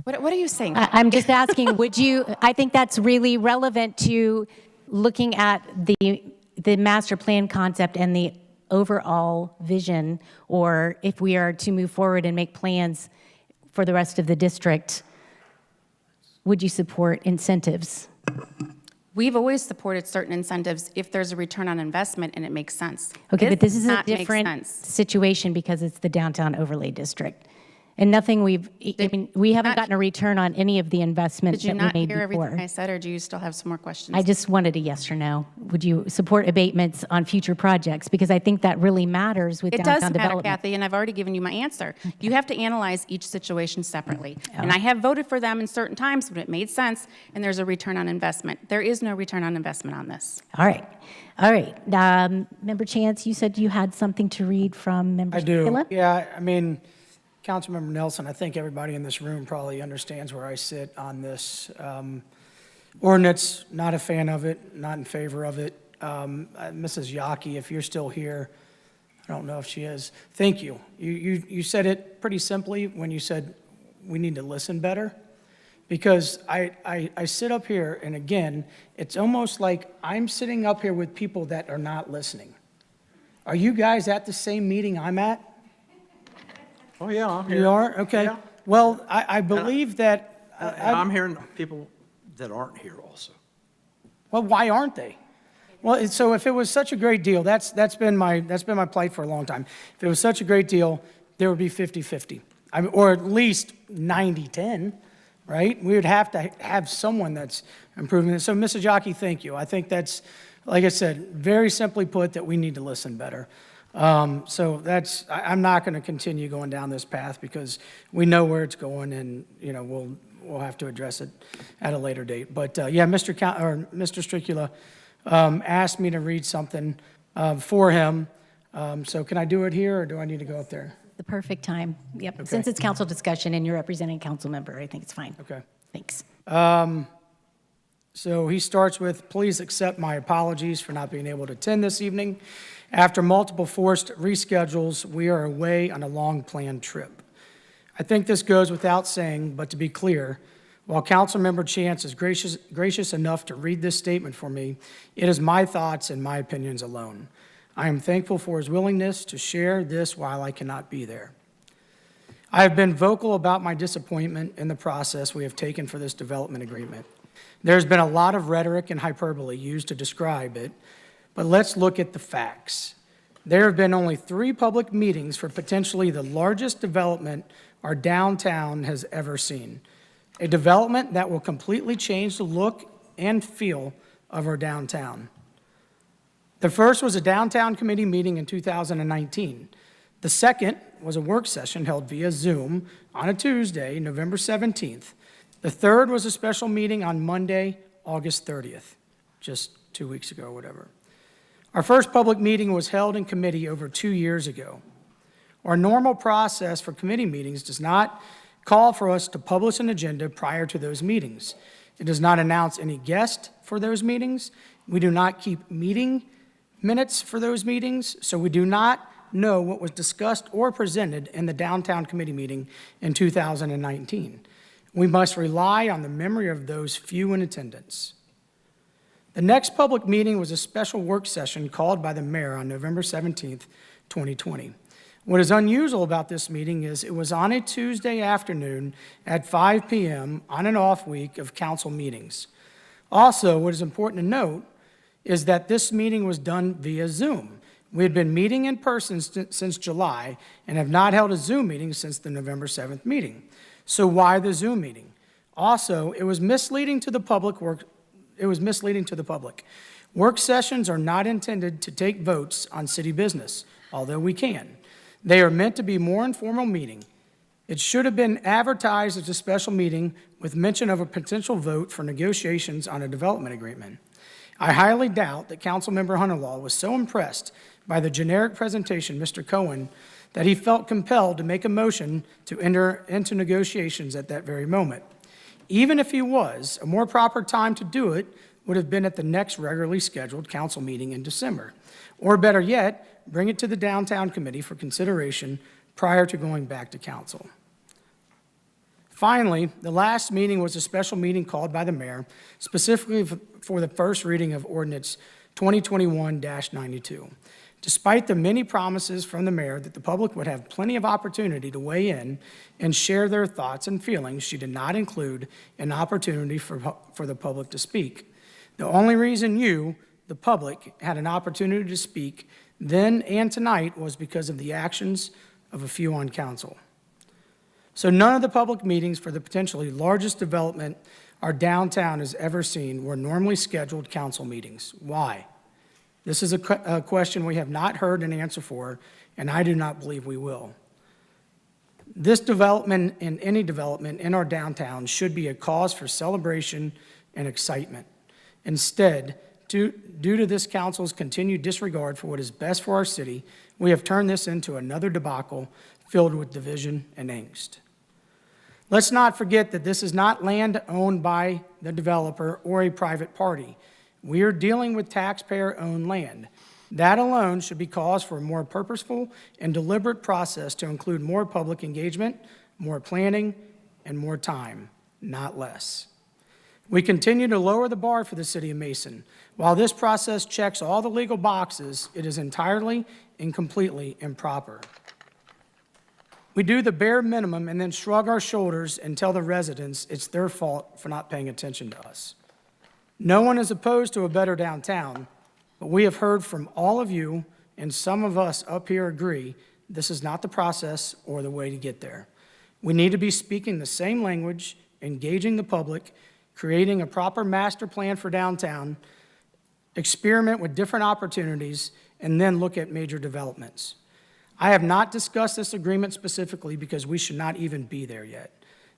What are you saying?
I'm just asking, would you, I think that's really relevant to looking at the master plan concept and the overall vision, or if we are to move forward and make plans for the rest of the district, would you support incentives?
We've always supported certain incentives if there's a return on investment and it makes sense.
Okay, but this is a
does not make
different
sense.
situation because it's the downtown overlay district. And nothing we haven't gotten a return on any of the investments
Did you
that we
not
made
hear
before.
everything I said, or do you still have some more questions?
I just wanted a yes or no. Would you support abatements on future projects? Because I think that really matters with
It
downtown
does matter,
development.
Kathy, and I've already given you my answer. You have to analyze each situation separately. And I have voted for them in certain times when it made sense, and there's a return on investment. There is no return on investment on this.
All right. All right. Member Chance, you said you had something to read from Member
I do.
Skilla?
Yeah, I mean, Councilmember Nelson, I think everybody in this room probably understands where I sit on this ordinance. Not a fan of it, not in favor of it. Mrs. Yaki, if you're still here, I don't know if she is. Thank you. You said it pretty simply when you said we need to listen better. Because I sit up here, and again, it's almost like I'm sitting up here with people that are not listening. Are you guys at the same meeting I'm at?
Oh, yeah, I'm here.
You are? Okay.
Yeah.
Well, I believe that.
I'm hearing people that aren't here also.
Well, why aren't they? Well, so if it was such a great deal, that's been my plight for a long time. If it was such a great deal, there would be 50-50, or at least 90-10, right? We would have to have someone that's improving it. So, Mrs. Jockey, thank you. I think that's, like I said, very simply put, that we need to listen better. So that's, I'm not going to continue going down this path because we know where it's going and, you know, we'll have to address it at a later date. But yeah, Mr. Stricula asked me to read something for him. So can I do it here or do I need to go up there?
The perfect time. Yep.
Okay.
Since it's council discussion and you're representing a council member, I think it's fine.
Okay.
Thanks.
So he starts with, please accept my apologies for not being able to attend this evening. After multiple forced reschedules, we are away on a long-planned trip. I think this goes without saying, but to be clear, while Councilmember Chance is gracious enough to read this statement for me, it is my thoughts and my opinions alone. I am thankful for his willingness to share this while I cannot be there. I have been vocal about my disappointment in the process we have taken for this development agreement. There's been a lot of rhetoric and hyperbole used to describe it, but let's look at the facts. There have been only 3 public meetings for potentially the largest development our downtown has ever seen. A development that will completely change the look and feel of our downtown. The first was a downtown committee meeting in 2019. The second was a work session held via Zoom on a Tuesday, November 17th. The third was a special meeting on Monday, August 30th, just 2 weeks ago or whatever. Our first public meeting was held in committee over 2 years ago. Our normal process for committee meetings does not call for us to publish an agenda prior to those meetings. It does not announce any guest for those meetings. We do not keep meeting minutes for those meetings, so we do not know what was discussed or presented in the downtown committee meeting in 2019. We must rely on the memory of those few in attendance. The next public meeting was a special work session called by the mayor on November 17th, 2020. What is unusual about this meeting is it was on a Tuesday afternoon at 5 p.m. on an off week of council meetings. Also, what is important to note is that this meeting was done via Zoom. We had been meeting in person since July and have not held a Zoom meeting since the November 7th meeting. So why the Zoom meeting? Also, it was misleading to the public. Work sessions are not intended to take votes on city business, although we can. They are meant to be more informal meeting. It should have been advertised as a special meeting with mention of a potential vote for negotiations on a development agreement. I highly doubt that Councilmember Hunterlaw was so impressed by the generic presentation, Mr. Cohen, that he felt compelled to make a motion to enter into negotiations at that very moment. Even if he was, a more proper time to do it would have been at the next regularly scheduled council meeting in December. Or better yet, bring it to the downtown committee for consideration prior to going back to council. Finally, the last meeting was a special meeting called by the mayor, specifically for the first reading of ordinance 2021-92. Despite the many promises from the mayor that the public would have plenty of opportunity to weigh in and share their thoughts and feelings, she did not include an opportunity for the public to speak. The only reason you, the public, had an opportunity to speak then and tonight was because of the actions of a few on council. So none of the public meetings for the potentially largest development our downtown has ever seen were normally scheduled council meetings. Why? This is a question we have not heard an answer for, and I do not believe we will. This development and any development in our downtown should be a cause for celebration and excitement. Instead, due to this council's continued disregard for what is best for our city, we have turned this into another debacle filled with division and angst. Let's not forget that this is not land owned by the developer or a private party. We are dealing with taxpayer-owned land. That alone should be cause for a more purposeful and deliberate process to include more public engagement, more planning, and more time, not less. We continue to lower the bar for the city of Mason. While this process checks all the legal boxes, it is entirely and completely improper. We do the bare minimum and then shrug our shoulders and tell the residents it's their fault for not paying attention to us. No one is opposed to a better downtown, but we have heard from all of you, and some of us up here agree, this is not the process or the way to get there. We need to be speaking the same language, engaging the public, creating a proper master plan for downtown, experiment with different opportunities, and then look at major developments. I have not discussed this agreement specifically because we should not even be there yet.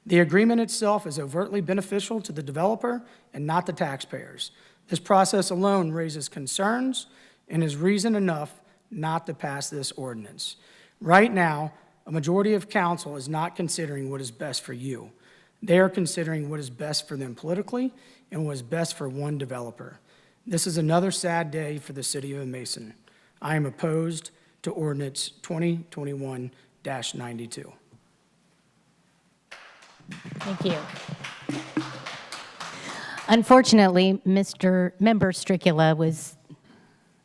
The agreement itself is overtly beneficial to the developer and not the taxpayers. This process alone raises concerns and is reason enough not to pass this ordinance. Right now, a majority of council is not considering what is best for you. They are considering what is best for them politically and what is best for one developer. This is another sad day for the city of Mason. I am opposed to ordinance 2021-92.
Thank you. Unfortunately, Member Stricula was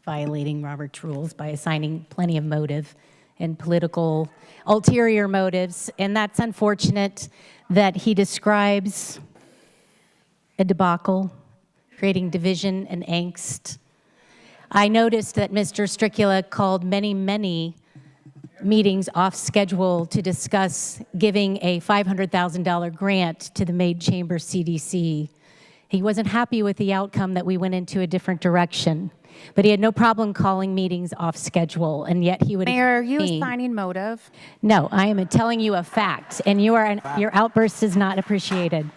violating Robert's rules by assigning plenty of motive and political ulterior motives, and that's unfortunate that he describes a debacle, creating division and angst. I noticed that Mr. Stricula called many meetings off schedule to discuss giving a $500,000 grant to the Maid Chamber CDC. He wasn't happy with the outcome that we went into a different direction, but he had no problem calling meetings off schedule, and yet he would—
Mayor, are you
me.
assigning motive?
No, I am telling you a fact, and your outburst is not appreciated.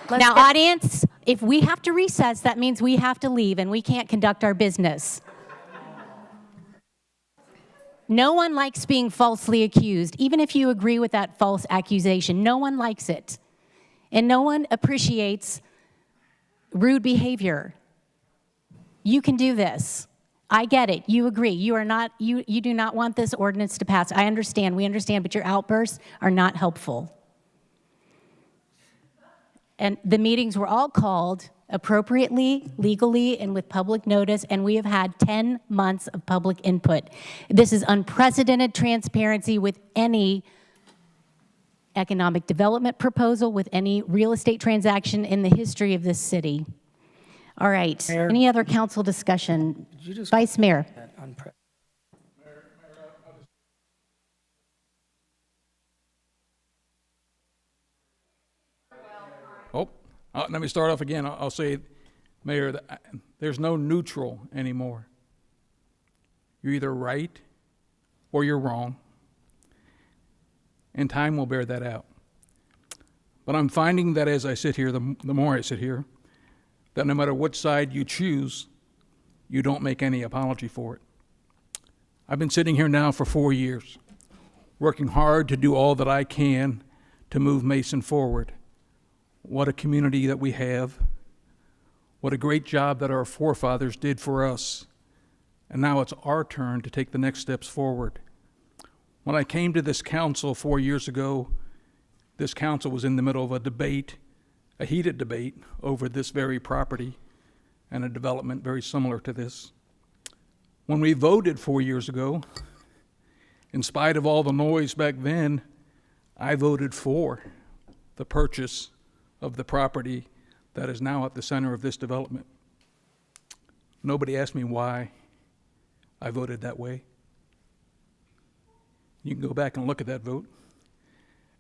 Now, audience, if we have to recess, that means we have to leave, and we can't conduct our business. No one likes being falsely accused, even if you agree with that false accusation. No one likes it. And no one appreciates rude behavior. You can do this. I get it. You agree. You do not want this ordinance to pass. I understand. We understand, but your outbursts are not helpful. And the meetings were all called appropriately, legally, and with public notice, and we have had 10 months of public input. This is unprecedented transparency with any economic development proposal, with any real estate transaction in the history of this city. All right,
Mayor.
any other council discussion? Vice Mayor.
Let me start off again. I'll say, Mayor, that there's no neutral anymore. You're either right or you're wrong, and time will bear that out. But I'm finding that as I sit here, the more I sit here, that no matter what side you choose, you don't make any apology for it. I've been sitting here now for 4 years, working hard to do all that I can to move Mason forward. What a community that we have. What a great job that our forefathers did for us. And now it's our turn to take the next steps forward. When I came to this council 4 years ago, this council was in the middle of a debate, a heated debate over this very property and a development very similar to this. When we voted 4 years ago, in spite of all the noise back then, I voted for the purchase of the property that is now at the center of this development. Nobody asked me why I voted that way. You can go back and look at that vote.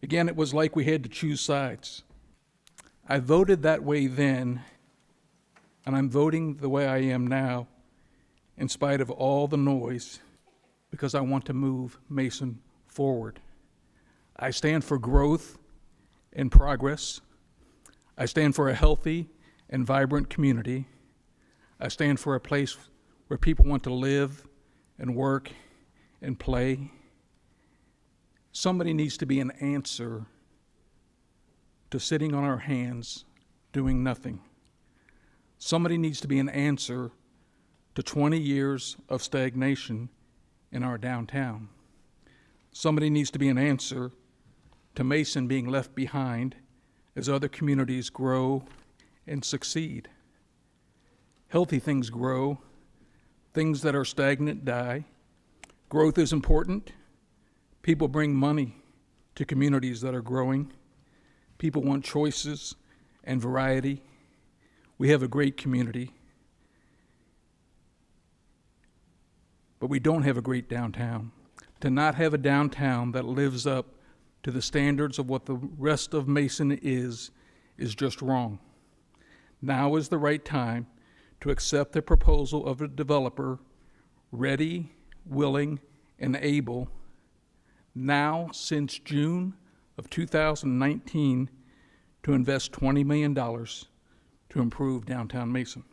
Again, it was like we had to choose sides. I voted that way then, and I'm voting the way I am now, in spite of all the noise, because I want to move Mason forward. I stand for growth and progress. I stand for a healthy and vibrant community. I stand for a place where people want to live and work and play. Somebody needs to be an answer to sitting on our hands doing nothing. Somebody needs to be an answer to 20 years of stagnation in our downtown. Somebody needs to be an answer to Mason being left behind as other communities grow and succeed. Healthy things grow. Things that are stagnant die. Growth is important. People bring money to communities that are growing. People want choices and variety. We have a great community, but we don't have a great downtown. To not have a downtown that lives up to the standards of what the rest of Mason is just wrong. Now is the right time to accept the proposal of a developer ready, willing, and able now since June of 2019 to invest $20 million to improve downtown Mason.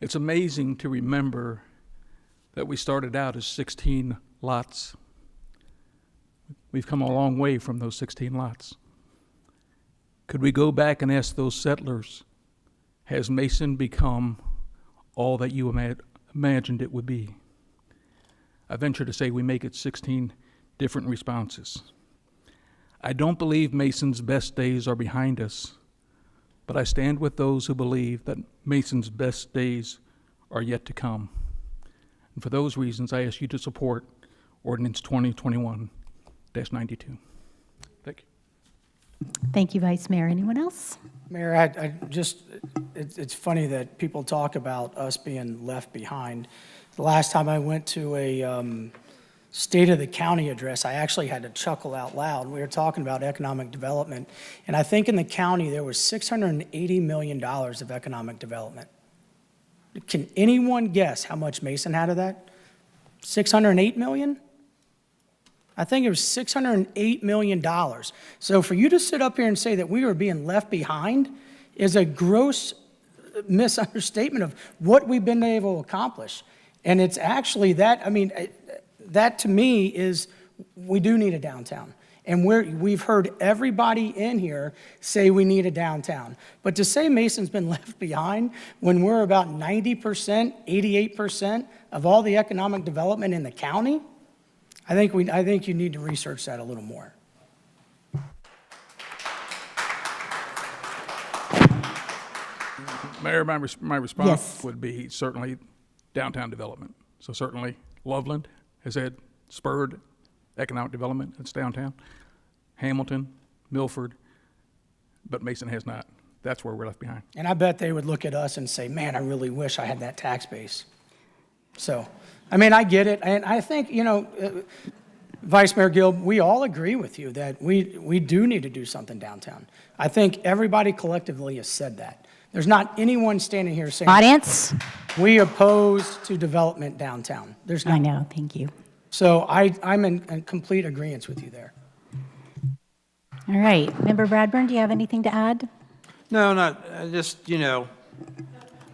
It's amazing to remember that we started out as 16 lots. We've come a long way from those 16 lots. Could we go back and ask those settlers, has Mason become all that you imagined it would be? I venture to say we make it 16 different responses. I don't believe Mason's best days are behind us, but I stand with those who believe that Mason's best days are yet to come. And for those reasons, I ask you to support Ordinance 2021-92. Thank you.
Thank you, Vice Mayor. Anyone else?
Mayor, it's funny that people talk about us being left behind. The last time I went to a State of the County address, I actually had to chuckle out loud. We were talking about economic development, and I think in the county there was $680 million of economic development. Can anyone guess how much Mason had of that? 608 million? I think it was $608 million. So for you to sit up here and say that we were being left behind is a gross misunderstatement of what we've been able to accomplish. And it's actually that, I mean, that to me is, we do need a downtown. And we've heard everybody in here say we need a downtown. But to say Mason's been left behind when we're about 90%, 88% of all the economic development in the county, I think you need to research that a little more.
Mayor, my response would be certainly downtown development. So certainly Loveland has had spurred economic development. It's downtown. Hamilton, Milford, but Mason has not. That's where we're left behind.
And I bet they would look at us and say, man, I really wish I had that tax base. So, I mean, I get it. And I think, Vice Mayor Gill, we all agree with you that we do need to do something downtown. I think everybody collectively has said that. There's not anyone standing here saying,
Audience?
we oppose to development downtown. There's not.
I know, thank you.
So I'm in complete agreement with you there.
All right, Member Bradburn, do you have anything to add?
No, not, just, I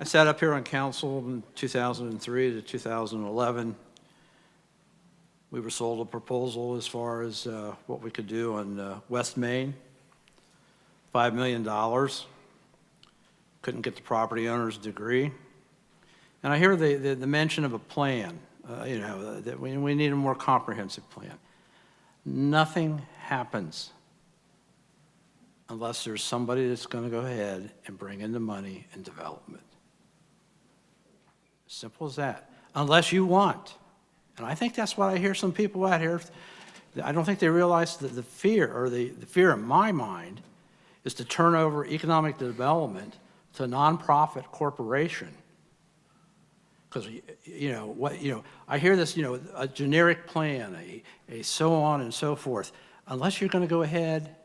sat up here on council in 2003 to 2011. We were sold a proposal as far as what we could do on West Main, $5 million. Couldn't get the property owner's degree. And I hear the mention of a plan, that we need a more comprehensive plan. Nothing happens unless there's somebody that's going to go ahead and bring in the money and development. Simple as that. Unless you want. And I think that's what I hear some people out here. I don't think they realize that the fear in my mind is to turn over economic development to a nonprofit corporation. Because, I hear this, a generic plan, a so on and so forth. Unless you're going to go ahead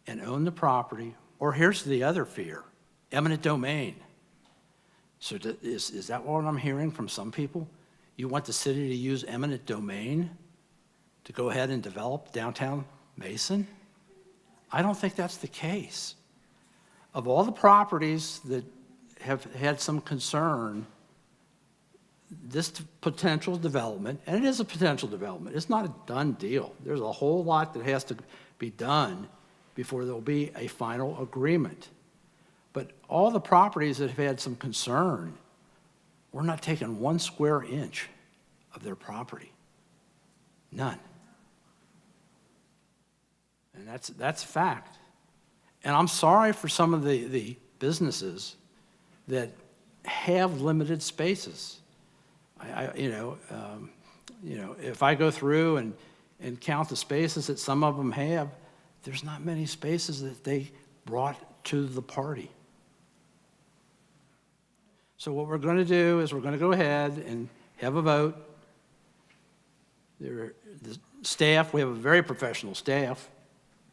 and own the property, or here's the other fear, eminent domain. So is that what I'm hearing from some people? You want the city to use eminent domain to go ahead and develop downtown Mason? I don't think that's the case. Of all the properties that have had some concern, this potential development, and it is a potential development, it's not a done deal. There's a whole lot that has to be done before there'll be a final agreement. But all the properties that have had some concern, we're not taking 1 square inch of their property. None. And that's fact. And I'm sorry for some of the businesses that have limited spaces. If I go through and count the spaces that some of them have, there's not many spaces that they brought to the party. So what we're going to do is we're going to go ahead and have a vote. The staff, we have a very professional staff,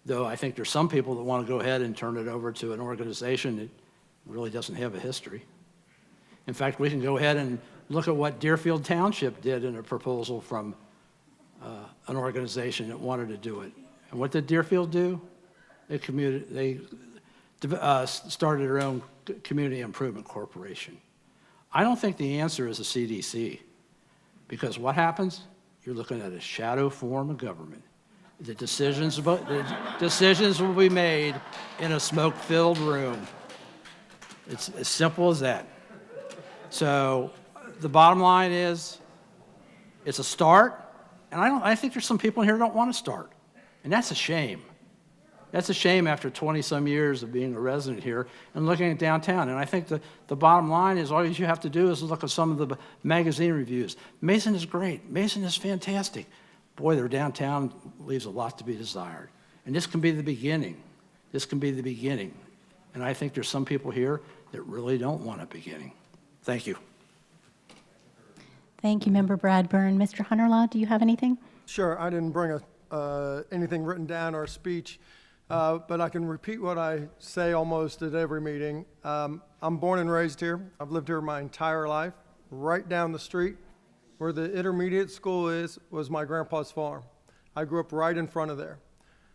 though I think there's some people that want to go ahead and turn it over to an organization that really doesn't have a history. In fact, we can go ahead and Look at what Deerfield Township did in a proposal from an organization that wanted to do it. And what did Deerfield do? They started their own community improvement corporation. I don't think the answer is a CDC, because what happens? You're looking at a shadow form of government. The decisions will be made in a smoke-filled room. It's as simple as that. So the bottom line is, it's a start, and I think there's some people in here who don't want to start, and that's a shame. That's a shame after 20-some years of being a resident here and looking at downtown. And I think the bottom line is all you have to do is look at some of the magazine reviews. Mason is great. Mason is fantastic. Boy, their downtown leaves a lot to be desired. And this can be the beginning. This can be the beginning. And I think there's some people here that really don't want a beginning. Thank you.
Thank you, Member Bradburn. Mr. Hunterlaw, do you have anything?
Sure, I didn't bring anything written down or a speech, but I can repeat what I say almost at every meeting. I'm born and raised here. I've lived here my entire life. Right down the street where the intermediate school was my grandpa's farm. I grew up right in front of there.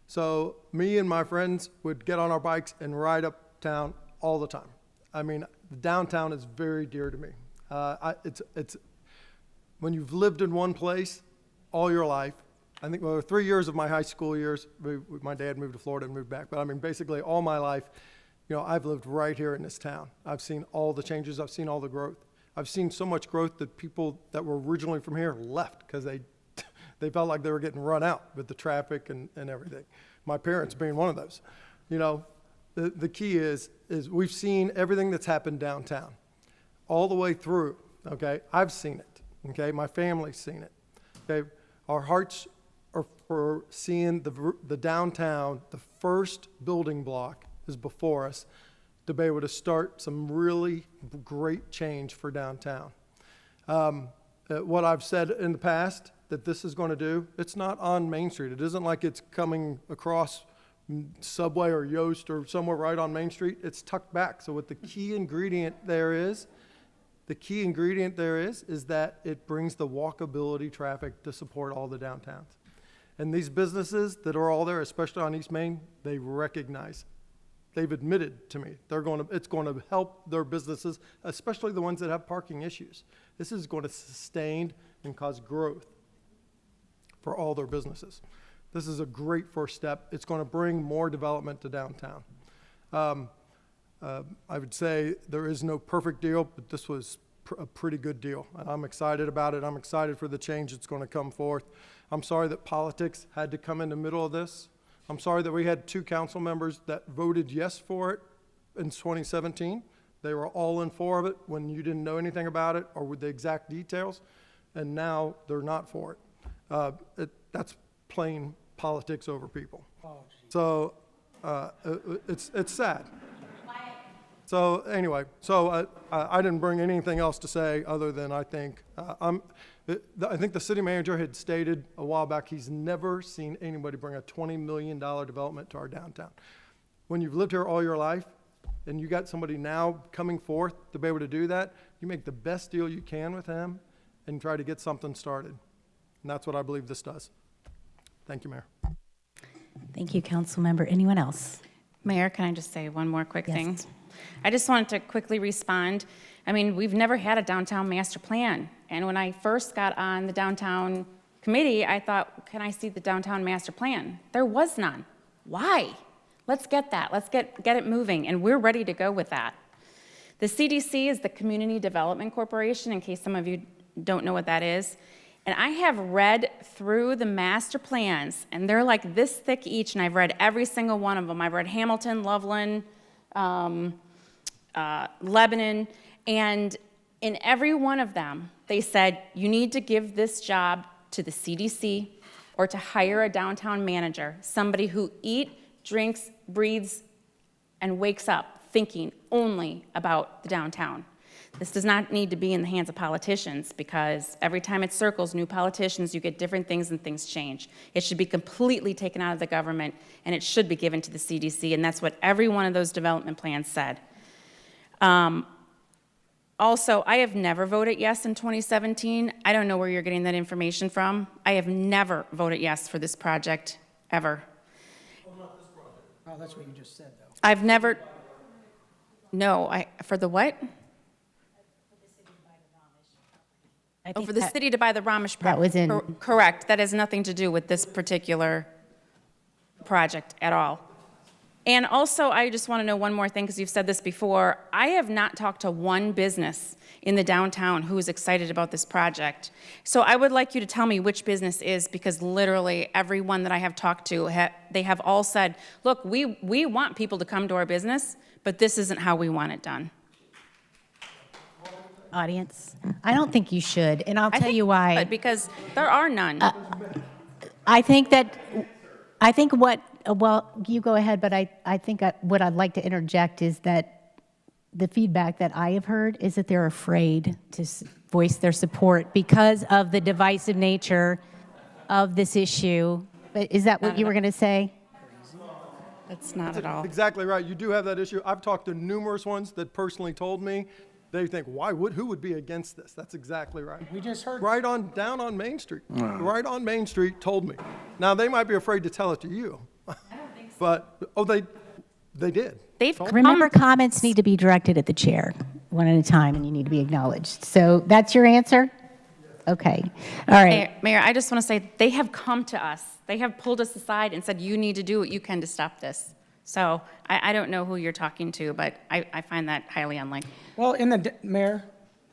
So me and my friends would get on our bikes and ride uptown all the time. I mean, the downtown is very dear to me. It's when you've lived in one place all your life. I think 3 years of my high school years, my dad moved to Florida and moved back, but I mean, basically all my life, I've lived right here in this town. I've seen all the changes. I've seen all the growth. I've seen so much growth that people that were originally from here left because they felt like they were getting run out with the traffic and everything. My parents being one of those. The key is we've seen everything that's happened downtown all the way through, okay? I've seen it, okay? My family's seen it, okay? Our hearts are for seeing the downtown. The first building block is before us to be able to start some really great change for downtown. What I've said in the past that this is going to do, it's not on Main Street. It isn't like it's coming across Subway or Yoast or somewhere right on Main Street. It's tucked back. So what the key ingredient there is that it brings the walkability traffic to support all the downtowns. And these businesses that are all there, especially on East Main, they recognize. They've admitted to me it's going to help their businesses, especially the ones that have parking issues. This is going to sustain and cause growth for all their businesses. This is a great first step. It's going to bring more development to downtown. I would say there is no perfect deal, but this was a pretty good deal. And I'm excited about it. I'm excited for the change that's going to come forth. I'm sorry that politics had to come in the middle of this. I'm sorry that we had 2 council members that voted yes for it in 2017. They were all in favor of it when you didn't know anything about it or with the exact details, and now they're not for it. That's plain politics over people. So it's sad. So anyway, I didn't bring anything else to say other than I think the city manager had stated a while back he's never seen anybody bring a $20 million development to our downtown. When you've lived here all your life and you got somebody now coming forth to be able to do that, you make the best deal you can with him and try to get something started. And that's what I believe this does. Thank you, Mayor.
Thank you, Council Member. Anyone else?
Mayor, can I just say one more quick thing? I just wanted to quickly respond. I mean, we've never had a downtown master plan. And when I first got on the downtown committee, I thought, can I see the downtown master plan? There was none. Why? Let's get that. Let's get it moving. And we're ready to go with that. The CDC is the Community Development Corporation, in case some of you don't know what that is. And I have read through the master plans, and they're like this thick each, and I've read every single one of them. I've read Hamilton, Loveland, Lebanon, and in every one of them, they said, you need to give this job to the CDC or to hire a downtown manager, somebody who eats, drinks, breathes, and wakes up thinking only about the downtown. This does not need to be in the hands of politicians, because every time it circles new politicians, you get different things and things change. It should be completely taken out of the government, and it should be given to the CDC, and that's what every one of those development plans said. Also, I have never voted yes in 2017. I don't know where you're getting that information from. I have never voted yes for this project, ever.
Oh, that's what you just said, though.
I've never, no, for the what? Oh, for the city to buy the Ramesh property.
That was in-
Correct. That has nothing to do with this particular project at all. And also, I just want to know one more thing, because you've said this before. I have not talked to one business in the downtown who is excited about this project. So I would like you to tell me which business is, because literally everyone that I have talked to, they have all said, look, we want people to come to our business, but this isn't how we want it done.
Audience, I don't think you should, and I'll tell you why.
Because there are none.
I think what, well, you go ahead, but I think what I'd like to interject is that the feedback that I have heard is that they're afraid to voice their support because of the divisive nature of this issue. But is that what you were going to say?
That's not at all.
Exactly right. You do have that issue. I've talked to numerous ones that personally told me they think, who would be against this? That's exactly right.
We just heard.
Right on, down on Main Street. Right on Main Street told me. Now, they might be afraid to tell it to you. I don't think so. But, they did.
Remember, comments need to be directed at the chair, one at a time, and you need to be acknowledged. So that's your answer? Okay. All right.
Mayor, I just want to say, they have come to us. They have pulled us aside and said, you need to do what you can to stop this. So I don't know who you're talking to, but I find that highly unlikely.
Well, Mayor,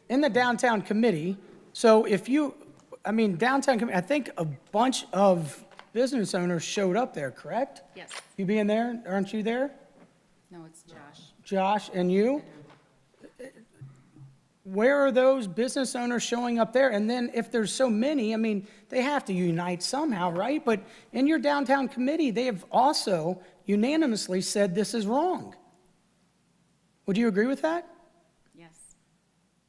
in the downtown committee, so downtown committee, I think a bunch of business owners showed up there, correct?
Yes.
You being there, aren't you there?
No, it's Josh.
Josh and you? Where are those business owners showing up there? And then if there's so many, they have to unite somehow, right? But in your downtown committee, they have also unanimously said this is wrong. Would you agree with that?
Yes.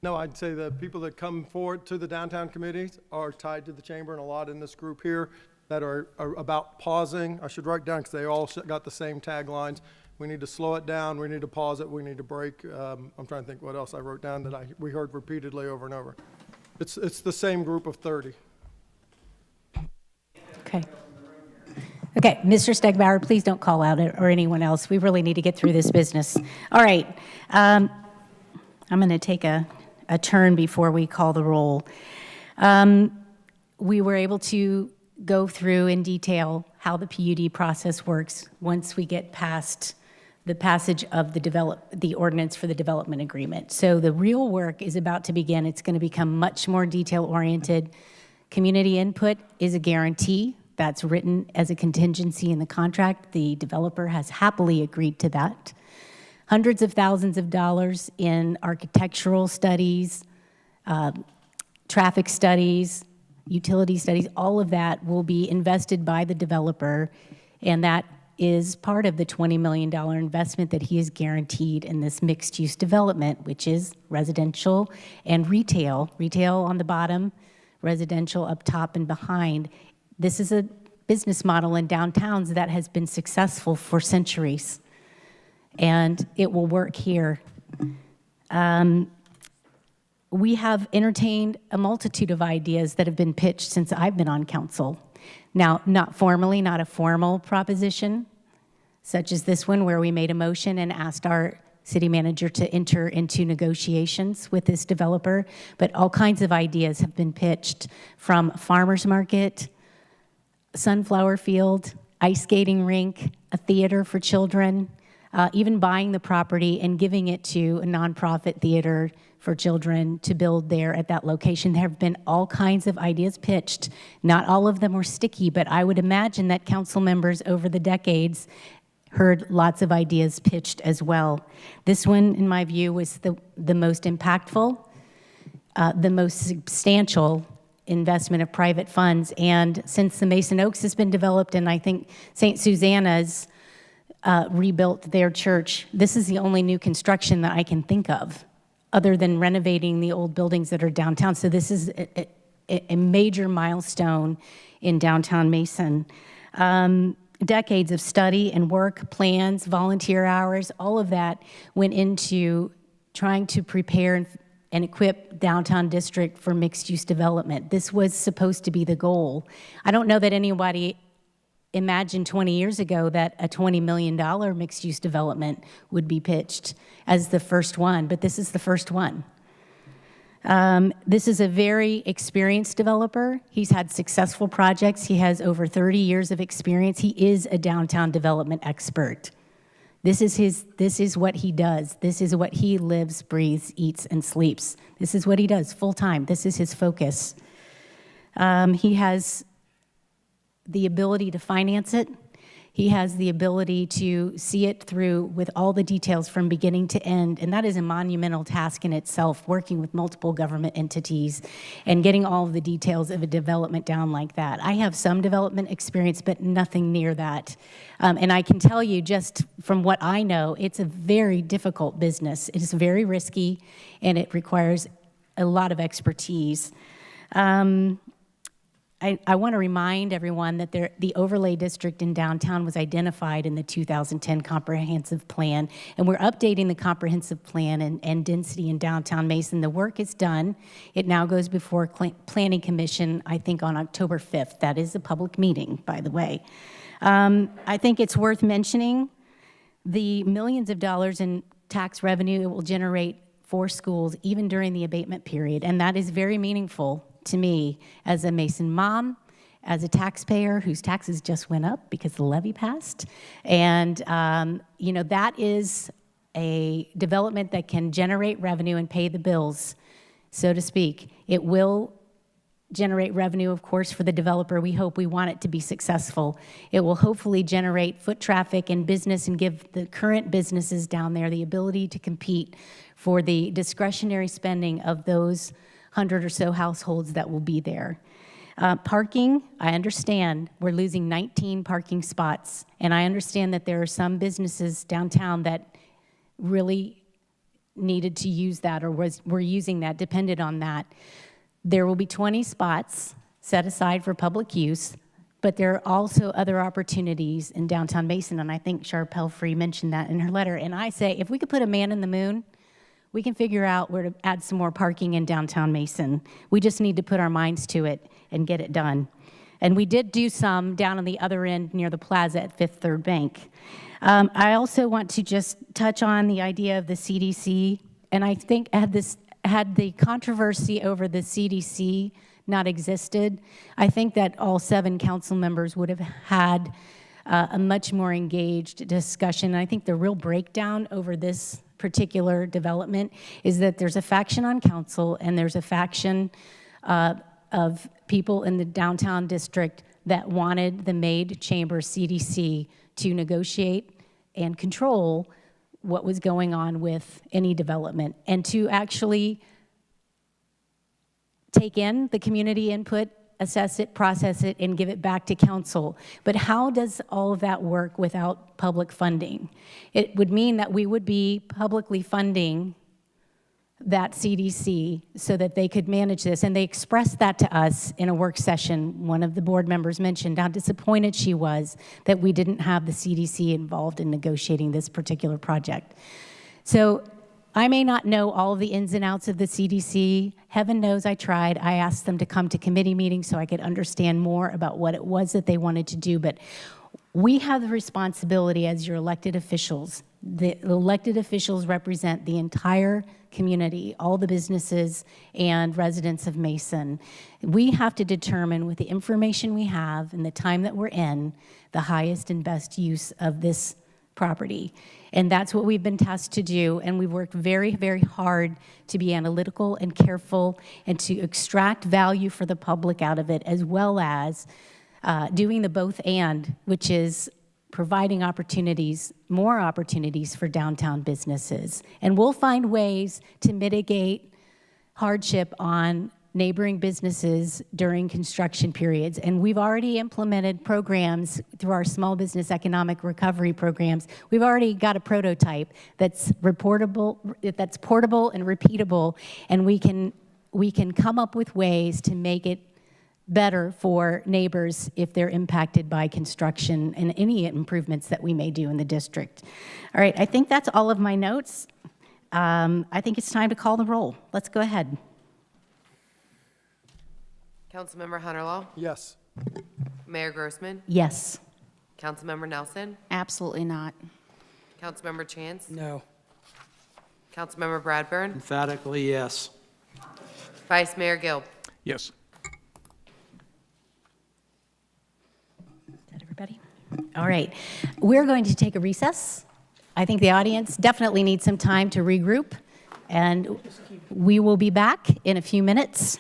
No, I'd say the people that come forward to the downtown committees are tied to the chamber, and a lot in this group here that are about pausing. I should write down because they all got the same taglines. We need to slow it down. We need to pause it. We need to break. I'm trying to think what else I wrote down that we heard repeatedly over and over. It's the same group of 30.
Okay. Okay, Mr. Stegbauer, please don't call out or anyone else. We really need to get through this business. All right. I'm going to take a turn before we call the roll. We were able to go through in detail how the PUD process works once we get past the passage of the ordinance for the development agreement. So the real work is about to begin. It's going to become much more detail-oriented. Community input is a guarantee. That's written as a contingency in the contract. The developer has happily agreed to that. Hundreds of thousands of dollars in architectural studies, traffic studies, utility studies, all of that will be invested by the developer, and that is part of the $20 million investment that he is guaranteed in this mixed-use development, which is residential and retail. Retail on the bottom, residential up top and behind. This is a business model in downtowns that has been successful for centuries, and it will work here. We have entertained a multitude of ideas that have been pitched since I've been on council. Now, not formally, not a formal proposition, such as this one where we made a motion and asked our city manager to enter into negotiations with this developer, but all kinds of ideas have been pitched, from farmer's market, sunflower field, ice skating rink, a theater for children, even buying the property and giving it to a nonprofit theater for children to build there at that location. There have been all kinds of ideas pitched. Not all of them were sticky, but I would imagine that council members over the decades heard lots of ideas pitched as well. This one, in my view, was the most impactful, the most substantial investment of private funds. And since the Mason Oaks has been developed, and I think St. Susanna's rebuilt their church, this is the only new construction that I can think of, other than renovating the old buildings that are downtown. So this is a major milestone in downtown Mason. Decades of study and work, plans, volunteer hours, all of that went into trying to prepare and equip downtown district for mixed-use development. This was supposed to be the goal. I don't know that anybody imagined 20 years ago that a $20 million mixed-use development would be pitched as the first one, but this is the first one. This is a very experienced developer. He's had successful projects. He has over 30 years of experience. He is a downtown development expert. This is what he does. This is what he lives, breathes, eats, and sleeps. This is what he does full time. This is his focus. He has the ability to finance it. He has the ability to see it through with all the details from beginning to end, and that is a monumental task in itself, working with multiple government entities and getting all of the details of a development down like that. I have some development experience, but nothing near that. And I can tell you just from what I know, it's a very difficult business. It is very risky, and it requires a lot of expertise. I want to remind everyone that the overlay district in downtown was identified in the 2010 comprehensive plan, and we're updating the comprehensive plan and density in downtown Mason. The work is done. It now goes before Planning Commission, I think on October 5th. That is a public meeting, by the way. I think it's worth mentioning the millions of dollars in tax revenue it will generate for schools even during the abatement period, and that is very meaningful to me as a Mason mom, as a taxpayer whose taxes just went up because the levy passed. And, you know, that is a development that can generate revenue and pay the bills, so to speak. It will generate revenue, of course, for the developer. We hope, we want it to be successful. It will hopefully generate foot traffic and business and give the current businesses down there the ability to compete for the discretionary spending of those 100 or so households that will be there. Parking, I understand we're losing 19 parking spots, and I understand that there are some businesses downtown that really needed to use that or were using that, depended on that. There will be 20 spots set aside for public use, but there are also other opportunities in downtown Mason, and I think Sharpelle Free mentioned that in her letter. And I say, if we could put a man in the moon, we can figure out where to add some more parking in downtown Mason. We just need to put our minds to it and get it done. And we did do some down on the other end near the plaza at Fifth Third Bank. I also want to just touch on the idea of the CDC, and I think had the controversy over the CDC not existed, I think that all 7 council members would have had a much more engaged discussion. And I think the real breakdown over this particular development is that there's a faction on council and there's a faction of people in the downtown district that wanted the Maid Chamber CDC to negotiate and control what was going on with any development and to actually take in the community input, assess it, process it, and give it back to council. But how does all of that work without public funding? It would mean that we would be publicly funding that CDC so that they could manage this. And they expressed that to us in a work session. One of the board members mentioned how disappointed she was that we didn't have the CDC involved in negotiating this particular project. So I may not know all of the ins and outs of the CDC. Heaven knows I tried. I asked them to come to committee meetings so I could understand more about what it was that they wanted to do. But we have the responsibility as your elected officials. The elected officials represent the entire community, all the businesses and residents of Mason. We have to determine with the information we have and the time that we're in, the highest and best use of this property. And that's what we've been tasked to do, and we've worked very, very hard to be analytical and careful and to extract value for the public out of it, as well as doing the both and, which is providing opportunities, more opportunities for downtown businesses. And we'll find ways to mitigate hardship on neighboring businesses during construction periods. And we've already implemented programs through our small business economic recovery programs. We've already got a prototype that's portable and repeatable, and we can come up with ways to make it better for neighbors if they're impacted by construction and any improvements that we may do in the district. All right, I think that's all of my notes. I think it's time to call the roll. Let's go ahead.
Councilmember Hunterlaw,
Yes.
Mayor Grossman,
Yes.
Councilmember Nelson,
Absolutely not.
Councilmember Chance,
No.
Councilmember Bradburn,
Emphatically, yes.
Vice Mayor Gill.
Yes.
Is that everybody? All right. We're going to take a recess. I think the audience definitely needs some time to regroup, and we will be back in a few minutes.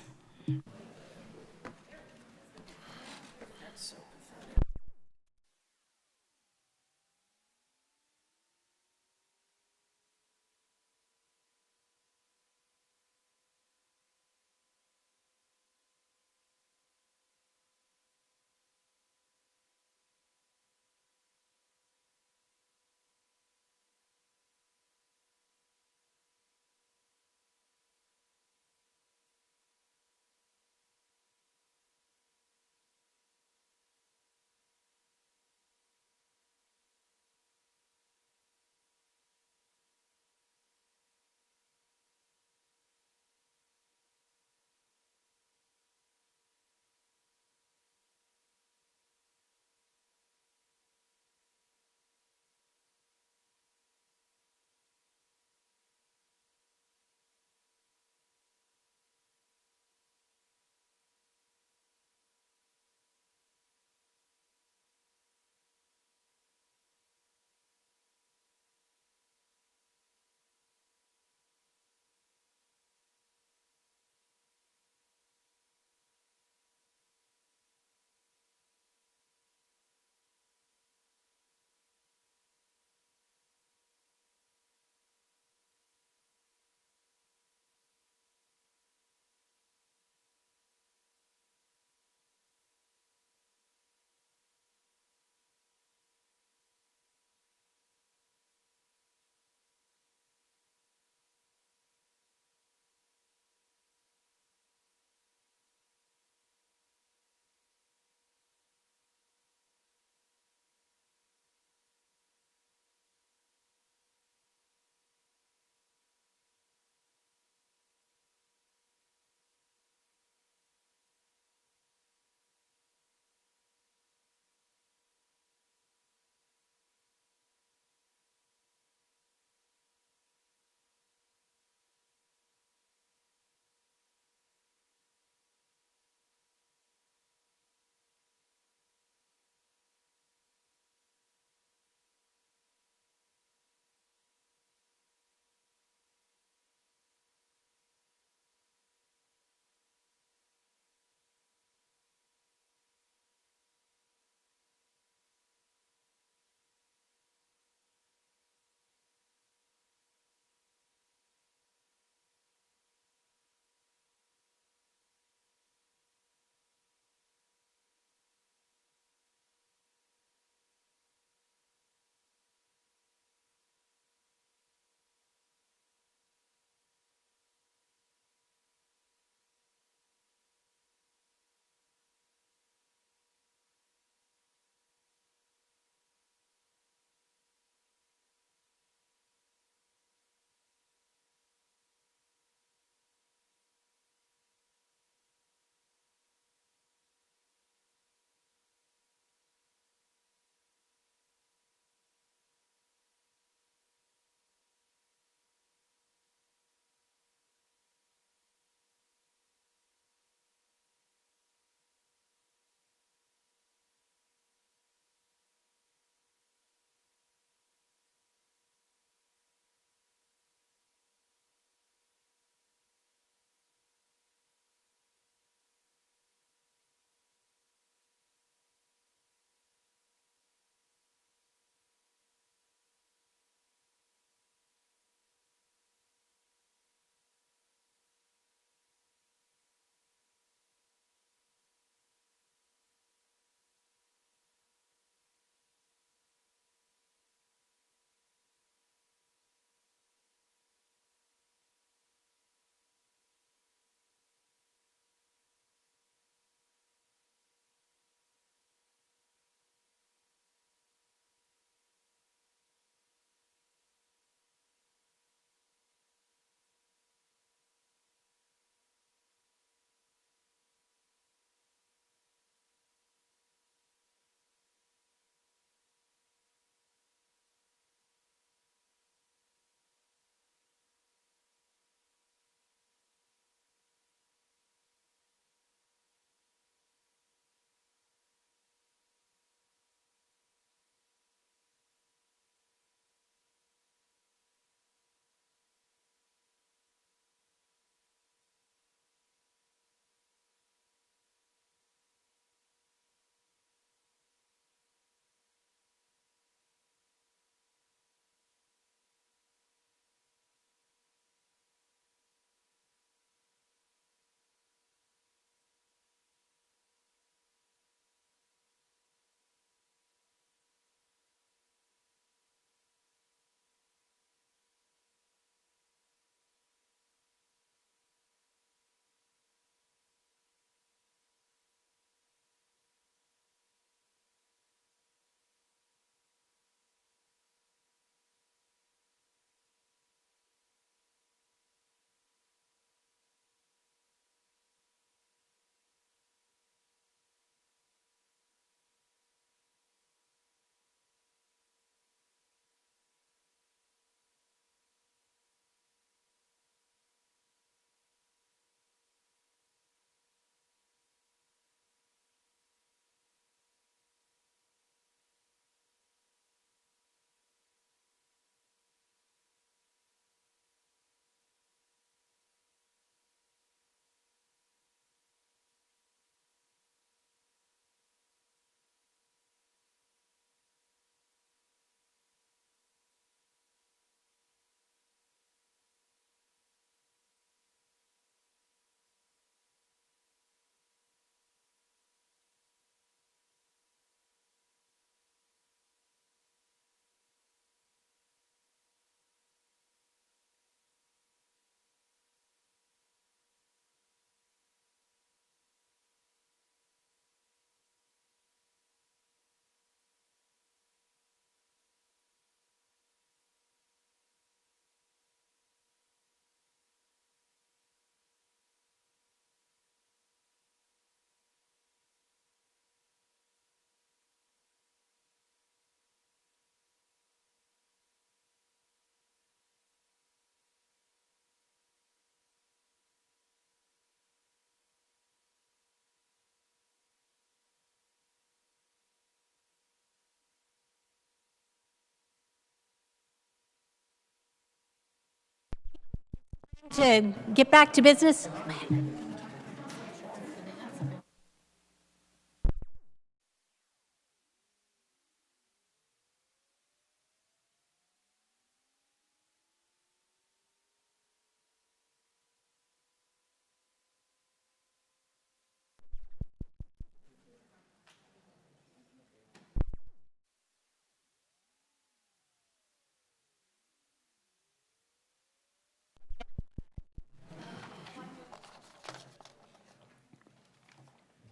To get back to business?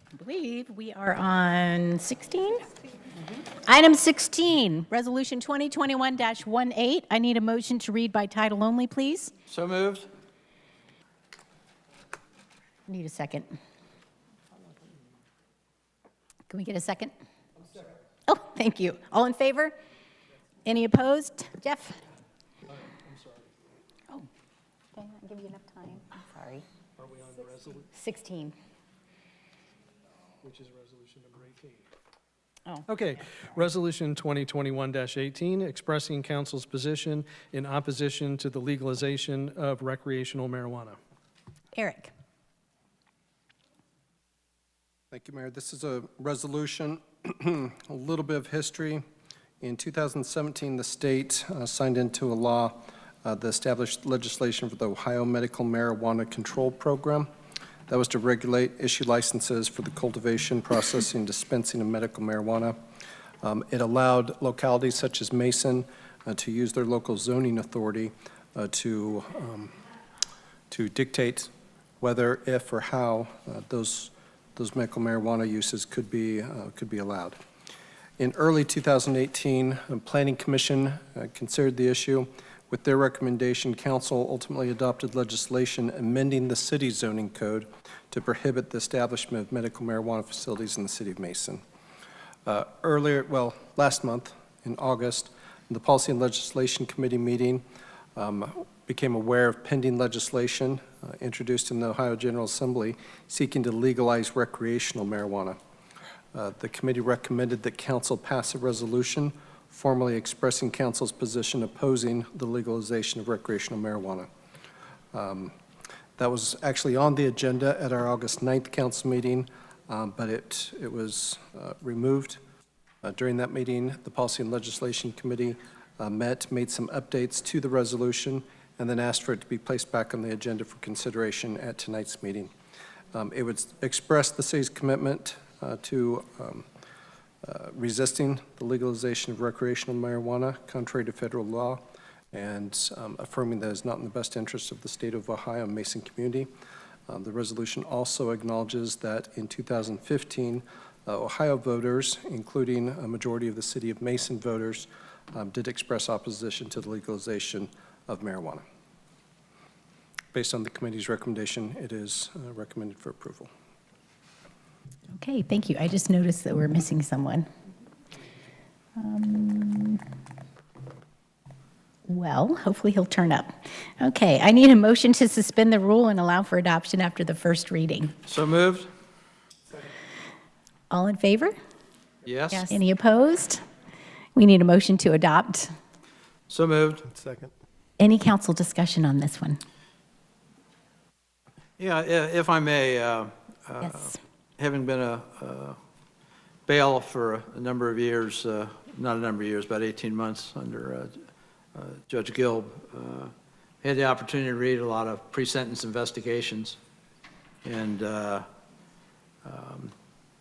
I believe we are on 16? Item 16, Resolution 2021-18. I need a motion to read by title only, please.
So moved.
Need a second. Can we get a second? Oh, thank you. All in favor? Any opposed? Jeff? Oh, did I not give you enough time? I'm sorry.
Are we on resolution?
16.
Which is resolution number 18.
Oh.
Okay, Resolution 2021-18, expressing council's position in opposition to the legalization of recreational marijuana.
Eric?
Thank you, Mayor. This is a resolution, a little bit of history. In 2017, the state signed into a law that established legislation for the Ohio Medical Marijuana Control Program. That was to regulate, issue licenses for the cultivation, processing, dispensing of medical marijuana. It allowed localities such as Mason to use their local zoning authority to dictate whether, if, or how those medical marijuana uses could be allowed. In early 2018, the Planning Commission considered the issue. With their recommendation, Council ultimately adopted legislation amending the city zoning code to prohibit the establishment of medical marijuana facilities in the city of Mason. Last month, in August, the Policy and Legislation Committee meeting became aware of pending legislation introduced in the Ohio General Assembly seeking to legalize recreational marijuana. The committee recommended that Council pass a resolution formally expressing Council's position opposing the legalization of recreational marijuana. That was actually on the agenda at our August 9th Council meeting, but it was removed. During that meeting, the Policy and Legislation Committee made some updates to the resolution, and then asked for it to be placed back on the agenda for consideration at tonight's meeting. It would express the city's commitment to resisting the legalization of recreational marijuana contrary to federal law, and affirming that it's not in the best interest of the state of Ohio and Mason community. The resolution also acknowledges that in 2015, Ohio voters, including a majority of the city of Mason voters, did express opposition to the legalization of marijuana. Based on the committee's recommendation, it is recommended for approval.
Okay, thank you. I just noticed that we're missing someone. Well, hopefully he'll turn up. Okay, I need a motion to suspend the rule and allow for adoption after the first reading.
So moved.
All in favor?
Yes.
Any opposed? We need a motion to adopt.
So moved.
Second.
Any council discussion on this one?
Yeah, if I may,
Yes.
having been a bailiff for a number of years, not a number of years, about 18 months under Judge Gilb, had the opportunity to read a lot of pre-sentence investigations, and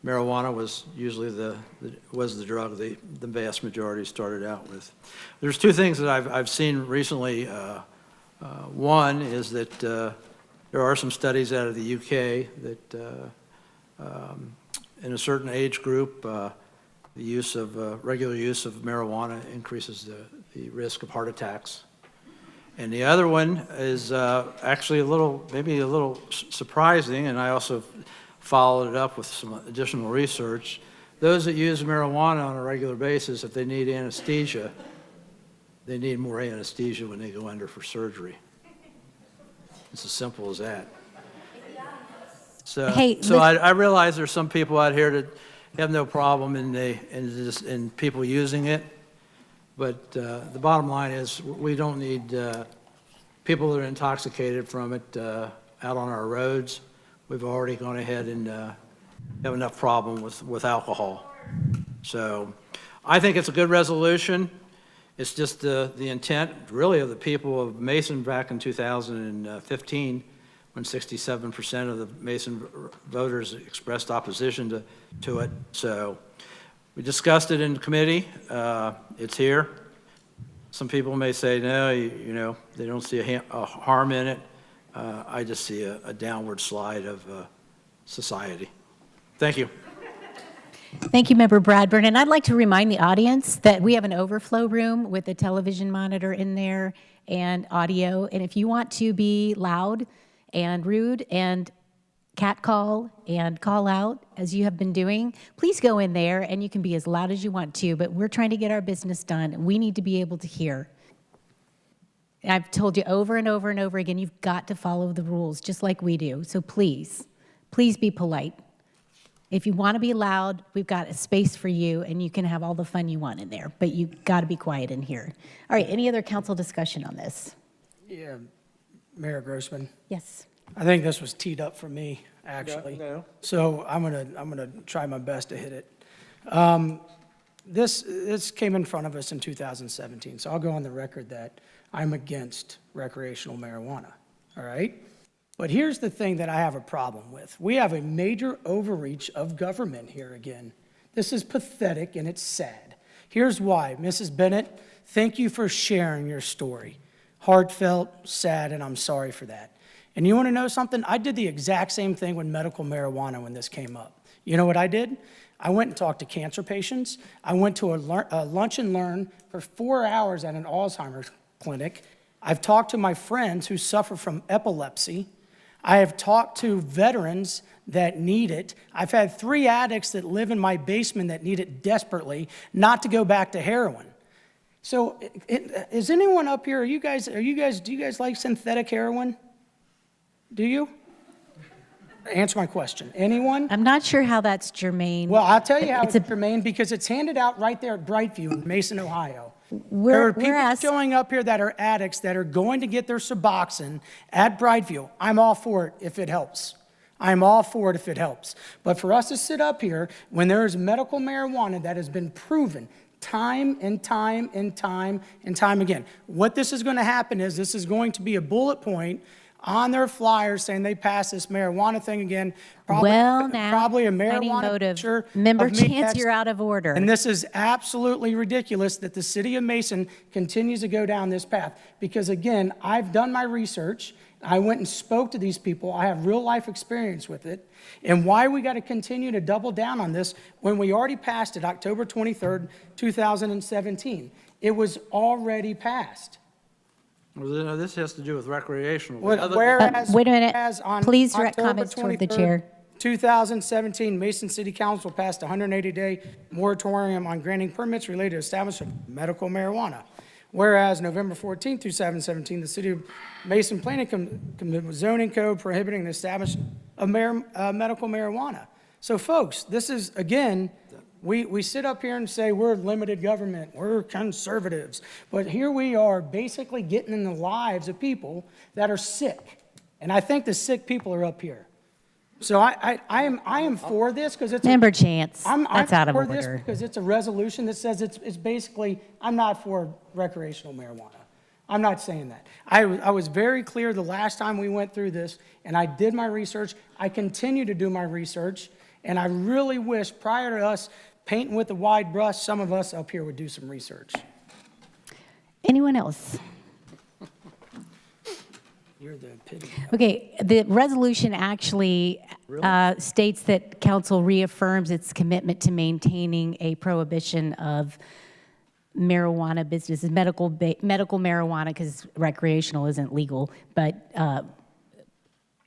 marijuana was usually the drug the vast majority started out with. There's two things that I've seen recently. One is that there are some studies out of the UK that in a certain age group, the use of regular use of marijuana increases the risk of heart attacks. And the other one is actually maybe a little surprising, and I also followed it up with some additional research. Those that use marijuana on a regular basis, if they need anesthesia, they need more anesthesia when they go under for surgery. It's as simple as that. So,
Hey,
I realize there's some people out here that have no problem in people using it, but the bottom line is we don't need people that are intoxicated from it out on our roads. We've already gone ahead and have enough problem with alcohol. So I think it's a good resolution. It's just the intent, really, of the people of Mason back in 2015, when 67% of the Mason voters expressed opposition to it. So we discussed it in committee. It's here. Some people may say, no, you know, they don't see a harm in it. I just see a downward slide of society. Thank you.
Thank you, Member Bradburn. And I'd like to remind the audience that we have an overflow room with a television monitor in there and audio. And if you want to be loud and rude and catcall and call out, as you have been doing, please go in there and you can be as loud as you want to. But we're trying to get our business done. We need to be able to hear. I've told you over and over and over again, you've got to follow the rules just like we do. So please, please be polite. If you want to be loud, we've got a space for you, and you can have all the fun you want in there, but you've got to be quiet in here. All right, any other council discussion on this?
Yeah, Mayor Grossman.
Yes.
I think this was teed up for me, actually.
No.
So I'm gonna try my best to hit it. This came in front of us in 2017, so I'll go on the record that I'm against recreational marijuana, all right? But here's the thing that I have a problem with. We have a major overreach of government here again. This is pathetic and it's sad. Here's why. Mrs. Bennett, thank you for sharing your story. Heartfelt, sad, and I'm sorry for that. And you want to know something? I did the exact same thing with medical marijuana when this came up. You know what I did? I went and talked to cancer patients. I went to a lunch and learn for 4 hours at an Alzheimer's clinic. I've talked to my friends who suffer from epilepsy. I have talked to veterans that need it. I've had 3 addicts that live in my basement that need it desperately not to go back to heroin. So is anyone up here, do you guys like synthetic heroin? Do you? Answer my question. Anyone?
I'm not sure how that's germane.
Well, I'll tell you how it's germane, because it's handed out right there at Brightview in Mason, Ohio. There
We're
are people showing up here that are addicts that are going to get their Suboxone at Brightview. I'm all for it if it helps. I'm all for it if it helps. But for us to sit up here when there is medical marijuana that has been proven time and time and time and time again, what this is going to happen is this is going to be a bullet point on their flyers saying they passed this marijuana thing again. Probably a marijuana picture.
Member
of me
Chance,
next.
you're out of order.
And this is absolutely ridiculous that the city of Mason continues to go down this path. Because again, I've done my research. I went and spoke to these people. I have real life experience with it. And why we got to continue to double down on this when we already passed it October 23rd, 2017. It was already passed.
Well, this has to do with recreational.
Whereas,
wait a minute.
whereas on
Please direct
October
comments toward the
23rd,
chair.
2017, Mason City Council passed a 180-day moratorium on granting permits related to establishment of medical marijuana. Whereas November 14, 2017, the City of Mason Planning Committee zoning code prohibiting the establishment of medical marijuana. So folks, this is, again, we sit up here and say we're limited government, we're conservatives, but here we are basically getting in the lives of people that are sick. And I think the sick people are up here. So I am for this because it's
Member Chance, that's out of
for this
order.
because it's a resolution that says it's basically, I'm not for recreational marijuana. I'm not saying that. I was very clear the last time we went through this, and I did my research. I continue to do my research, and I really wish prior to us painting with a wide brush, some of us up here would do some research.
Anyone else?
You're the epitome.
Okay, the resolution actually states that council reaffirms its commitment to maintaining a prohibition of marijuana businesses, medical marijuana, because recreational isn't legal, but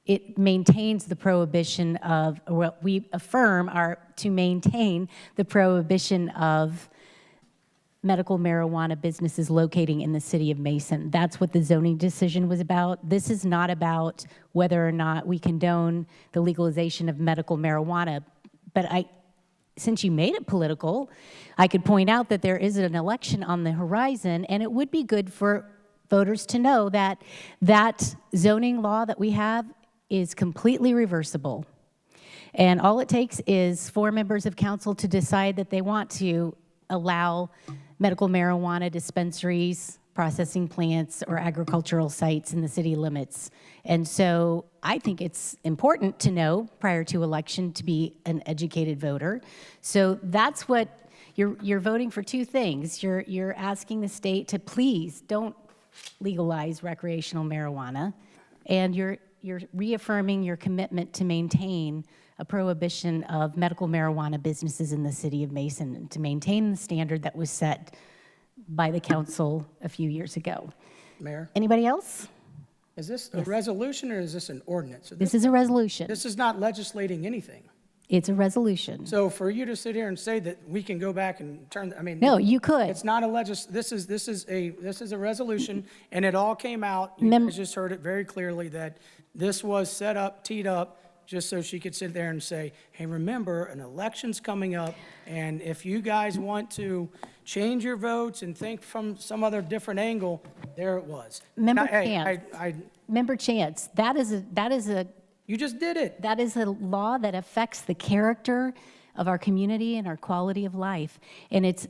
it maintains the prohibition of, what we affirm are to maintain the prohibition of medical marijuana businesses locating in the city of Mason. That's what the zoning decision was about. This is not about whether or not we condone the legalization of medical marijuana. But since you made it political, I could point out that there is an election on the horizon, and it would be good for voters to know that that zoning law that we have is completely reversible. And all it takes is 4 members of council to decide that they want to allow medical marijuana dispensaries, processing plants, or agricultural sites in the city limits. And so I think it's important to know prior to election to be an educated voter. So that's what you're voting for. 2 things. You're asking the state to please don't legalize recreational marijuana, and you're reaffirming your commitment to maintain a prohibition of medical marijuana businesses in the city of Mason, and to maintain the standard that was set by the council a few years ago.
Mayor,
Anybody else?
is this a resolution or is this an ordinance? So
This is a resolution.
This is not legislating anything.
It's a resolution.
So for you to sit here and say that we can go back and turn, I mean.
No, you could.
It's not a this is a resolution, and it all came out, you
Mem-
guys just heard it very clearly, that this was set up, teed up, just so she could sit there and say, hey, remember, an election's coming up, and if you guys want to change your votes and think from some other different angle, there it was.
Member
Now, hey,
Chance, Member Chance, that is a
you just did it.
That is a law that affects the character of our community and our quality of life. And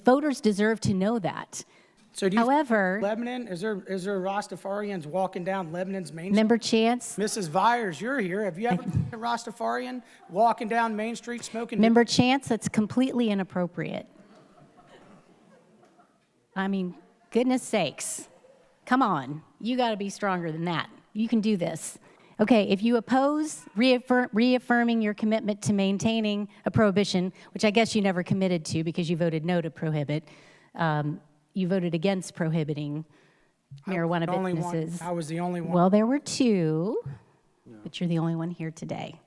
voters deserve to know that.
So do you
However,
Lebanon, is there Rastafarians walking down Lebanon's Main Street?
Member Chance,
Mrs. Vyers, you're here. Have you ever seen a Rastafarian walking down Main Street smoking?
Member Chance, that's completely inappropriate. I mean, goodness sakes. Come on. You got to be stronger than that. You can do this. Okay, if you oppose reaffirming your commitment to maintaining a prohibition, which I guess you never committed to because you voted no to prohibit, you voted against prohibiting marijuana businesses.
I was the only one.
Well, there were 2, but you're the only one here today.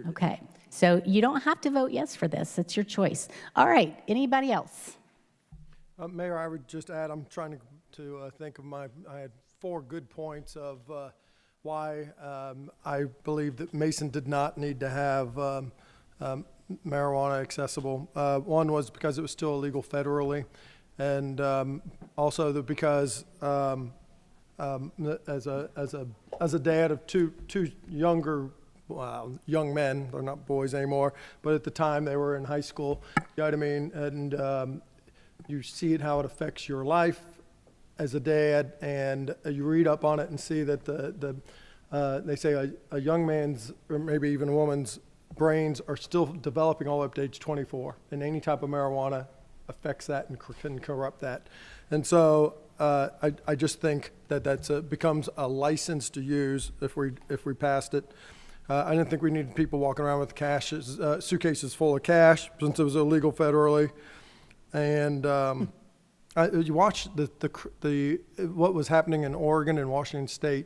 Okay, so you don't have to vote yes for this. It's your choice. All right, anybody else?
Mayor, I would just add, I'm trying to think of I had 4 good points of why I believe that Mason did not need to have marijuana accessible. One was because it was still illegal federally, and also because as a dad of two young men, they're not boys anymore, but at the time they were in high school, you know what I mean, and you see how it affects your life as a dad, and you read up on it and see that they say a young man's, or maybe even a woman's, brains are still developing all up to age 24, and any type of marijuana affects that and can corrupt that. And so I just think that becomes a license to use if we passed it. I didn't think we needed people walking around with suitcases full of cash, since it was illegal federally. And you watch what was happening in Oregon and Washington State,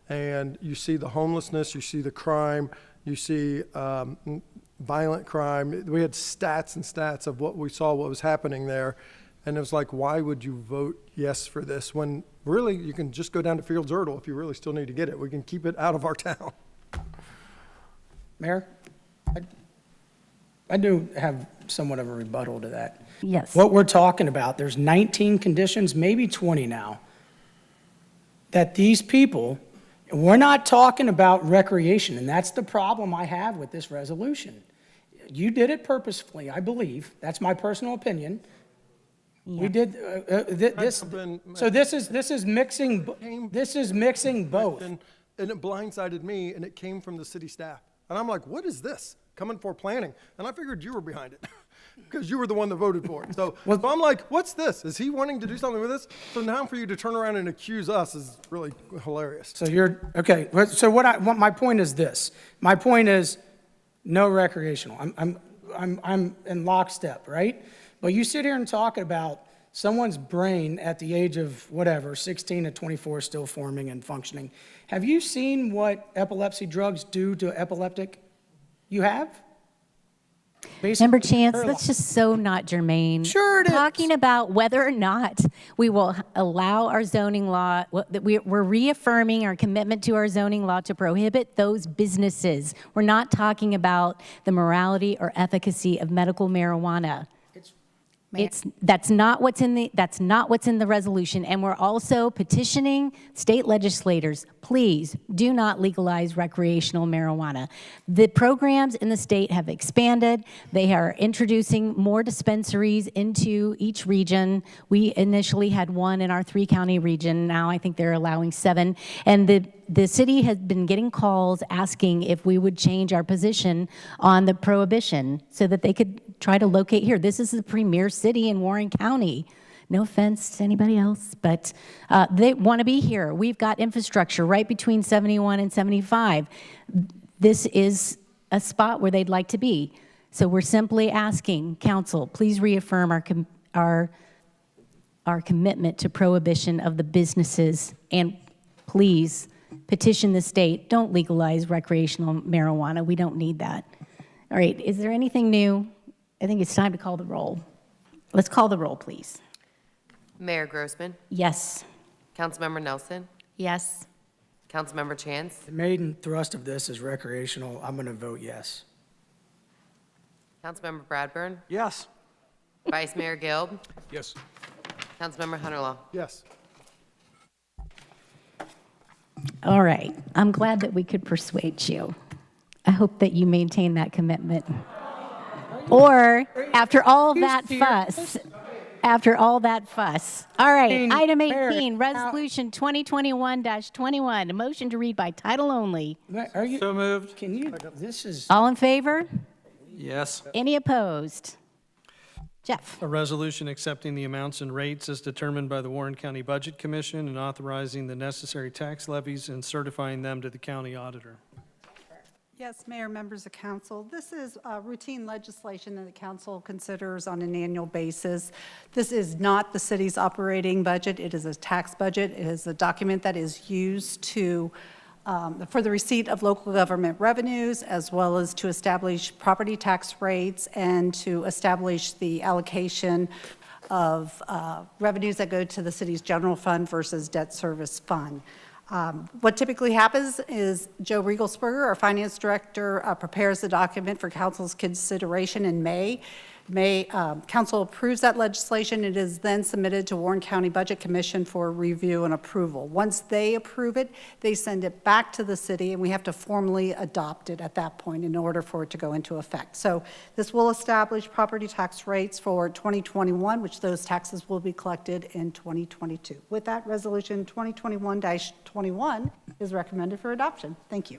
and you see the homelessness, you see the crime, you see violent crime. We had stats and stats of what was happening there, and it was like, why would you vote yes for this when really you can just go down to Fields Erdel if you really still need to get it. We can keep it out of our town.
Mayor, I do have somewhat of a rebuttal to that.
Yes.
What we're talking about, there's 19 conditions, maybe 20 now, that these people, we're not talking about recreation, and that's the problem I have with this resolution. You did it purposefully, I believe. That's my personal opinion.
Yeah.
We did this. So this is mixing both.
And it blindsided me, and it came from the city staff. And I'm like, what is this? Coming for planning. And I figured you were behind it because you were the one that voted for it. So I'm like, what's this? Is he wanting to do something with this? So now for you to turn around and accuse us is really hilarious.
So okay. So my point is this. My point is no recreational. I'm in lockstep, right? But you sit here and talk about someone's brain at the age of whatever, 16 to 24, still forming and functioning. Have you seen what epilepsy drugs do to epileptic? You have?
Member Chance, that's just so not germane.
Sure it is.
Talking about whether or not we will allow our zoning law, we're reaffirming our commitment to our zoning law to prohibit those businesses. We're not talking about the morality or efficacy of medical marijuana. That's not what's in the resolution, and we're also petitioning state legislators, please do not legalize recreational marijuana. The programs in the state have expanded. They are introducing more dispensaries into each region. We initially had 1 in our 3-county region. Now I think they're allowing 7. And the city has been getting calls asking if we would change our position on the prohibition so that they could try to locate here. This is the premier city in Warren County. No offense to anybody else, but they want to be here. We've got infrastructure right between 71 and 75. This is a spot where they'd like to be. So we're simply asking council, please reaffirm our commitment to prohibition of the businesses, and please petition the state. Don't legalize recreational marijuana. We don't need that. All right, is there anything new? I think it's time to call the roll. Let's call the roll, please.
Mayor Grossman?
Yes.
Councilmember Nelson?
Yes.
Councilmember Chance?
The main thrust of this is recreational. I'm going to vote yes.
Councilmember Bradburn?
Yes.
Vice Mayor Gilb?
Yes.
Councilmember Hunterlaw?
Yes.
All right, I'm glad that we could persuade you. I hope that you maintain that commitment. Or, after all that fuss, All right, item 18, Resolution 2021-21, a motion to read by title only.
Are you?
So moved.
Can you, this is.
All in favor?
Yes.
Any opposed? Jeff?
A resolution accepting the amounts and rates as determined by the Warren County Budget Commission and authorizing the necessary tax levies and certifying them to the county auditor.
Yes, Mayor, members of council, this is routine legislation that the council considers on an annual basis. This is not the city's operating budget. It is a tax budget. It is a document that is used to for the receipt of local government revenues, as well as to establish property tax rates and to establish the allocation of revenues that go to the city's general fund versus debt service fund. What typically happens is Joe Riegelsberger, our finance director, prepares the document for council's consideration in May. Council approves that legislation. It is then submitted to Warren County Budget Commission for review and approval. Once they approve it, they send it back to the city, and we have to formally adopt it at that point in order for it to go into effect. So this will establish property tax rates for 2021, which those taxes will be collected in 2022. With that, Resolution 2021-21 is recommended for adoption. Thank you.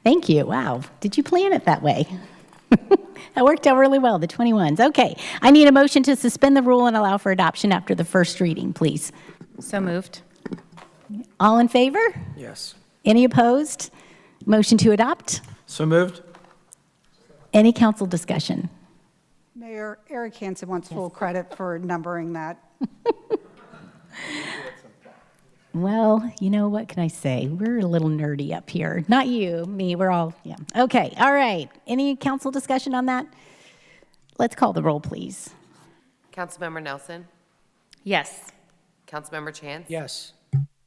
Thank you. Wow. Did you plan it that way? That worked out really well, the 21s. Okay. I need a motion to suspend the rule and allow for adoption after the first reading, please.
So moved.
All in favor?
Yes.
Any opposed? Motion to adopt?
So moved.
Any council discussion?
Mayor, Eric Hansen wants full credit for numbering that.
Well, you know, what can I say? We're a little nerdy up here. Not you, me, we're all, yeah. Okay, all right. Any council discussion on that? Let's call the roll, please.
Councilmember Nelson?
Yes.
Councilmember Chance?
Yes.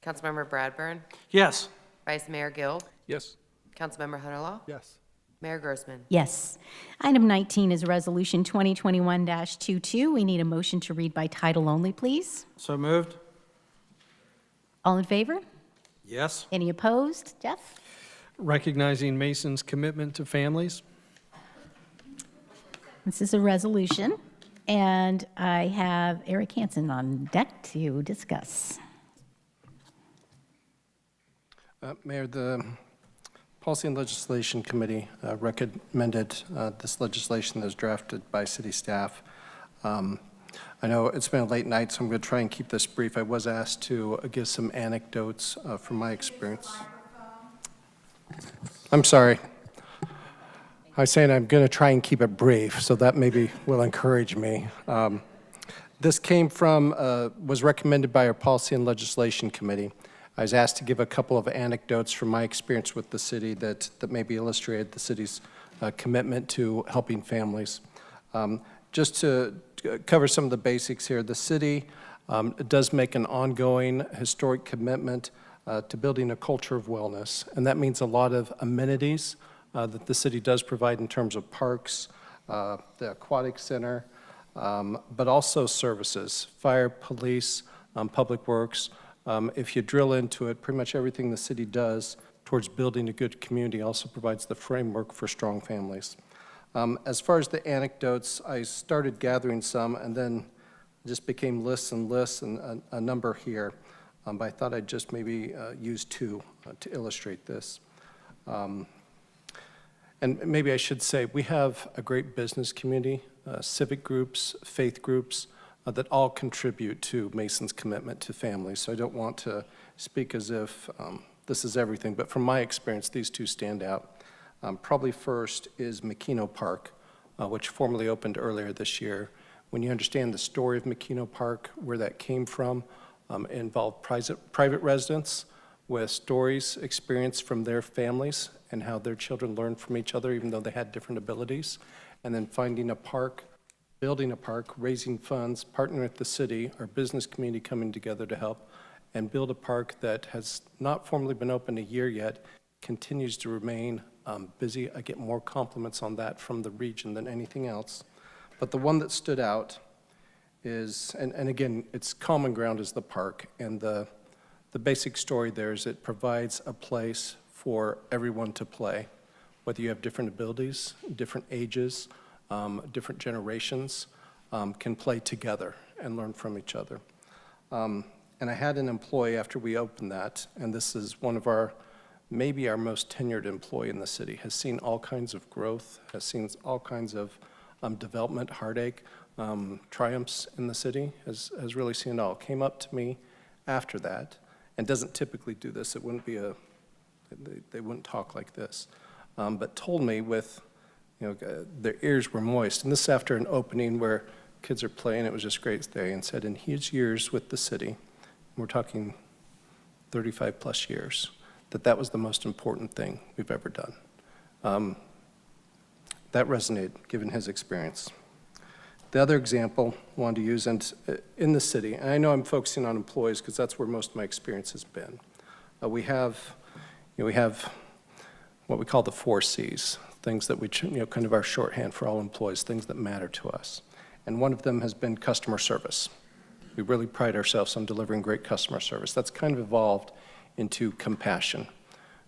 Councilmember Bradburn?
Yes.
Vice Mayor Gilb?
Yes.
Councilmember Hunterlaw?
Yes.
Mayor Grossman?
Yes. Item 19 is Resolution 2021-22. We need a motion to read by title only, please.
So moved.
All in favor?
Yes.
Any opposed? Jeff?
Recognizing Mason's commitment to families.
This is a resolution, and I have Eric Hansen on deck to discuss.
Mayor, the Policy and Legislation Committee recommended this legislation that was drafted by city staff. I know it's been a late night, so I'm going to try and keep this brief. I was asked to give some anecdotes from my experience. I'm sorry. I was saying I'm going to try and keep it brief, so that maybe will encourage me. This came from, was recommended by our Policy and Legislation Committee. I was asked to give a couple of anecdotes from my experience with the city that maybe illustrated the city's commitment to helping families. Just to cover some of the basics here, the city does make an ongoing historic commitment to building a culture of wellness, and that means a lot of amenities that the city does provide in terms of parks, the aquatic center, but also services, fire, police, public works. If you drill into it, pretty much everything the city does towards building a good community also provides the framework for strong families. As far as the anecdotes, I started gathering some and then just became lists and lists and a number here. But I thought I'd just maybe use two to illustrate this. And maybe I should say, we have a great business community, civic groups, faith groups, that all contribute to Mason's commitment to families. So I don't want to speak as if this is everything, but from my experience, these two stand out. Probably first is McKeno Park, which formally opened earlier this year. When you understand the story of McKeno Park, where that came from, it involved private residents with stories experienced from their families and how their children learned from each other even though they had different abilities. And then finding a park, building a park, raising funds, partnering with the city, our business community coming together to help and build a park that has not formally been open a year yet, continues to remain busy. I get more compliments on that from the region than anything else. But the one that stood out is, and again, its common ground is the park, and the basic story there is it provides a place for everyone to play, whether you have different abilities, different ages, different generations, can play together and learn from each other. And I had an employee after we opened that, and this is one of our, maybe our most tenured employee in the city, has seen all kinds of growth, has seen all kinds of development, heartache, triumphs in the city, has really seen it all. Came up to me after that, and doesn't typically do this. It wouldn't be they wouldn't talk like this, but told me with, their ears were moist. And this after an opening where kids are playing, it was just a great day, and said in his years with the city, we're talking 35 plus years, that was the most important thing we've ever done. That resonated, given his experience. The other example I wanted to use, and in the city, and I know I'm focusing on employees because that's where most of my experience has been. We have what we call the 4 C's, things that we, kind of our shorthand for all employees, things that matter to us. And one of them has been customer service. We really pride ourselves on delivering great customer service. That's kind of evolved into compassion,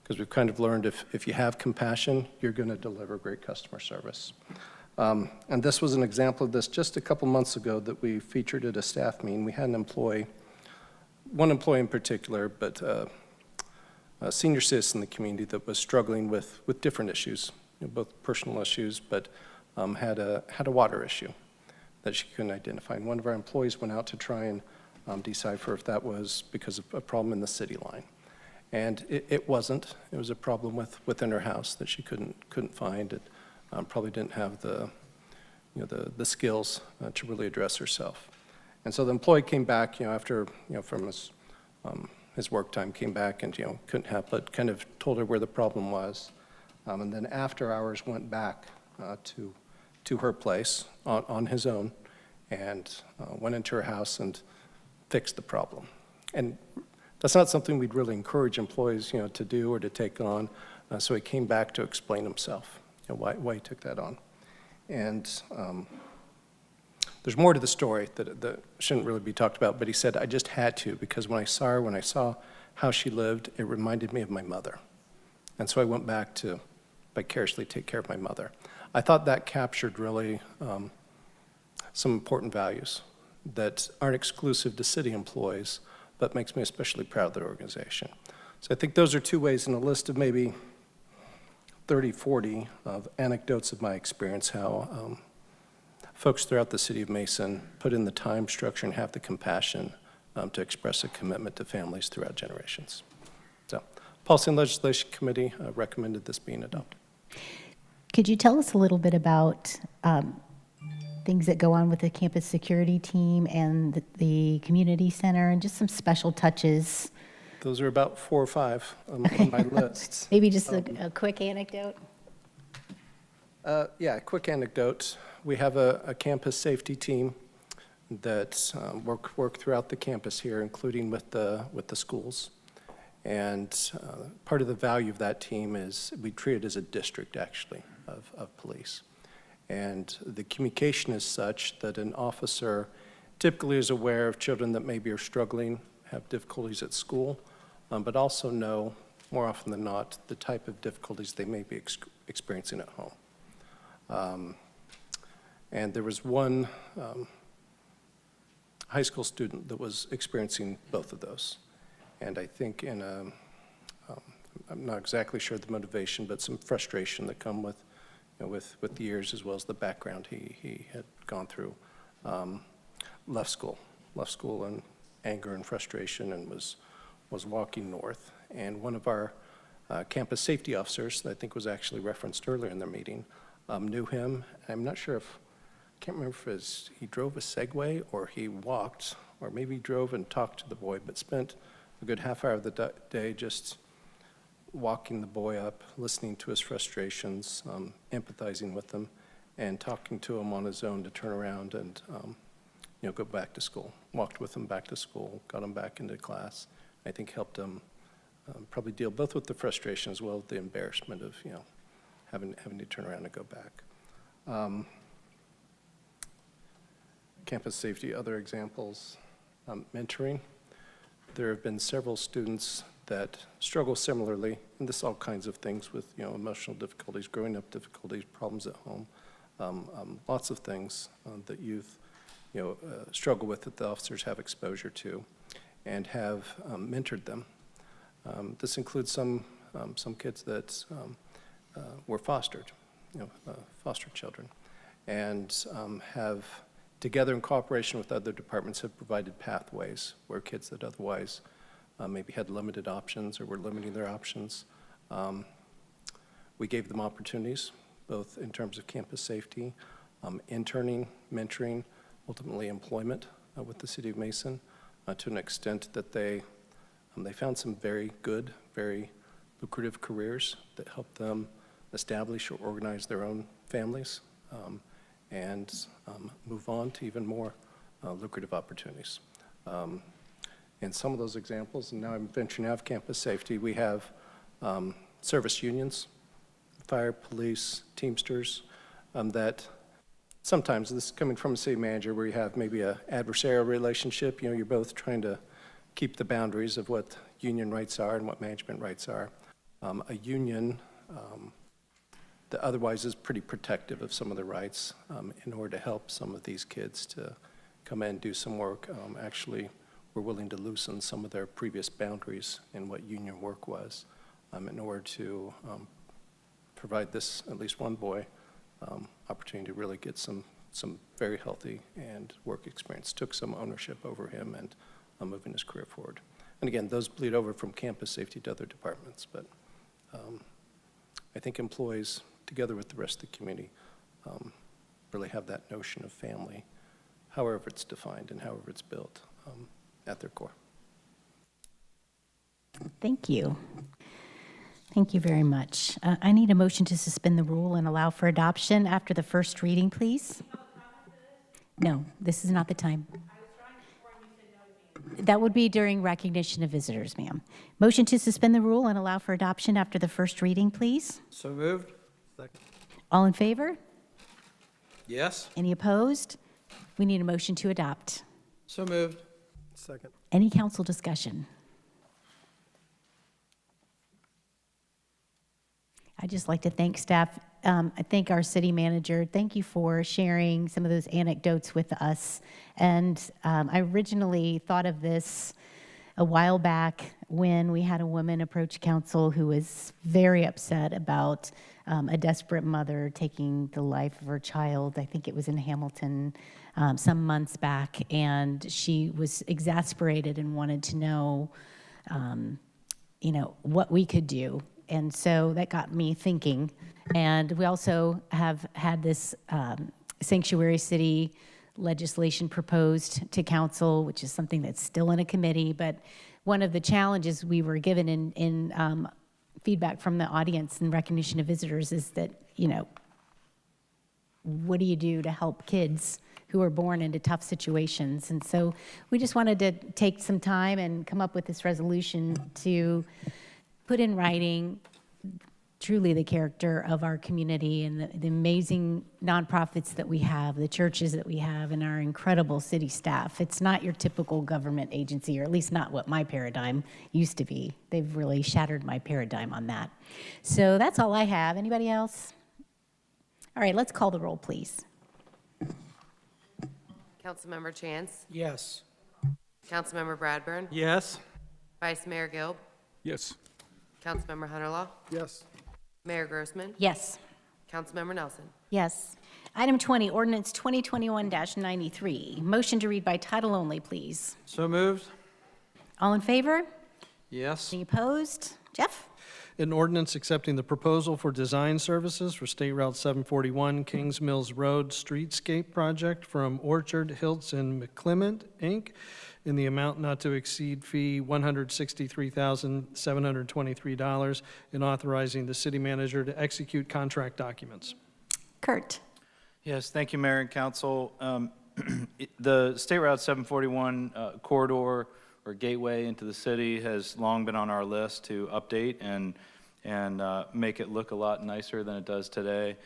because we've kind of learned if you have compassion, you're going to deliver great customer service. And this was an example of this just a couple months ago that we featured at a staff meeting. We had an employee, one employee in particular, but a senior citizen in the community that was struggling with different issues, both personal issues, but had a water issue that she couldn't identify. And one of our employees went out to try and decipher if that was because of a problem in the city line. And it wasn't. It was a problem within her house that she couldn't find. It probably didn't have the skills to really address herself. And so the employee came back, after from his work time, came back and couldn't help but kind of told her where the problem was, and then after hours went back to her place on his own, and went into her house and fixed the problem. And that's not something we'd really encourage employees, to do or to take on. So he came back to explain himself, why he took that on. And there's more to the story that shouldn't really be talked about, but he said, I just had to, because when I saw how she lived, it reminded me of my mother. And so I went back to vicariously take care of my mother. I thought that captured really some important values that aren't exclusive to city employees, but makes me especially proud of their organization. So I think those are 2 ways in a list of maybe 30, 40 of anecdotes of my experience, how folks throughout the city of Mason put in the time, structure, and have the compassion to express a commitment to families throughout generations. So, Policy and Legislation Committee recommended this being adopted.
Could you tell us a little bit about things that go on with the campus security team and the community center, and just some special touches?
Those are about 4 or 5 on my list.
Maybe just a quick anecdote?
Yeah, a quick anecdote. We have a campus safety team that work throughout the campus here, including with the schools. And part of the value of that team is we treat it as a district, actually, of police. And the communication is such that an officer typically is aware of children that maybe are struggling, have difficulties at school, but also know, more often than not, the type of difficulties they may be experiencing at home. And there was one high school student that was experiencing both of those. And I think in a, I'm not exactly sure the motivation, but some frustration that come with, with the years as well as the background he had gone through. Left school in anger and frustration, and was walking north. And one of our campus safety officers, that I think was actually referenced earlier in the meeting, knew him. I'm not sure if, I can't remember if he drove a Segway or he walked, or maybe he drove and talked to the boy, but spent a good half hour of the day just walking the boy up, listening to his frustrations, empathizing with him, and talking to him on his own to turn around and go back to school. Walked with him back to school, got him back into class. I think helped him probably deal both with the frustration as well as the embarrassment of having to turn around and go back. Campus safety, other examples, mentoring. There have been several students that struggle similarly, and this all kinds of things with emotional difficulties, growing up difficulties, problems at home, lots of things that youth struggle with that the officers have exposure to, and have mentored them. This includes some kids that were fostered, foster children, and have, together in cooperation with other departments, have provided pathways where kids that otherwise maybe had limited options or were limiting their options. We gave them opportunities, both in terms of campus safety, interning, mentoring, ultimately employment with the City of Mason, to an extent that they found some very good, very lucrative careers that helped them establish or organize their own families, and move on to even more lucrative opportunities. In some of those examples, and now I'm venturing out of campus safety, we have service unions, fire, police, Teamsters, that sometimes, this is coming from a city manager where you have maybe an adversarial relationship, you're both trying to keep the boundaries of what union rights are and what management rights are. A union that otherwise is pretty protective of some of the rights, in order to help some of these kids to come in and do some work, actually were willing to loosen some of their previous boundaries in what union work was, in order to provide this, at least one boy, opportunity to really get some very healthy and work experience, took some ownership over him and moving his career forward. And again, those bleed over from campus safety to other departments, but I think employees, together with the rest of the community, really have that notion of family, however it's defined and however it's built, at their core.
Thank you. Thank you very much. I need a motion to suspend the rule and allow for adoption after the first reading, please. No, this is not the time. That would be during recognition of visitors, ma'am. Motion to suspend the rule and allow for adoption after the first reading, please.
So moved. Second.
All in favor?
Yes.
Any opposed? We need a motion to adopt.
So moved.
Second.
Any council discussion? I'd just like to thank staff. I thank our city manager. Thank you for sharing some of those anecdotes with us. And I originally thought of this a while back when we had a woman approach council who was very upset about a desperate mother taking the life of her child. I think it was in Hamilton some months back, and she was exasperated and wanted to know, what we could do. And so that got me thinking. And we also have had this sanctuary city legislation proposed to council, which is something that's still in a committee. But one of the challenges we were given in feedback from the audience and recognition of visitors is that, what do you do to help kids who are born into tough situations? And so we just wanted to take some time and come up with this resolution to put in writing truly the character of our community and the amazing nonprofits that we have, the churches that we have, and our incredible city staff. It's not your typical government agency, or at least not what my paradigm used to be. They've really shattered my paradigm on that. So that's all I have. Anybody else? All right, let's call the roll, please.
Councilmember Chance.
Yes.
Councilmember Bradburn.
Yes.
Vice Mayor Gill.
Yes.
Councilmember Hunterlaw.
Yes.
Mayor Grossman.
Yes.
Councilmember Nelson.
Yes. Item 20, ordinance 2021-93. Motion to read by title only, please.
So moved?
All in favor?
Yes.
Any opposed? Jeff?
An ordinance accepting the proposal for design services for State Route 741 Kings Mills Road Streetscape Project from Orchard Hills and McClement, Inc., in the amount not to exceed fee $163,723, and authorizing the city manager to execute contract documents.
Kurt?
Yes, thank you, Mayor and Council. The State Route 741 corridor or gateway into the city has long been on our list to update and make it look a lot nicer than it does today.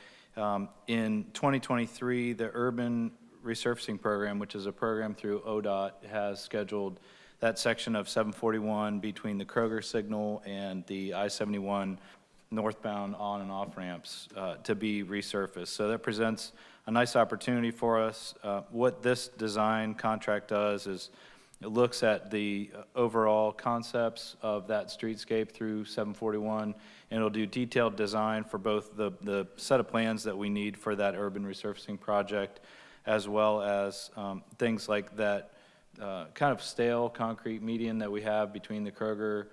In 2023, the Urban Resurfacing Program, which is a program through ODOT, has scheduled that section of 741 between the Kroger signal and the I-71 northbound on and off ramps to be resurfaced. So that presents a nice opportunity for us. What this design contract does is it looks at the overall concepts of that streetscape through 741, and it'll do detailed design for both the set of plans that we need for that urban resurfacing project, as well as things like that kind of stale concrete median that we have between the Kroger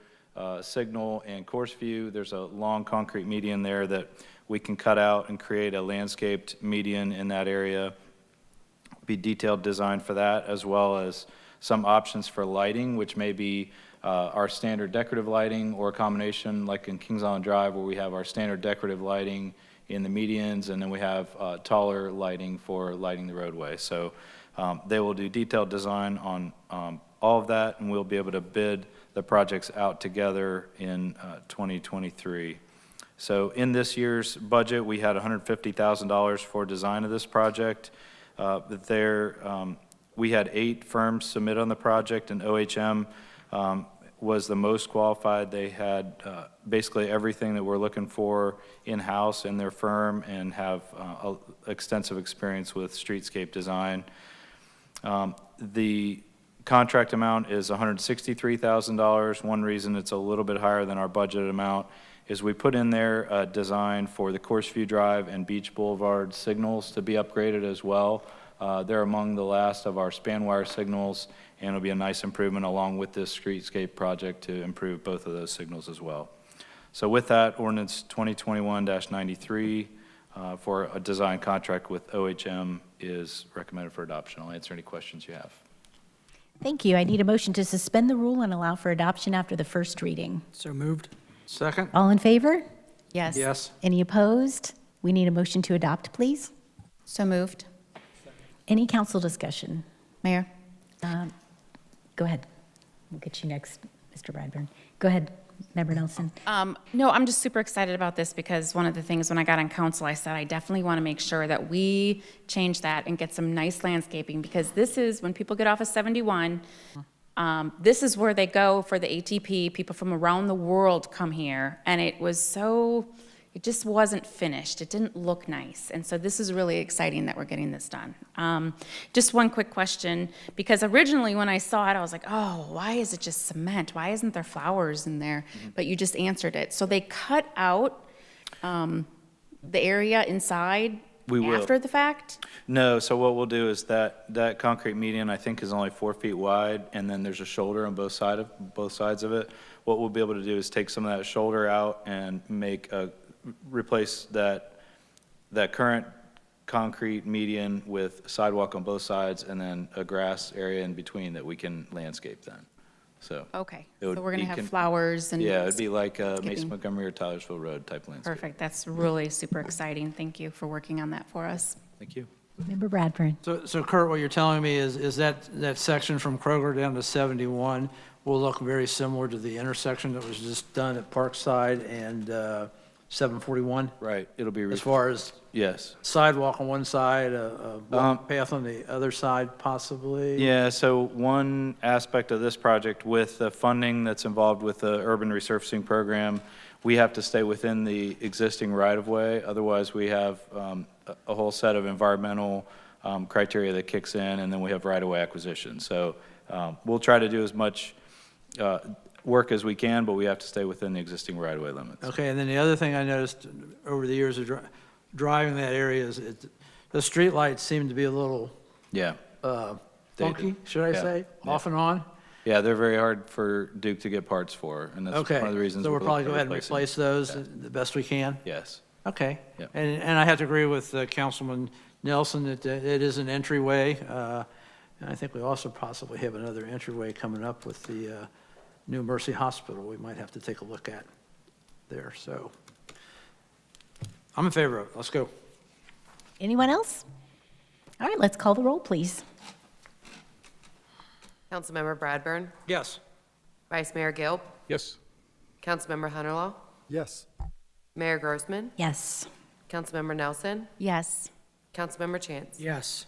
signal and Courseview. There's a long concrete median there that we can cut out and create a landscaped median in that area. Be detailed design for that, as well as some options for lighting, which may be our standard decorative lighting, or a combination like in Kings Island Drive, where we have our standard decorative lighting in the medians, and then we have taller lighting for lighting the roadway. So they will do detailed design on all of that, and we'll be able to bid the projects out together in 2023. So in this year's budget, we had $150,000 for design of this project. We had 8 firms submit on the project, and OHM was the most qualified. They had basically everything that we're looking for in-house in their firm, and have extensive experience with streetscape design. The contract amount is $163,000. One reason it's a little bit higher than our budgeted amount is we put in there a design for the Courseview Drive and Beach Boulevard signals to be upgraded as well. They're among the last of our span wire signals, and it'll be a nice improvement along with this streetscape project to improve both of those signals as well. So with that, ordinance 2021-93 for a design contract with OHM is recommended for adoption. I'll answer any questions you have.
Thank you. I need a motion to suspend the rule and allow for adoption after the first reading.
So moved.
Second?
All in favor?
Yes.
Yes.
Any opposed? We need a motion to adopt, please.
So moved.
Any council discussion?
Mayor.
Go ahead. We'll get you next, Mr. Bradburn. Go ahead, Member Nelson.
No, I'm just super excited about this, because one of the things when I got on council, I said I definitely want to make sure that we change that and get some nice landscaping, because this is when people get off of 71, this is where they go for the ATP. People from around the world come here, and it just wasn't finished. It didn't look nice. And so this is really exciting that we're getting this done. Just one quick question, because originally when I saw it, I was like, oh, why is it just cement? Why isn't there flowers in there? But you just answered it. So they cut out the area inside after the fact?
No, so what we'll do is that concrete median, I think, is only 4 feet wide, and then there's a shoulder on both sides of it. What we'll be able to do is take some of that shoulder out and replace that current concrete median with sidewalk on both sides, and then a grass area in between that we can landscape then. So
Okay,
it would
so we're going to
be
have flowers and...
Yeah, it'd be like
landscaping.
Mason Montgomery or Tylersville Road type landscape.
Perfect, that's really super exciting. Thank you for working on that for us.
Thank you.
Member Bradburn.
So Kurt, what you're telling me is that section from Kroger down to 71 will look very similar to the intersection that was just done at Parkside and 741?
Right, it'll be.
As far as
Yes.
sidewalk on one side, a walk path on the other side possibly?
Yeah, so one aspect of this project with the funding that's involved with the urban resurfacing program, we have to stay within the existing right-of-way. Otherwise, we have a whole set of environmental criteria that kicks in, and then we have right-of-way acquisition. So we'll try to do as much work as we can, but we have to stay within the existing right-of-way limits.
Okay, and then the other thing I noticed over the years of driving that area is the streetlights seem to be a little
Yeah.
funky, should I say, off and on?
Yeah, they're very hard for Duke to get parts for, and that's
Okay,
one of the reasons.
so we'll probably go
looking
ahead
at
and replace those the best we can?
Yes.
Okay.
Yeah.
And I have to agree with Councilman Nelson that it is an entryway. And I think we also possibly have another entryway coming up with the New Mercy Hospital we might have to take a look at there. So I'm in favor of it. Let's go.
Anyone else? All right, let's call the roll, please.
Councilmember Bradburn.
Yes.
Vice Mayor Gilb.
Yes.
Councilmember Hunterlaw.
Yes.
Mayor Grossman.
Yes.
Councilmember Nelson.
Yes.
Councilmember Chance.
Yes.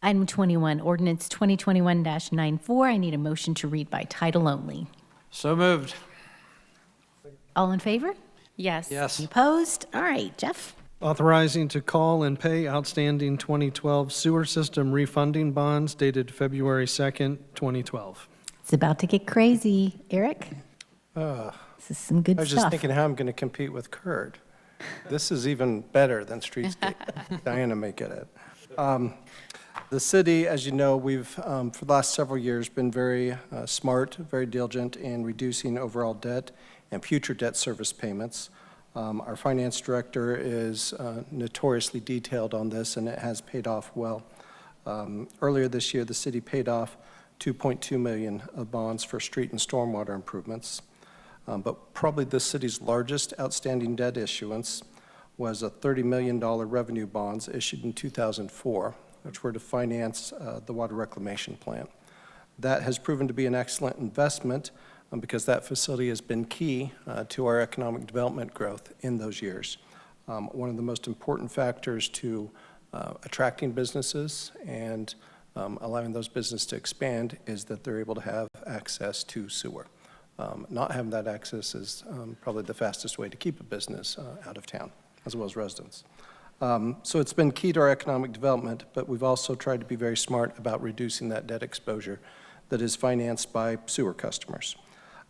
Item 21, ordinance 2021-94. I need a motion to read by title only.
So moved.
All in favor?
Yes.
Yes.
Any opposed? All right, Jeff.
Authorizing to call and pay outstanding 2012 sewer system refunding bonds dated February 2nd, 2012.
It's about to get crazy. Eric? This is some good
I was
stuff.
just thinking how I'm going to compete with Kurt. This is even better than Streetscape. Diana may get it. The city, as you know, we've, for the last several years, been very smart, very diligent in reducing overall debt and future debt service payments. Our finance director is notoriously detailed on this, and it has paid off well. Earlier this year, the city paid off $2.2 million of bonds for street and stormwater improvements. But probably the city's largest outstanding debt issuance was a $30 million revenue bonds issued in 2004, which were to finance the water reclamation plant. That has proven to be an excellent investment because that facility has been key to our economic development growth in those years. One of the most important factors to attracting businesses and allowing those businesses to expand is that they're able to have access to sewer. Not having that access is probably the fastest way to keep a business out of town, as well as residents. So it's been key to our economic development, but we've also tried to be very smart about reducing that debt exposure that is financed by sewer customers.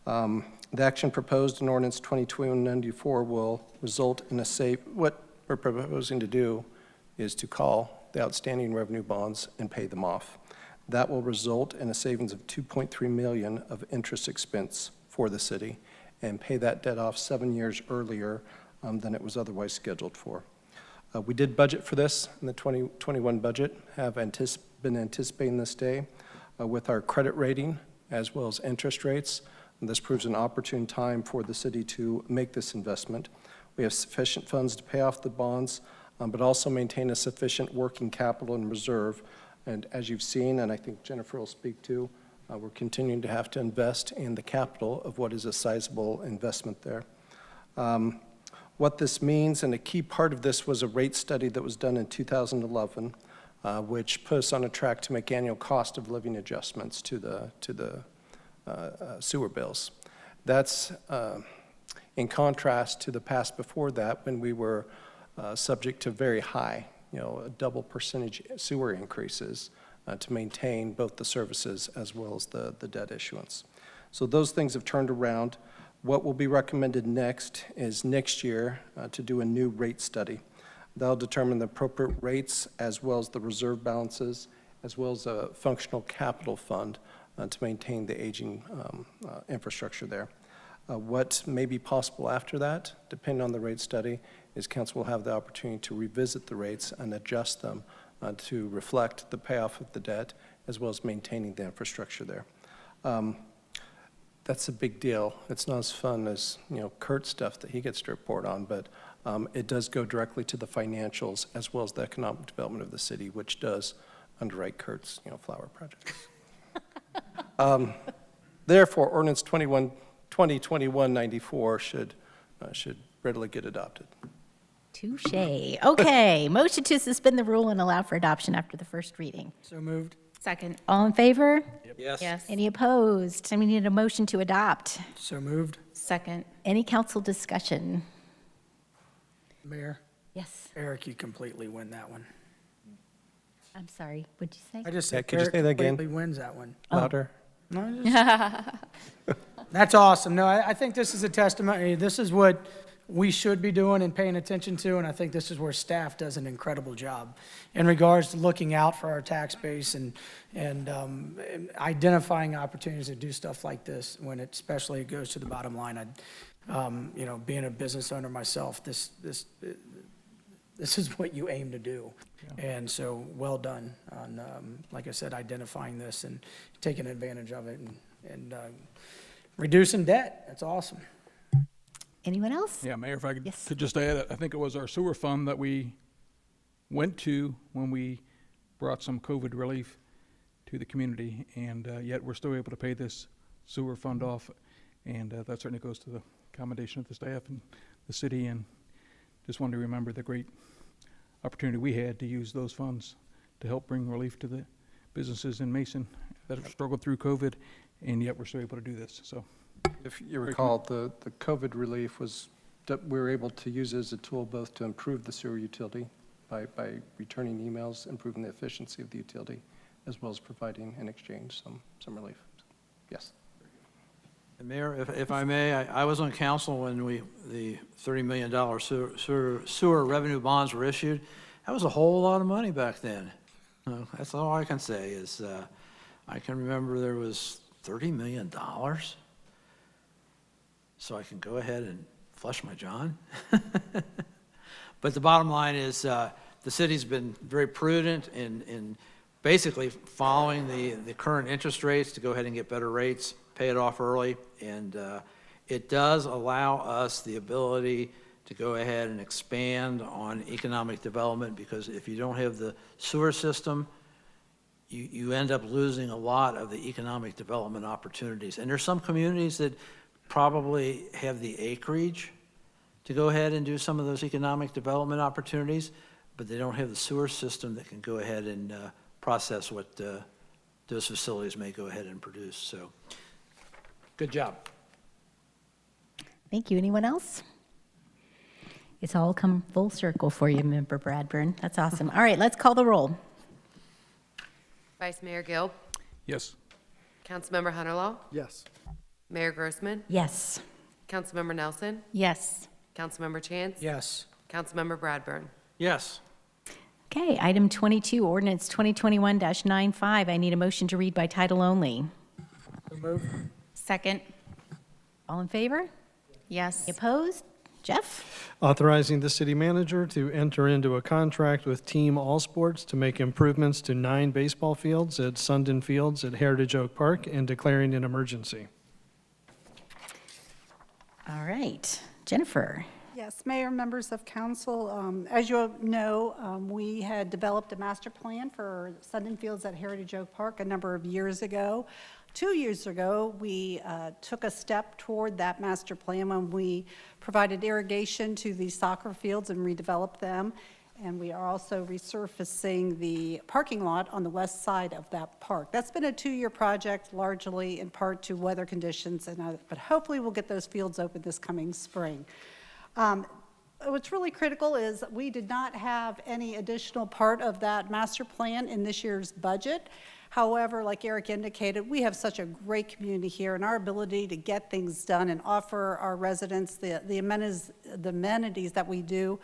The action proposed in Ordinance 2021-94 will result in what we're proposing to do is to call the outstanding revenue bonds and pay them off. That will result in a savings of $2.3 million of interest expense for the city and pay that debt off 7 years earlier than it was otherwise scheduled for. We did budget for this in the 2021 budget, have been anticipating this day with our credit rating as well as interest rates. And this proves an opportune time for the city to make this investment. We have sufficient funds to pay off the bonds, but also maintain a sufficient working capital and reserve. And as you've seen, and I think Jennifer will speak to, we're continuing to have to invest in the capital of what is a sizable investment there. What this means, and a key part of this was a rate study that was done in 2011, which put us on a track to make annual cost of living adjustments to the sewer bills. That's in contrast to the past before that, when we were subject to very high, double percentage sewer increases to maintain both the services as well as the debt issuance. So those things have turned around. What will be recommended next is next year to do a new rate study. That'll determine the appropriate rates as well as the reserve balances, as well as a functional capital fund to maintain the aging infrastructure there. What may be possible after that, depending on the rate study, is council will have the opportunity to revisit the rates and adjust them to reflect the payoff of the debt as well as maintaining the infrastructure there. That's a big deal. It's not as fun as Kurt's stuff that he gets to report on, but it does go directly to the financials as well as the economic development of the city, which does underwrite Kurt's flower projects. Therefore, Ordinance 2021-94 should readily get adopted.
Touche. Okay, motion to suspend the rule and allow for adoption after the first reading.
So moved.
Second.
All in favor?
Yes.
Yes.
Any opposed? And we need a motion to adopt.
So moved.
Second.
Any council discussion?
Mayor,
Yes,
Eric, you completely win that one.
I'm sorry, what'd you say?
I just
Yeah,
said
could you
Eric
say that again?
completely wins that one.
Louder.
No, That's awesome. No, I think this is a testimony. This is what we should be doing and paying attention to, and I think this is where staff does an incredible job in regards to looking out for our tax base and identifying opportunities to do stuff like this when it especially goes to the bottom line. Being a business owner myself, this is what you aim to do. And so, well done on, like I said, identifying this and taking advantage of it and reducing debt. That's awesome.
Anyone else?
Yeah, Mayor, if I
Yes.
could just add, I think it was our sewer fund that we went to when we brought some COVID relief to the community, and yet we're still able to pay this sewer fund off, and that certainly goes to the commendation of the staff and the city, and just wanted to remember the great opportunity we had to use those funds to help bring relief to the businesses in Mason that have struggled through COVID, and yet we're still able to do this, so.
If you recall, the COVID relief was, that we were able to use it as a tool both to improve the sewer utility by returning emails, improving the efficiency of the utility, as well as providing in exchange some relief. Yes.
And Mayor, if I may, I was on council when the $30 million sewer revenue bonds were issued. That was a whole lot of money back then. That's all I can say is I can remember there was $30 million. So I can go ahead and flush my John. But the bottom line is the city's been very prudent in basically following the current interest rates to go ahead and get better rates, pay it off early, and it does allow us the ability to go ahead and expand on economic development, because if you don't have the sewer system, you end up losing a lot of the economic development opportunities. And there's some communities that probably have the acreage to go ahead and do some of those economic development opportunities, but they don't have the sewer system that can go ahead and process what those facilities may go ahead and produce. So, good job.
Thank you. Anyone else? It's all come full circle for you, Member Bradburn. That's awesome. All right, let's call the roll.
Vice Mayor Gill,
Yes.
Councilmember Hunterlaw,
Yes.
Mayor Grossman,
Yes.
Councilmember Nelson,
Yes.
Councilmember Chance,
Yes.
Councilmember Bradburn.
Yes.
Okay, item 22, ordinance 2021-95. I need a motion to read by title only.
So moved.
Second.
All in favor?
Yes.
Opposed? Jeff?
Authorizing the city manager to enter into a contract with Team All Sports to make improvements to 9 baseball fields at Sundin Fields at Heritage Oak Park and declaring an emergency.
All right, Jennifer?
Yes, Mayor, members of council, as you know, we had developed a master plan for Sundin Fields at Heritage Oak Park a number of years ago. 2 years ago, we took a step toward that master plan when we provided irrigation to the soccer fields and redeveloped them. And we are also resurfacing the parking lot on the west side of that park. That's been a 2-year project, largely in part to weather conditions, but hopefully we'll get those fields open this coming spring. What's really critical is we did not have any additional part of that master plan in this year's budget. However, like Eric indicated, we have such a great community here, and our ability to get things done and offer our residents the amenities that we do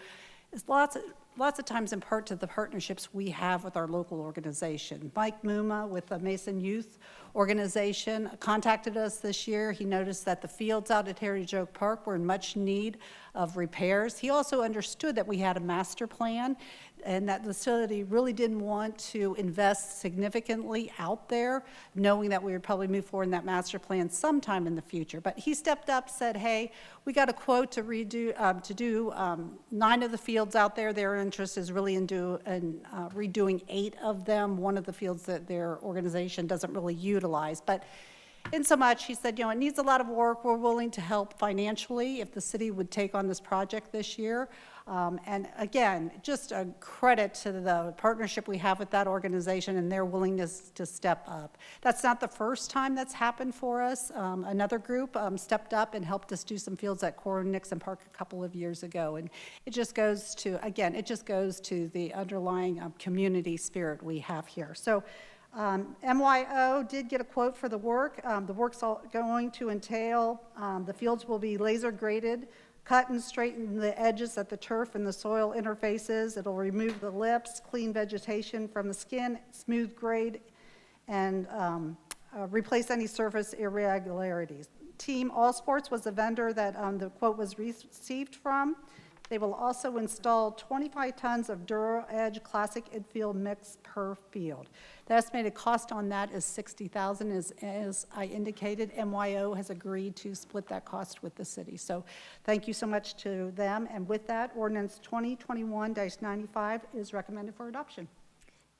is lots of times in part to the partnerships we have with our local organization. Mike Muma with the Mason Youth Organization contacted us this year. He noticed that the fields out at Heritage Oak Park were in much need of repairs. He also understood that we had a master plan and that the facility really didn't want to invest significantly out there, knowing that we would probably move forward in that master plan sometime in the future. But he stepped up, said, hey, we got a quote to do 9 of the fields out there. Their interest is really in redoing 8 of them, one of the fields that their organization doesn't really utilize. But In so much, he said, it needs a lot of work. We're willing to help financially if the city would take on this project this year. And again, just a credit to the partnership we have with that organization and their willingness to step up. That's not the first time that's happened for us. Another group stepped up and helped us do some fields at Corin Nixon Park a couple of years ago. And it just goes to, again, it just goes to the underlying community spirit we have here. So MYO did get a quote for the work. The work's going to entail, the fields will be laser graded, cut and straighten the edges at the turf and the soil interfaces. It'll remove the lips, clean vegetation from the skin, smooth grade, and replace any surface irregularities. Team All Sports was the vendor that the quote was received from. They will also install 25 tons of Duro Edge Classic Infield mix per field. The estimated cost on that is $60,000. As I indicated, MYO has agreed to split that cost with the city. So thank you so much to them. And with that, ordinance 2021-95 is recommended for adoption.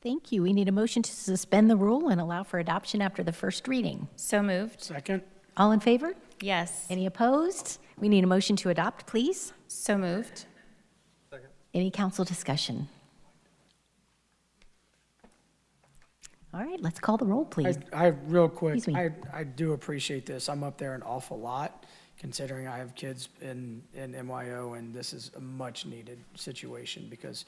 Thank you. We need a motion to suspend the rule and allow for adoption after the first reading.
So moved.
Second?
All in favor?
Yes.
Any opposed? We need a motion to adopt, please.
So moved.
Any council discussion? All right, let's call the roll, please.
Real quick,
Excuse me.
I do appreciate this. I'm up there an awful lot, considering I have kids in MYO, and this is a much-needed situation, because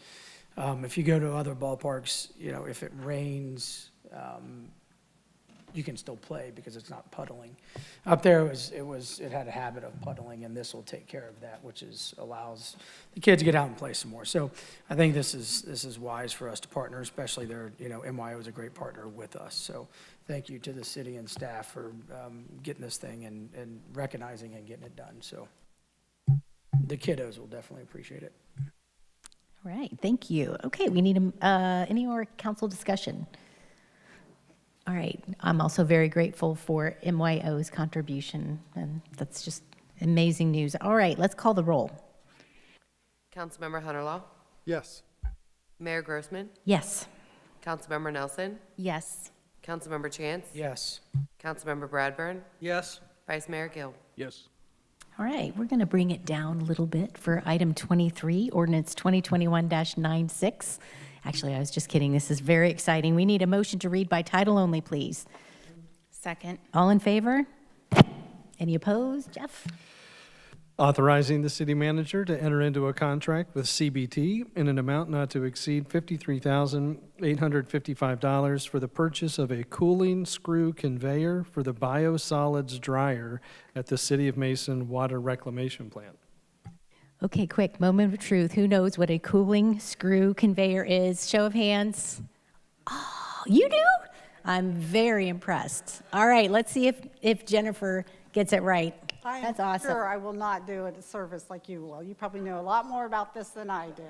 if you go to other ballparks, if it rains, you can still play because it's not puddling. Up there, it had a habit of puddling, and this will take care of that, which allows the kids to get out and play some more. So I think this is wise for us to partner, especially MYO is a great partner with us. So thank you to the city and staff for getting this thing and recognizing and getting it done. So the kiddos will definitely appreciate it.
All right, thank you. Okay, we need any more council discussion? All right, I'm also very grateful for MYO's contribution, and that's just amazing news. All right, let's call the roll.
Councilmember Hunterlaw,
Yes.
Mayor Grossman,
Yes.
Councilmember Nelson,
Yes.
Councilmember Chance,
Yes.
Councilmember Bradburn,
Yes.
Vice Mayor Gill.
Yes.
All right, we're going to bring it down a little bit for item 23, ordinance 2021-96. Actually, I was just kidding. This is very exciting. We need a motion to read by title only, please.
Second.
All in favor? Any opposed? Jeff?
Authorizing the city manager to enter into a contract with CBT in an amount not to exceed $53,855 for the purchase of a cooling screw conveyor for the biosolids dryer at the City of Mason Water Reclamation Plant.
Okay, quick moment of truth. Who knows what a cooling screw conveyor is? Show of hands. Oh, you do? I'm very impressed. All right, let's see if Jennifer gets it right. That's awesome.
Sure, I will not do a service like you will. You probably know a lot more about this than I do.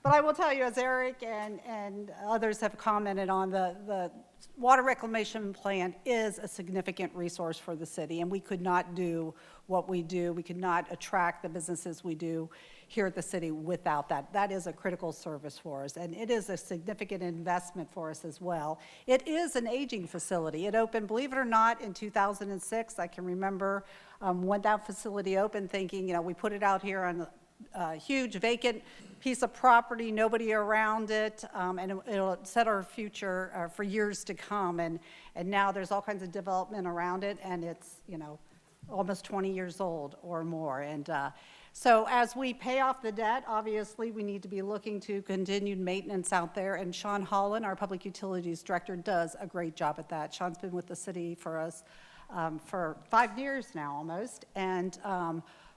But I will tell you, as Eric and others have commented on, the water reclamation plant is a significant resource for the city, and we could not do what we do. We could not attract the businesses we do here at the city without that. That is a critical service for us, and it is a significant investment for us as well. It is an aging facility. It opened, believe it or not, in 2006. I can remember when that facility opened thinking, we put it out here on a huge vacant piece of property, nobody around it, and it'll set our future for years to come. And now there's all kinds of development around it, and it's, almost 20 years old or more. And so as we pay off the debt, obviously we need to be looking to continued maintenance out there. And Sean Holland, our Public Utilities Director, does a great job at that. Sean's been with the city for us for 5 years now almost. And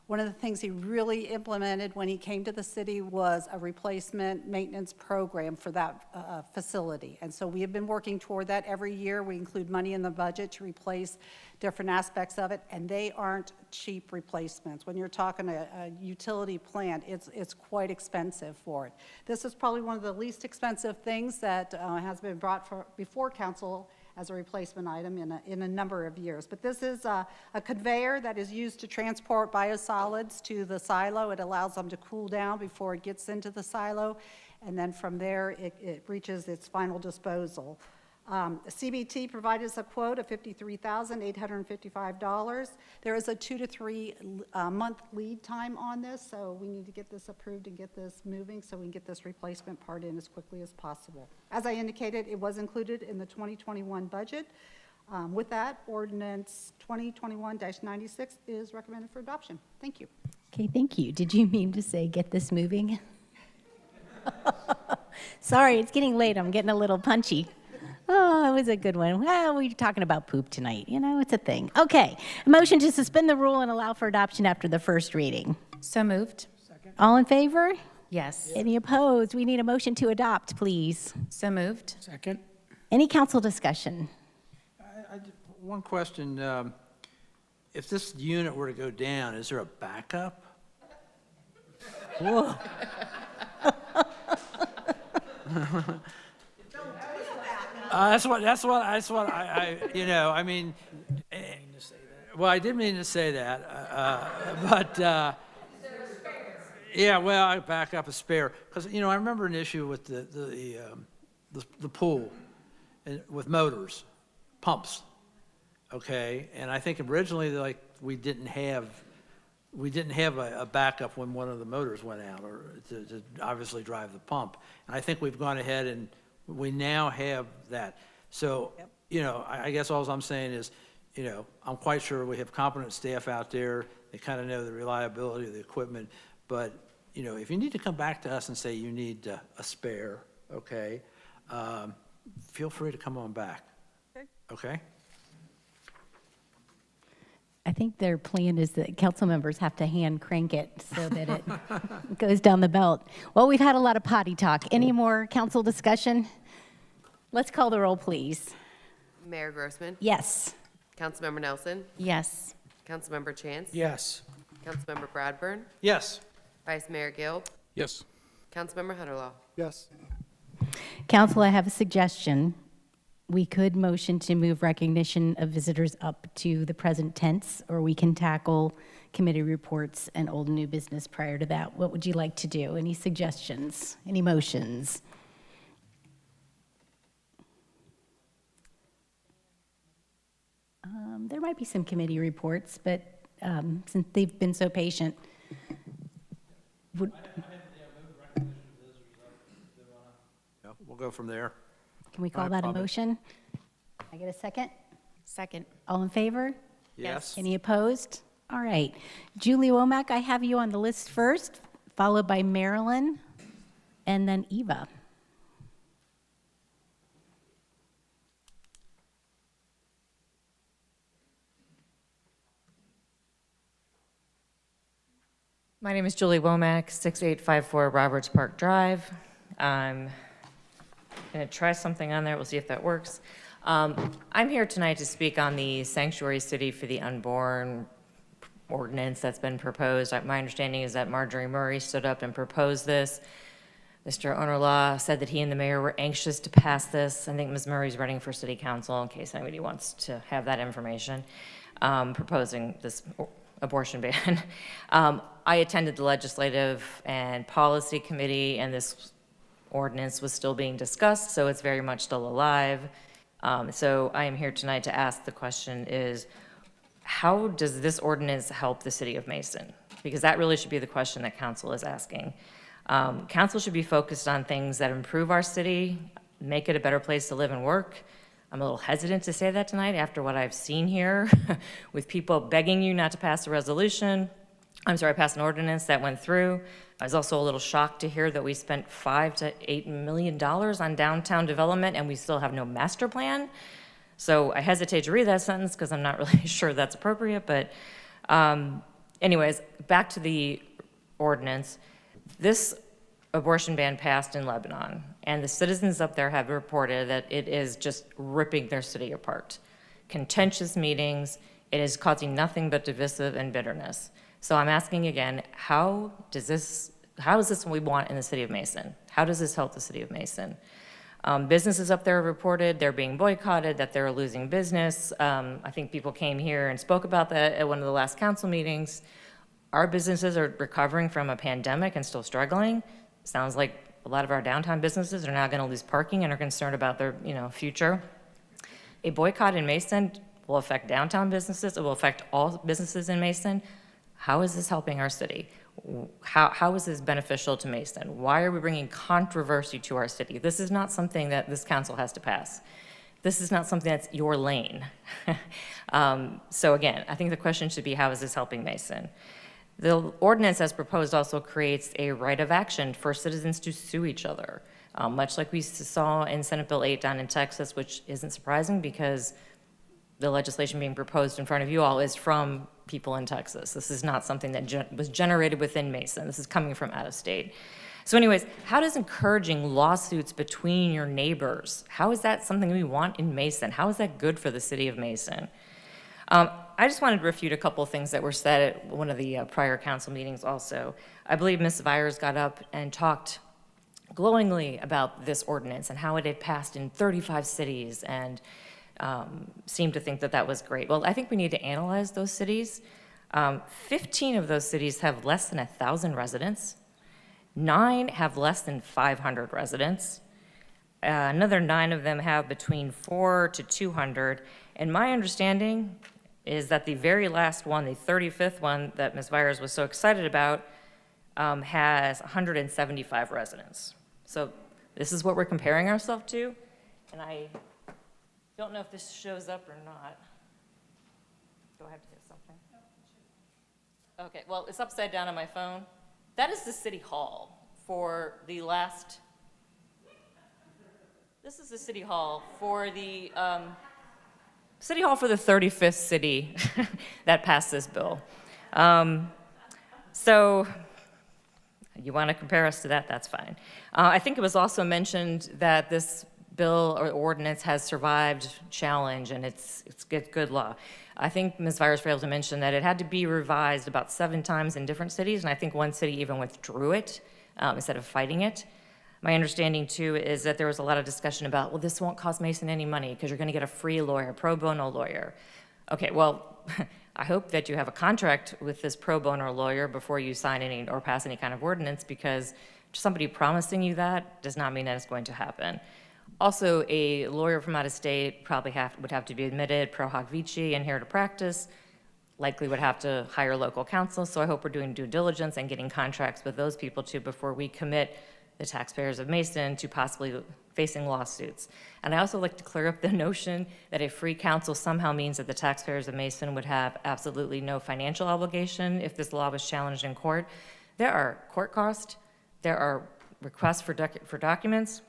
one of the things he really implemented when he came to the city was a replacement maintenance program for that facility. And so we have been working toward that every year. We include money in the budget to replace different aspects of it, and they aren't cheap replacements. When you're talking a utility plant, it's quite expensive for it. This is probably one of the least expensive things that has been brought before council as a replacement item in a number of years. But this is a conveyor that is used to transport biosolids to the silo. It allows them to cool down before it gets into the silo, and then from there it reaches its final disposal. CBT provided us a quote of $53,855. There is a 2 to 3 month lead time on this, so we need to get this approved and get this moving so we can get this replacement part in as quickly as possible. As I indicated, it was included in the 2021 budget. With that, ordinance 2021-96 is recommended for adoption. Thank you.
Okay, thank you. Did you mean to say get this moving? Sorry, it's getting late. I'm getting a little punchy. Oh, it was a good one. Well, we're talking about poop tonight. You know, it's a thing. Okay, a motion to suspend the rule and allow for adoption after the first reading.
So moved.
All in favor?
Yes.
Any opposed? We need a motion to adopt, please.
So moved.
Second.
Any council discussion?
One question, if this unit were to go down, is there a backup?
Whoa.
That's what I you know, I mean, well, I didn't mean to say that, but, yeah, well, I back up a spare, because, you know, I remember an issue with the pool and with motors, pumps, okay? And I think originally, like, we didn't have a backup when one of the motors went out, or to obviously drive the pump. And I think we've gone ahead and we now have that. So, you know, I guess all I'm saying is, you know, I'm quite sure we have competent staff out there. They kind of know the reliability of the equipment. But, you know, if you need to come back to us and say you need a spare, okay, feel free to come on back. Okay?
I think their plan is that council members have to hand crank it so that it goes down the belt. Well, we've had a lot of potty talk. Any more council discussion? Let's call the roll, please.
Mayor Grossman?
Yes.
Councilmember Nelson?
Yes.
Councilmember Chance?
Yes.
Councilmember Bradburn?
Yes.
Vice Mayor Guild?
Yes.
Councilmember Hunterlaw?
Yes.
Council, I have a suggestion. We could motion to move recognition of visitors up to the present tense, or we can tackle committee reports and old and new business prior to that. What would you like to do? Any suggestions? Any motions? There might be some committee reports, but since they've been so patient,
Yeah, we'll go from there.
can we call that a motion? I get a second?
Second.
All in favor?
Yes.
Any opposed? All right. Julie Womack, I have you on the list first, followed by Marilyn, and then Eva.
My name is Julie Womack, 6854 Roberts Park Drive. I'm going to try something on there. We'll see if that works. I'm here tonight to speak on the Sanctuary City for the Unborn ordinance that's been proposed. My understanding is that Marjorie Murray stood up and proposed this. Mr. Onerlaw said that he and the mayor were anxious to pass this. I think Ms. Murray's running for city council in case anybody wants to have that information, proposing this abortion ban. I attended the Legislative and Policy Committee, and this ordinance was still being discussed, so it's very much still alive. So I am here tonight to ask the question is, how does this ordinance help the city of Mason? Because that really should be the question that council is asking. Council should be focused on things that improve our city, make it a better place to live and work. I'm a little hesitant to say that tonight after what I've seen here with people begging you not to pass a resolution. Pass an ordinance that went through. I was also a little shocked to hear that we spent $5 to $8 million on downtown development and we still have no master plan. So I hesitate to read that sentence because I'm not really sure that's appropriate, but anyways, back to the ordinance. This abortion ban passed in Lebanon, and the citizens up there have reported that it is just ripping their city apart. Contentious meetings, it is causing nothing but divisive and bitterness. So I'm asking again, how is this what we want in the city of Mason? How does this help the city of Mason? Businesses up there have reported they're being boycotted, that they're losing business. I think people came here and spoke about that at one of the last council meetings. Our businesses are recovering from a pandemic and still struggling. Sounds like A lot of our downtown businesses are now going to lose parking and are concerned about their, future. A boycott in Mason will affect downtown businesses. It will affect all businesses in Mason. How is this helping our city? How is this beneficial to Mason? Why are we bringing controversy to our city? This is not something that this council has to pass. This is not something that's your lane. So again, I think the question should be, how is this helping Mason? The ordinance as proposed also creates a right of action for citizens to sue each other, much like we saw in Senate Bill 8 down in Texas, which isn't surprising because the legislation being proposed in front of you all is from people in Texas. This is not something that was generated within Mason. This is coming from out of state. So anyways, how does encouraging lawsuits between your neighbors, how is that something we want in Mason? How is that good for the city of Mason? I just wanted to refute a couple of things that were said at one of the prior council meetings also. I believe Ms. Vyers got up and talked glowingly about this ordinance and how it had passed in 35 cities and seemed to think that that was great. Well, I think we need to analyze those cities. 15 of those cities have less than 1,000 residents. 9 have less than 500 residents. Another 9 of them have between 4 to 200. And my understanding is that the very last one, the 35th one that Ms. Vyers was so excited about, has 175 residents. So this is what we're comparing ourselves to. And I don't know if this shows up or not. Do I have to hit something? Okay, well, it's upside down on my phone. That is the city hall for the last, this is the city hall for the 35th city that passed this bill. So you want to compare us to that, that's fine. I think it was also mentioned that this bill or ordinance has survived challenge and it's good law. I think Ms. Vyers failed to mention that it had to be revised about 7 times in different cities, and I think one city even withdrew it instead of fighting it. My understanding too is that there was a lot of discussion about, well, this won't cost Mason any money because you're going to get a free lawyer, pro bono lawyer. Okay, well, I hope that you have a contract with this pro bono lawyer before you sign any or pass any kind of ordinance, because somebody promising you that does not mean that it's going to happen. Also, a lawyer from out of state probably would have to be admitted pro hoc vici and here to practice, likely would have to hire local counsel, so I hope we're doing due diligence and getting contracts with those people too before we commit the taxpayers of Mason to possibly facing lawsuits. And I also like to clear up the notion that a free counsel somehow means that the taxpayers of Mason would have absolutely no financial obligation if this law was challenged in court. There are court costs, there are requests for documents,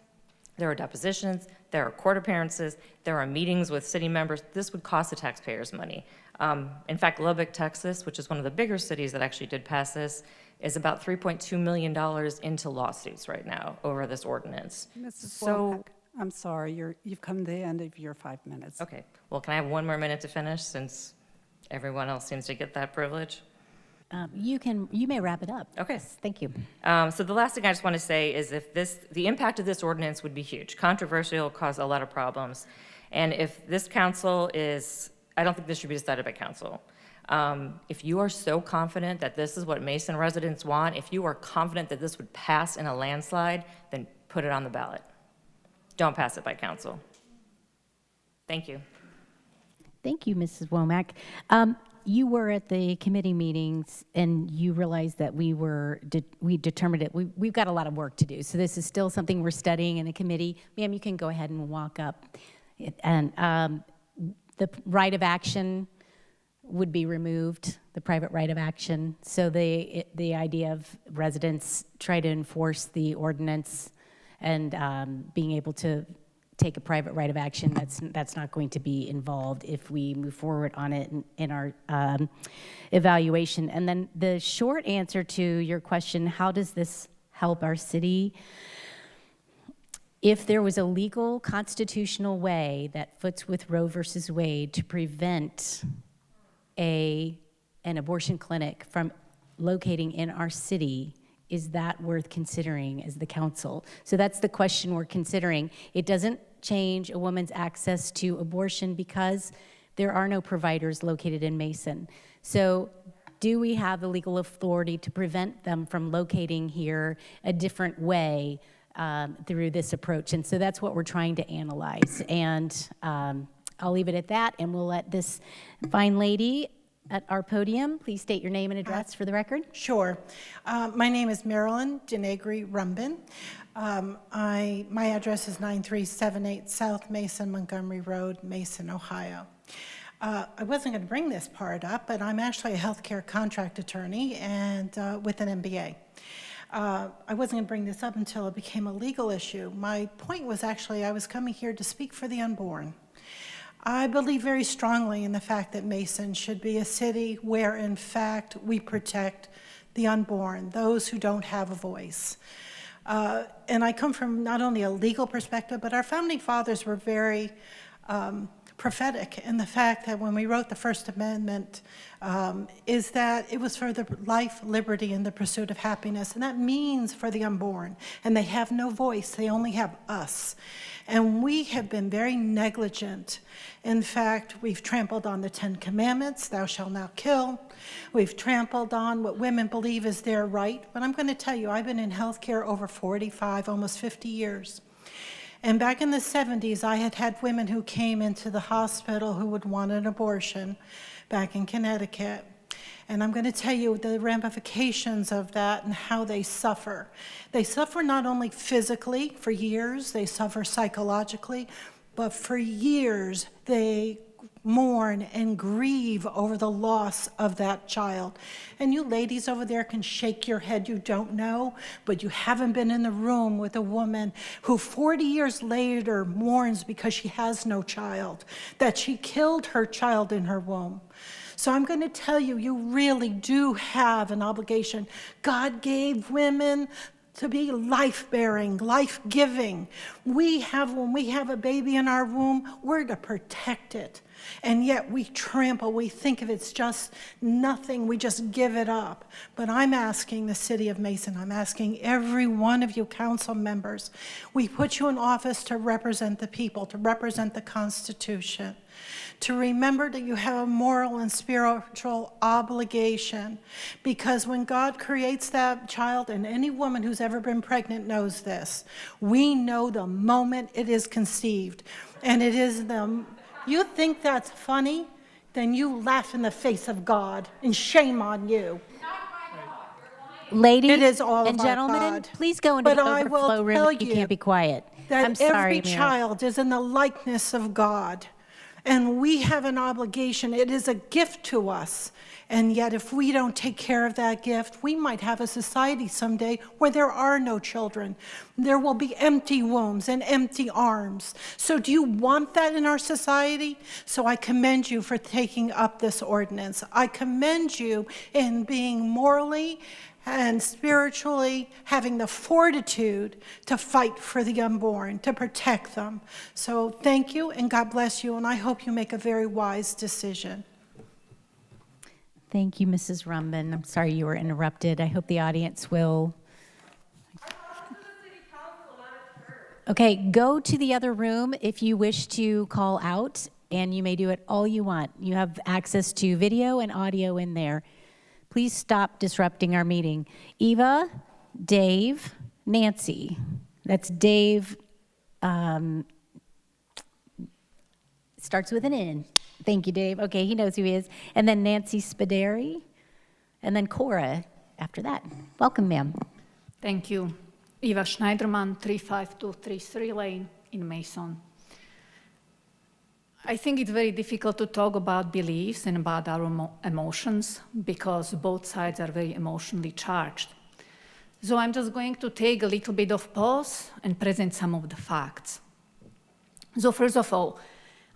there are depositions, there are court appearances, there are meetings with city members. This would cost the taxpayers money. In fact, Lubbock, Texas, which is one of the bigger cities that actually did pass this, is about $3.2 million into lawsuits right now over this ordinance.
Mrs. Womack, I'm sorry, you've come to the end of your 5 minutes.
Okay, well, can I have 1 more minute to finish since everyone else seems to get that privilege?
You may wrap it up.
Okay.
Yes, thank you.
So the last thing I just want to say is the impact of this ordinance would be huge. Controversial, cause a lot of problems. And if this council I don't think this should be decided by council. If you are so confident that this is what Mason residents want, if you are confident that this would pass in a landslide, then put it on the ballot. Don't pass it by council. Thank you.
Thank you, Mrs. Womack. You were at the committee meetings and you realized that we determined it. We've got a lot of work to do. So this is still something we're studying in the committee. Ma'am, you can go ahead and walk up. And the right of action would be removed, the private right of action. So the idea of residents try to enforce the ordinance and being able to take a private right of action, that's not going to be involved if we move forward on it in our evaluation. And then the short answer to your question, how does this help our city? If there was a legal constitutional way that foots with Roe versus Wade to prevent an abortion clinic from locating in our city, is that worth considering as the council? So that's the question we're considering. It doesn't change a woman's access to abortion because there are no providers located in Mason. So do we have the legal authority to prevent them from locating here a different way through this approach. And so that's what we're trying to analyze. And I'll leave it at that, and we'll let this fine lady at our podium please state your name and address for the record.
Sure. My name is Marilyn Denegri Rumbin. My address is 9378 South Mason Montgomery Road, Mason, Ohio. I wasn't going to bring this part up, but I'm actually a healthcare contract attorney and with an MBA. I wasn't going to bring this up until it became a legal issue. My point was actually I was coming here to speak for the unborn. I believe very strongly in the fact that Mason should be a city where, in fact, we protect the unborn, those who don't have a voice. And I come from not only a legal perspective, but our founding fathers were very prophetic in the fact that when we wrote the First Amendment, is that it was for the life, liberty, and the pursuit of happiness. And that means for the unborn. And they have no voice. They only have us. And we have been very negligent. In fact, we've trampled on the 10 Commandments, thou shalt not kill. We've trampled on what women believe is their right. But I'm going to tell you, I've been in healthcare over 45, almost 50 years. And back in the 70s, I had had women who came into the hospital who would want an abortion back in Connecticut. And I'm going to tell you the ramifications of that and how they suffer. They suffer not only physically for years, they suffer psychologically, but for years they mourn and grieve over the loss of that child. And you ladies over there can shake your head, you don't know, but you haven't been in the room with a woman who 40 years later mourns because she has no child, that she killed her child in her womb. So I'm going to tell you, you really do have an obligation. God gave women to be life-bearing, life-giving. When we have a baby in our womb, we're to protect it. And yet we trample, we think of it's just nothing, we just give it up. But I'm asking the city of Mason, I'm asking every one of you council members, we put you in office to represent the people, to represent the Constitution, to remember that you have a moral and spiritual obligation. Because when God creates that child, and any woman who's ever been pregnant knows this, we know the moment it is conceived. And it is you think that's funny? Then you laugh in the face of God, and shame on you.
Ladies
It is all
and
about
gentlemen,
God.
please go into
But
the
I will
overflow room.
tell
You
you
can't be quiet.
that
I'm sorry,
every
Mayor.
child is in the likeness of God. And we have an obligation. It is a gift to us. And yet, if we don't take care of that gift, we might have a society someday where there are no children. There will be empty wombs and empty arms. So do you want that in our society? So I commend you for taking up this ordinance. I commend you in being morally and spiritually having the fortitude to fight for the unborn, to protect them. So thank you, and God bless you, and I hope you make a very wise decision.
Thank you, Mrs. Rumbin. I'm sorry you were interrupted. I hope the audience will. Okay, go to the other room if you wish to call out, and you may do it all you want. You have access to video and audio in there. Please stop disrupting our meeting. Eva, Dave, Nancy. That's Dave. Starts with an N. Thank you, Dave. Okay, he knows who he is. And then Nancy Spaderi, and then Cora after that. Welcome, ma'am.
Thank you. Eva Schneiderman, 35233 Lane in Mason. I think it's very difficult to talk about beliefs and about our emotions because both sides are very emotionally charged. So I'm just going to take a little bit of pause and present some of the facts. So first of all,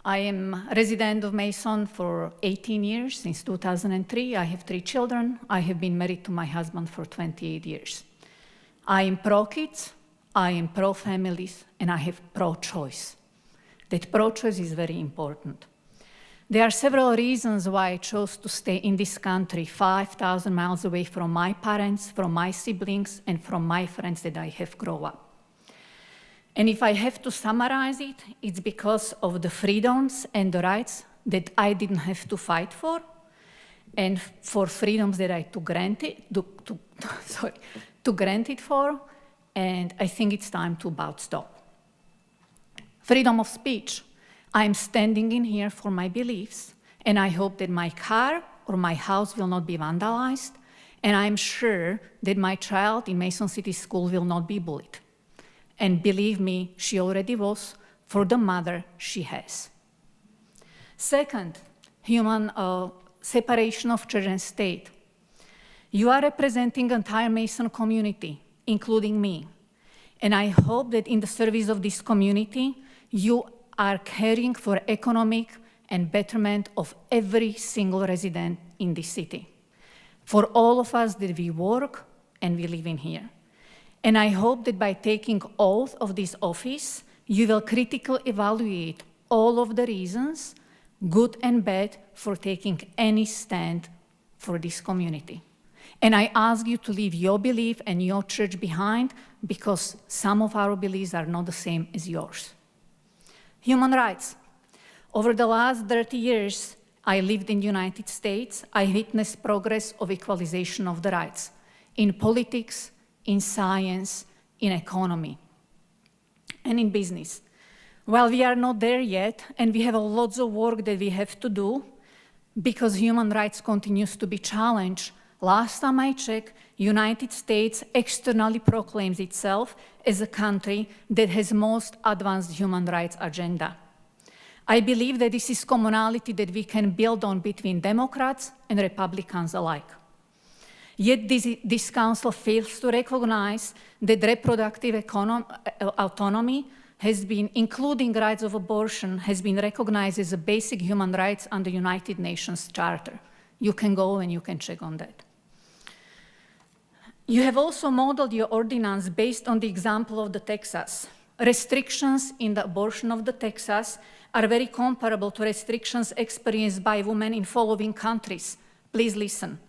I am a resident of Mason for 18 years, since 2003. I have 3 children. I have been married to my husband for 28 years. I am pro-kids, I am pro-families, and I have pro-choice. That pro-choice is very important. There are several reasons why I chose to stay in this country 5,000 miles away from my parents, from my siblings, and from my friends that I have grown up. And if I have to summarize it, it's because of the freedoms and the rights that I didn't have to fight for, and for freedoms that I took granted for, and I think it's time to about stop. Freedom of speech. I'm standing in here for my beliefs, and I hope that my car or my house will not be vandalized, and I'm sure that my child in Mason City School will not be bullied. And believe me, she already was for the mother she has. Second, human separation of church and state. You are representing the entire Mason community, including me. And I hope that in the service of this community, you are caring for economic and betterment of every single resident in this city. For all of us that we work and we live in here. And I hope that by taking oath of this office, you will critically evaluate all of the reasons, good and bad, for taking any stand for this community. And I ask you to leave your belief and your church behind, because some of our beliefs are not the same as yours. Human rights. Over the last 30 years, I lived in the United States. I witnessed progress of equalization of the rights in politics, in science, in economy, and in business. Well, we are not there yet, and we have lots of work that we have to do because human rights continues to be challenged. Last time I checked, United States externally proclaims itself as a country that has most advanced human rights agenda. I believe that this is commonality that we can build on between Democrats and Republicans alike. Yet this council fails to recognize that reproductive autonomy has been, including rights of abortion, has been recognized as a basic human rights under the United Nations Charter. You can go and you can check on that. You have also modeled your ordinance based on the example of the Texas. Restrictions in the abortion of the Texas are very comparable to restrictions experienced by women in following countries. Please listen.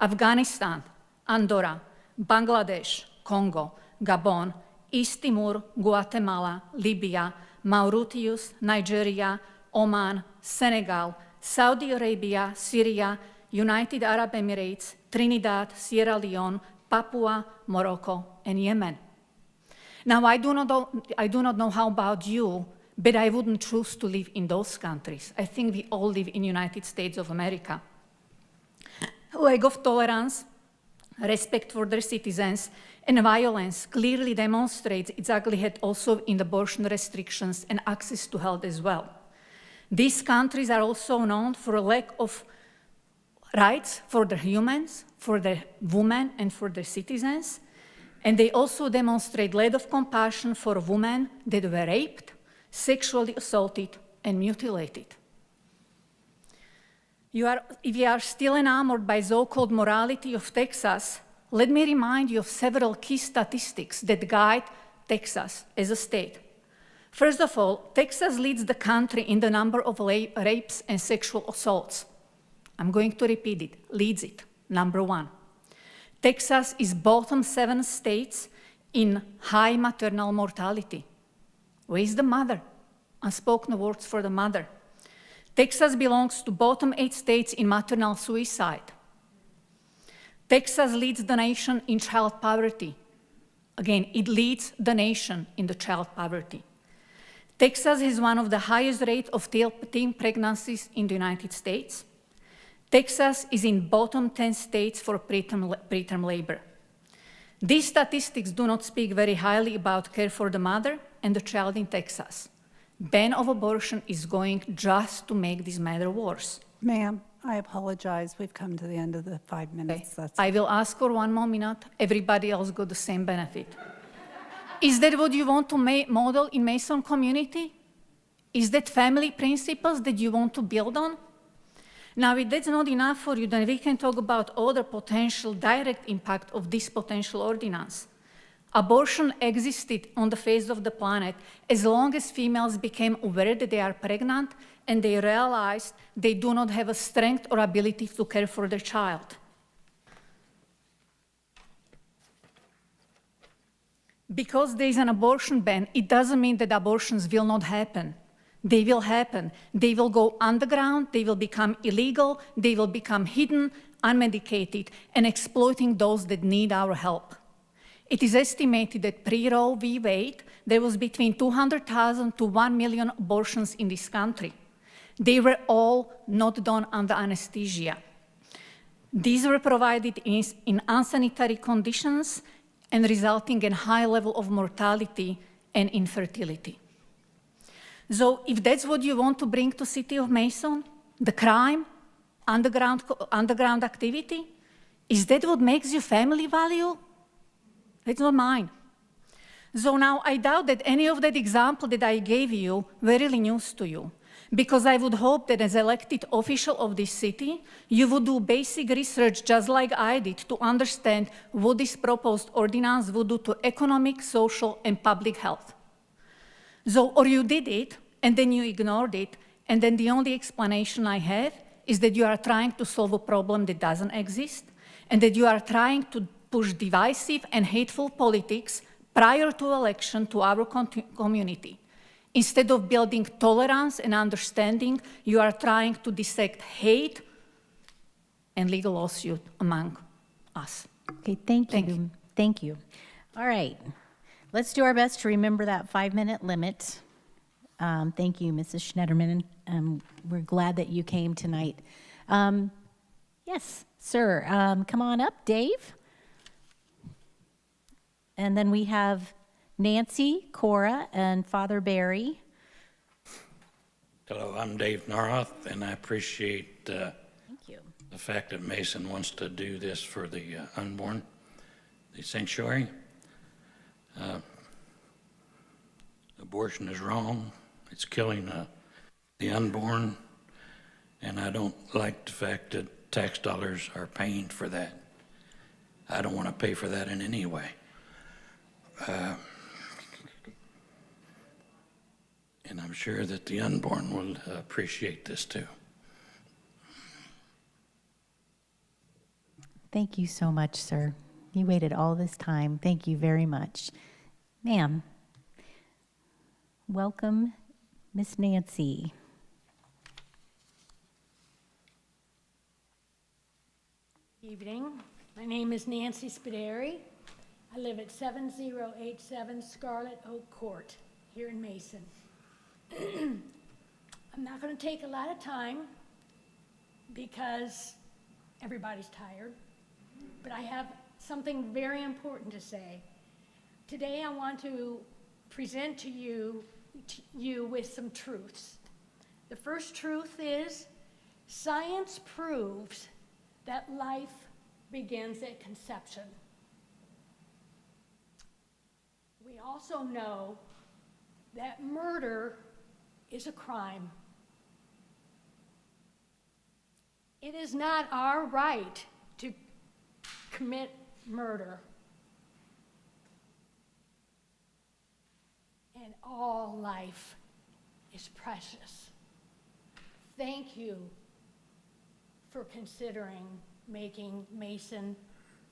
Afghanistan, Andorra, Bangladesh, Congo, Gabon, East Timor, Guatemala, Libya, Mauritius, Nigeria, Oman, Senegal, Saudi Arabia, Syria, United Arab Emirates, Trinidad, Sierra Leone, Papua, Morocco, and Yemen. Now, I do not know how about you, but I wouldn't choose to live in those countries. I think we all live in the United States of America. Lack of tolerance, respect for their citizens, and violence clearly demonstrates its ugly head also in abortion restrictions and access to health as well. These countries are also known for a lack of rights for their humans, for their women, and for their citizens. And they also demonstrate lack of compassion for women that were raped, sexually assaulted, and mutilated. If you are still enamored by so-called morality of Texas, let me remind you of several key statistics that guide Texas as a state. First of all, Texas leads the country in the number of rapes and sexual assaults. I'm going to repeat it, leads it, number one. Texas is bottom 7 states in high maternal mortality. Where is the mother? Unspoken words for the mother. Texas belongs to bottom 8 states in maternal suicide. Texas leads the nation in child poverty. Again, it leads the nation in the child poverty. Texas has one of the highest rates of teen pregnancies in the United States. Texas is in bottom 10 states for preterm labor. These statistics do not speak very highly about care for the mother and the child in Texas. Ban of abortion is going just to make this matter worse.
Ma'am, I apologize. We've come to the end of the 5 minutes.
I will ask for 1 more minute. Everybody else got the same benefit. Is that what you want to model in Mason community? Is that family principles that you want to build on? Now, if that's not enough for you, then we can talk about other potential direct impact of this potential ordinance. Abortion existed on the face of the planet as long as females became aware that they are pregnant and they realized they do not have a strength or ability to care for their child. Because there is an abortion ban, it doesn't mean that abortions will not happen. They will happen. They will go underground, they will become illegal, they will become hidden, unmedicated, and exploiting those that need our help. It is estimated that pre-Roe v. Wade, there was between 200,000 to 1 million abortions in this country. They were all not done under anesthesia. These were provided in unsanitary conditions and resulting in high level of mortality and infertility. So if that's what you want to bring to City of Mason, the crime, underground activity, is that what makes you family value? It's not mine. So now I doubt that any of that example that I gave you were really news to you, because I would hope that as elected official of this city, you would do basic research just like I did to understand what this proposed ordinance would do to economic, social, and public health. So, or you did it, and then you ignored it, and then the only explanation I have is that you are trying to solve a problem that doesn't exist, and that you are trying to push divisive and hateful politics prior to election to our community. Instead of building tolerance and understanding, you are trying to dissect hate and legal lawsuit among us.
Okay, thank you. Thank you. All right. Let's do our best to remember that 5-minute limit. Thank you, Mrs. Schneiderman. We're glad that you came tonight. Yes, sir. Come on up, Dave. And then we have Nancy, Cora, and Father Barry.
Hello, I'm Dave Narhoff, and I appreciate
Thank you.
the fact that Mason wants to do this for the unborn, the sanctuary. Abortion is wrong. It's killing the unborn, and I don't like the fact that tax dollars are paying for that. I don't want to pay for that in any way. And I'm sure that the unborn will appreciate this too.
Thank you so much, sir. You waited all this time. Thank you very much. Ma'am, welcome, Miss Nancy.
Evening. My name is Nancy Spaderi. I live at 7087 Scarlet Oak Court here in Mason. I'm not going to take a lot of time because everybody's tired, but I have something very important to say. Today I want to present to you with some truths. The first truth is science proves that life begins at conception. We also know that murder is a crime. It is not our right to commit murder. And all life is precious. Thank you for considering making Mason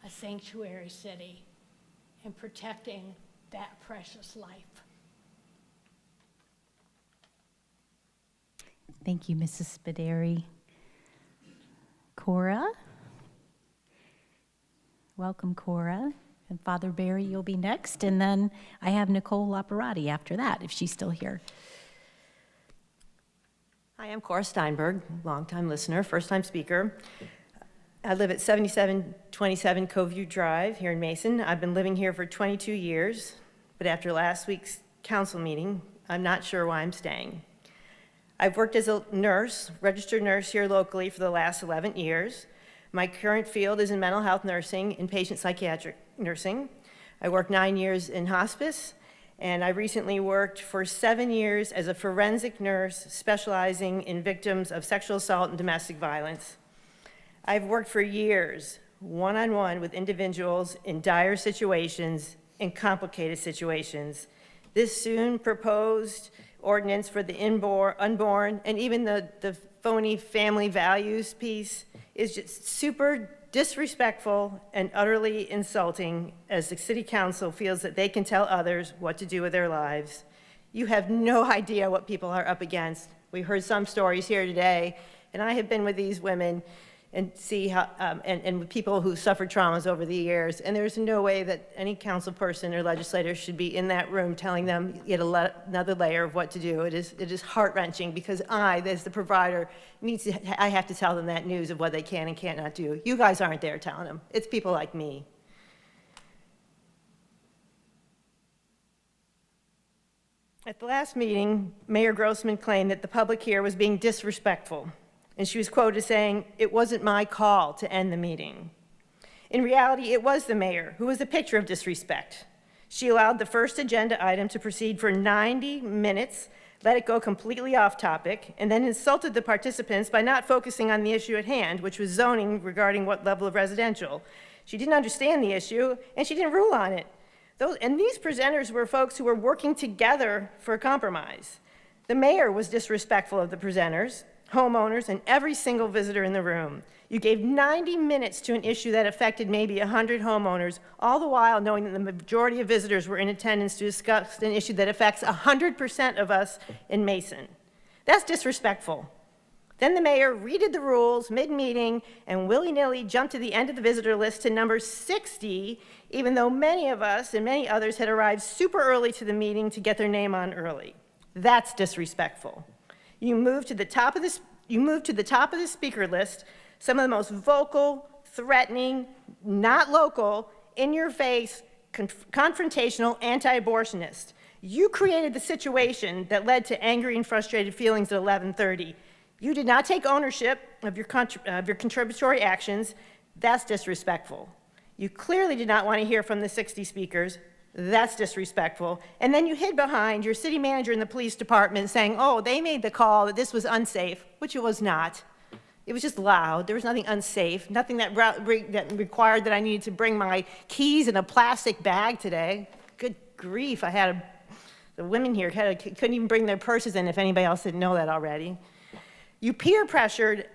a sanctuary city and protecting that precious life.
Thank you, Mrs. Spaderi. Cora? Welcome, Cora. And Father Barry, you'll be next. And then I have Nicole Laparati after that, if she's still here.
Hi, I'm Cora Steinberg, longtime listener, first-time speaker. I live at 7727 Coveview Drive here in Mason. I've been living here for 22 years, but after last week's council meeting, I'm not sure why I'm staying. I've worked as a nurse, registered nurse here locally for the last 11 years. My current field is in mental health nursing and patient psychiatric nursing. I worked 9 years in hospice, and I recently worked for 7 years as a forensic nurse specializing in victims of sexual assault and domestic violence. I've worked for years, one-on-one with individuals in dire situations and complicated situations. This soon proposed ordinance for the unborn, and even the phony family values piece is just super disrespectful and utterly insulting, as the city council feels that they can tell others what to do with their lives. You have no idea what people are up against. We heard some stories here today, and I have been with these women and see how, and with people who suffered traumas over the years. And there's no way that any council person or legislator should be in that room telling them yet another layer of what to do. It is heart-wrenching because I, as the provider, I have to tell them that news of what they can and cannot do. You guys aren't there telling them. It's people like me. At the last meeting, Mayor Grossman claimed that the public here was being disrespectful, and she was quoted saying, "It wasn't my call to end the meeting." In reality, it was the mayor who was the picture of disrespect. She allowed the first agenda item to proceed for 90 minutes, let it go completely off topic, and then insulted the participants by not focusing on the issue at hand, which was zoning regarding what level of residential. She didn't understand the issue, and she didn't rule on it. And these presenters were folks who were working together for a compromise. The mayor was disrespectful of the presenters, homeowners, and every single visitor in the room. You gave 90 minutes to an issue that affected maybe 100 homeowners, all the while knowing that the majority of visitors were in attendance to discuss an issue that affects 100% of us in Mason. That's disrespectful. Then the mayor redid the rules mid-meeting and willy-nilly jumped to the end of the visitor list to number 60, even though many of us and many others had arrived super early to the meeting to get their name on early. That's disrespectful. You moved to the top of the speaker list some of the most vocal, threatening, not local, in-your-face, confrontational anti-abortionists. You created the situation that led to angry and frustrated feelings at 11:30. You did not take ownership of your contributory actions. That's disrespectful. You clearly did not want to hear from the 60 speakers. That's disrespectful. And then you hid behind your city manager and the police department saying, oh, they made the call that this was unsafe, which it was not. It was just loud. There was nothing unsafe, nothing that required that I needed to bring my keys in a plastic bag today. Good grief, the women here couldn't even bring their purses in if anybody else didn't know that already. You peer pressured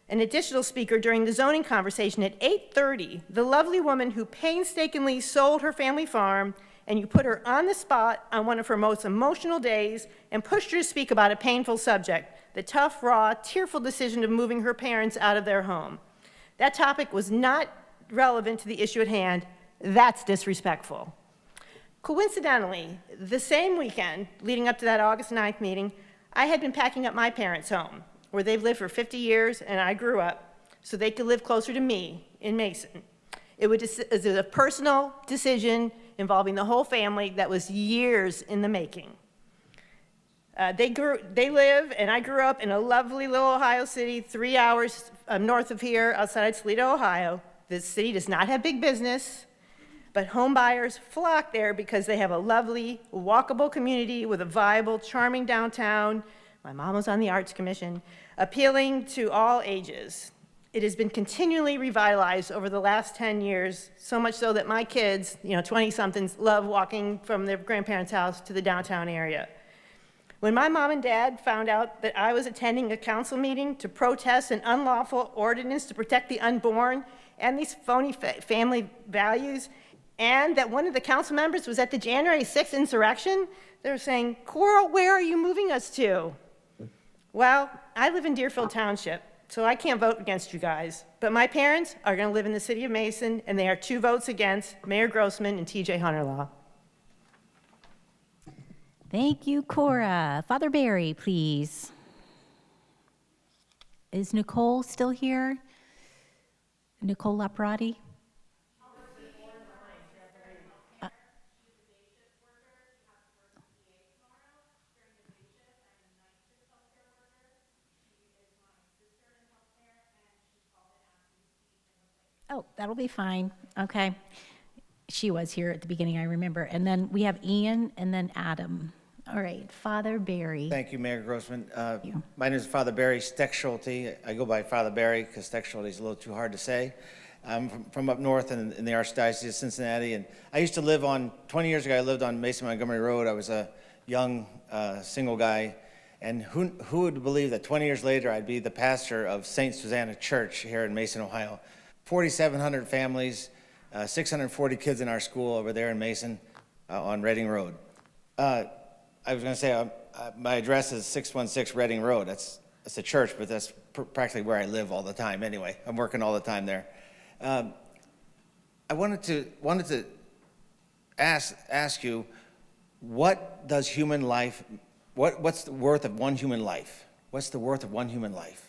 an additional speaker during the zoning conversation at 8:30, the lovely woman who painstakingly sold her family farm, and you put her on the spot on one of her most emotional days and pushed her to speak about a painful subject, the tough, raw, tearful decision of moving her parents out of their home. That topic was not relevant to the issue at hand. That's disrespectful. Coincidentally, the same weekend leading up to that August 9th meeting, I had been packing up my parents' home, where they've lived for 50 years and I grew up, so they could live closer to me in Mason. It was a personal decision involving the whole family that was years in the making. They live, and I grew up in a lovely little Ohio city, 3 hours north of here, outside Toledo, Ohio. This city does not have big business, but home buyers flock there because they have a lovely, walkable community with a viable, charming downtown. My mom was on the Arts Commission, appealing to all ages. It has been continually revitalized over the last 10 years, so much so that my kids, 20-somethings, love walking from their grandparents' house to the downtown area. When my mom and dad found out that I was attending a council meeting to protest an unlawful ordinance to protect the unborn and these phony family values, and that one of the council members was at the January 6th insurrection, they were saying, Coral, where are you moving us to? Well, I live in Deerfield Township, so I can't vote against you guys. But my parents are going to live in the city of Mason, and they are 2 votes against Mayor Grossman and TJ Hunterlaw.
Thank you, Cora. Father Barry, please. Is Nicole still here? Nicole Laprati? Oh, that'll be fine. Okay. She was here at the beginning, I remember. And then we have Ian and then Adam. All right, Father Barry.
Thank you, Mayor Grossman. My name is Father Barry Steckschulte. I go by Father Barry because Steckschulte is a little too hard to say. I'm from up north in the Archdiocese of Cincinnati, and I used to live 20 years ago, I lived on Mason Montgomery Road. I was a young single guy, and who would believe that 20 years later I'd be the pastor of St. Susanna Church here in Mason, Ohio. 4,700 families, 640 kids in our school over there in Mason on Reading Road. I was going to say my address is 616 Reading Road. That's it's a church, but that's practically where I live all the time anyway. I'm working all the time there. I wanted to ask you, what does human life, what's the worth of one human life? What's the worth of one human life?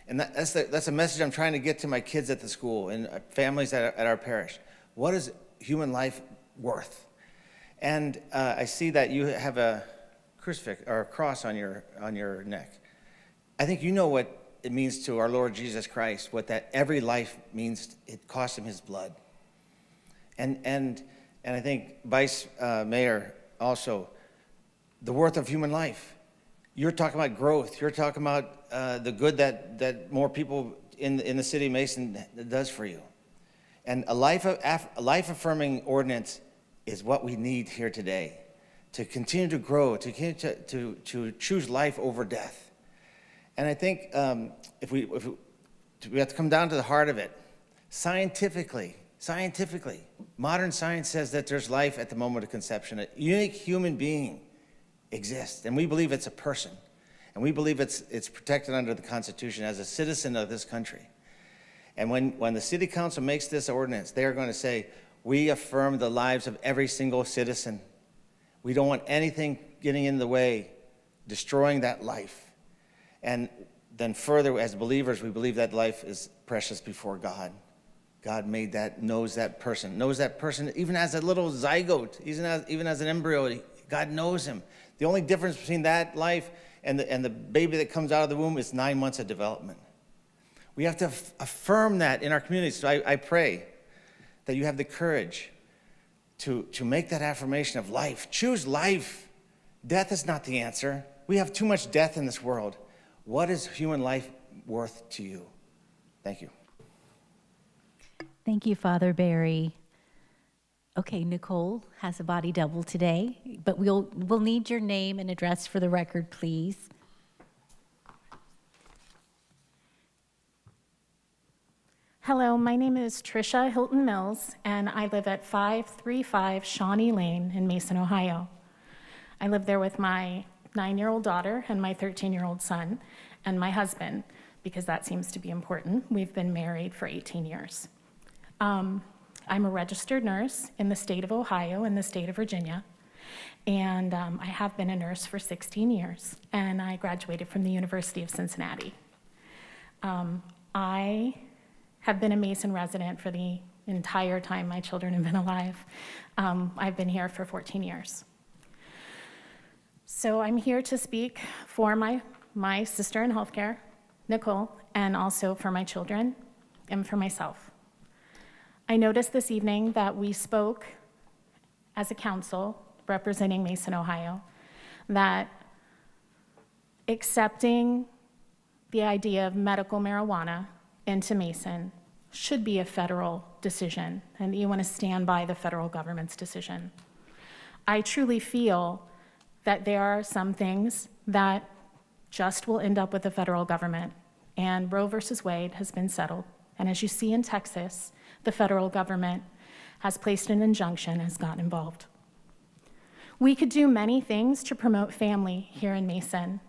And that's a message I'm trying to get to my kids at the school and families at our parish. What is human life worth? And I see that you have a crucifix or a cross on your neck. I think you know what it means to our Lord Jesus Christ, what that every life means. It cost him his blood. And I think Vice Mayor also, the worth of human life. You're talking about growth. You're talking about the good that more people in the city of Mason does for you. And a life-affirming ordinance is what we need here today to continue to grow, to continue to choose life over death. And I think if we have to come down to the heart of it, scientifically, modern science says that there's life at the moment of conception. A unique human being exists, and we believe it's a person. And we believe it's protected under the Constitution as a citizen of this country. And when the City Council makes this ordinance, they are going to say, we affirm the lives of every single citizen. We don't want anything getting in the way, destroying that life. And then further, as believers, we believe that life is precious before God. God made that, knows that person even as a little zygote, even as an embryo. God knows him. The only difference between that life and the baby that comes out of the womb is 9 months of development. We have to affirm that in our communities. So I pray that you have the courage to make that affirmation of life. Choose life. Death is not the answer. We have too much death in this world. What is human life worth to you? Thank you.
Thank you, Father Barry. Okay, Nicole has a body double today, but we'll need your name and address for the record, please.
Hello, my name is Tricia Hilton Mills, and I live at 535 Shawnee Lane in Mason, Ohio. I live there with my 9-year-old daughter and my 13-year-old son and my husband, because that seems to be important. We've been married for 18 years. I'm a registered nurse in the state of Ohio and the state of Virginia, and I have been a nurse for 16 years, and I graduated from the University of Cincinnati. I have been a Mason resident for the entire time my children have been alive. I've been here for 14 years. So I'm here to speak for my sister in healthcare, Nicole, and also for my children and for myself. I noticed this evening that we spoke as a council representing Mason, Ohio, that accepting the idea of medical marijuana into Mason should be a federal decision, and you want to stand by the federal government's decision. I truly feel that there are some things that just will end up with the federal government, and Roe versus Wade has been settled. And as you see in Texas, the federal government has placed an injunction, has gotten involved. We could do many things to promote family here in Mason.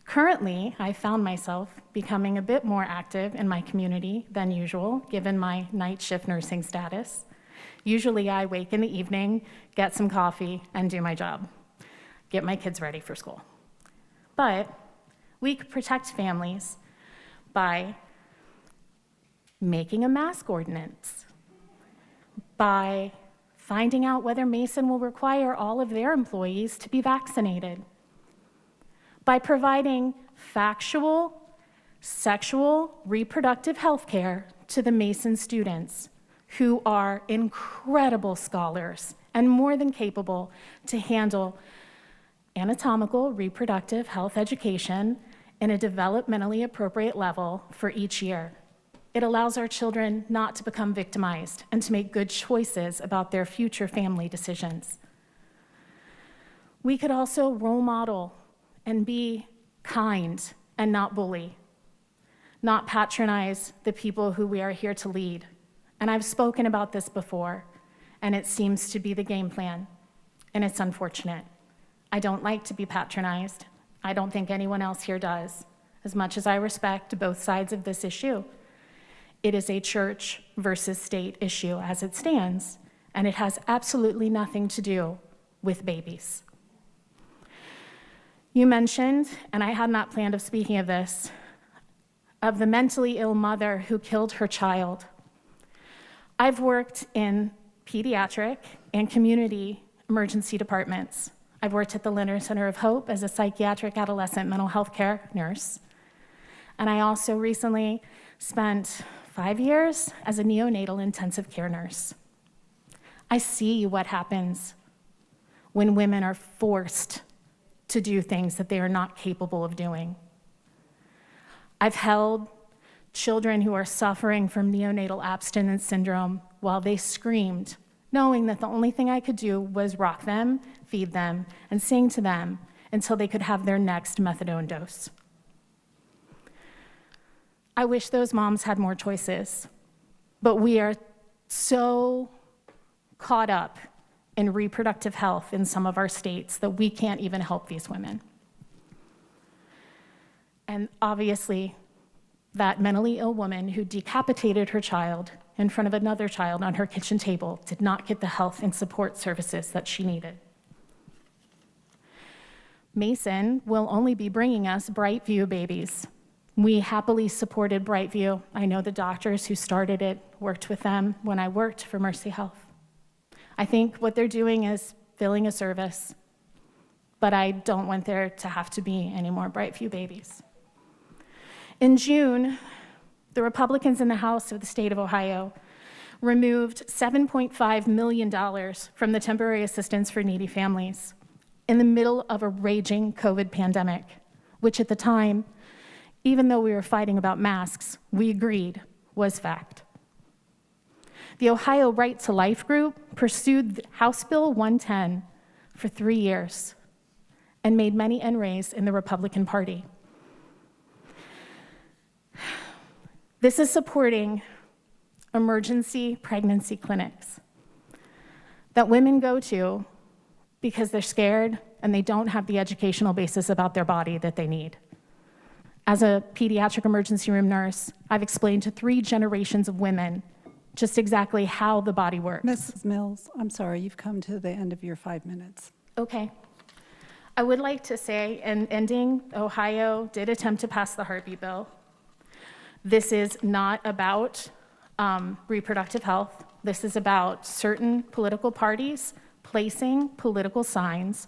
Currently, I found myself becoming a bit more active in my community than usual, given my night shift nursing status. Usually I wake in the evening, get some coffee, and do my job, get my kids ready for school. But we could protect families by making a mask ordinance, by finding out whether Mason will require all of their employees to be vaccinated, by providing factual, sexual, reproductive health care to the Mason students who are incredible scholars and more than capable to handle anatomical, reproductive health education in a developmentally appropriate level for each year. It allows our children not to become victimized and to make good choices about their future family decisions. We could also role model and be kind and not bully, not patronize the people who we are here to lead. And I've spoken about this before, and it seems to be the game plan, and it's unfortunate. I don't like to be patronized. I don't think anyone else here does. as much as I respect both sides of this issue, it is a church versus state issue as it stands, and it has absolutely nothing to do with babies. You mentioned, and I had not planned of speaking of this, of the mentally ill mother who killed her child. I've worked in pediatric and community emergency departments. I've worked at the Leonard Center of Hope as a psychiatric adolescent mental health care nurse. And I also recently spent 5 years as a neonatal intensive care nurse. I see what happens when women are forced to do things that they are not capable of doing. I've held children who are suffering from neonatal abstinence syndrome while they screamed, knowing that the only thing I could do was rock them, feed them, and sing to them until they could have their next methadone dose. I wish those moms had more choices, but we are so caught up in reproductive health in some of our states that we can't even help these women. And obviously, that mentally ill woman who decapitated her child in front of another child on her kitchen table did not get the health and support services that she needed. Mason will only be bringing us Brightview babies. We happily supported Brightview. I know the doctors who started it, worked with them when I worked for Mercy Health. I think what they're doing is filling a service, but I don't want there to have to be any more Brightview babies. In June, the Republicans in the House of the state of Ohio removed $7.5 million from the temporary assistance for needy families in the middle of a raging COVID pandemic, which at the time, even though we were fighting about masks, we agreed was fact. The Ohio Right to Life group pursued House Bill 110 for 3 years and made many enrays in the Republican Party. This is supporting emergency pregnancy clinics that women go to because they're scared and they don't have the educational basis about their body that they need. As a pediatric emergency room nurse, I've explained to 3 generations of women just exactly how the body works.
Mrs. Mills, I'm sorry, you've come to the end of your 5 minutes.
Okay. I would like to say, in ending, Ohio did attempt to pass the heartbeat bill. This is not about reproductive health. This is about certain political parties placing political signs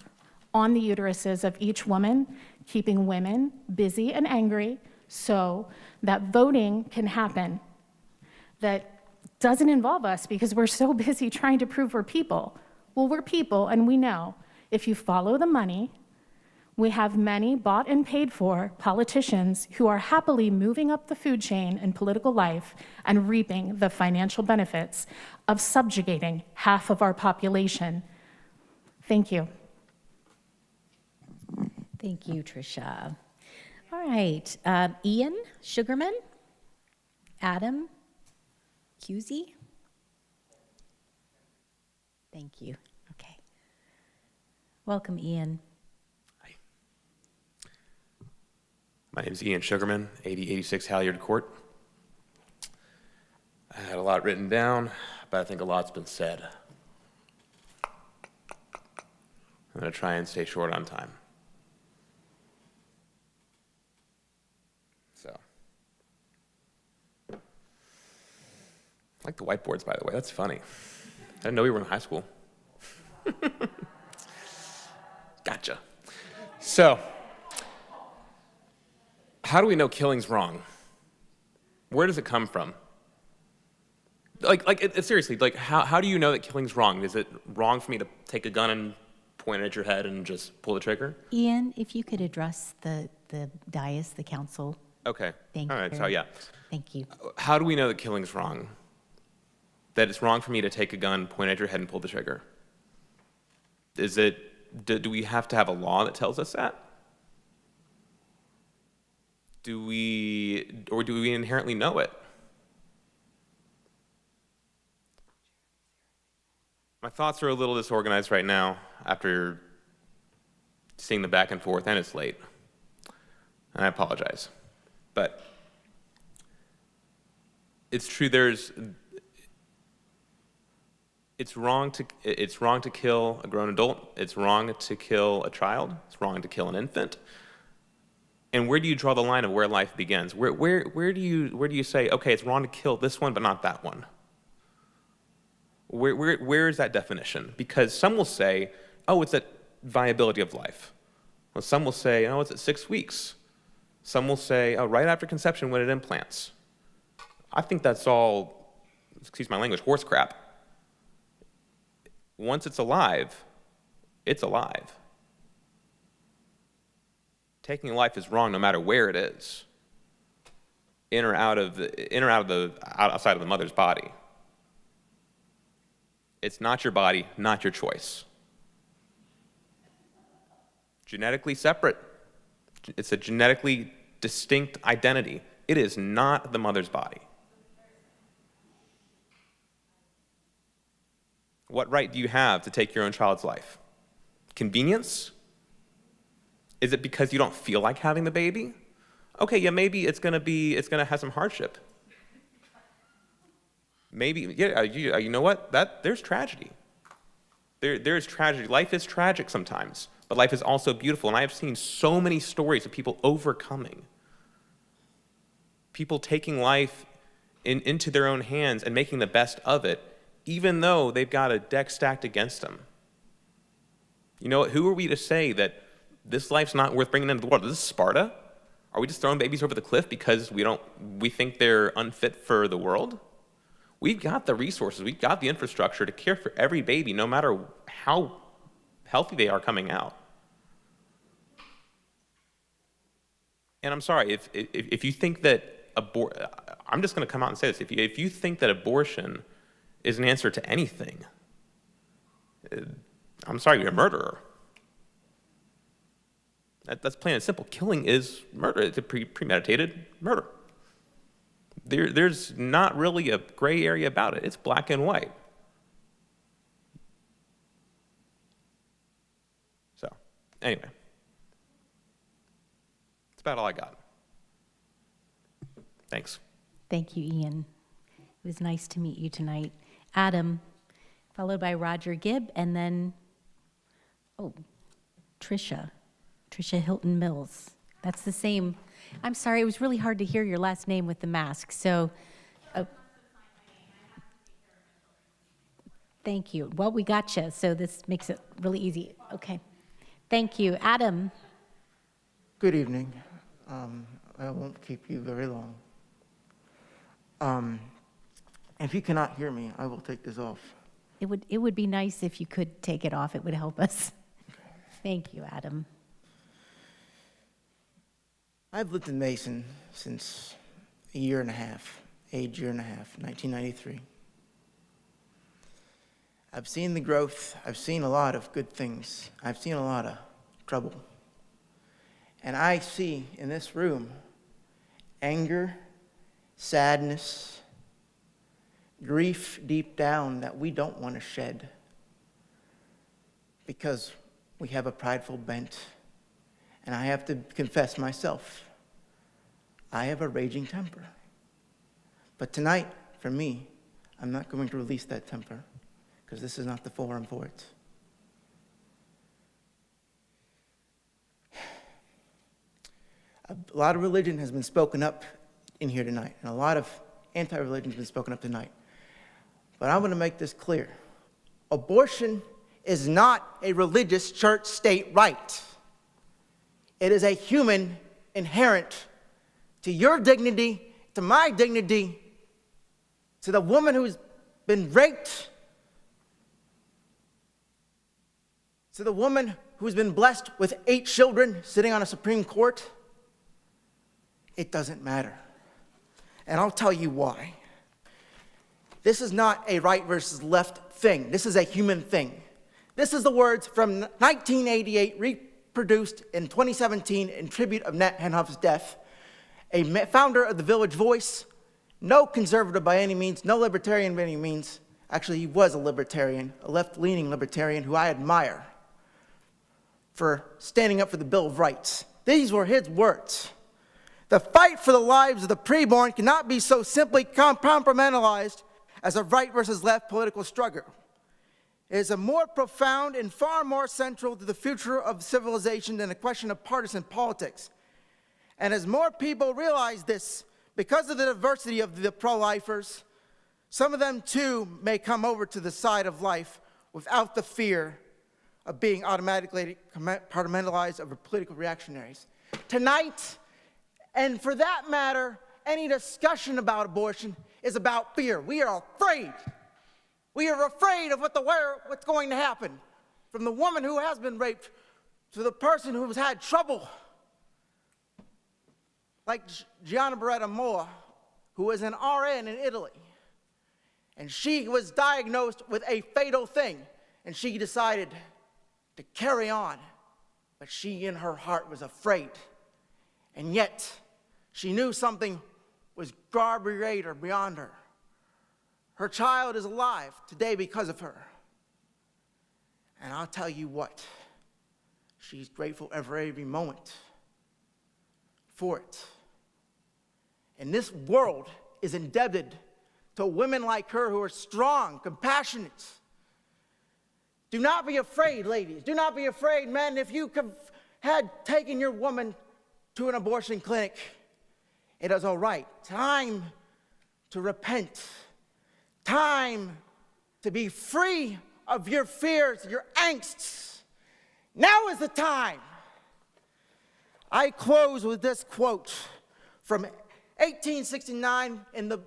on the uteruses of each woman, keeping women busy and angry so that voting can happen that doesn't involve us because we're so busy trying to prove we're people. Well, we're people, and we know if you follow the money, we have many bought and paid for politicians who are happily moving up the food chain in political life and reaping the financial benefits of subjugating half of our population. Thank you.
Thank you, Tricia. All right, Ian Sugarman, Adam Cusey. Thank you. Okay. Welcome, Ian.
My name is Ian Sugarman, 8086 Halyard Court. I had a lot written down, but I think a lot's been said. I'm going to try and stay short on time. So, I like the whiteboards, by the way. That's funny. I didn't know we were in high school. Gotcha. So, how do we know killing's wrong? Where does it come from? Seriously, how do you know that killing's wrong? Is it wrong for me to take a gun and point it at your head and just pull the trigger?
Ian, if you could address the dais, the council.
Okay.
Thank
All right,
you.
so yeah.
Thank you.
How do we know that killing's wrong? That it's wrong for me to take a gun, point at your head, and pull the trigger? Is it, do we have to have a law that tells us that? Do we inherently know it? My thoughts are a little disorganized right now after seeing the back and forth, and it's late. And I apologize. But it's true, it's wrong to kill a grown adult. It's wrong to kill a child. It's wrong to kill an infant. And where do you draw the line of where life begins? Where do you say, okay, it's wrong to kill this one, but not that one? Where is that definition? Because some will say, oh, it's at viability of life. Well, some will say, oh, it's at 6 weeks. Some will say, oh, right after conception when it implants. I think that's all, excuse my language, horse crap. Once it's alive, it's alive. Taking life is wrong no matter where it is, outside of the mother's body. It's not your body, not your choice. Genetically separate. It's a genetically distinct identity. It is not the mother's body. What right do you have to take your own child's life? Convenience? Is it because you don't feel like having the baby? Okay, yeah, maybe it's gonna have some hardship. Maybe, yeah, you know what? There's tragedy. There's tragedy. Life is tragic sometimes, but life is also beautiful. And I have seen so many stories of people overcoming, people taking life into their own hands and making the best of it, even though they've got a deck stacked against them. You know what? Who are we to say that this life's not worth bringing into the world? Is this Sparta? Are we just throwing babies over the cliff because we think they're unfit for the world? We've got the resources, we've got the infrastructure to care for every baby, no matter how healthy they are coming out. And I'm sorry, if you think that I'm just going to come out and say this. If you think that abortion is an answer to anything, I'm sorry, you're a murderer. That's plain and simple. Killing is murder. It's a premeditated murder. There's not really a gray area about it. It's black and white. So, anyway. That's about all I got. Thanks.
Thank you, Ian. It was nice to meet you tonight. Adam, followed by Roger Gibb, and then, Tricia Hilton Mills. That's the same. I'm sorry, it was really hard to hear your last name with the mask, so. Thank you. Well, we got you, so this makes it really easy. Okay. Thank you. Adam.
Good evening. I won't keep you very long. If you cannot hear me, I will take this off.
It would be nice if you could take it off. It would help us. Thank you, Adam.
I've lived in Mason since age year and a half, 1993. I've seen the growth. I've seen a lot of good things. I've seen a lot of trouble. And I see in this room anger, sadness, grief deep down that we don't want to shed because we have a prideful bent. And I have to confess myself, I have a raging temper. But tonight, for me, I'm not going to release that temper because this is not the forum for it. A lot of religion has been spoken up in here tonight, and a lot of anti-religion has been spoken up tonight. But I want to make this clear. Abortion is not a religious church state right. It is a human inherent to your dignity, to my dignity, to the woman who's been raped, to the woman who's been blessed with 8 children sitting on a Supreme Court. It doesn't matter. And I'll tell you why. This is not a right versus left thing. This is a human thing. This is the words from 1988 reproduced in 2017 in tribute of Nat Henhoff's death. A founder of the Village Voice, no conservative by any means, no libertarian by any means. Actually, he was a libertarian, a left-leaning libertarian who I admire for standing up for the Bill of Rights. These were his words. The fight for the lives of the preborn cannot be so simply compartmentalized as a right versus left political struggle. It is a more profound and far more central to the future of civilization than a question of partisan politics. And as more people realize this, because of the diversity of the pro-lifers, some of them too may come over to the side of life without the fear of being automatically compartmentalized over political reactionaries. Tonight, and for that matter, any discussion about abortion is about fear. We are afraid. We are afraid of what's going to happen. From the woman who has been raped to the person who has had trouble, like Gianna Beretta Moa, who was an RN in Italy. And she was diagnosed with a fatal thing, and she decided to carry on. But she, in her heart, was afraid. And yet, she knew something was greater beyond her. Her child is alive today because of her. And I'll tell you what, she's grateful every moment for it. And this world is indebted to women like her who are strong, compassionate. Do not be afraid, ladies. Do not be afraid, men. If you had taken your woman to an abortion clinic, it is all right. Time to repent. Time to be free of your fears, your angsts. Now is the time. I close with this quote from 1869 in the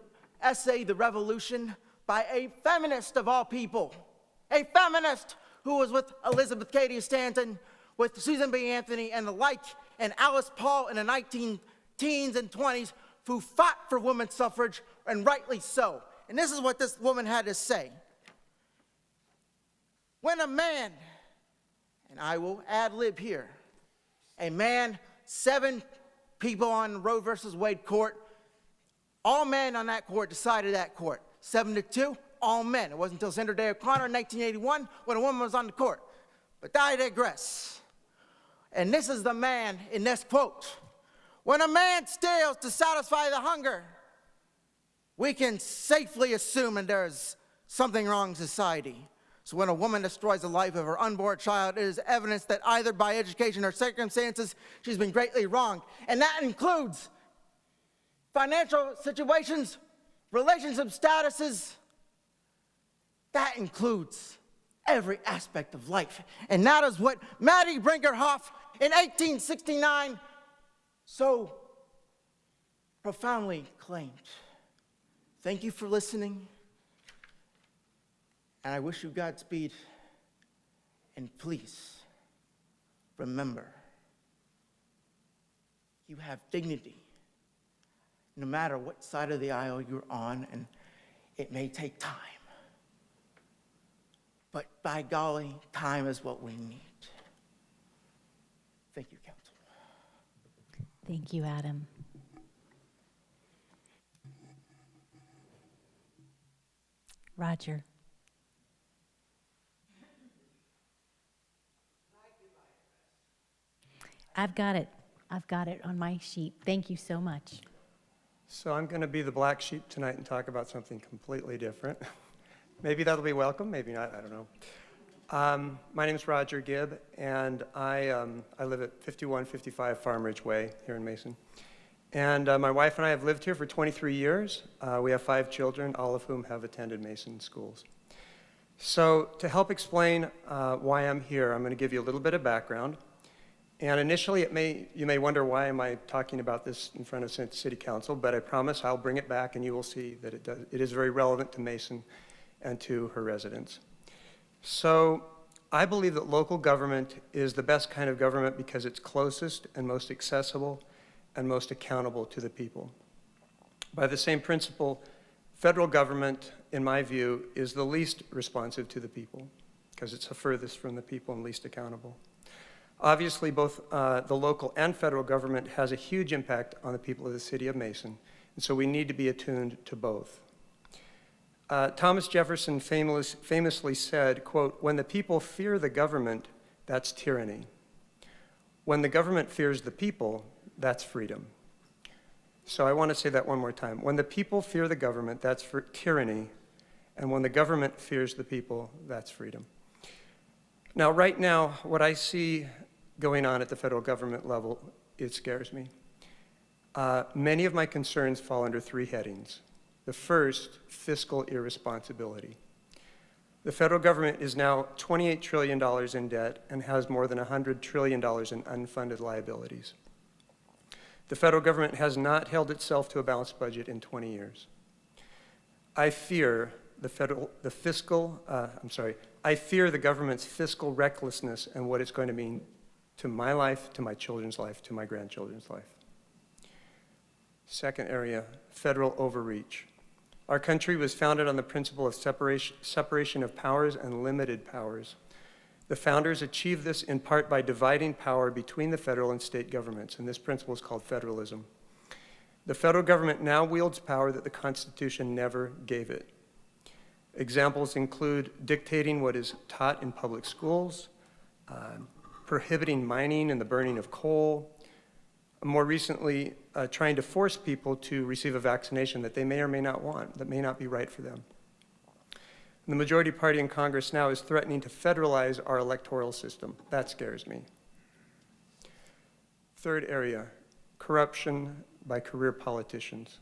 essay, The Revolution, by a feminist of all people. A feminist who was with Elizabeth Cady Stanton, with Susan B. Anthony and the like, and Alice Paul in the 19-teens and 20s, who fought for women's suffrage, and rightly so. And this is what this woman had to say. When a man, and I will ad-lib here, a man, 7 people on Roe versus Wade court, all men on that court decided that court. 7-2, all men. It wasn't until Senator Day O'Connor in 1981 when a woman was on the court. But I digress. And this is the man in this quote. When a man steals to satisfy the hunger, we can safely assume that there is something wrong in society. So when a woman destroys the life of her unborn child, it is evidence that either by education or circumstances, she's been greatly wronged. And that includes financial situations, relationship statuses. That includes every aspect of life. And that is what Maddie Brinkerhoff in 1869 so profoundly claimed. Thank you for listening, and I wish you Godspeed. And please, remember, you have dignity, no matter what side of the aisle you're on, and it may take time. But by golly, time is what we need. Thank you, Council.
Thank you, Adam. Roger. I've got it. I've got it on my sheet. Thank you so much.
So I'm going to be the black sheep tonight and talk about something completely different. Maybe that'll be welcome, maybe not, I don't know. My name is Roger Gibb, and I live at 5155 Farm Ridge Way here in Mason. And my wife and I have lived here for 23 years. We have 5 children, all of whom have attended Mason schools. So to help explain why I'm here, I'm going to give you a little bit of background. And initially, you may wonder, why am I talking about this in front of City Council? But I promise I'll bring it back, and you will see that it is very relevant to Mason and to her residents. So I believe that local government is the best kind of government because it's closest and most accessible and most accountable to the people. By the same principle, federal government, in my view, is the least responsive to the people because it's the furthest from the people and least accountable. Obviously, both the local and federal government has a huge impact on the people of the city of Mason, and so we need to be attuned to both. Thomas Jefferson famously said, quote, "When the people fear the government, that's tyranny. When the government fears the people, that's freedom." So I want to say that one more time. When the people fear the government, that's for tyranny. And when the government fears the people, that's freedom. Now, right now, what I see going on at the federal government level, it scares me. Many of my concerns fall under three headings. The first, fiscal irresponsibility. The federal government is now $28 trillion in debt and has more than $100 trillion in unfunded liabilities. The federal government has not held itself to a balanced budget in 20 years. I fear the government's fiscal recklessness and what it's going to mean to my life, to my children's life, to my grandchildren's life. Second area, federal overreach. Our country was founded on the principle of separation of powers and limited powers. The founders achieved this in part by dividing power between the federal and state governments, and this principle is called federalism. The federal government now wields power that the Constitution never gave it. Examples include dictating what is taught in public schools, prohibiting mining and the burning of coal, more recently, trying to force people to receive a vaccination that they may or may not want, that may not be right for them. And the majority party in Congress now is threatening to federalize our electoral system. That scares me. Third area, corruption by career politicians.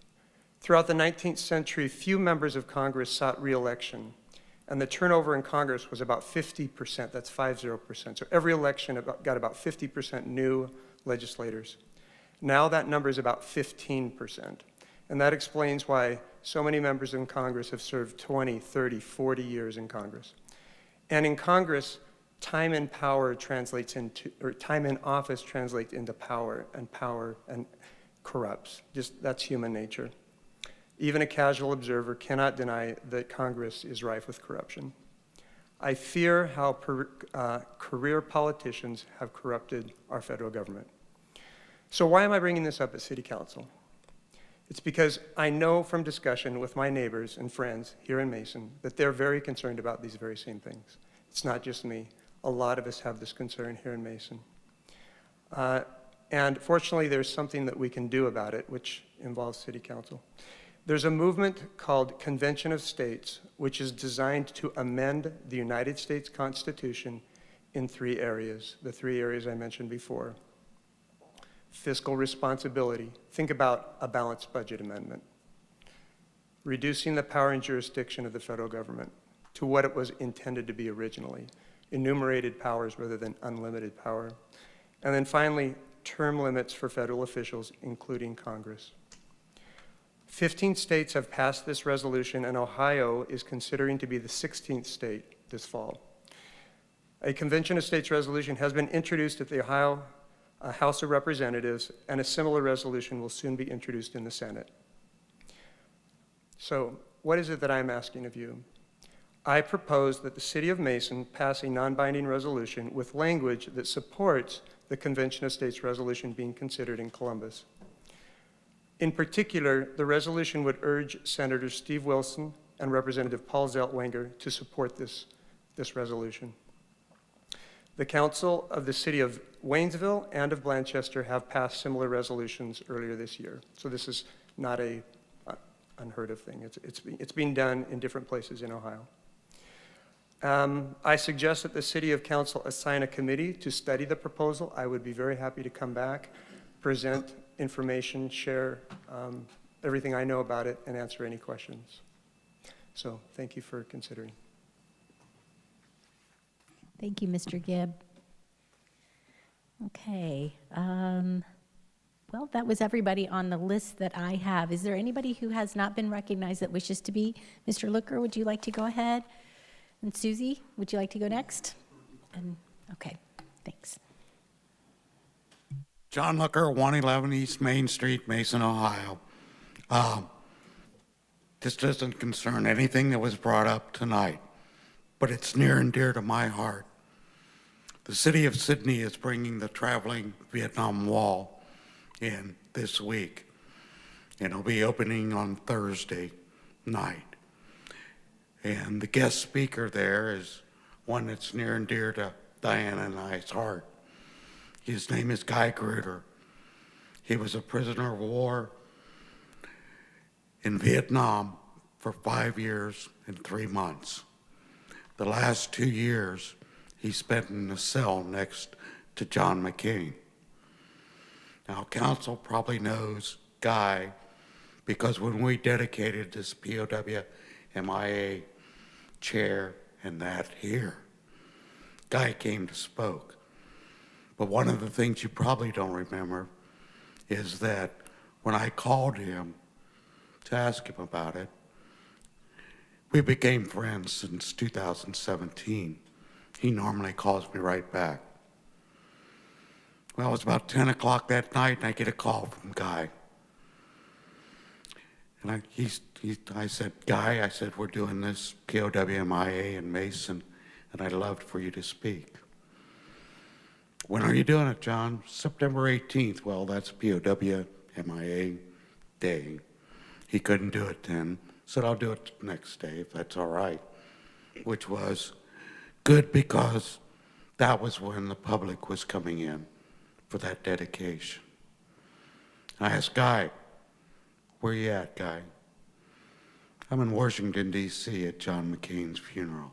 Throughout the 19th century, few members of Congress sought re-election, and the turnover in Congress was about 50%, that's 50%. So every election got about 50% new legislators. Now that number is about 15%. And that explains why so many members in Congress have served 20, 30, 40 years in Congress. And in Congress, time in power translates into, or time in office translates into power and corrupts. That's human nature. Even a casual observer cannot deny that Congress is rife with corruption. I fear how career politicians have corrupted our federal government. So why am I bringing this up at City Council? It's because I know from discussion with my neighbors and friends here in Mason that they're very concerned about these very same things. It's not just me. A lot of us have this concern here in Mason. And fortunately, there's something that we can do about it, which involves City Council. There's a movement called Convention of States, which is designed to amend the United States Constitution in three areas, the three areas I mentioned before. Fiscal responsibility. Think about a balanced budget amendment. Reducing the power and jurisdiction of the federal government to what it was intended to be originally, enumerated powers rather than unlimited power. And then finally, term limits for federal officials, including Congress. 15 states have passed this resolution, and Ohio is considering to be the 16th state this fall. A Convention of States resolution has been introduced at the Ohio House of Representatives, and a similar resolution will soon be introduced in the Senate. So, what is it that I'm asking of you? I propose that the City of Mason pass a non-binding resolution with language that supports the Convention of States resolution being considered in Columbus. In particular, the resolution would urge Senator Steve Wilson and Representative Paul Zeltwanger to support this resolution. The Council of the City of Waynesville and of Blanchester have passed similar resolutions earlier this year. So this is not a unheard of thing. It's being done in different places in Ohio. I suggest that the City of Council assign a committee to study the proposal. I would be very happy to come back, present information, share everything I know about it, and answer any questions. So thank you for considering.
Thank you, Mr. Gibb. Okay. Well, that was everybody on the list that I have. Is there anybody who has not been recognized that wishes to be? Mr. Looker, would you like to go ahead? And Susie, would you like to go next? And okay, thanks.
John Looker, 111 East Main Street, Mason, Ohio. This doesn't concern anything that was brought up tonight, but it's near and dear to my heart. The city of Sydney is bringing the traveling Vietnam Wall in this week. It'll be opening on Thursday night. And the guest speaker there is one that's near and dear to Diana and I's heart. His name is Guy Gruder. He was a prisoner of war in Vietnam for 5 years and 3 months. The last 2 years, he spent in a cell next to John McCain. Now, council probably knows Guy because when we dedicated this POW MIA chair and that here, Guy came to spoke. But one of the things you probably don't remember is that when I called him to ask him about it, we became friends since 2017. He normally calls me right back. Well, it was about 10 o'clock that night, and I get a call from Guy. And I said, Guy, I said, we're doing this POWMIA in Mason, and I'd love for you to speak. When are you doing it, John? September 18th. Well, that's POWMIA day. He couldn't do it then. Said, I'll do it next day, if that's all right. Which was good because that was when the public was coming in for that dedication. I asked Guy, where you at, Guy? I'm in Washington, D.C. at John McCain's funeral.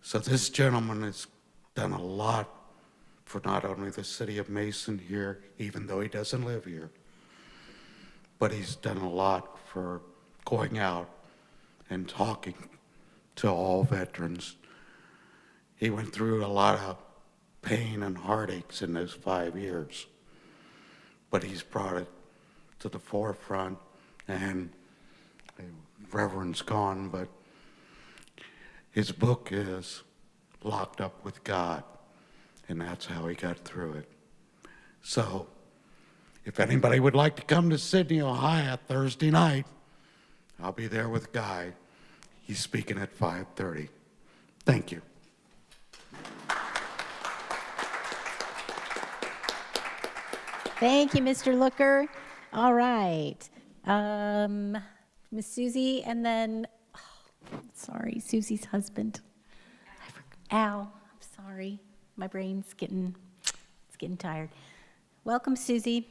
So this gentleman has done a lot for not only the city of Mason here, even though he doesn't live here, but he's done a lot for going out and talking to all veterans. He went through a lot of pain and heartaches in those 5 years, but he's brought it to the forefront, and Reverend's gone, but his book is Locked Up with God, and that's how he got through it. So, if anybody would like to come to Sydney, Ohio, Thursday night, I'll be there with Guy. He's speaking at 5:30. Thank you.
Thank you, Mr. Looker. All right. Miss Susie, and then, sorry, Susie's husband. Al, I'm sorry. My brain's getting tired. Welcome, Susie.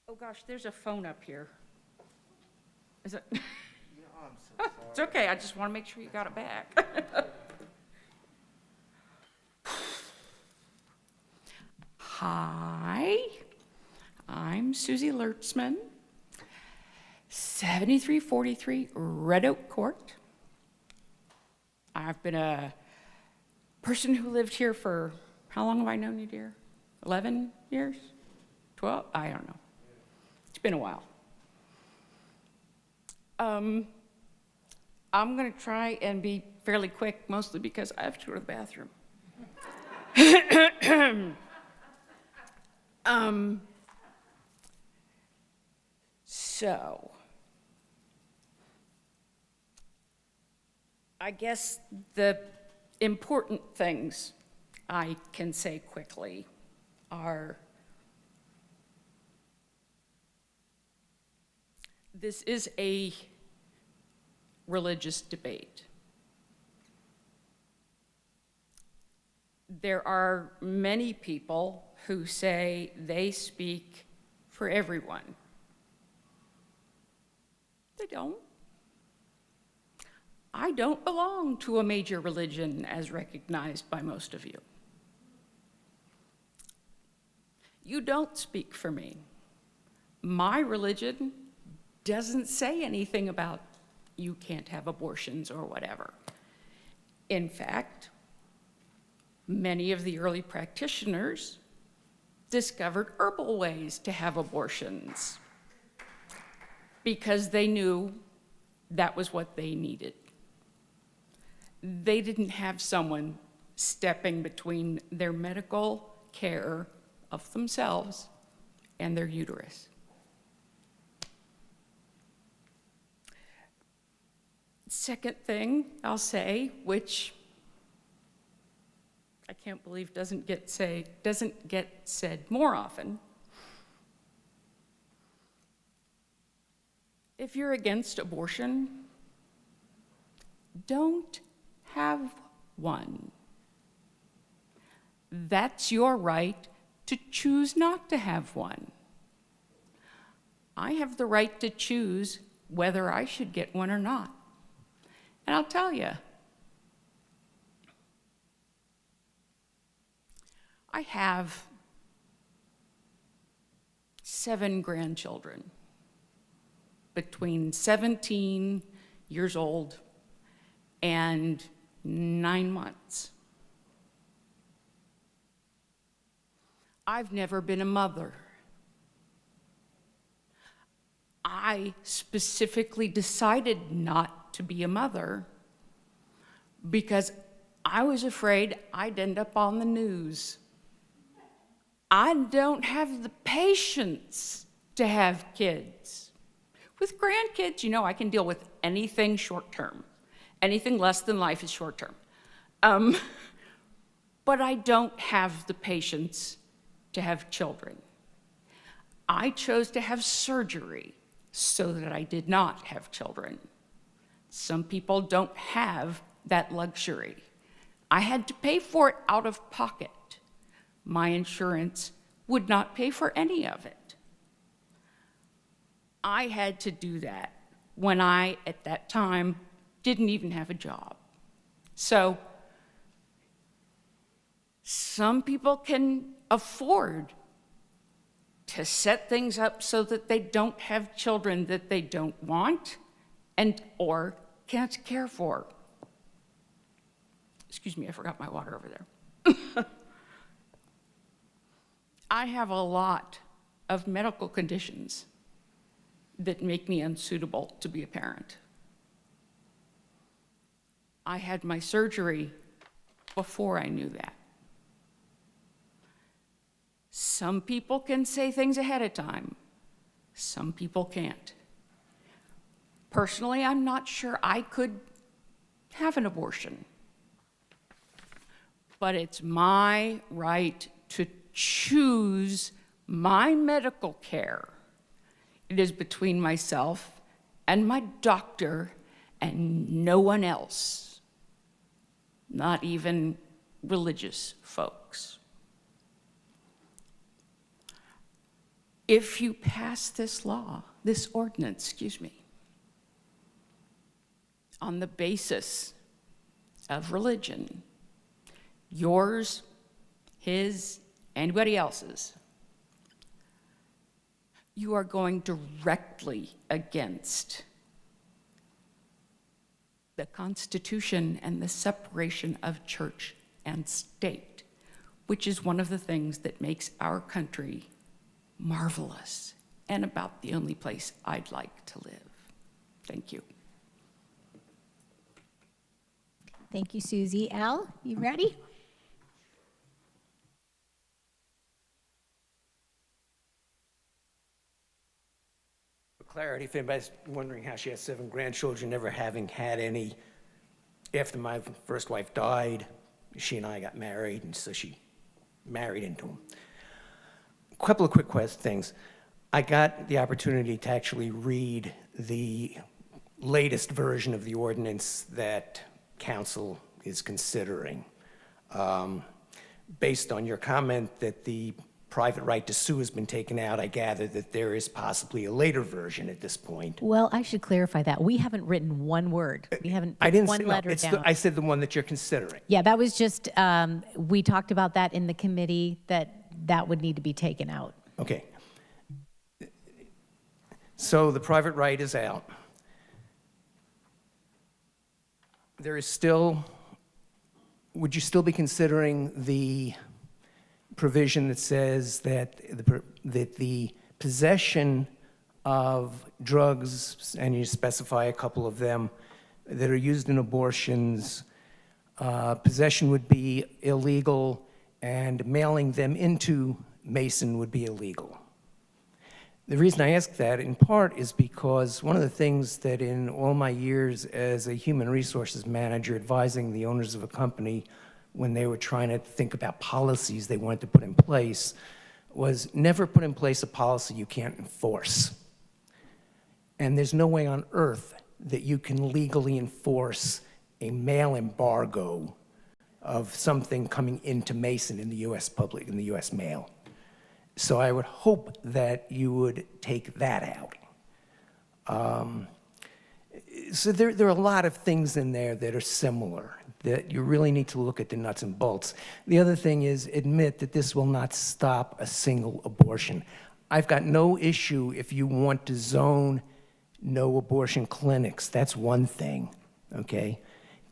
Oh, gosh, there's a phone up here. Is it? It's okay, I just want to make sure you got it back. Hi, I'm Susie Lertzman, 7343 Red Oak Court. I've been a person who lived here for, how long have I known you, dear? 11 years? 12? I don't know. It's been a while. I'm going to try and be fairly quick, mostly because I have to go to the bathroom. So, I guess the important things I can say quickly are, this is a religious debate. There are many people who say they speak for everyone. They don't. I don't belong to a major religion as recognized by most of you. You don't speak for me. My religion doesn't say anything about you can't have abortions or whatever. In fact, many of the early practitioners discovered herbal ways to have abortions because they knew that was what they needed. They didn't have someone stepping between their medical care of themselves and their uterus. Second thing I'll say, which I can't believe doesn't get said more often. If you're against abortion, don't have one. That's your right to choose not to have one. I have the right to choose whether I should get one or not. And I'll tell you, I have 7 grandchildren between 17 years old and 9 months. I've never been a mother. I specifically decided not to be a mother because I was afraid I'd end up on the news. I don't have the patience to have kids. With grandkids, you know, I can deal with anything short term. Anything less than life is short term. But I don't have the patience to have children. I chose to have surgery so that I did not have children. Some people don't have that luxury. I had to pay for it out of pocket. My insurance would not pay for any of it. I had to do that when I, at that time, didn't even have a job. So, some people can afford to set things up so that they don't have children that they don't want and or can't care for. Excuse me, I forgot my water over there. I have a lot of medical conditions that make me unsuitable to be a parent. I had my surgery before I knew that. Some people can say things ahead of time. Some people can't. Personally, I'm not sure I could have an abortion. But it's my right to choose my medical care. It is between myself and my doctor and no one else, not even religious folks. If you pass this law, this ordinance, on the basis of religion, yours, his, anybody else's, you are going directly against the Constitution and the separation of church and state, which is one of the things that makes our country marvelous and about the only place I'd like to live. Thank you.
Thank you, Susie. Al, you ready?
For clarity, if anybody's wondering how she has 7 grandchildren, never having had any, after my first wife died, she and I got married, and so she married into him. A couple of quick things. I got the opportunity to actually read the latest version of the ordinance that council is considering. Based on your comment that the private right to sue has been taken out, I gather that there is possibly a later version at this point.
Well, I should clarify that. We haven't written one word. We haven't
I
put
didn't
one
say,
letter
no,
down.
I said the one that you're considering.
Yeah, that was just, we talked about that in the committee, that would need to be taken out.
Okay. So the private right is out. There is still, would you still be considering the provision that says that the possession of drugs, and you specify a couple of them, that are used in abortions, possession would be illegal, and mailing them into Mason would be illegal? The reason I ask that, in part, is because one of the things that in all my years as a human resources manager advising the owners of a company when they were trying to think about policies they wanted to put in place was never put in place a policy you can't enforce. And there's no way on earth that you can legally enforce a mail embargo of something coming into Mason in the U.S. public, in the U.S. mail. So I would hope that you would take that out. So there are a lot of things in there that are similar, that you really need to look at the nuts and bolts. The other thing is admit that this will not stop a single abortion. I've got no issue if you want to zone no abortion clinics. That's one thing, okay?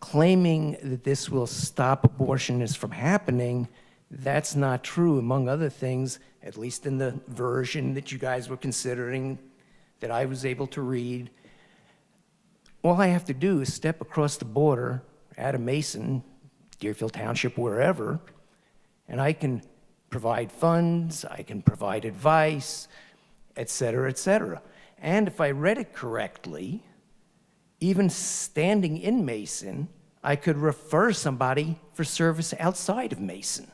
Claiming that this will stop abortionists from happening, that's not true, among other things, at least in the version that you guys were considering, that I was able to read. All I have to do is step across the border out of Mason, Deerfield Township, wherever, and I can provide funds, I can provide advice, et cetera, et cetera. And if I read it correctly, even standing in Mason, I could refer somebody for service outside of Mason.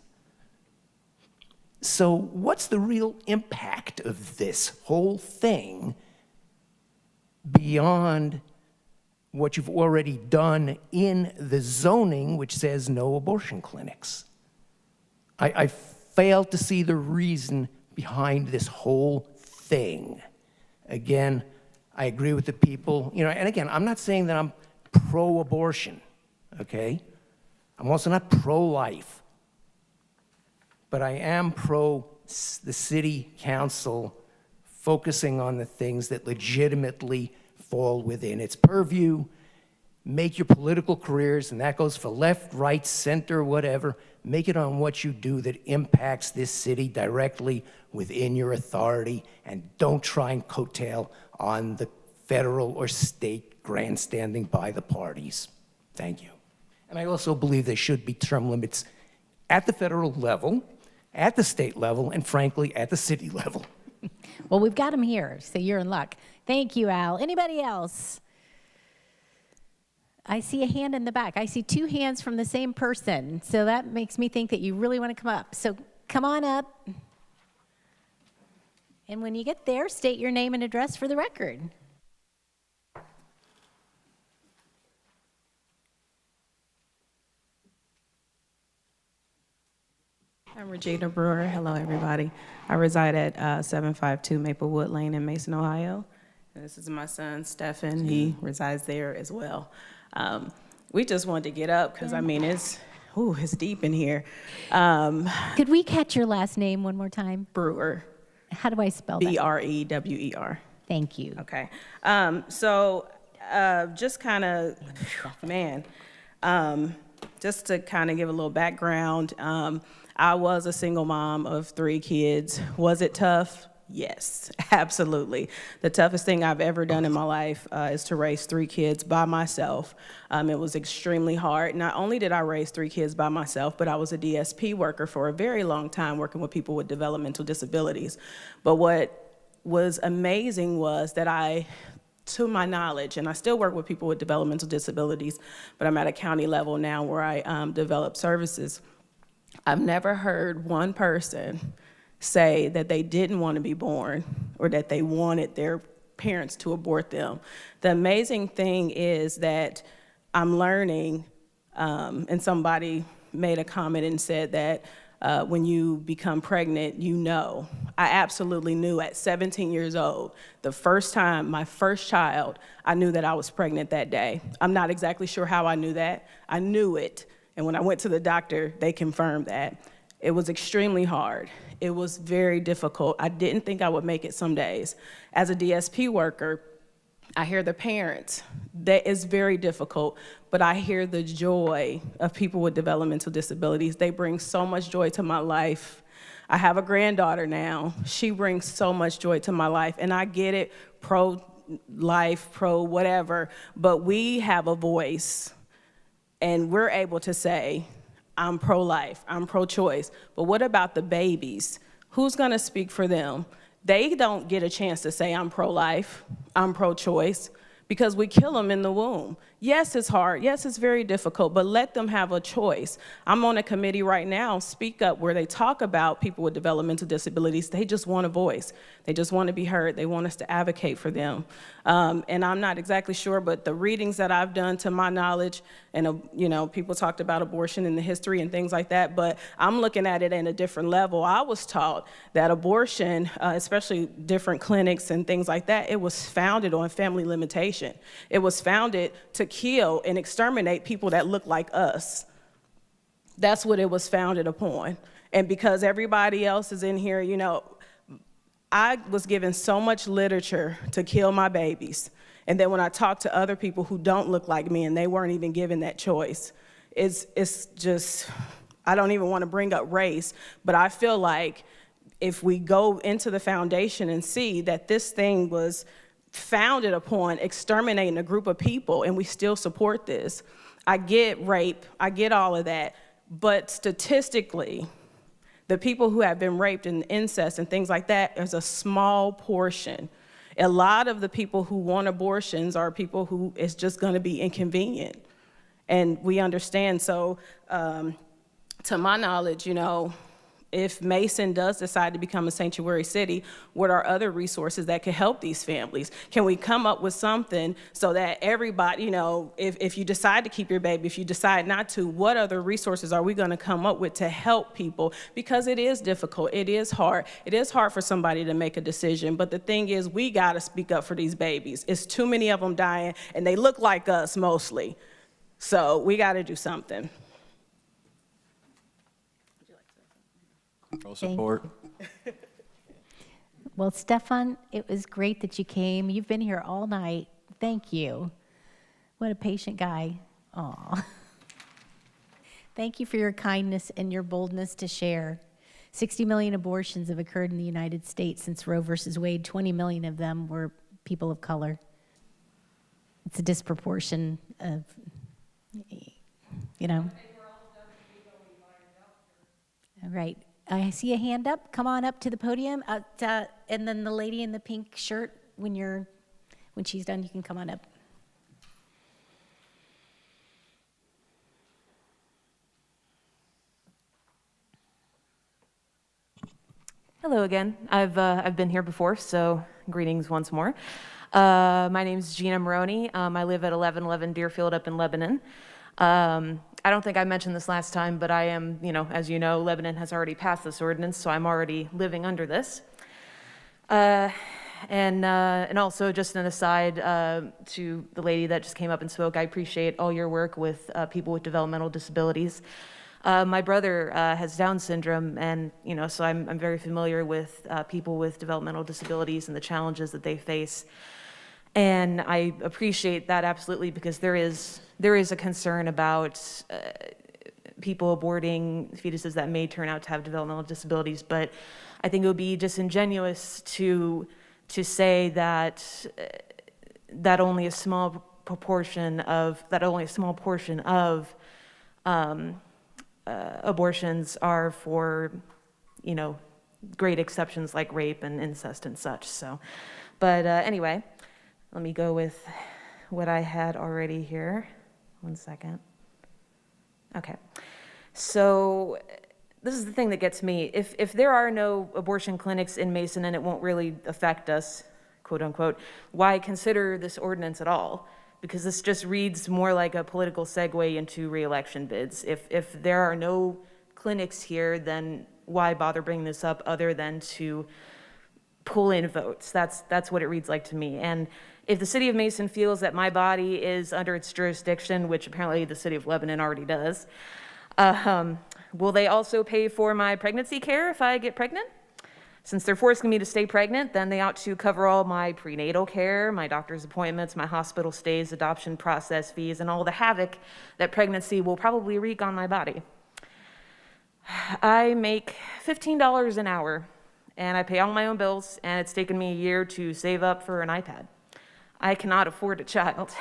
So what's the real impact of this whole thing beyond what you've already done in the zoning, which says no abortion clinics? I fail to see the reason behind this whole thing. Again, I agree with the people, and again, I'm not saying that I'm pro-abortion, okay? I'm also not pro-life. But I am pro the city council focusing on the things that legitimately fall within its purview. Make your political careers, and that goes for left, right, center, whatever, make it on what you do that impacts this city directly within your authority, and don't try and coattail on the federal or state grandstanding by the parties. Thank you. And I also believe there should be term limits at the federal level, at the state level, and frankly, at the city level.
Well, we've got him here, so you're in luck. Thank you, Al. Anybody else? I see a hand in the back. I see two hands from the same person, so that makes me think that you really want to come up. So come on up. And when you get there, state your name and address for the record.
I'm Regina Brewer. Hello, everybody. I reside at 752 Maplewood Lane in Mason, Ohio. And this is my son, Stephen. He resides there as well. We just wanted to get up because, I mean, it's deep in here.
Could we catch your last name one more time?
Brewer.
How do I spell that?
B-R-E-W-E-R.
Thank you.
Okay. Just kind of, just to kind of give a little background, I was a single mom of 3 kids. Was it tough? Yes, absolutely. The toughest thing I've ever done in my life is to raise 3 kids by myself. It was extremely hard. Not only did I raise 3 kids by myself, but I was a DSP worker for a very long time working with people with developmental disabilities. But what was amazing was that to my knowledge, and I still work with people with developmental disabilities, but I'm at a county level now where I develop services. I've never heard one person say that they didn't want to be born or that they wanted their parents to abort them. The amazing thing is that I'm learning, and somebody made a comment and said that when you become pregnant, you know. I absolutely knew at 17 years old, the first time, my first child, I knew that I was pregnant that day. I'm not exactly sure how I knew that. I knew it. And when I went to the doctor, they confirmed that. It was extremely hard. It was very difficult. I didn't think I would make it some days. As a DSP worker, I hear the parents. That is very difficult, but I hear the joy of people with developmental disabilities. They bring so much joy to my life. I have a granddaughter now. She brings so much joy to my life, and I get it, pro-life, pro-whatever, but we have a voice. And we're able to say, I'm pro-life, I'm pro-choice. But what about the babies? Who's gonna speak for them? They don't get a chance to say, I'm pro-life, I'm pro-choice, because we kill them in the womb. Yes, it's hard. Yes, it's very difficult, but let them have a choice. I'm on a committee right now, Speak Up, where they talk about people with developmental disabilities. They just want a voice. They just want to be heard. They want us to advocate for them. And I'm not exactly sure, but the readings that I've done, to my knowledge, and people talked about abortion in the history and things like that, but I'm looking at it in a different level. I was taught that abortion, especially different clinics and things like that, it was founded on family limitation. It was founded to kill and exterminate people that look like us. That's what it was founded upon. And because everybody else is in here, I was given so much literature to kill my babies. And then when I talk to other people who don't look like me and they weren't even given that choice, it's just, I don't even want to bring up race, but I feel like if we go into the foundation and see that this thing was founded upon exterminating a group of people and we still support this. I get rape, I get all of that, but statistically, the people who have been raped and incest and things like that is a small portion. A lot of the people who want abortions are people who it's just gonna be inconvenient. And we understand, so to my knowledge, if Mason does decide to become a sanctuary city, what are other resources that can help these families? Can we come up with something so that everybody, if you decide to keep your baby, if you decide not to, what other resources are we gonna come up with to help people? Because it is difficult, it is hard. It is hard for somebody to make a decision, but the thing is, we gotta speak up for these babies. It's too many of them dying, and they look like us mostly. So we gotta do something.
Support.
Well, Stefan, it was great that you came. You've been here all night. Thank you. What a patient guy. Aw. Thank you for your kindness and your boldness to share. 60 million abortions have occurred in the United States since Roe versus Wade. 20 million of them were people of color. It's a disproportion of, All right. I see a hand up. Come on up to the podium. And then the lady in the pink shirt, when she's done, you can come on up.
Hello again. I've been here before, so greetings once more. My name is Gina Maroney. I live at 1111 Deerfield up in Lebanon. I don't think I mentioned this last time, but I am, as you know, Lebanon has already passed this ordinance, so I'm already living under this. And also, just an aside to the lady that just came up and spoke, I appreciate all your work with people with developmental disabilities. My brother has Down syndrome, and so I'm very familiar with people with developmental disabilities and the challenges that they face. And I appreciate that absolutely, because there is a concern about people aborting fetuses that may turn out to have developmental disabilities. But I think it would be disingenuous to say that only a small portion of abortions are for great exceptions like rape and incest and such. So, but anyway. Let me go with what I had already here. One second. Okay. So this is the thing that gets me. If there are no abortion clinics in Mason and it won't really affect us, quote unquote, why consider this ordinance at all? Because this just reads more like a political segue into re-election bids. If there are no clinics here, then why bother bringing this up other than to pull in votes? That's what it reads like to me. And if the city of Mason feels that my body is under its jurisdiction, which apparently the city of Lebanon already does, will they also pay for my pregnancy care if I get pregnant? Since they're forcing me to stay pregnant, then they ought to cover all my prenatal care, my doctor's appointments, my hospital stays, adoption process fees, and all the havoc that pregnancy will probably wreak on my body. I make $15 an hour, and I pay all my own bills, and it's taken me a year to save up for an iPad. I cannot afford a child.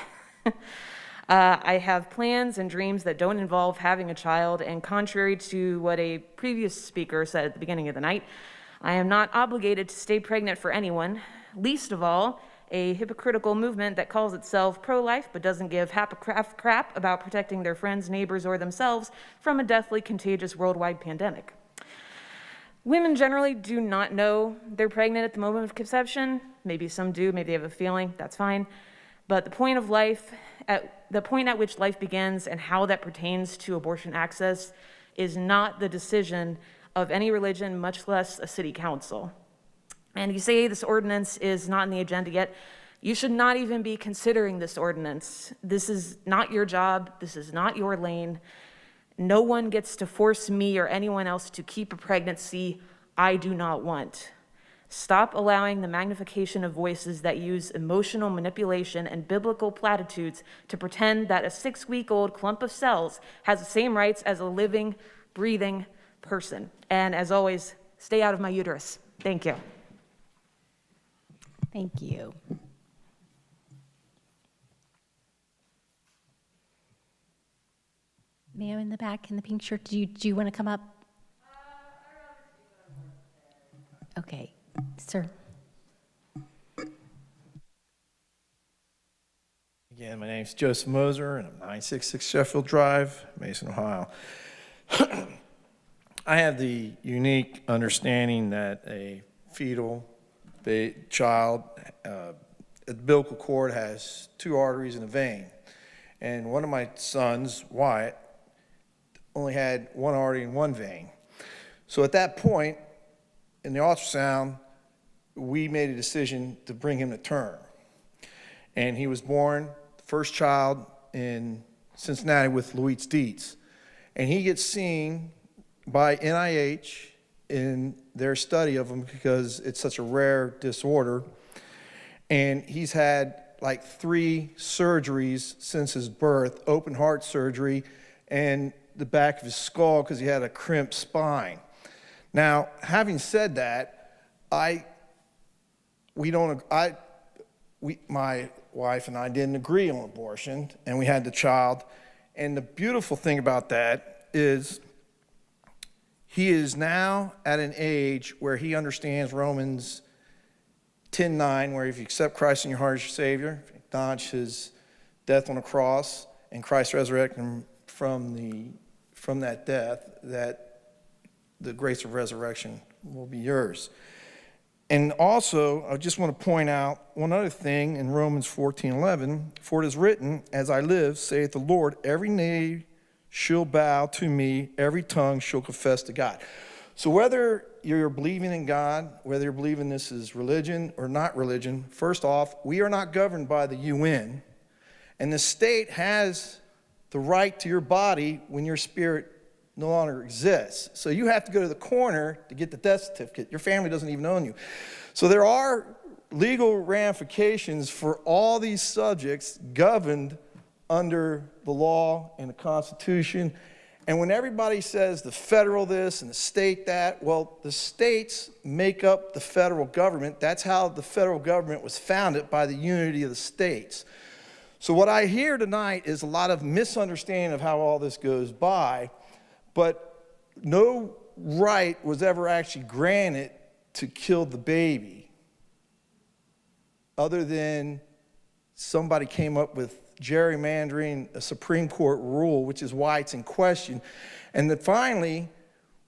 I have plans and dreams that don't involve having a child, and contrary to what a previous speaker said at the beginning of the night, I am not obligated to stay pregnant for anyone, least of all a hypocritical movement that calls itself pro-life but doesn't give half a crap about protecting their friends, neighbors, or themselves from a deathly contagious worldwide pandemic. Women generally do not know they're pregnant at the moment of conception. Maybe some do, maybe they have a feeling, that's fine. But the point of life, the point at which life begins and how that pertains to abortion access is not the decision of any religion, much less a city council. And you say this ordinance is not on the agenda yet. You should not even be considering this ordinance. This is not your job. This is not your lane. No one gets to force me or anyone else to keep a pregnancy I do not want. Stop allowing the magnification of voices that use emotional manipulation and biblical platitudes to pretend that a 6-week-old clump of cells has the same rights as a living, breathing person. And as always, stay out of my uterus. Thank you.
Thank you. Ma'am in the back in the pink shirt, do you want to come up? Okay, sir.
Again, my name's Joseph Moser, and I'm 966 Sheffield Drive, Mason, Ohio. I have the unique understanding that a fetal child, the umbilical cord has 2 arteries and a vein. And one of my sons, Wyatt, only had 1 artery and 1 vein. So at that point, in the ultrasound, we made a decision to bring him to term. And he was born, the first child in Cincinnati with Louise Dietz. And he gets seen by NIH in their study of him because it's such a rare disorder. And he's had like 3 surgeries since his birth, open heart surgery, and the back of his skull because he had a crimped spine. Now, having said that, my wife and I didn't agree on abortion, and we had the child. And the beautiful thing about that is he is now at an age where he understands Romans 10:9, where if you accept Christ in your heart as your Savior, if you acknowledge his death on the cross and Christ resurrected him from that death, that the grace of resurrection will be yours. And also, I just want to point out one other thing in Romans 14:11, for it is written, as I live, saith the Lord, every knee shall bow to me, every tongue shall confess to God. So whether you're believing in God, whether you're believing this is religion or not religion, first off, we are not governed by the UN, and the state has the right to your body when your spirit no longer exists. So you have to go to the corner to get the death certificate. Your family doesn't even own you. So there are legal ramifications for all these subjects governed under the law and the Constitution. And when everybody says the federal this and the state that, well, the states make up the federal government. That's how the federal government was founded, by the unity of the states. So what I hear tonight is a lot of misunderstanding of how all this goes by, but no right was ever actually granted to kill the baby, other than somebody came up with gerrymandering a Supreme Court rule, which is why it's in question. And then finally,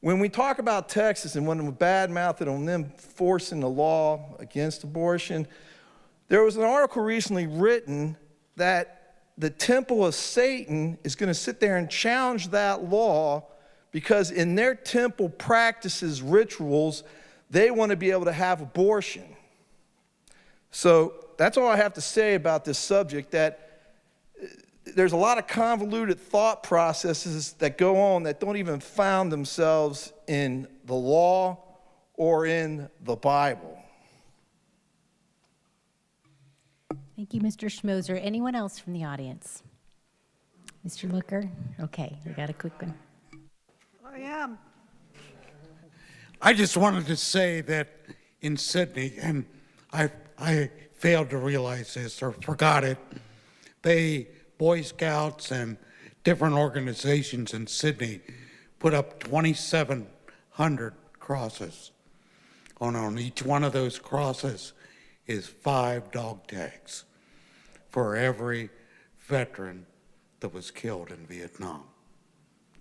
when we talk about Texas and when we badmouth it on them forcing the law against abortion, there was an article recently written that the temple of Satan is going to sit there and challenge that law because in their temple practices, rituals, they want to be able to have abortion. So that's all I have to say about this subject, that there's a lot of convoluted thought processes that go on that don't even found themselves in the law or in the Bible.
Thank you, Mr. Schmoser. Anyone else from the audience? Mr. Looker? Okay, we got a quick one.
I am.
I just wanted to say that in Sydney, and I failed to realize this or forgot it, Boy Scouts and different organizations in Sydney put up 2,700 crosses. On each one of those crosses is 5 dog tags for every veteran that was killed in Vietnam.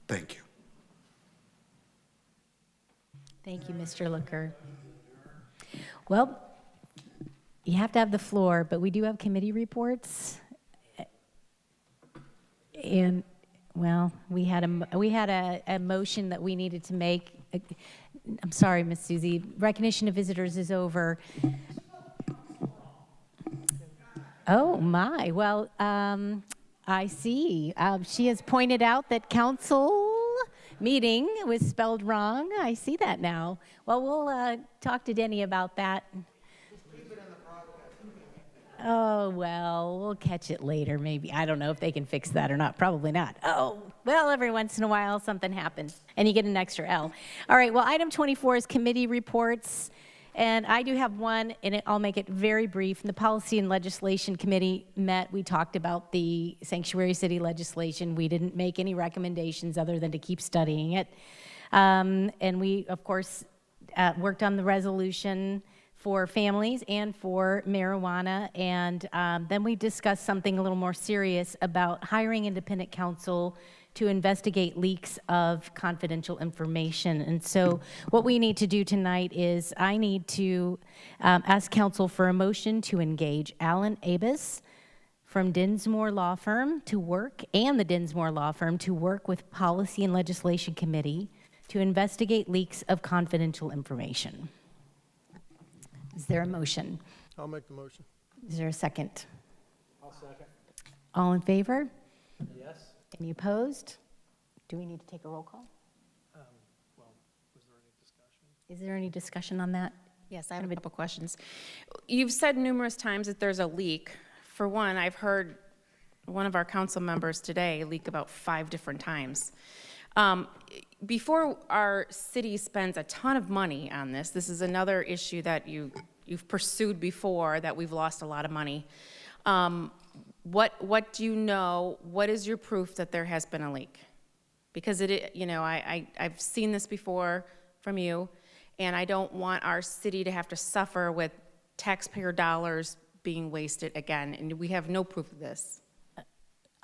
Thank you.
Thank you, Mr. Looker. Well, you have to have the floor, but we do have committee reports. And, well, we had a motion that we needed to make. I'm sorry, Miss Susie. Recognition of visitors is over. Oh, my. Well, I see. She has pointed out that council meeting was spelled wrong. I see that now. Well, we'll talk to Denny about that. Oh, well, we'll catch it later, maybe. I don't know if they can fix that or not. Probably not. Oh, well, every once in a while something happens, and you get an extra L. All right, well, item 24 is committee reports, and I do have one, and I'll make it very brief. The Policy and Legislation Committee met. We talked about the sanctuary city legislation. We didn't make any recommendations other than to keep studying it. And we, of course, worked on the resolution for families and for marijuana, and then we discussed something a little more serious about hiring independent counsel to investigate leaks of confidential information. And so what we need to do tonight is I need to ask counsel for a motion to engage Alan Abus from Dinsmore Law Firm to work, and the Dinsmore Law Firm to work with Policy and Legislation Committee to investigate leaks of confidential information. Is there a motion?
I'll make the motion.
Is there a second?
I'll second.
All in favor?
Yes.
Any opposed? Do we need to take a roll call?
Well, was there any discussion?
Is there any discussion on that?
Yes, I have a couple questions. You've said numerous times that there's a leak. For one, I've heard one of our council members today leak about 5 different times. Before our city spends a ton of money on this, this is another issue that you've pursued before that we've lost a lot of money. What do you know? What is your proof that there has been a leak? Because I've seen this before from you, and I don't want our city to have to suffer with taxpayer dollars being wasted again, and we have no proof of this.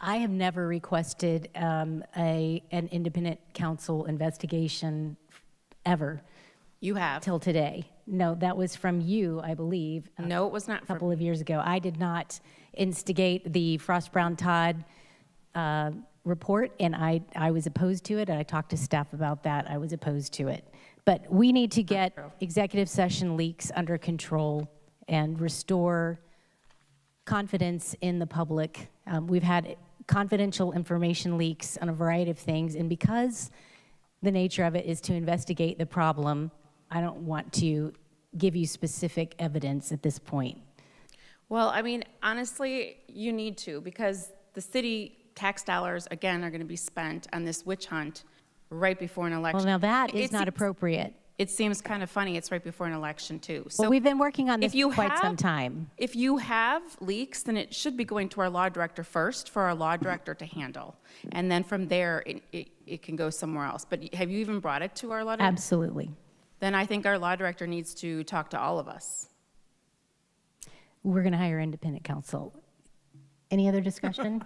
I have never requested an independent counsel investigation ever.
You have.
Till today. No, that was from you, I believe.
No, it was not
a couple of years ago. I did not instigate the Frost Brown Todd report, and I was opposed to it, and I talked to staff about that. I was opposed to it. But we need to get executive session leaks under control and restore confidence in the public. We've had confidential information leaks on a variety of things, and because the nature of it is to investigate the problem, I don't want to give you specific evidence at this point.
Well, I mean, honestly, you need to, because the city tax dollars, again, are going to be spent on this witch hunt right before an election.
Well, now that is not appropriate.
It seems kind of funny. It's right before an election, too.
So, well, we've been working on this for quite some time.
If you have leaks, then it should be going to our law director first for our law director to handle. And then from there, it can go somewhere else. But have you even brought it to our law director?
Absolutely.
Then I think our law director needs to talk to all of us.
We're going to hire independent counsel. Any other discussion?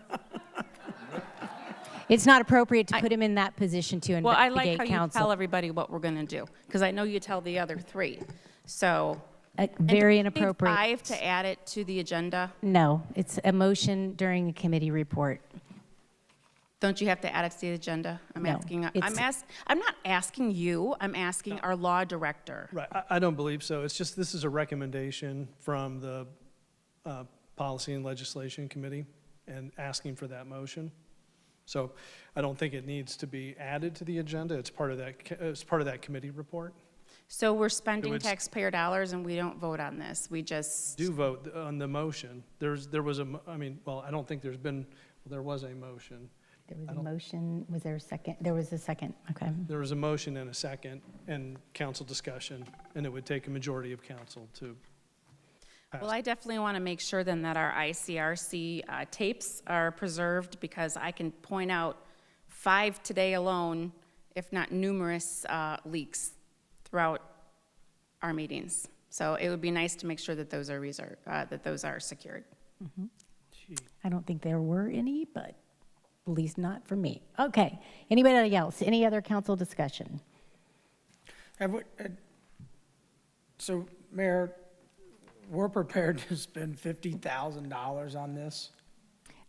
It's not appropriate to put him in that position to investigate
Well, I like how you
counsel.
tell everybody what we're going to do, because I know you tell the other 3. So
Very
and do you need
inappropriate.
5 to add it to the agenda.
No, it's a motion during a committee report.
Don't you have to add it to the agenda? I'm
No,
asking.
it's-
I'm not asking you. I'm asking our law director.
Right, I don't believe so. It's just, this is a recommendation from the Policy and Legislation Committee and asking for that motion. So I don't think it needs to be added to the agenda. It's part of that committee report.
So we're spending
would-
taxpayer dollars and we don't vote on this. We just.
Do vote on the motion. There was a, I don't think there's been, well, there was a motion.
There was a motion. Was there a second? There was a second. Okay.
There was a motion and a second and council discussion, and it would take a majority of council to pass.
Well, I definitely want to make sure then that our ICRC tapes are preserved, because I can point out 5 today alone, if not numerous leaks throughout our meetings. So it would be nice to make sure that those are that those are secured.
I don't think there were any, but at least not for me. Okay, anybody else? Any other council discussion?
So, Mayor, we're prepared to spend $50,000 on this?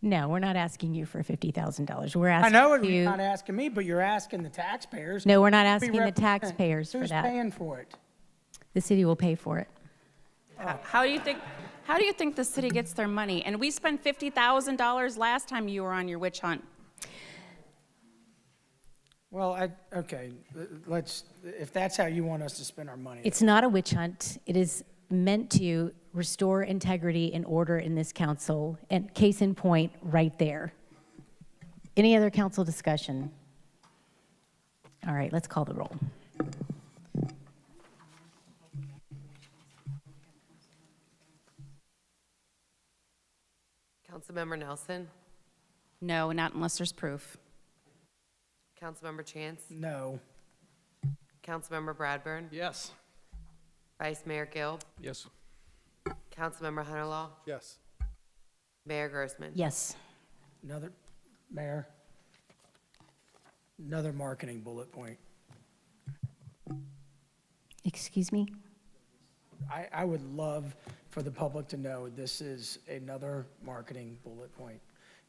No, we're not asking you for $50,000. We're
I
asking
know
you.
you're not asking me, but you're asking the taxpayers.
No, we're not
Be
asking the
represent-
taxpayers for that.
Who's paying for it?
The city will pay for it.
How do you think the city gets their money? And we spent $50,000 last time you were on your witch hunt.
Well, okay, if that's how you want us to spend our money.
It's not a witch hunt. It is meant to restore integrity and order in this council, and case in point, right there. Any other council discussion? All right, let's call the roll.
Councilmember Nelson?
No, not unless there's proof.
Councilmember Chance?
No.
Councilmember Bradburn?
Yes.
Vice Mayor Gill?
Yes.
Councilmember Hunterlaw?
Yes.
Mayor Grossman?
Yes.
Mayor, another marketing bullet point.
Excuse me?
I would love for the public to know this is another marketing bullet point,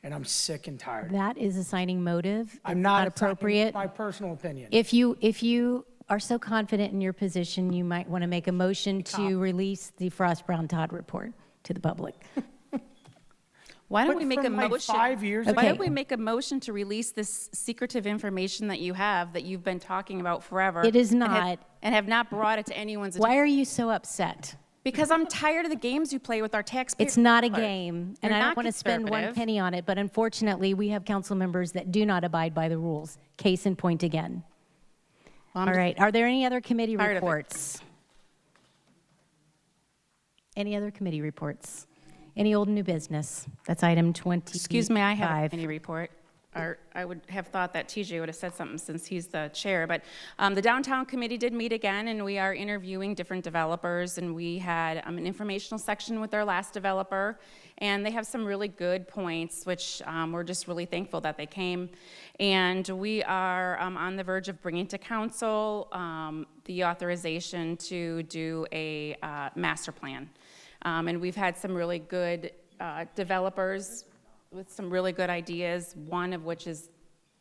and I'm sick and tired.
That is assigning motive.
I'm
It's
not
appropriate.
My personal opinion.
If you are so confident in your position, you might want to make a motion to release the Frost Brown Todd report to the public.
Why don't
But
we make a
from like
motion?
5 years
Why
ago-
don't we make a motion to release this secretive information that you have, that you've been talking about forever?
It is
and have-
not.
And have not brought it to anyone's attention?
Why are you so upset?
Because I'm tired of the games you play with our taxpayers.
It's not a game, and
You're
I don't
not
want to spend one
conservative.
penny on it, but unfortunately, we have council members that do not abide by the rules. Case in point again.
Well,
All
I'm
right, are there any other committee
tired of it.
reports? Any other committee reports? Any old and new business? That's item 25.
Excuse me, I have a committee report. Or I would have thought that TJ would have said something since he's the chair, but the downtown committee did meet again, and we are interviewing different developers, and we had an informational section with our last developer, and they have some really good points, which we're just really thankful that they came. And we are on the verge of bringing to council the authorization to do a master plan. And we've had some really good developers with some really good ideas, one of which is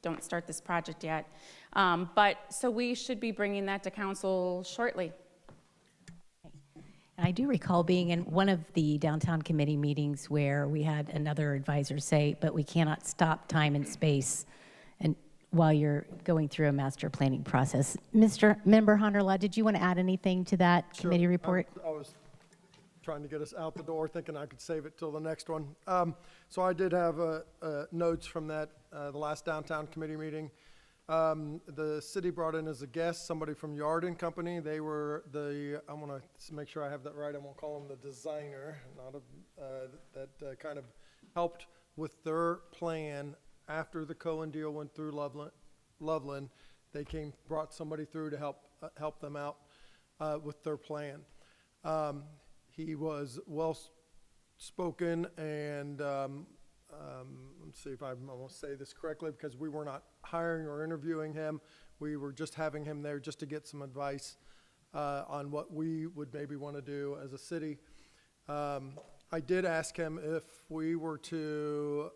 don't start this project yet. So we should be bringing that to council shortly.
I do recall being in one of the downtown committee meetings where we had another advisor say, but we cannot stop time and space and while you're going through a master planning process. Mr. Member Hunterlaw, did you want to add anything to that committee report?
I was trying to get us out the door, thinking I could save it till the next one. So I did have notes from that, the last downtown committee meeting. The city brought in as a guest somebody from Yarden Company. They were I want to make sure I have that right. I won't call them the designer, that kind of helped with their plan after the Cohen deal went through Loveland. They brought somebody through to help them out with their plan. He was well-spoken, and let's see if I'm going to say this correctly, because we were not hiring or interviewing him. We were just having him there just to get some advice on what we would maybe want to do as a city. I did ask him if we were to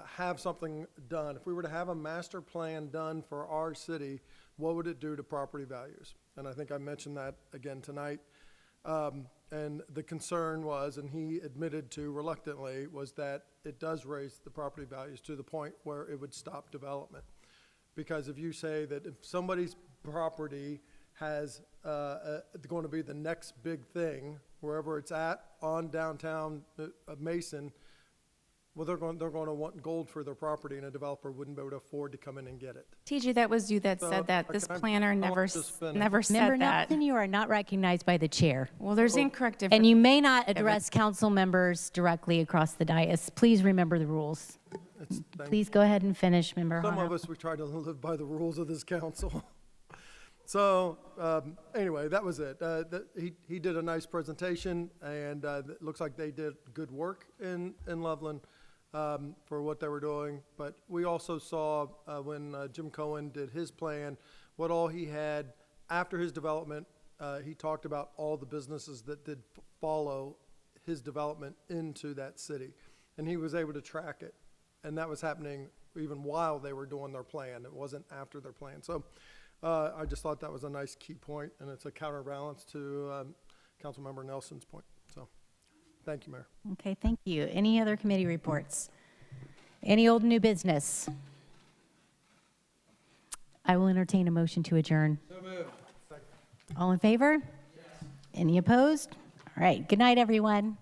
have something done, if we were to have a master plan done for our city, what would it do to property values? And I think I mentioned that again tonight. And the concern was, and he admitted to reluctantly, was that it does raise the property values to the point where it would stop development. Because if you say that if somebody's property has going to be the next big thing, wherever it's at on downtown Mason, well, they're going to want gold for their property, and a developer wouldn't be able to afford to come in and get it.
TJ, that was you that said that. This planner never said
Member
that.
Nelson, you are not recognized by the chair.
Well, there's incorrect
And you may not address council members directly across the dais. Please remember the rules. Please go ahead and finish, Member
Some
Hunter.
of us, we try to live by the rules of this council.
So anyway, that was it. He did a nice presentation, and it looks like they did good work in Loveland for what they were doing. But we also saw when Jim Cohen did his plan, what all he had after his development. He talked about all the businesses that did follow his development into that city, and he was able to track it. And that was happening even while they were doing their plan. It wasn't after their plan. So I just thought that was a nice key point, and it's a counterbalance to Councilmember Nelson's point. So thank you, Mayor.
Okay, thank you. Any other committee reports? Any old new business? I will entertain a motion to adjourn.
So moved.
All in favor? Yes. Any opposed? All right, good night, everyone.